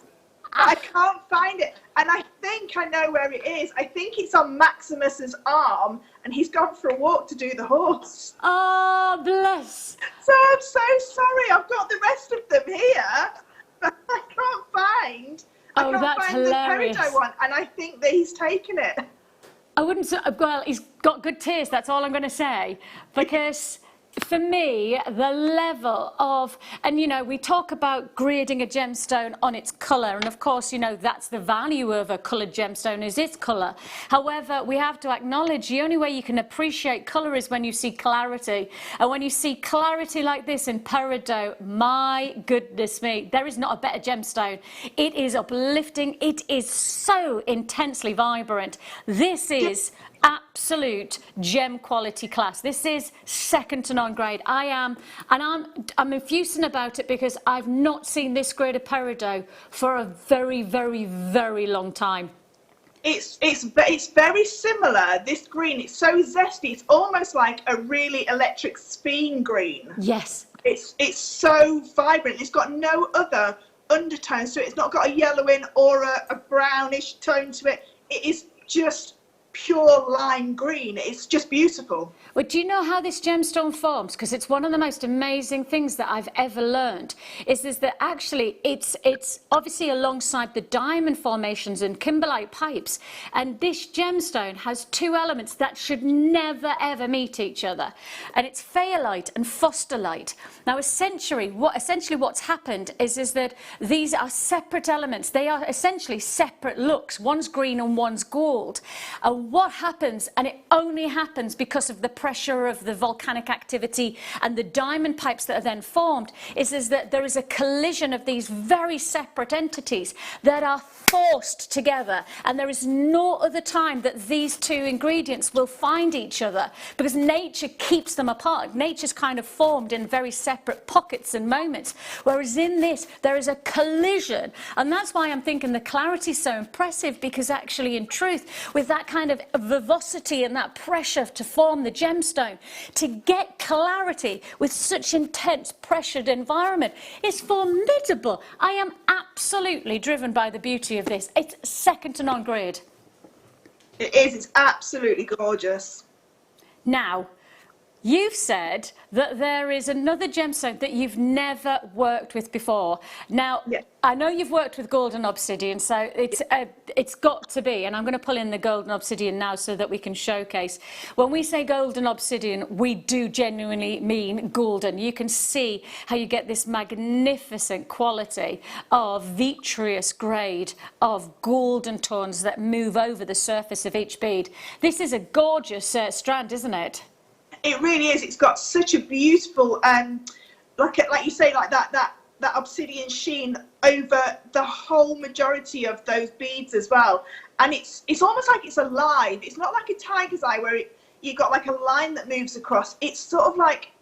I can't find it, and I think I know where it is. I think it's on Maximus's arm, and he's gone for a walk to do the horse. Oh, bless. So I'm so sorry. I've got the rest of them here, but I can't find. I can't find hilarious. The peridot one, and I think that he's taken it. I wouldn't say, well, he's got good taste, that's all I'm going to say, because for me, the level of, and you know, we talk about grading a gemstone on its colour, and of course, you know, that's the value of a coloured gemstone is its colour. However, we have to acknowledge the only way you can appreciate colour is when you see clarity. And when you see clarity like this in peridot, my goodness me, there is not a better gemstone. It is uplifting, it is so intensely vibrant. This is absolute gem quality class. This is second to none grade. I'm effusing about it because I've not seen this grade of peridot for a very, very, very long time. It's very similar. This green, it's so zesty. It's almost like a really electric speen green. Yes. It's so vibrant. It's got no other undertones to it. It's not got a yellowing or a brownish tone to it. It is just pure lime green. It's just beautiful. Well, do you know how this gemstone forms? Because it's one of the most amazing things that I've ever learned, is that actually it's obviously alongside the diamond formations and kimberlite pipes, and this gemstone has two elements that should never ever meet each other, and it's phaelite and fosterlite. Now essentially what's happened is that these are separate elements. They are essentially separate looks. One's green and one's gold. And what happens, and it only happens because of the pressure of the volcanic activity and the diamond pipes that are then formed, is that there is a collision of these very separate entities that are forced together, and there is no other time that these two ingredients will find each other, because nature keeps them apart. Nature's kind of formed in very separate pockets and moments, whereas in this there is a collision. And that's why I'm thinking the clarity is so impressive, because actually in truth, with that kind of vivacity and that pressure to form the gemstone, to get clarity with such intense pressured environment is formidable. I am absolutely driven by the beauty of this. It's second to none grade. It is, it's absolutely gorgeous. Now, you've said that there is another gemstone that you've never worked with before. Now, I know you've worked with golden obsidian, so it's got to be, and I'm going to pull in the golden obsidian now so that we can showcase. When we say golden obsidian, we do genuinely mean golden. You can see how you get this magnificent quality of vitreous grade of golden tones that move over the surface of each bead. This is a gorgeous strand, isn't it? It really is. It's got such a beautiful, like you say, like that obsidian sheen over the whole majority of those beads as well. And it's almost like it's alive. It's not like a tiger's eye where you got like a line that moves across. It's sort of like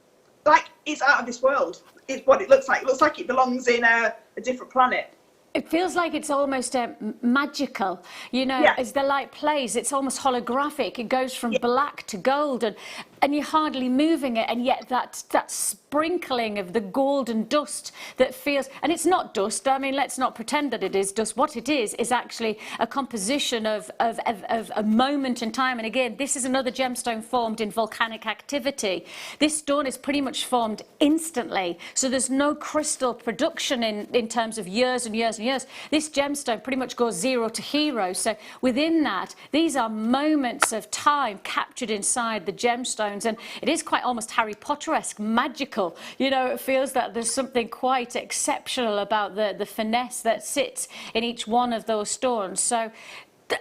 it's out of this world. It's what it looks like. It looks like it belongs in a different planet. It feels like it's almost magical, you know, as the light plays, it's almost holographic. It goes from black to gold, and you're hardly moving it, and yet that sprinkling of the golden dust that feels, and it's not dust, I mean, let's not pretend that it is dust. What it is actually a composition of a moment in time. And again, this is another gemstone formed in volcanic activity. This stone is pretty much formed instantly, so there's no crystal production in terms of years and years and years. This gemstone pretty much goes zero to hero. So within that, these are moments of time captured inside the gemstones, and it is quite almost Harry Potter-esque, magical. You know, it feels that there's something quite exceptional about the finesse that sits in each one of those stones. So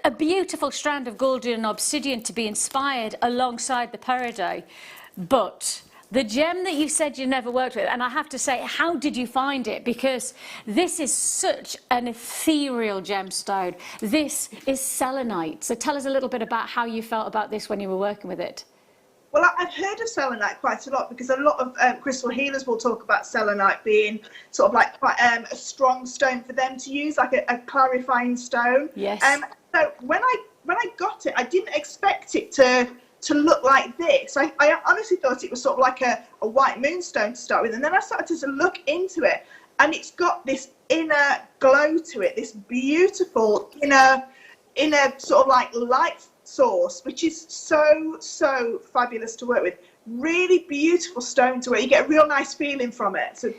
a beautiful strand of golden obsidian to be inspired alongside the peridot. But the gem that you said you never worked with, and I have to say, how did you find it? Because this is such an ethereal gemstone. This is selenite. So tell us a little bit about how you felt about this when you were working with it. Well, I've heard of selenite quite a lot because a lot of crystal healers will talk about selenite being sort of like quite a strong stone for them to use, like a clarifying stone. Yes. So when I got it, I didn't expect it to look like this. I honestly thought it was sort of like a white moonstone to start with, and then I started to look into it, and it's got this inner glow to it, this beautiful inner sort of like light source, which is so fabulous to work with. Really beautiful stone to wear. You get a real nice feeling from it. So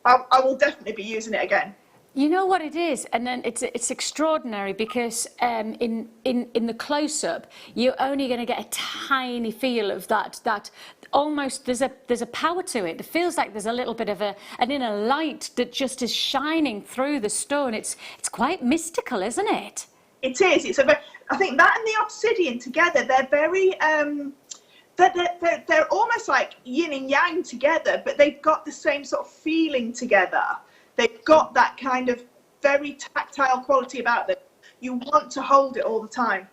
I will definitely be using it again. You know what it is, and then it's extraordinary because in the close-up you're only going to get a tiny feel of that almost there's a power to it. It feels like there's a little bit of an inner light that just is shining through the stone. It's quite mystical, isn't it? It is. I think that and the obsidian together, they're very they're almost like yin and yang together, but they've got the same sort of feeling together. They've got that kind of very tactile quality about them. You want to hold it all the time.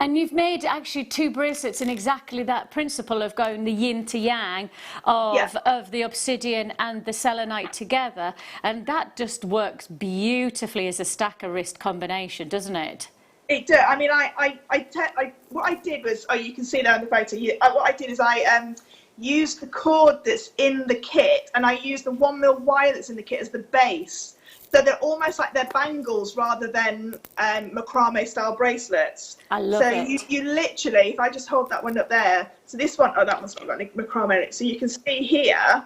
And you've made actually two bracelets in exactly that principle of going the yin to yang of the obsidian and the selenite together. And that just works beautifully as a stacker wrist combination, doesn't it? It does. I mean, what I did was, you can see there in the photo, what I did is I used the cord that's in the kit, and I used the 1mm wire that's in the kit as the base. So they're almost like they're bangles rather than macrame style bracelets. I love it. So you literally, if I just hold that one up there, so this one, that one's not got any macrame in it. So you can see here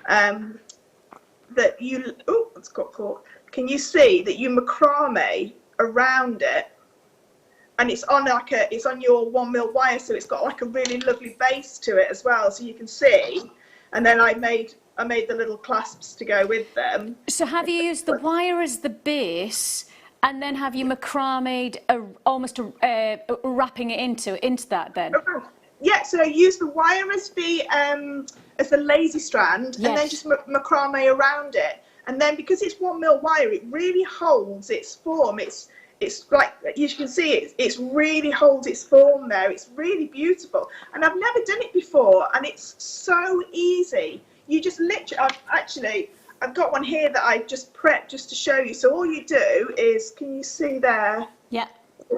that it's got caught. Can you see that you macrame around it? And it's on it's on your 1mm wire, so it's got like a really lovely base to it as well, so you can see. And then I made the little clasps to go with them. So have you used the wire as the base, and then have you macrameed almost wrapping it into that then? Yeah, so I used the wire as the lazy strand, and then just macrame around it. And then because it's 1mm wire, it really holds its form. It's like, you can see, it really holds its form there. It's really beautiful. And I've never done it before, and it's so easy. You just literally, I've got one here that I just prepped just to show you. So all you do is, can you see there? Yeah.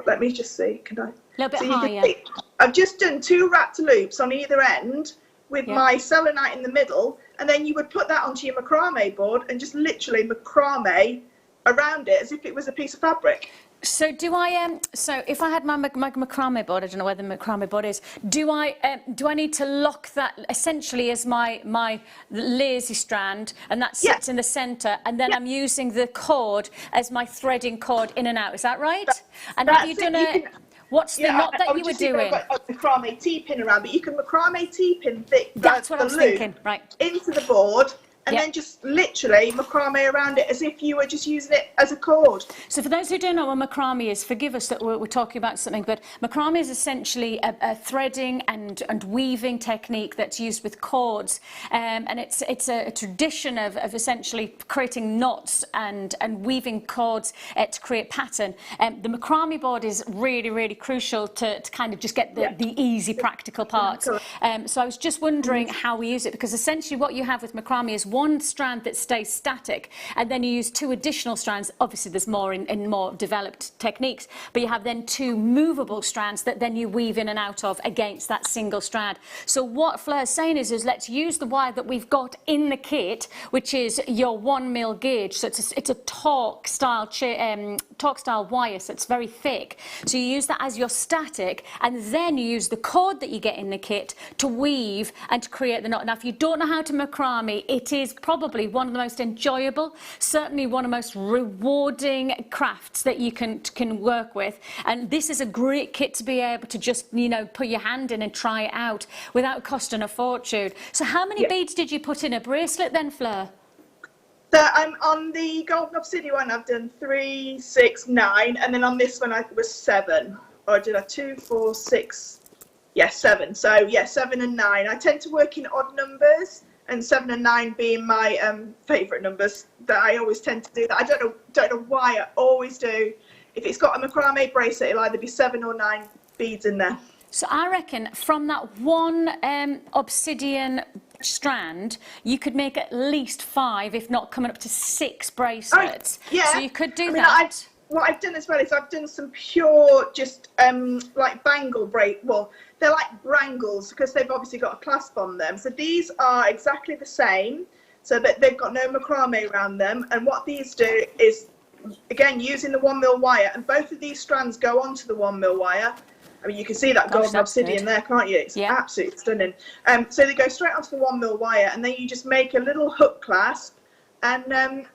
let me just see, can I? A little bit so higher. See, I've just done 2 wrapped loops on either end with Yeah. my selenite in the middle, and then you would put that onto your macrame board and just literally macrame around it as if it was a piece of fabric. So do I? So if I had my macrame board, I don't know where the macrame board is. Do I need to lock that essentially as my lazy strand, and that sits in the centre, and then I'm using the cord as my threading cord in and out? Is that right? And have you done a? What's the knot that you were doing? I've got a macrame T-pin around, but you can macrame T-pin That's what I was thinking. Right. Into the board. And then just literally macrame around it as if you were just using it as a cord. So for those who don't know what macrame is, forgive us that we're talking about something, but macrame is essentially a threading and weaving technique that's used with cords, and it's a tradition of essentially creating knots and weaving cords to create pattern. The macrame board is really crucial to kind of just get the easy practical parts. So I was just wondering how we use it, because essentially what you have with macrame is one strand that stays static, and then you use 2 additional strands. Obviously there's more in more developed techniques, but you have then 2 movable strands that then you weave in and out of against that single strand. So what Fleur's saying is let's use the wire that we've got in the kit, which is your 1mm gauge. So it's a torque style wire, so it's very thick. So you use that as your static, and then you use the cord that you get in the kit to weave and to create the knot. Now if you don't know how to macrame, it is probably one of the most enjoyable, certainly one of the most rewarding crafts that you can work with, and this is a great kit to be able to just put your hand in and try it out without costing a fortune. So how many beads did you put in a bracelet then, Fleur? So I'm on the golden obsidian one, I've done 3, 6, 9, and then on this one I was 7, or did I 2, 4, 6? Yeah, 7. So yeah, 7 and 9. I tend to work in odd numbers, and 7 and 9 being my favourite numbers that I always tend to do that. I don't know why, I always do. If it's got a macrame bracelet, it'll either be 7 or 9 beads in there. So I reckon from that one obsidian strand, you could make at least 5, if not coming up to 6 bracelets. Yeah. So you could do mean, that. What I've done as well is I've done some pure, just like bangle they're like brangles because they've obviously got a clasp on them. So these are exactly the same, so that they've got no macrame around them. And what these do is, again, using the 1mm wire, and both of these strands go onto the 1mm wire. I mean, you can see that golden obsidian there, can't you? It's absolutely stunning. So they go straight onto the 1mm wire, and then you just make a little hook clasp, and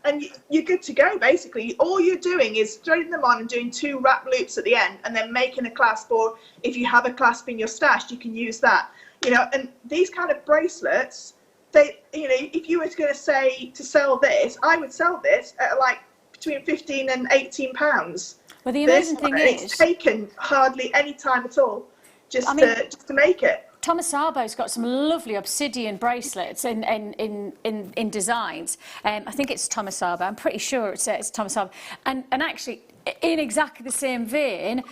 you're good to go. Basically, all you're doing is throwing them on and doing 2 wrap loops at the end, and then making a clasp. Or if you have a clasp in your stash, you can use that. And these kind of bracelets, they, if you were going to say to sell this, I would sell this at like between £15 and £18. Well, the amazing thing is, it's taken hardly any time at all just to make it. Thomas Arbo's got some lovely obsidian bracelets in designs. I think it's Thomas Arbo. I'm pretty sure it's Thomas Arbo. And actually, in exactly the same vein,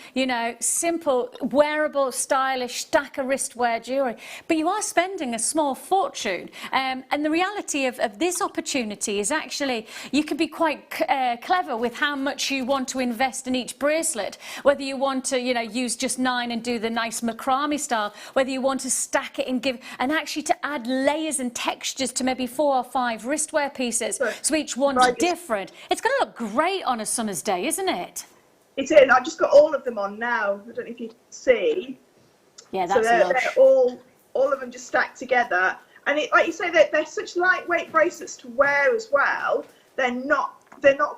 simple, wearable, stylish, stacker wristwear jewellery. But you are spending a small fortune. And the reality of this opportunity is actually you can be quite clever with how much you want to invest in each bracelet. Whether you want to, use just 9 and do the nice macrame style, whether you want to stack it and actually to add layers and textures to maybe 4 or 5 wristwear pieces. So each one's different. It's going to look great on a summer's day, isn't it? It is. I've just got all of them on now. I don't know if you can see. Yeah, that's so they're all of them just stacked together. And like you say, they're such lightweight bracelets to wear as well. They're not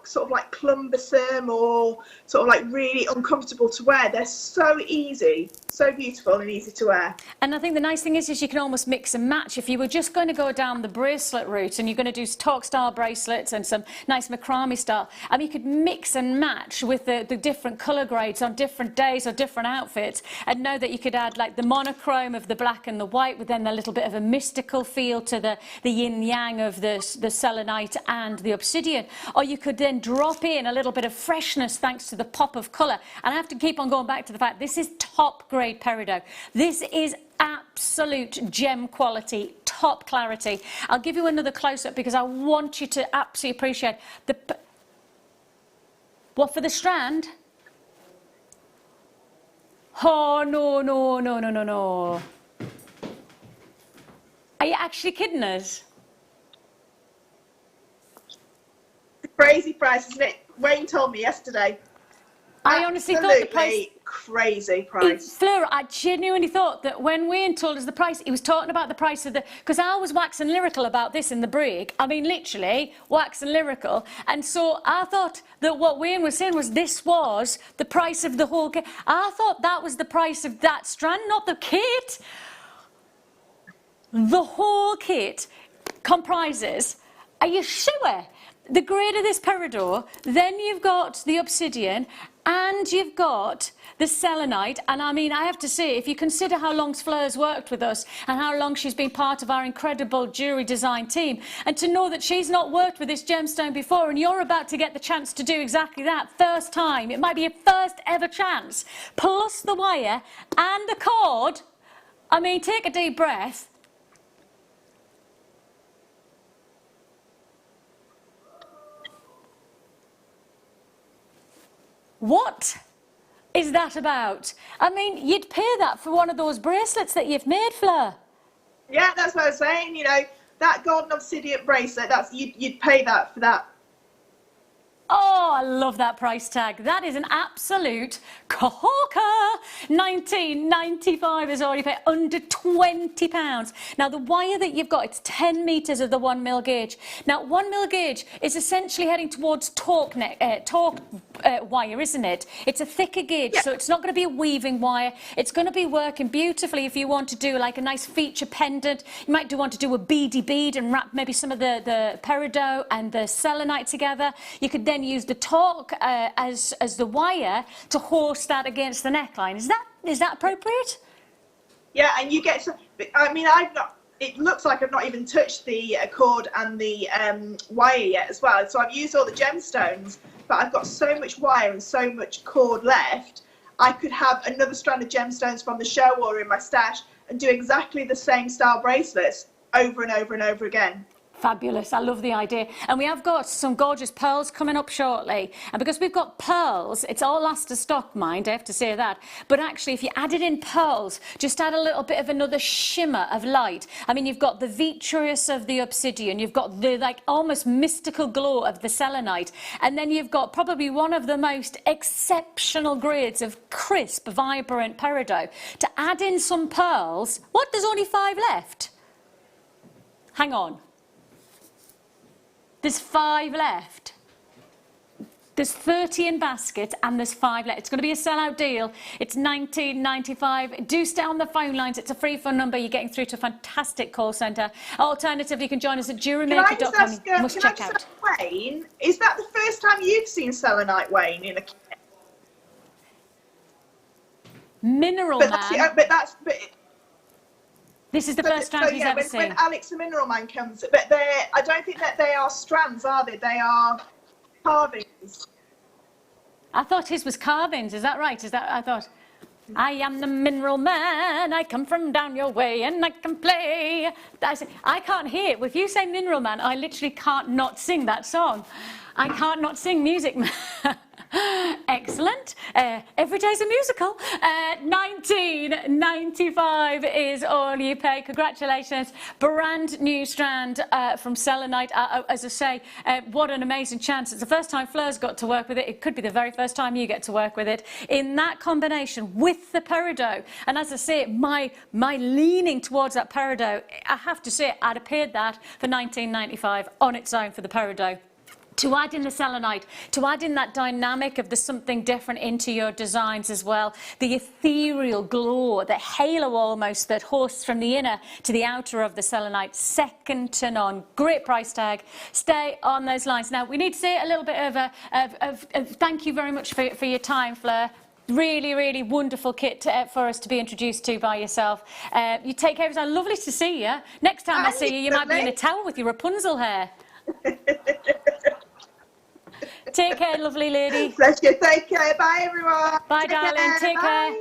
sort of like cumbersome or sort of like really uncomfortable to wear. They're so easy, so beautiful and easy to wear. And I think the nice thing is you can almost mix and match. If you were just going to go down the bracelet route and you're going to do torque style bracelets and some nice macrame style, you could mix and match with the different colour grades on different days or different outfits, and know that you could add like the monochrome of the black and the white with then a little bit of a mystical feel to the yin yang of the selenite and the obsidian. Or you could then drop in a little bit of freshness thanks to the pop of colour. And I have to keep on going back to the fact this is top grade peridot. This is absolute gem quality, top clarity. I'll give you another close-up because I want you to absolutely appreciate what for the strand. Oh, no, no, no, no, no, no. Are you actually kidding us? Crazy price, isn't it? Wayne told me yesterday. I honestly thought the price... crazy price. Fleur, I genuinely thought that when Wayne told us the price, he was talking about the price of the... Because I was waxing lyrical about this in the break. I mean, literally, waxing lyrical. And so I thought that what Wayne was saying was this was the price of the whole kit. I thought that was the price of that strand, not the kit. The whole kit comprises... Are you sure? The grade of this peridot, then you've got the obsidian, and you've got the selenite. And I mean, I have to say, if you consider how long Fleur's worked with us and how long she's been part of our incredible jewellery design team, and to know that she's not worked with this gemstone before and you're about to get the chance to do exactly that, first time, it might be a first ever chance, plus the wire and the cord, I mean, take a deep breath. What is that about? I mean, you'd pay that for one of those bracelets that you've made, Fleur. Yeah, that's what I was saying. You know, that golden obsidian bracelet, that's you'd pay that for that. Oh, I love that price tag. That is an absolute corker. $19.95 is all you pay, under £20. Now, the wire that you've got, it's 10 metres of the 1mm gauge. Now, 1mm gauge is essentially heading towards torque wire, isn't it? It's a thicker gauge, so it's not going to be a weaving wire. It's going to be working beautifully if you want to do like a nice feature pendant. You might want to do a beady bead and wrap maybe some of the peridot and the selenite together. You could then use the torque as the wire to horse that against the neckline. Is that appropriate? Yeah, and you get some. I mean, it looks like I've not even touched the cord and the wire yet as well. So I've used all the gemstones, but I've got so much wire and so much cord left. I could have another strand of gemstones from the show or in my stash and do exactly the same style bracelets over and over and over again. Fabulous. I love the idea. And we have got some gorgeous pearls coming up shortly. And because we've got pearls, it's all last to stock, mind, I have to say that. But actually, if you added in pearls, just add a little bit of another shimmer of light. I mean, you've got the vitreous of the obsidian, you've got the like almost mystical glow of the selenite, and then you've got probably one of the most exceptional grades of crisp, vibrant peridot. To add in some pearls, what, there's only 5 left? Hang on. There's 5 left. There's 30 in basket and there's 5 left. It's going to be a sellout deal. It's $19.95. Do stay on the phone lines. It's a free phone number. You're getting through to a fantastic call centre. Alternatively, you can join us at JewelleryMaker.com. You must check out. Wayne, is that the first time you've seen selenite, Wayne, in a kit? Mineral Man. This is the first time he's ever seen. When Alex the Mineral Man comes, but I don't think that they are strands, are they? They are carvings. I thought his was carvings. Is that right? I thought, I am the Mineral Man. I come from down your way and I can play. I can't hear. If you say Mineral Man, I literally can't not sing that song. I can't not sing Music Man. Excellent. Every day's a musical. $19.95 is all you pay. Congratulations. Brand new strand from selenite. As I say, what an amazing chance. It's the first time Fleur's got to work with it. It could be the very first time you get to work with it. In that combination with the peridot. And as I say, my leaning towards that peridot, I have to say, I'd have paid that for $19.95 on its own for the peridot. To add in the selenite, to add in that dynamic of the something different into your designs as well, the ethereal glow, the halo almost that hosts from the inner to the outer of the selenite, second to none. Great price tag. Stay on those lines. Now, we need to say a little bit of thank you very much for your time, Fleur. Really, really wonderful kit for us to be introduced to by yourself. You take care of yourself. Lovely to see you. Next time I see you, you might be in a towel with your Rapunzel hair. Take care, lovely lady. Bless you. Take care. Bye, everyone. Bye, darling. Take care.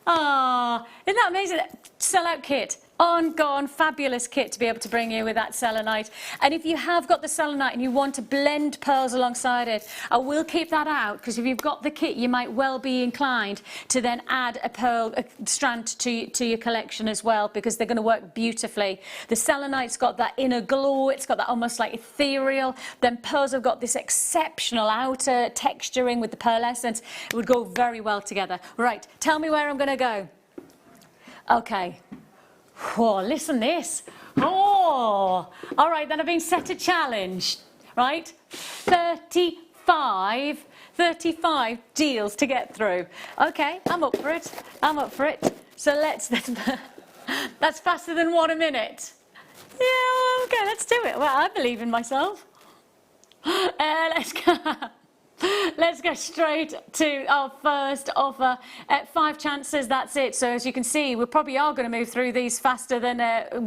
Ah, isn't that amazing? Sellout kit. Gone, fabulous kit to be able to bring you with that selenite. And if you have got the selenite and you want to blend pearls alongside it, I will keep that out, because if you've got the kit, you might well be inclined to then add a strand to your collection as well, because they're going to work beautifully. The selenite's got that inner glow, it's got that almost like ethereal. Then pearls have got this exceptional outer texturing with the pearlescence. It would go very well together. Right, tell me where I'm going to go. Okay. Oh, listen this. Oh, all right, then I've been set a challenge, right? 35 deals to get through. Okay, I'm up for it. I'm up for it. So that's faster than 1 a minute. Yeah, okay, let's do it. Well, I believe in myself. Let's go. Let's go straight to our first offer. 5 chances, that's it. So as you can see, we probably are going to move through these faster than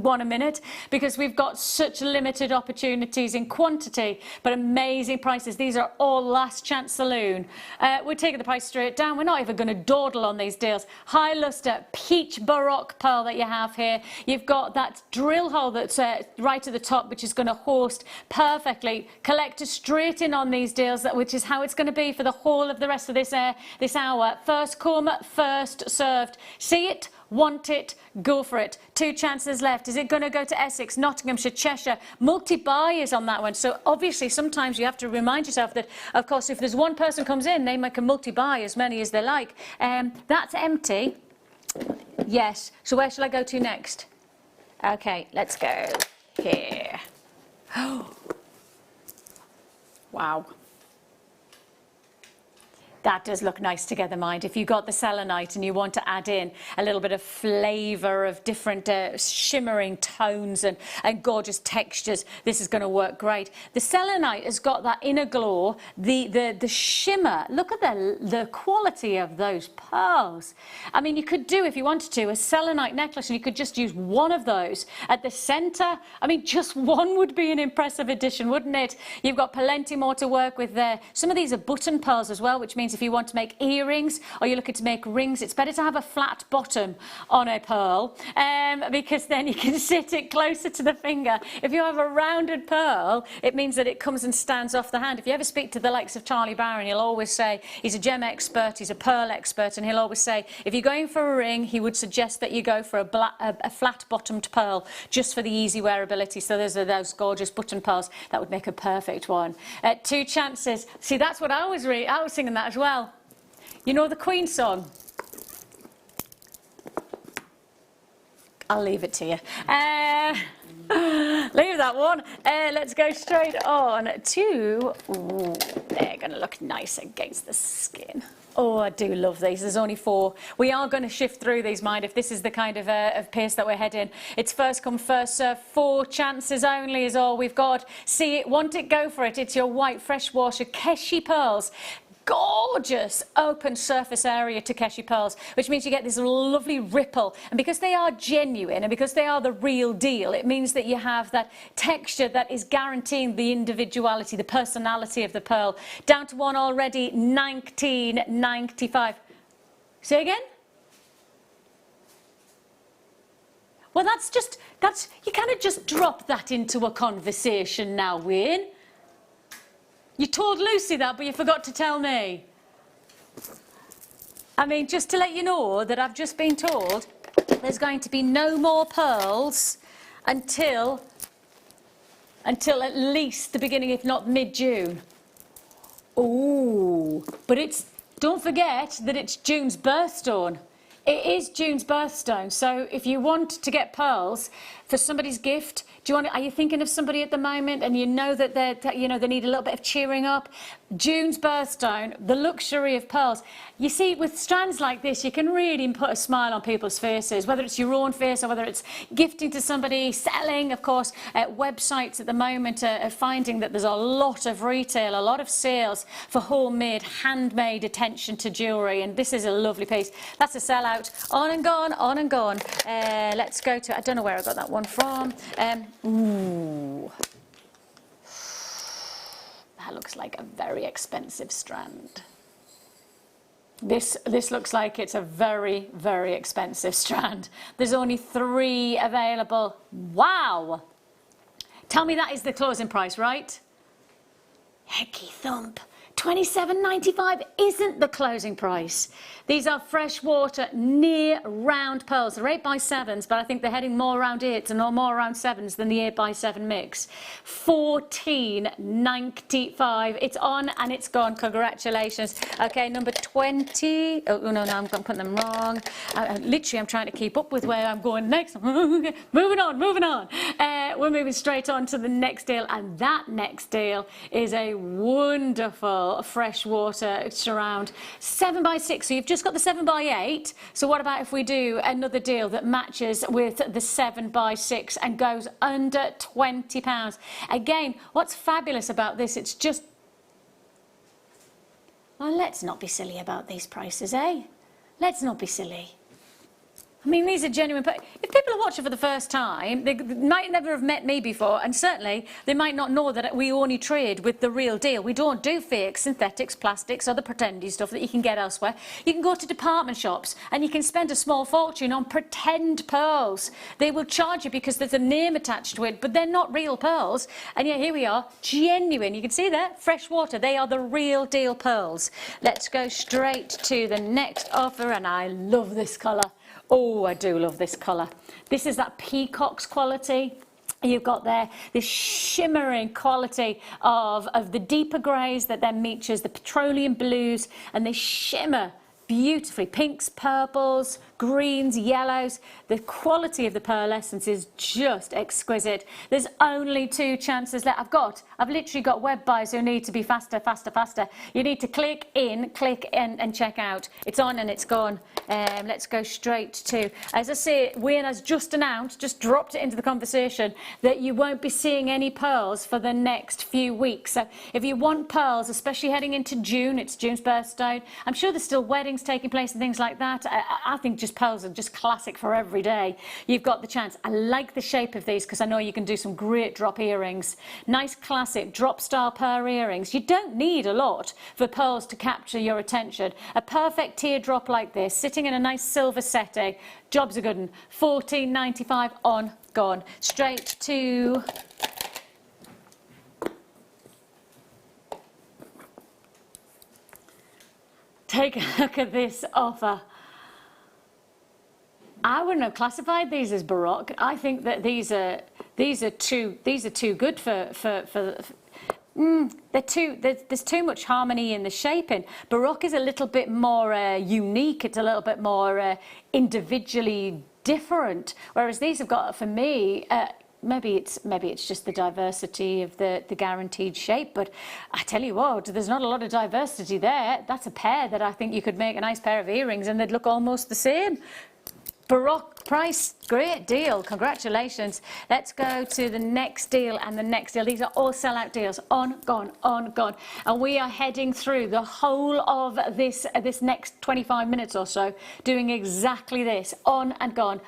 1 a minute, because we've got such limited opportunities in quantity, but amazing prices. These are all last chance saloon. We're taking the price straight down. We're not even going to dawdle on these deals. High luster, peach baroque pearl that you have here. You've got that drill hole that's right at the top, which is going to host perfectly. Collector straight in on these deals, which is how it's going to be for the whole of the rest of this hour. First come, first served. See it, want it, go for it. 2 chances left. Is it going to go to Essex, Nottinghamshire, Cheshire? Multi-buyers on that one. So obviously sometimes you have to remind yourself that, of course, if there's one person comes in, they make a multi-buy as many as they like. That's empty. Yes. So where shall I go to next? Okay, let's go here. Wow. That does look nice together, mind. If you got the selenite and you want to add in a little bit of flavour of different shimmering tones and gorgeous textures, this is going to work great. The selenite has got that inner glow, the shimmer. Look at the quality of those pearls. I mean, you could do, if you wanted to, a selenite necklace, and you could just use one of those at the centre. I mean, just one would be an impressive addition, wouldn't it? You've got plenty more to work with there. Some of these are button pearls as well, which means if you want to make earrings or you're looking to make rings, it's better to have a flat bottom on a pearl, because then you can sit it closer to the finger. If you have a rounded pearl, it means that it comes and stands off the hand. If you ever speak to the likes of Charlie Barron, he'll always say he's a gem expert, he's a pearl expert, and he'll always say if you're going for a ring, he would suggest that you go for a flat bottomed pearl, just for the easy wearability. So those are those gorgeous button pearls. That would make a perfect one. 2 chances. See, that's what I was singing that as well. You know the Queen song? I'll leave it to you. Leave that one. Let's go straight on to... Ooh, they're going to look nice against the skin. Oh, I do love these. There's only 4. We are going to shift through these, mind, if this is the kind of pace that we're heading. It's first come, first serve. 4 chances only is all we've got. See it, want it, go for it. It's your white freshwater Keshi pearls. Gorgeous open surface area to Keshi pearls, which means you get this lovely ripple, and because they are genuine and because they are the real deal, it means that you have that texture that is guaranteeing the individuality, the personality of the pearl. Down to one already, 19.95. Say again? Well, you kind of just drop that into a conversation now, Wayne. You told Lucy that, but you forgot to tell me. I mean, just to let you know that I've just been told there's going to be no more pearls until at least the beginning, if not mid-June. Ooh, but don't forget that it's June's birthstone. It is June's birthstone, so if you want to get pearls for somebody's gift, are you thinking of somebody at the moment and you know that they need a little bit of cheering up? June's birthstone, the luxury of pearls. You see, with strands like this, you can really put a smile on people's faces, whether it's your own face or whether it's gifting to somebody, selling. Of course, websites at the moment are finding that there's a lot of retail, a lot of sales for homemade, handmade attention to jewellery, and this is a lovely piece. That's a sellout. On and gone, on and gone. Let's go to, I don't know where I got that one from. Ooh. That looks like a very expensive strand. This looks like it's a very, very expensive strand. There's only 3 available. Wow! Tell me that is the closing price, right? Hecky thump. $27.95 isn't the closing price. These are freshwater near round pearls. They're 8x7s, but I think they're heading more around 8s and more around 7s than the 8x7 mix. $14.95. It's on and it's gone. Congratulations. Okay, number 20. Oh no, I'm putting them wrong. Literally, I'm trying to keep up with where I'm going next. Moving on. We're moving straight on to the next deal, and that next deal is a wonderful freshwater surround 7x6. So you've just got the 7x8. So what about if we do another deal that matches with the 7x6 and goes under £20? Again, what's fabulous about this, it's just, well, let's not be silly about these prices, eh? Let's not be silly. I mean, these are genuine. If people are watching for the first time, they might never have met me before, and certainly they might not know that we only trade with the real deal. We don't do fake, synthetics, plastics, or the pretendy stuff that you can get elsewhere. You can go to department shops and you can spend a small fortune on pretend pearls. They will charge you because there's a name attached to it, but they're not real pearls. And yet here we are, genuine. You can see there, freshwater. They are the real deal pearls. Let's go straight to the next offer, and I love this colour. Oh, I do love this colour. This is that peacock's quality. You've got there this shimmering quality of the deeper greys that then meets the petroleum blues, and they shimmer beautifully. Pinks, purples, greens, yellows. The quality of the pearlescence is just exquisite. There's only 2 chances left. I've literally got web buyers who need to be faster. You need to click in and check out. It's on and it's gone. Let's go straight to, as I say, Wayne has just announced, just dropped it into the conversation, that you won't be seeing any pearls for the next few weeks. So if you want pearls, especially heading into June, it's June's birthstone. I'm sure there's still weddings taking place and things like that. I think just pearls are just classic for every day. You've got the chance. I like the shape of these because I know you can do some great drop earrings. Nice classic drop style pearl earrings. You don't need a lot for pearls to capture your attention. A perfect teardrop like this, sitting in a nice silver setting, job's a good one. $14.95 on, gone. Straight to take a look at this offer. I wouldn't have classified these as Baroque. I think that these are too good there's too much harmony in the shaping. Baroque is a little bit more unique. It's a little bit more individually different. Whereas these have got, for me, maybe it's just the diversity of the guaranteed shape, but I tell you what, there's not a lot of diversity there. That's a pair that I think you could make a nice pair of earrings and they'd look almost the same. Baroque price, great deal, congratulations. Let's go to the next deal and the next deal. These are all sellout deals, on, gone, and we are heading through the whole of this next 25 minutes or so doing exactly this, on and gone.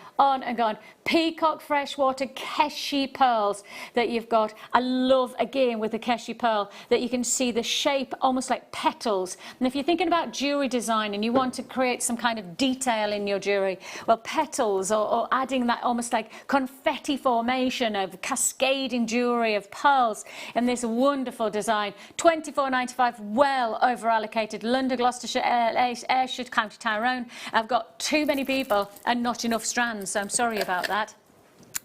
Peacock freshwater Keshi pearls that you've got. I love, again, with the Keshi pearl, that you can see the shape almost like petals. And if you're thinking about jewelry design and you want to create some kind of detail in your jewelry, well, petals or adding that almost like confetti formation of cascading jewelry of pearls in this wonderful design. $24.95, well over allocated. London, Gloucestershire, Ayrshire, County Tyrone. I've got too many people and not enough strands, so I'm sorry about that.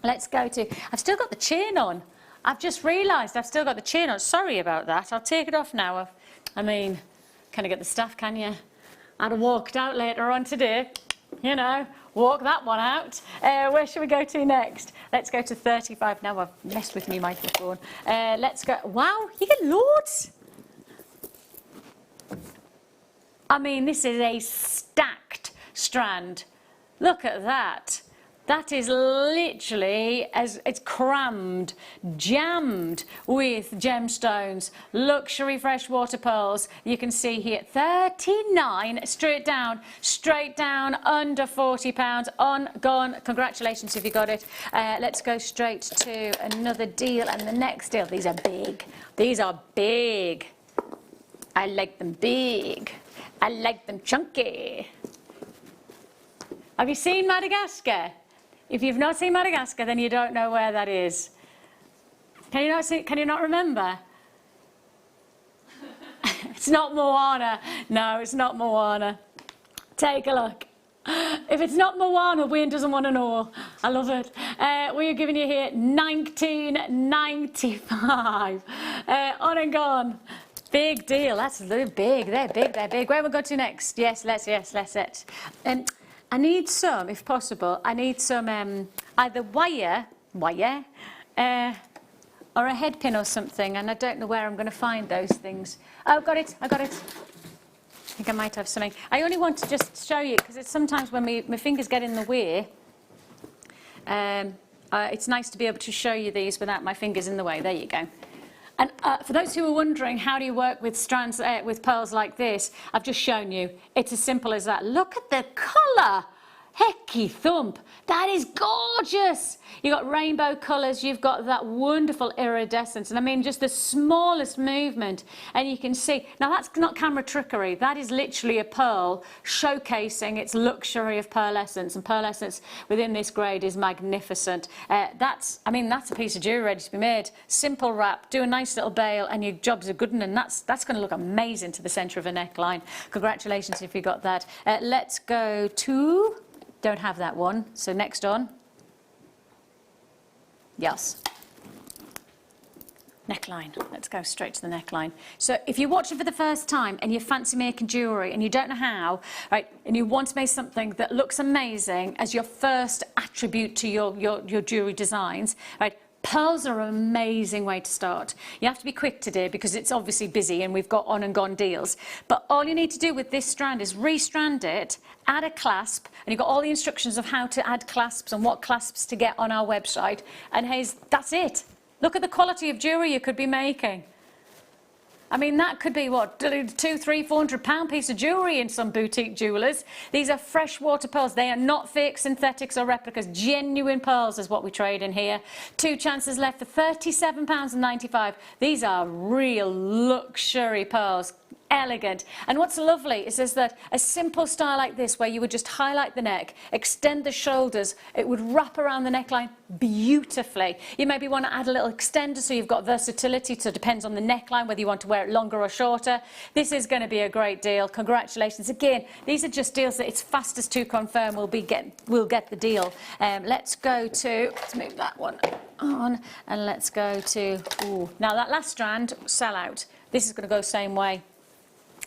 Let's go to, I've still got the chain on. I've just realised I've still got the chain on. Sorry about that. I'll take it off now. I mean, can I get the staff, can you? I'd have walked out later on today, you know, walk that one out. Where should we go to next? Let's go to 35. Now I've messed with my microphone. Let's go. Wow, you get loads. I mean, this is a stacked strand. Look at that. That is literally, as it's crammed, jammed with gemstones, luxury freshwater pearls. You can see here, 39, straight down, under £40, on, gone. Congratulations if you got it. Let's go straight to another deal and the next deal. These are big. These are big. I like them big. I like them chunky. Have you seen Madagascar? If you've not seen Madagascar, then you don't know where that is. Can you not see? Can you not remember? It's not Moana. No, it's not Moana. Take a look. If it's not Moana, Wayne doesn't want to know. I love it. We are giving you here 1995. On and gone. Big deal. That's big. They're big. They're big. Where we go to next? Yes, let's it. I need some, if possible. I need some either wire, or a head pin or something, and I don't know where I'm going to find those things. Oh, got it. I think I might have something. I only want to just show you, because it's sometimes when my fingers get in the way, it's nice to be able to show you these without my fingers in the way. There you go. And for those who are wondering, how do you work with strands, with pearls like this, I've just shown you. It's as simple as that. Look at the colour. Hecky thump. That is gorgeous. You've got rainbow colours, you've got that wonderful iridescence, and I mean just the smallest movement, and you can see, now that's not camera trickery, that is literally a pearl showcasing its luxury of pearlescence, and pearlescence within this grade is magnificent. That's a piece of jewellery ready to be made. Simple wrap, do a nice little bail, and your job's a good one, and that's going to look amazing to the centre of a neckline. Congratulations if you got that. Let's go to... Don't have that one, so next on. Yes. Neckline. Let's go straight to the neckline. So if you're watching for the first time and you fancy making jewellery and you don't know how, right, and you want to make something that looks amazing as your first attribute to your jewellery designs, right, pearls are an amazing way to start. You have to be quick today because it's obviously busy and we've got on and gone deals. But all you need to do with this strand is restrand it, add a clasp, and you've got all the instructions of how to add clasps and what clasps to get on our website. And hey, that's it. Look at the quality of jewellery you could be making. I mean, that could be, what, £200, £300, £400 piece of jewellery in some boutique jewellers. These are freshwater pearls. They are not fake synthetics or replicas. Genuine pearls is what we trade in here. 2 chances left for £37.95. These are real luxury pearls. Elegant. And what's lovely is that a simple style like this, where you would just highlight the neck, extend the shoulders, it would wrap around the neckline beautifully. You maybe want to add a little extender so you've got versatility, so it depends on the neckline whether you want to wear it longer or shorter. This is going to be a great deal. Congratulations. Again, these are just deals that it's fastest to confirm we'll get the deal. Let's move that one on, and let's go to, now that last strand, sell out. This is going to go the same way.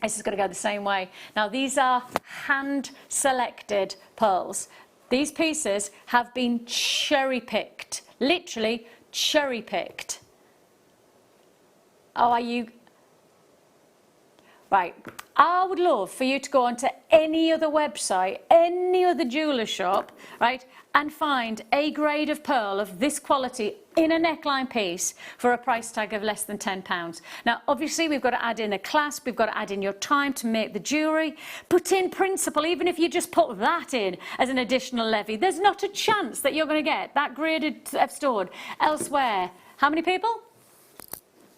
This is going to go the same way. Now, these are hand-selected pearls. These pieces have been cherry-picked, literally cherry-picked. Oh, are you... Right. I would love for you to go onto any other website, any other jeweller shop, right, and find a grade of pearl of this quality in a neckline piece for a price tag of less than £10. Now, obviously, we've got to add in a clasp, we've got to add in your time to make the jewellery, but in principle, even if you just put that in as an additional levy, there's not a chance that you're going to get that graded stored elsewhere. How many people?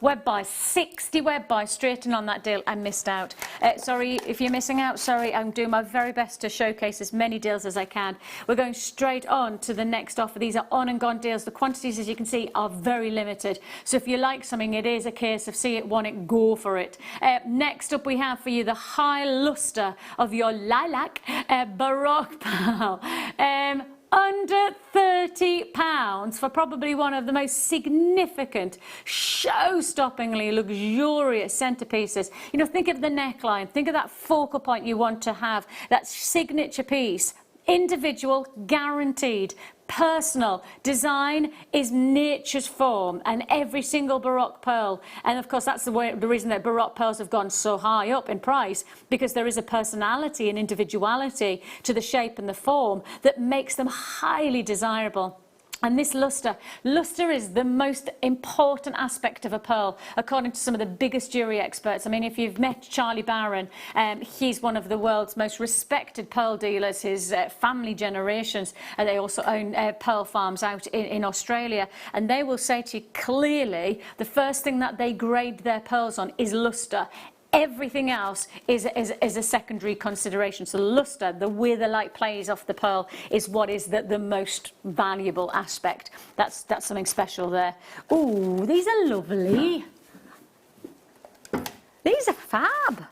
Web buys, 60 web buys straight in on that deal. I missed out. Sorry if you're missing out. Sorry, I'm doing my very best to showcase as many deals as I can. We're going straight on to the next offer. These are on and gone deals. The quantities, as you can see, are very limited. So if you like something, it is a case of see it, want it, go for it. Next up, we have for you the high lustre of your lilac Baroque pearl. Under £30 for probably one of the most significant, show-stoppingly luxurious centerpieces. You know, think of the neckline, think of that focal point you want to have, that signature piece. Individual, guaranteed, personal. Design is nature's form, and every single Baroque pearl, and of course that's the reason that Baroque pearls have gone so high up in price, because there is a personality and individuality to the shape and the form that makes them highly desirable. And this lustre is the most important aspect of a pearl, according to some of the biggest jewellery experts. I mean, if you've met Charlie Barron, he's one of the world's most respected pearl dealers, his family generations, and they also own pearl farms out in Australia. And they will say to you clearly, the first thing that they grade their pearls on is lustre. Everything else is a secondary consideration. So the luster, the way the light plays off the pearl, is what is the most valuable aspect. That's something special there. Ooh, these are lovely. These are fab.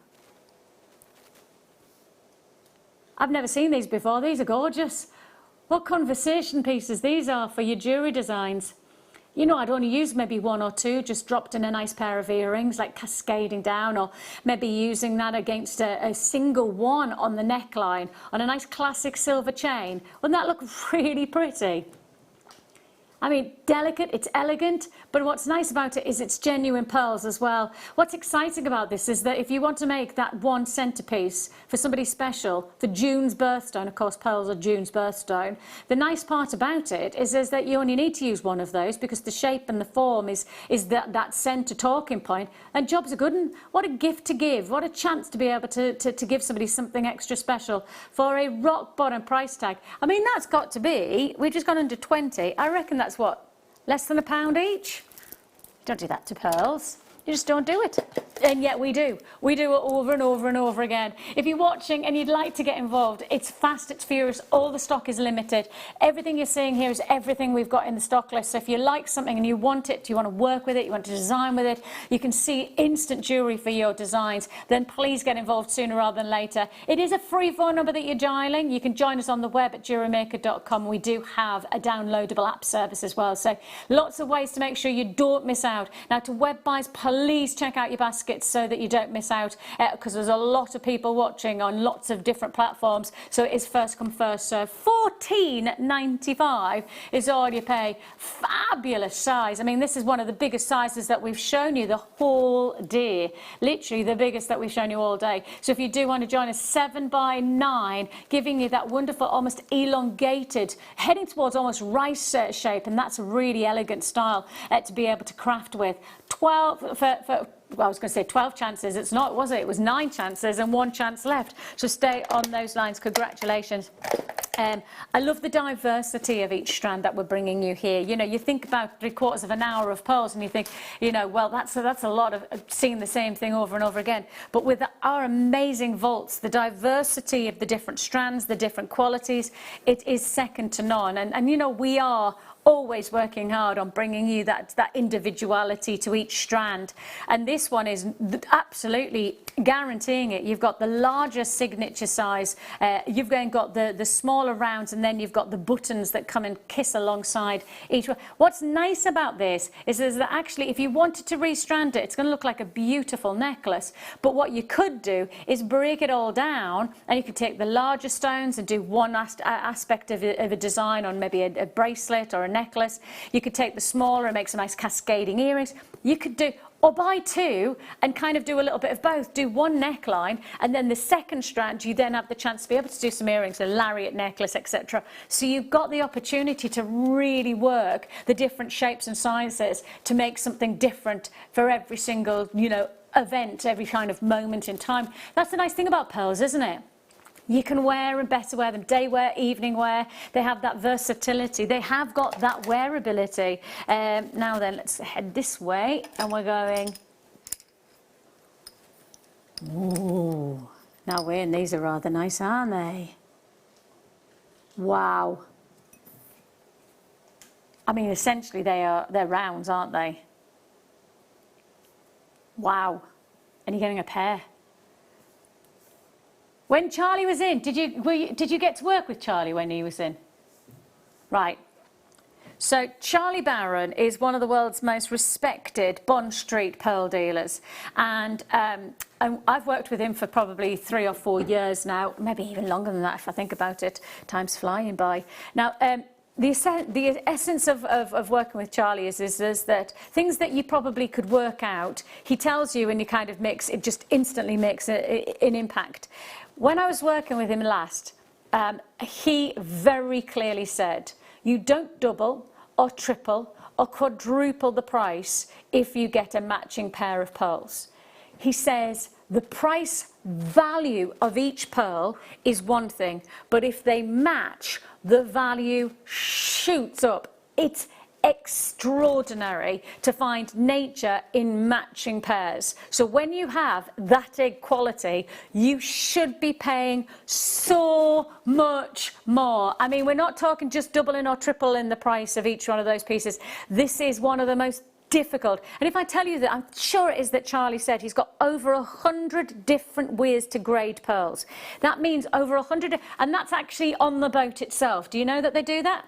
I've never seen these before. These are gorgeous. What conversation pieces these are for your jewellery designs. You know, I'd only use maybe one or two, just dropped in a nice pair of earrings, like cascading down, or maybe using that against a single one on the neckline, on a nice classic silver chain. Wouldn't that look really pretty? I mean, delicate, it's elegant, but what's nice about it is it's genuine pearls as well. What's exciting about this is that if you want to make that one centerpiece for somebody special, for June's birthstone, of course pearls are June's birthstone, the nice part about it is that you only need to use one of those because the shape and the form is that center talking point, and job's a good one. What a gift to give, what a chance to be able to give somebody something extra special for a rock bottom price tag. I mean, that's got to be, we've just gone under 20, I reckon that's what, less than £1 each? Don't do that to pearls. You just don't do it. And yet we do. We do it over and over and over again. If you're watching and you'd like to get involved, it's fast, it's furious, all the stock is limited. Everything you're seeing here is everything we've got in the stock list. So if you like something and you want it, you want to work with it, you want to design with it, you can see instant jewellery for your designs, then please get involved sooner rather than later. It is a free phone number that you're dialing. You can join us on the web at JewelleryMaker.com. We do have a downloadable app service as well. So lots of ways to make sure you don't miss out. Now, to web buys, please check out your baskets so that you don't miss out, because there's a lot of people watching on lots of different platforms, so it is first come first serve. $14.95 is all you pay. Fabulous size. I mean, this is one of the biggest sizes that we've shown you the whole day, literally the biggest that we've shown you all day. So if you do want to join us, 7 by 9, giving you that wonderful almost elongated, heading towards almost rice shape, and that's a really elegant style to be able to craft with. 12 well, I was going to say 12 chances. It's not, was it? It was 9 chances and 1 chance left. So stay on those lines. Congratulations. I love the diversity of each strand that we're bringing you here. You know, you think about 3/4 of an hour of pearls and you think, you know, well, that's a lot of seeing the same thing over and over again. But with our amazing vaults, the diversity of the different strands, the different qualities, it is second to none. And you know, we are always working hard on bringing you that individuality to each strand, and this one is absolutely guaranteeing it. You've got the larger signature size, you've got the smaller rounds, and then you've got the buttons that come and kiss alongside each one. What's nice about this is that actually if you wanted to restrand it, it's going to look like a beautiful necklace, but what you could do is break it all down, and you could take the larger stones and do one aspect of a design on maybe a bracelet or a necklace. You could take the smaller and make some nice cascading earrings. You could do, or buy 2 and kind of do a little bit of both. Do one neckline, and then the second strand you then have the chance to be able to do some earrings, a lariat necklace, etc. So you've got the opportunity to really work the different shapes and sizes to make something different for every single, you know, event, every kind of moment in time. That's the nice thing about pearls, isn't it? You can wear and better wear them, day wear, evening wear. They have that versatility. They have got that wearability. Now then, let's head this way, and we're going. Ooh, now we're in. These are rather nice, aren't they? Wow. I mean, essentially they're rounds, aren't they? Wow. And you're getting a pair. When Charlie was in, did you get to work with Charlie when he was in? Right. So Charlie Barron is one of the world's most respected Bond Street pearl dealers, and I've worked with him for probably 3 or 4 years now, maybe even longer than that if I think about it. Time's flying by. Now, the essence of working with Charlie is that things that you probably could work out, he tells you, and you kind of mix, it just instantly makes an impact. When I was working with him last, he very clearly said, you don't double or triple or quadruple the price if you get a matching pair of pearls. He says the price value of each pearl is one thing, but if they match, the value shoots up. It's extraordinary to find nature in matching pairs. So when you have that egg quality, you should be paying so much more. I mean, we're not talking just doubling or tripling the price of each one of those pieces. This is one of the most difficult. And if I tell you that, I'm sure it is that Charlie said he's got over 100 different ways to grade pearls. That means over 100, and that's actually on the boat itself. Do you know that they do that?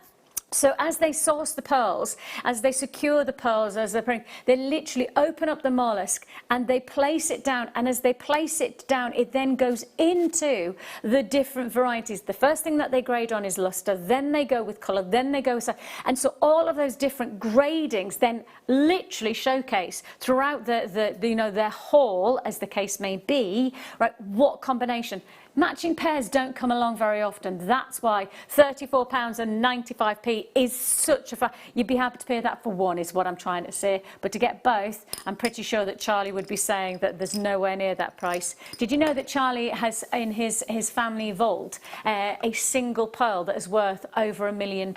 So as they source the pearls, as they secure the pearls, they literally open up the mollusk and they place it down. And as they place it down, it then goes into the different varieties. The first thing that they grade on is luster, then they go with colour, then they go with... And so all of those different gradings then literally showcase throughout their haul, as the case may be, right, what combination. Matching pairs don't come along very often. That's why £34.95 is such a... You'd be happy to pay that for one, is what I'm trying to say. But to get both, I'm pretty sure that Charlie would be saying that there's nowhere near that price. Did you know that Charlie has in his family vault a single pearl that is worth over £1 million?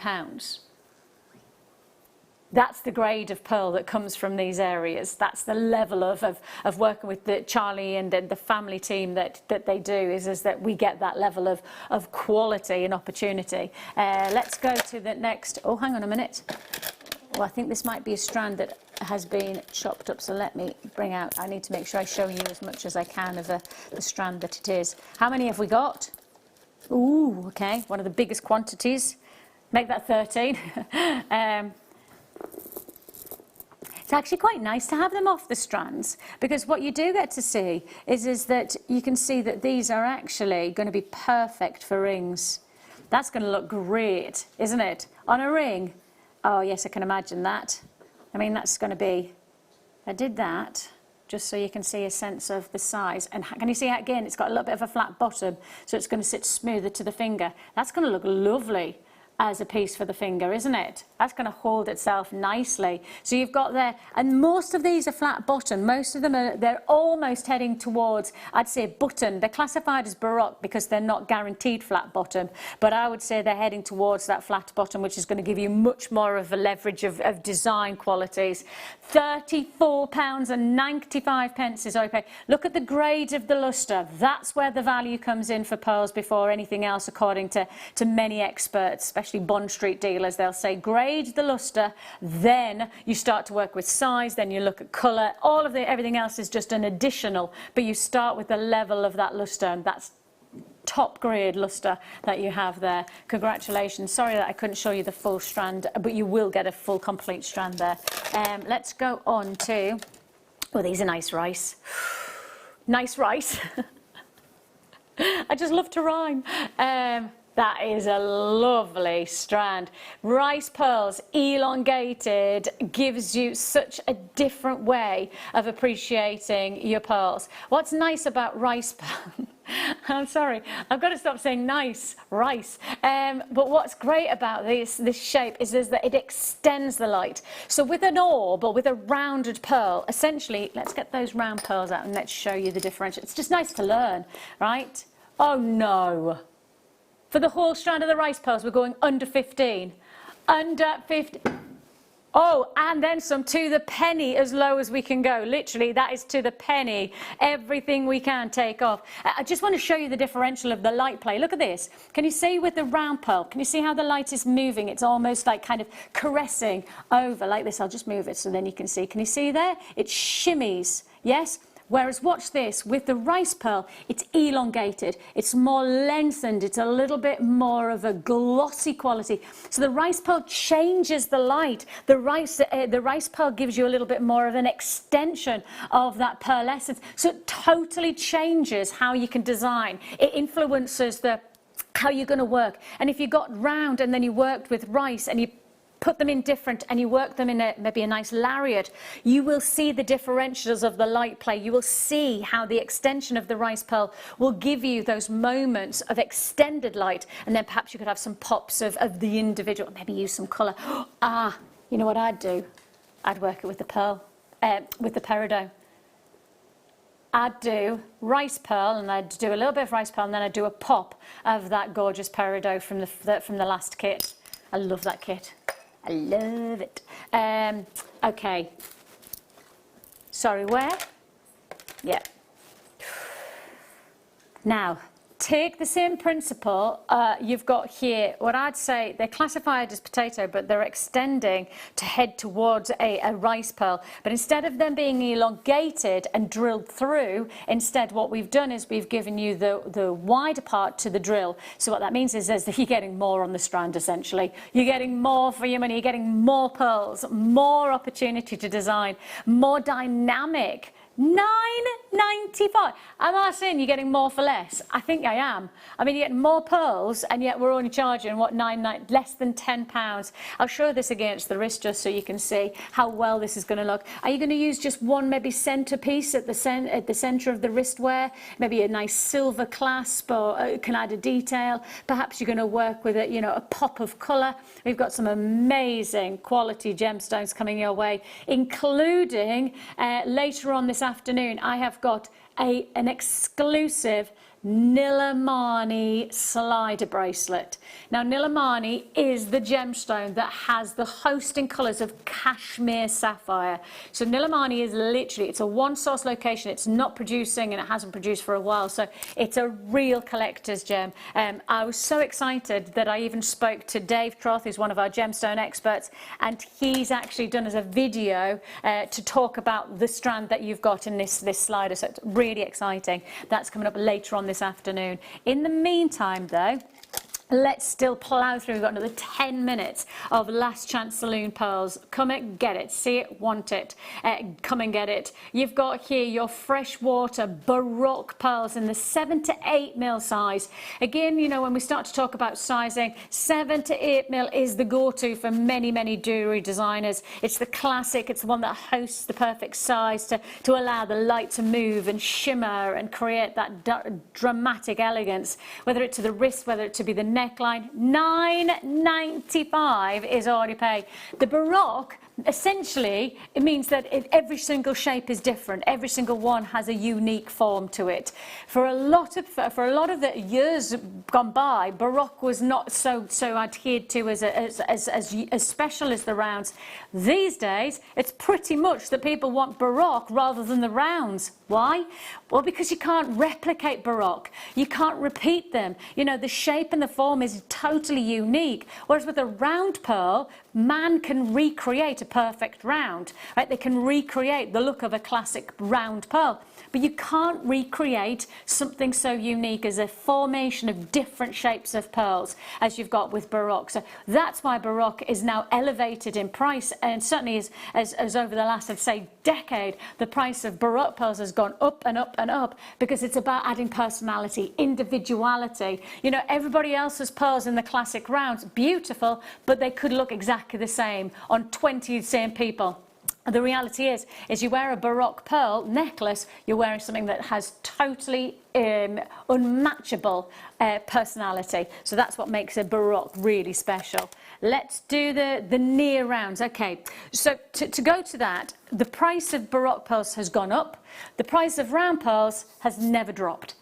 That's the grade of pearl that comes from these areas. That's the level of working with the Charlie and the family team that they do, is that we get that level of quality and opportunity. Let's go to the next. Oh, hang on a minute. Well, I think this might be a strand that has been chopped up, so let me bring out. I need to make sure I show you as much as I can of the strand that it is. How many have we got? Ooh, okay, one of the biggest quantities. Make that 13. It's actually quite nice to have them off the strands, because what you do get to see is that you can see that these are actually going to be perfect for rings. That's going to look great, isn't it? On a ring. Oh yes, I can imagine that. I mean, that's going to be... I did that just so you can see a sense of the size. And can you see how, again, it's got a little bit of a flat bottom, so it's going to sit smoother to the finger. That's going to look lovely as a piece for the finger, isn't it? That's going to hold itself nicely. So you've got there, and most of these are flat bottom. Most of them they're almost heading towards, I'd say, button. They're classified as baroque because they're not guaranteed flat bottom, but I would say they're heading towards that flat bottom, which is going to give you much more of a leverage of design qualities. £34.95 is okay. Look at the grade of the luster. That's where the value comes in for pearls before anything else, according to many experts, especially Bond Street dealers. They'll say grade the luster, then you start to work with size, then you look at colour. All of everything else is just an additional, but you start with the level of that luster, and that's top grade luster that you have there. Congratulations. Sorry that I couldn't show you the full strand, but you will get a full complete strand there. Let's go on to... Oh, these are nice rice. Nice rice. I just love to rhyme. That is a lovely strand. Rice pearls, elongated, gives you such a different way of appreciating your pearls. What's nice about rice pearls? I'm sorry, I've got to stop saying nice, rice. But what's great about this shape is that it extends the light. So with an orb or with a rounded pearl, essentially, let's get those round pearls out and let's show you the differential. It's just nice to learn, right? Oh no. For the whole strand of the rice pearls, we're going under 15. Under 15. Oh, and then some to the penny, as low as we can go. Literally, that is to the penny. Everything we can take off. I just want to show you the differential of the light play. Look at this. Can you see with the round pearl? Can you see how the light is moving? It's almost like kind of caressing over like this. I'll just move it so then you can see. Can you see there? It shimmies. Yes? Whereas, watch this, with the rice pearl, it's elongated, it's more lengthened, it's a little bit more of a glossy quality. So the rice pearl changes the light. The rice pearl gives you a little bit more of an extension of that pearlescence. So it totally changes how you can design. It influences how you're going to work. And if you got round and then you worked with rice and you put them in different and you work them in maybe a nice lariat, you will see the differentials of the light play. You will see how the extension of the rice pearl will give you those moments of extended light, and then perhaps you could have some pops of the individual, maybe use some colour. You know what I'd do? I'd work it with the pearl, with the peridot. I'd do rice pearl, and I'd do a little bit of rice pearl, and then I'd do a pop of that gorgeous peridot from the last kit. I love that kit. I love it. Okay. Sorry, where? Yeah. Now, take the same principle you've got here. What I'd say, they're classified as potato, but they're extending to head towards a rice pearl. But instead of them being elongated and drilled through, instead what we've done is we've given you the wider part to the drill. So what that means is that you're getting more on the strand, essentially. You're getting more for your money. You're getting more pearls, more opportunity to design, more dynamic. $9.95. Am I saying you're getting more for less? I think I am. I mean, you're getting more pearls, and yet we're only charging, what, less than £10. I'll show this against the wrist just so you can see how well this is going to look. Are you going to use just one maybe centerpiece at the center of the wristwear? Maybe a nice silver clasp, or can add a detail. Perhaps you're going to work with it, you know, a pop of colour. We've got some amazing quality gemstones coming your way, including later on this afternoon, I have got an exclusive Nilamani slider bracelet. Now, Nilamani is the gemstone that has the hosting colours of cashmere sapphire. So Nilamani is literally, it's a one source location. It's not producing, and it hasn't produced for a while. So it's a real collector's gem. I was so excited that I even spoke to Dave Troth, who's one of our gemstone experts, and he's actually done as a video to talk about the strand that you've got in this slider. So it's really exciting. That's coming up later on this afternoon. In the meantime, though, let's still plough through. We've got another 10 minutes of last chance saloon pearls. Come and get it. See it, want it. Come and get it. You've got here your freshwater Baroque pearls in the 7 to 8 mil size. Again, you know, when we start to talk about sizing, 7 to 8 mil is the go-to for many, many jewellery designers. It's the classic. It's the one that hosts the perfect size to allow the light to move and shimmer and create that dramatic elegance, whether it to the wrist, whether it to be the neckline. $9.95 is already paid. The Baroque, essentially, it means that every single shape is different. Every single one has a unique form to it. For a lot of the years gone by, Baroque was not so adhered to as special as the rounds. These days, it's pretty much that people want Baroque rather than the rounds. Why? Well, because you can't replicate Baroque. You can't repeat them. You know, the shape and the form is totally unique. Whereas with a round pearl, man can recreate a perfect round, right? They can recreate the look of a classic round pearl. But you can't recreate something so unique as a formation of different shapes of pearls as you've got with Baroque. So that's why Baroque is now elevated in price, and certainly as over the last, I'd say, decade, the price of Baroque pearls has gone up and up and up, because it's about adding personality, individuality. You know, everybody else's pearls in the classic rounds, beautiful, but they could look exactly the same on 20 same people. The reality is you wear a Baroque pearl necklace, you're wearing something that has totally unmatchable personality. So that's what makes a Baroque really special. Let's do the near rounds. Okay, so to go to that, the price of Baroque pearls has gone up. The price of round pearls has never dropped.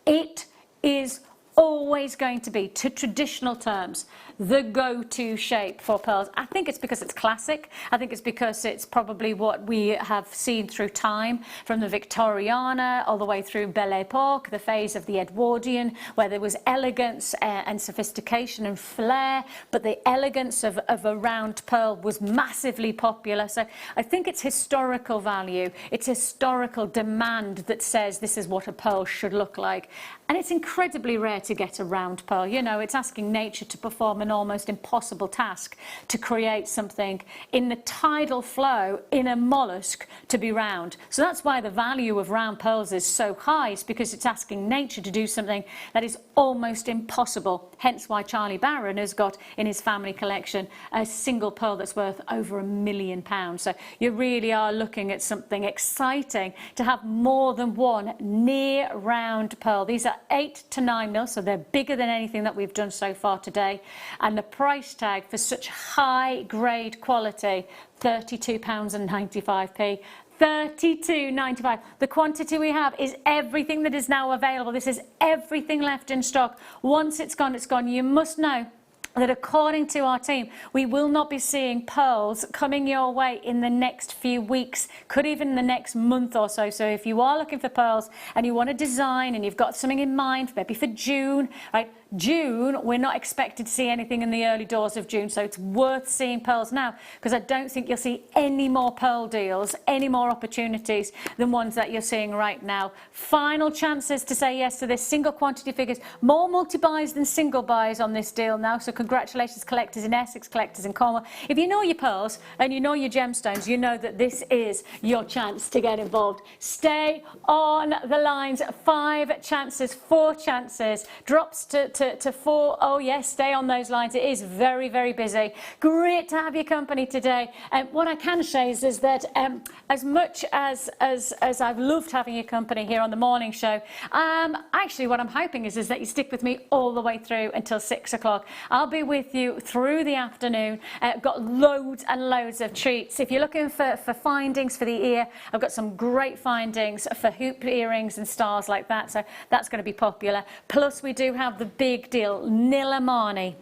It is always going to be, to traditional terms, the go-to shape for pearls. I think it's because it's classic. I think it's because it's probably what we have seen through time, from the Victoriana all the way through Belle Epoque, the phase of the Edwardian, where there was elegance and sophistication and flair, but the elegance of a round pearl was massively popular. So I think it's historical value. It's historical demand that says this is what a pearl should look like. And it's incredibly rare to get a round pearl. You know, it's asking nature to perform an almost impossible task to create something in the tidal flow in a mollusk to be round. So that's why the value of round pearls is so high. It's because it's asking nature to do something that is almost impossible. Hence why Charlie Barron has got in his family collection a single pearl that's worth over £1 million. So you really are looking at something exciting to have more than one near round pearl. These are 8 to 9 mil, so they're bigger than anything that we've done so far today. And the price tag for such high grade quality, £32.95p. £32.95. The quantity we have is everything that is now available. This is everything left in stock. Once it's gone, it's gone. You must know that according to our team, we will not be seeing pearls coming your way in the next few weeks, could even the next month or so. So if you are looking for pearls and you want to design and you've got something in mind, maybe for June, right? June, we're not expected to see anything in the early doors of June, so it's worth seeing pearls now, because I don't think you'll see any more pearl deals, any more opportunities than ones that you're seeing right now. Final chances to say yes to this. Single quantity figures, more multi-buys than single buys on this deal now, so congratulations collectors in Essex, collectors in Cornwall. If you know your pearls and you know your gemstones, you know that this is your chance to get involved. Stay on the lines. 5 chances, 4 chances, drops to 4. Oh yes, stay on those lines. It is very, very busy. Great to have your company today. What I can say is that as much as I've loved having your company here on the morning show, actually what I'm hoping is that you stick with me all the way through until 6 o'clock. I'll be with you through the afternoon. Got loads and loads of treats. If you're looking for findings for the ear, I've got some great findings for hoop earrings and stars like that, so that's going to be popular. Plus we do have the big deal, Nilamani.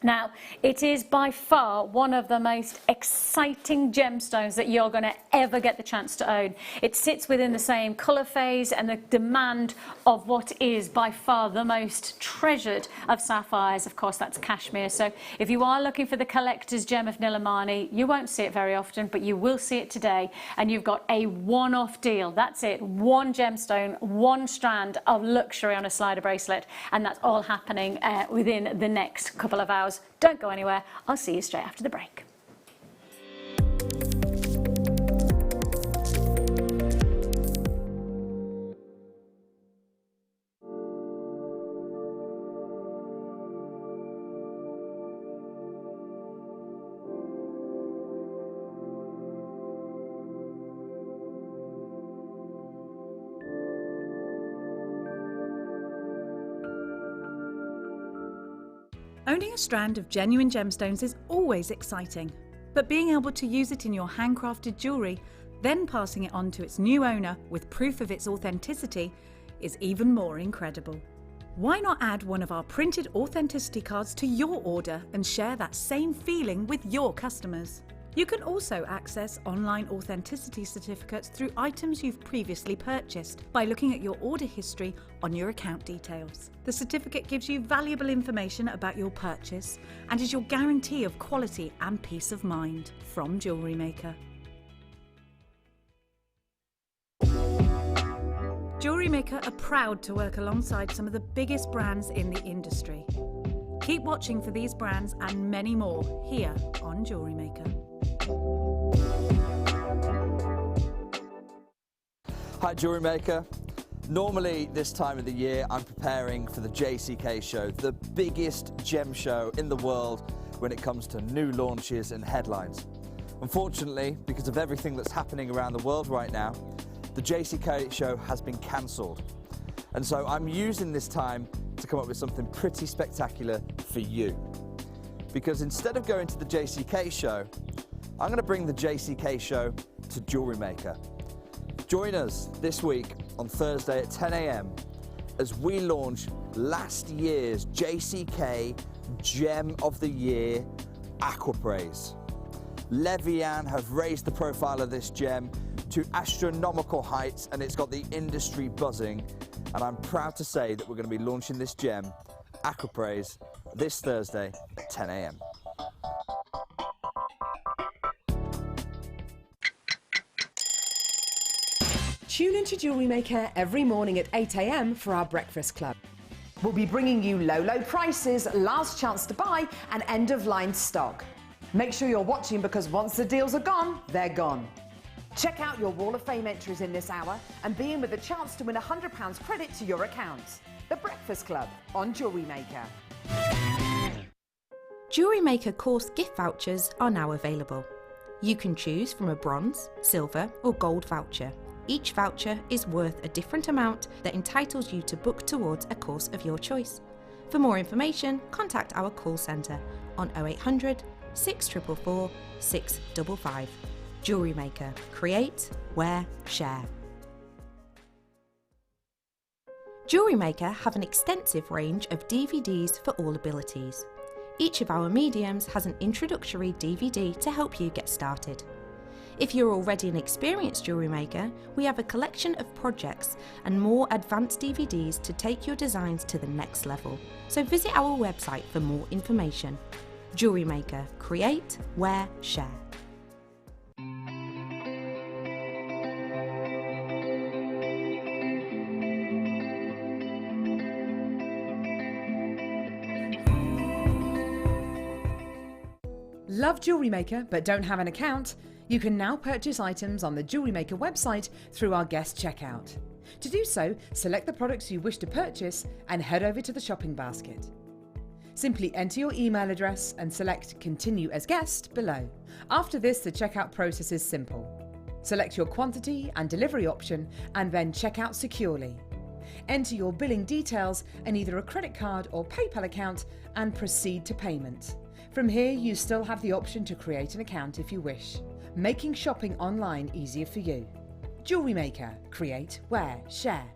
Now, it is by far one of the most exciting gemstones that you're going to ever get the chance to own. It sits within the same colour phase and the demand of what is by far the most treasured of sapphires. Of course, that's cashmere. So if you are looking for the collector's gem of Nilamani, you won't see it very often, but you will see it today. And you've got a one-off deal. That's it. One gemstone, one strand of luxury on a slider bracelet. And that's all happening within the next couple of hours. Don't go anywhere. I'll see you straight after the break. Owning a strand of genuine gemstones is always exciting, but being able to use it in your handcrafted jewellery, then passing it on to its new owner with proof of its authenticity, is even more incredible. Why not add one of our printed authenticity cards to your order and share that same feeling with your customers? You can also access online authenticity certificates through items you've previously purchased by looking at your order history on your account details. The certificate gives you valuable information about your purchase and is your guarantee of quality and peace of mind from Jewellery Maker. Jewellery Maker are proud to work alongside some of the biggest brands in the industry. Keep watching for these brands and many more here on Jewellery Maker. Hi Jewellery Maker. Normally this time of the year I'm preparing for the JCK show, the biggest gem show in the world when it comes to new launches and headlines. Unfortunately, because of everything that's happening around the world right now, the JCK show has been cancelled. And so I'm using this time to come up with something pretty spectacular for you. Because instead of going to the JCK show, I'm going to bring the JCK show to Jewellery Maker. Join us this week on Thursday at 10 a.m. as we launch last year's JCK Gem of the Year, Aquapraise. Levian have raised the profile of this gem to astronomical heights and it's got the industry buzzing. And I'm proud to say that we're going to be launching this gem, Aquapraise, this Thursday at 10 a.m. Tune into Jewellery Maker every morning at 8 a.m. for our breakfast club. We'll be bringing you low prices, last chance to buy, and end-of-line stock. Make sure you're watching because once the deals are gone, they're gone. Check out your Wall of Fame entries in this hour and be in with a chance to win £100 credit to your account. The Breakfast Club on Jewellery Maker. Jewellery Maker course gift vouchers are now available. You can choose from a bronze, silver or gold voucher. Each voucher is worth a different amount that entitles you to book towards a course of your choice. For more information, contact our call centre on 0800 644 655. Jewellery Maker. Create, wear, share. Jewellery Maker have an extensive range of DVDs for all abilities. Each of our mediums has an introductory DVD to help you get started. If you're already an experienced jewellery maker, we have a collection of projects and more advanced DVDs to take your designs to the next level. So visit our website for more information. Jewellery Maker. Create, wear, share. Love Jewellery Maker but don't have an account? You can now purchase items on the Jewellery Maker website through our guest checkout. To do so, select the products you wish to purchase and head over to the shopping basket. Simply enter your email address and select Continue as Guest below. After this, the checkout process is simple. Select your quantity and delivery option and then check out securely. Enter your billing details and either a credit card or PayPal account and proceed to payment. From here, you still have the option to create an account if you wish, making shopping online easier for you. Jewellery Maker. Create, wear, share.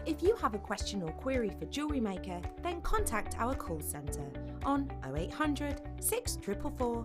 If you have a question or query for Jewellery Maker, then contact our call centre on 0800 644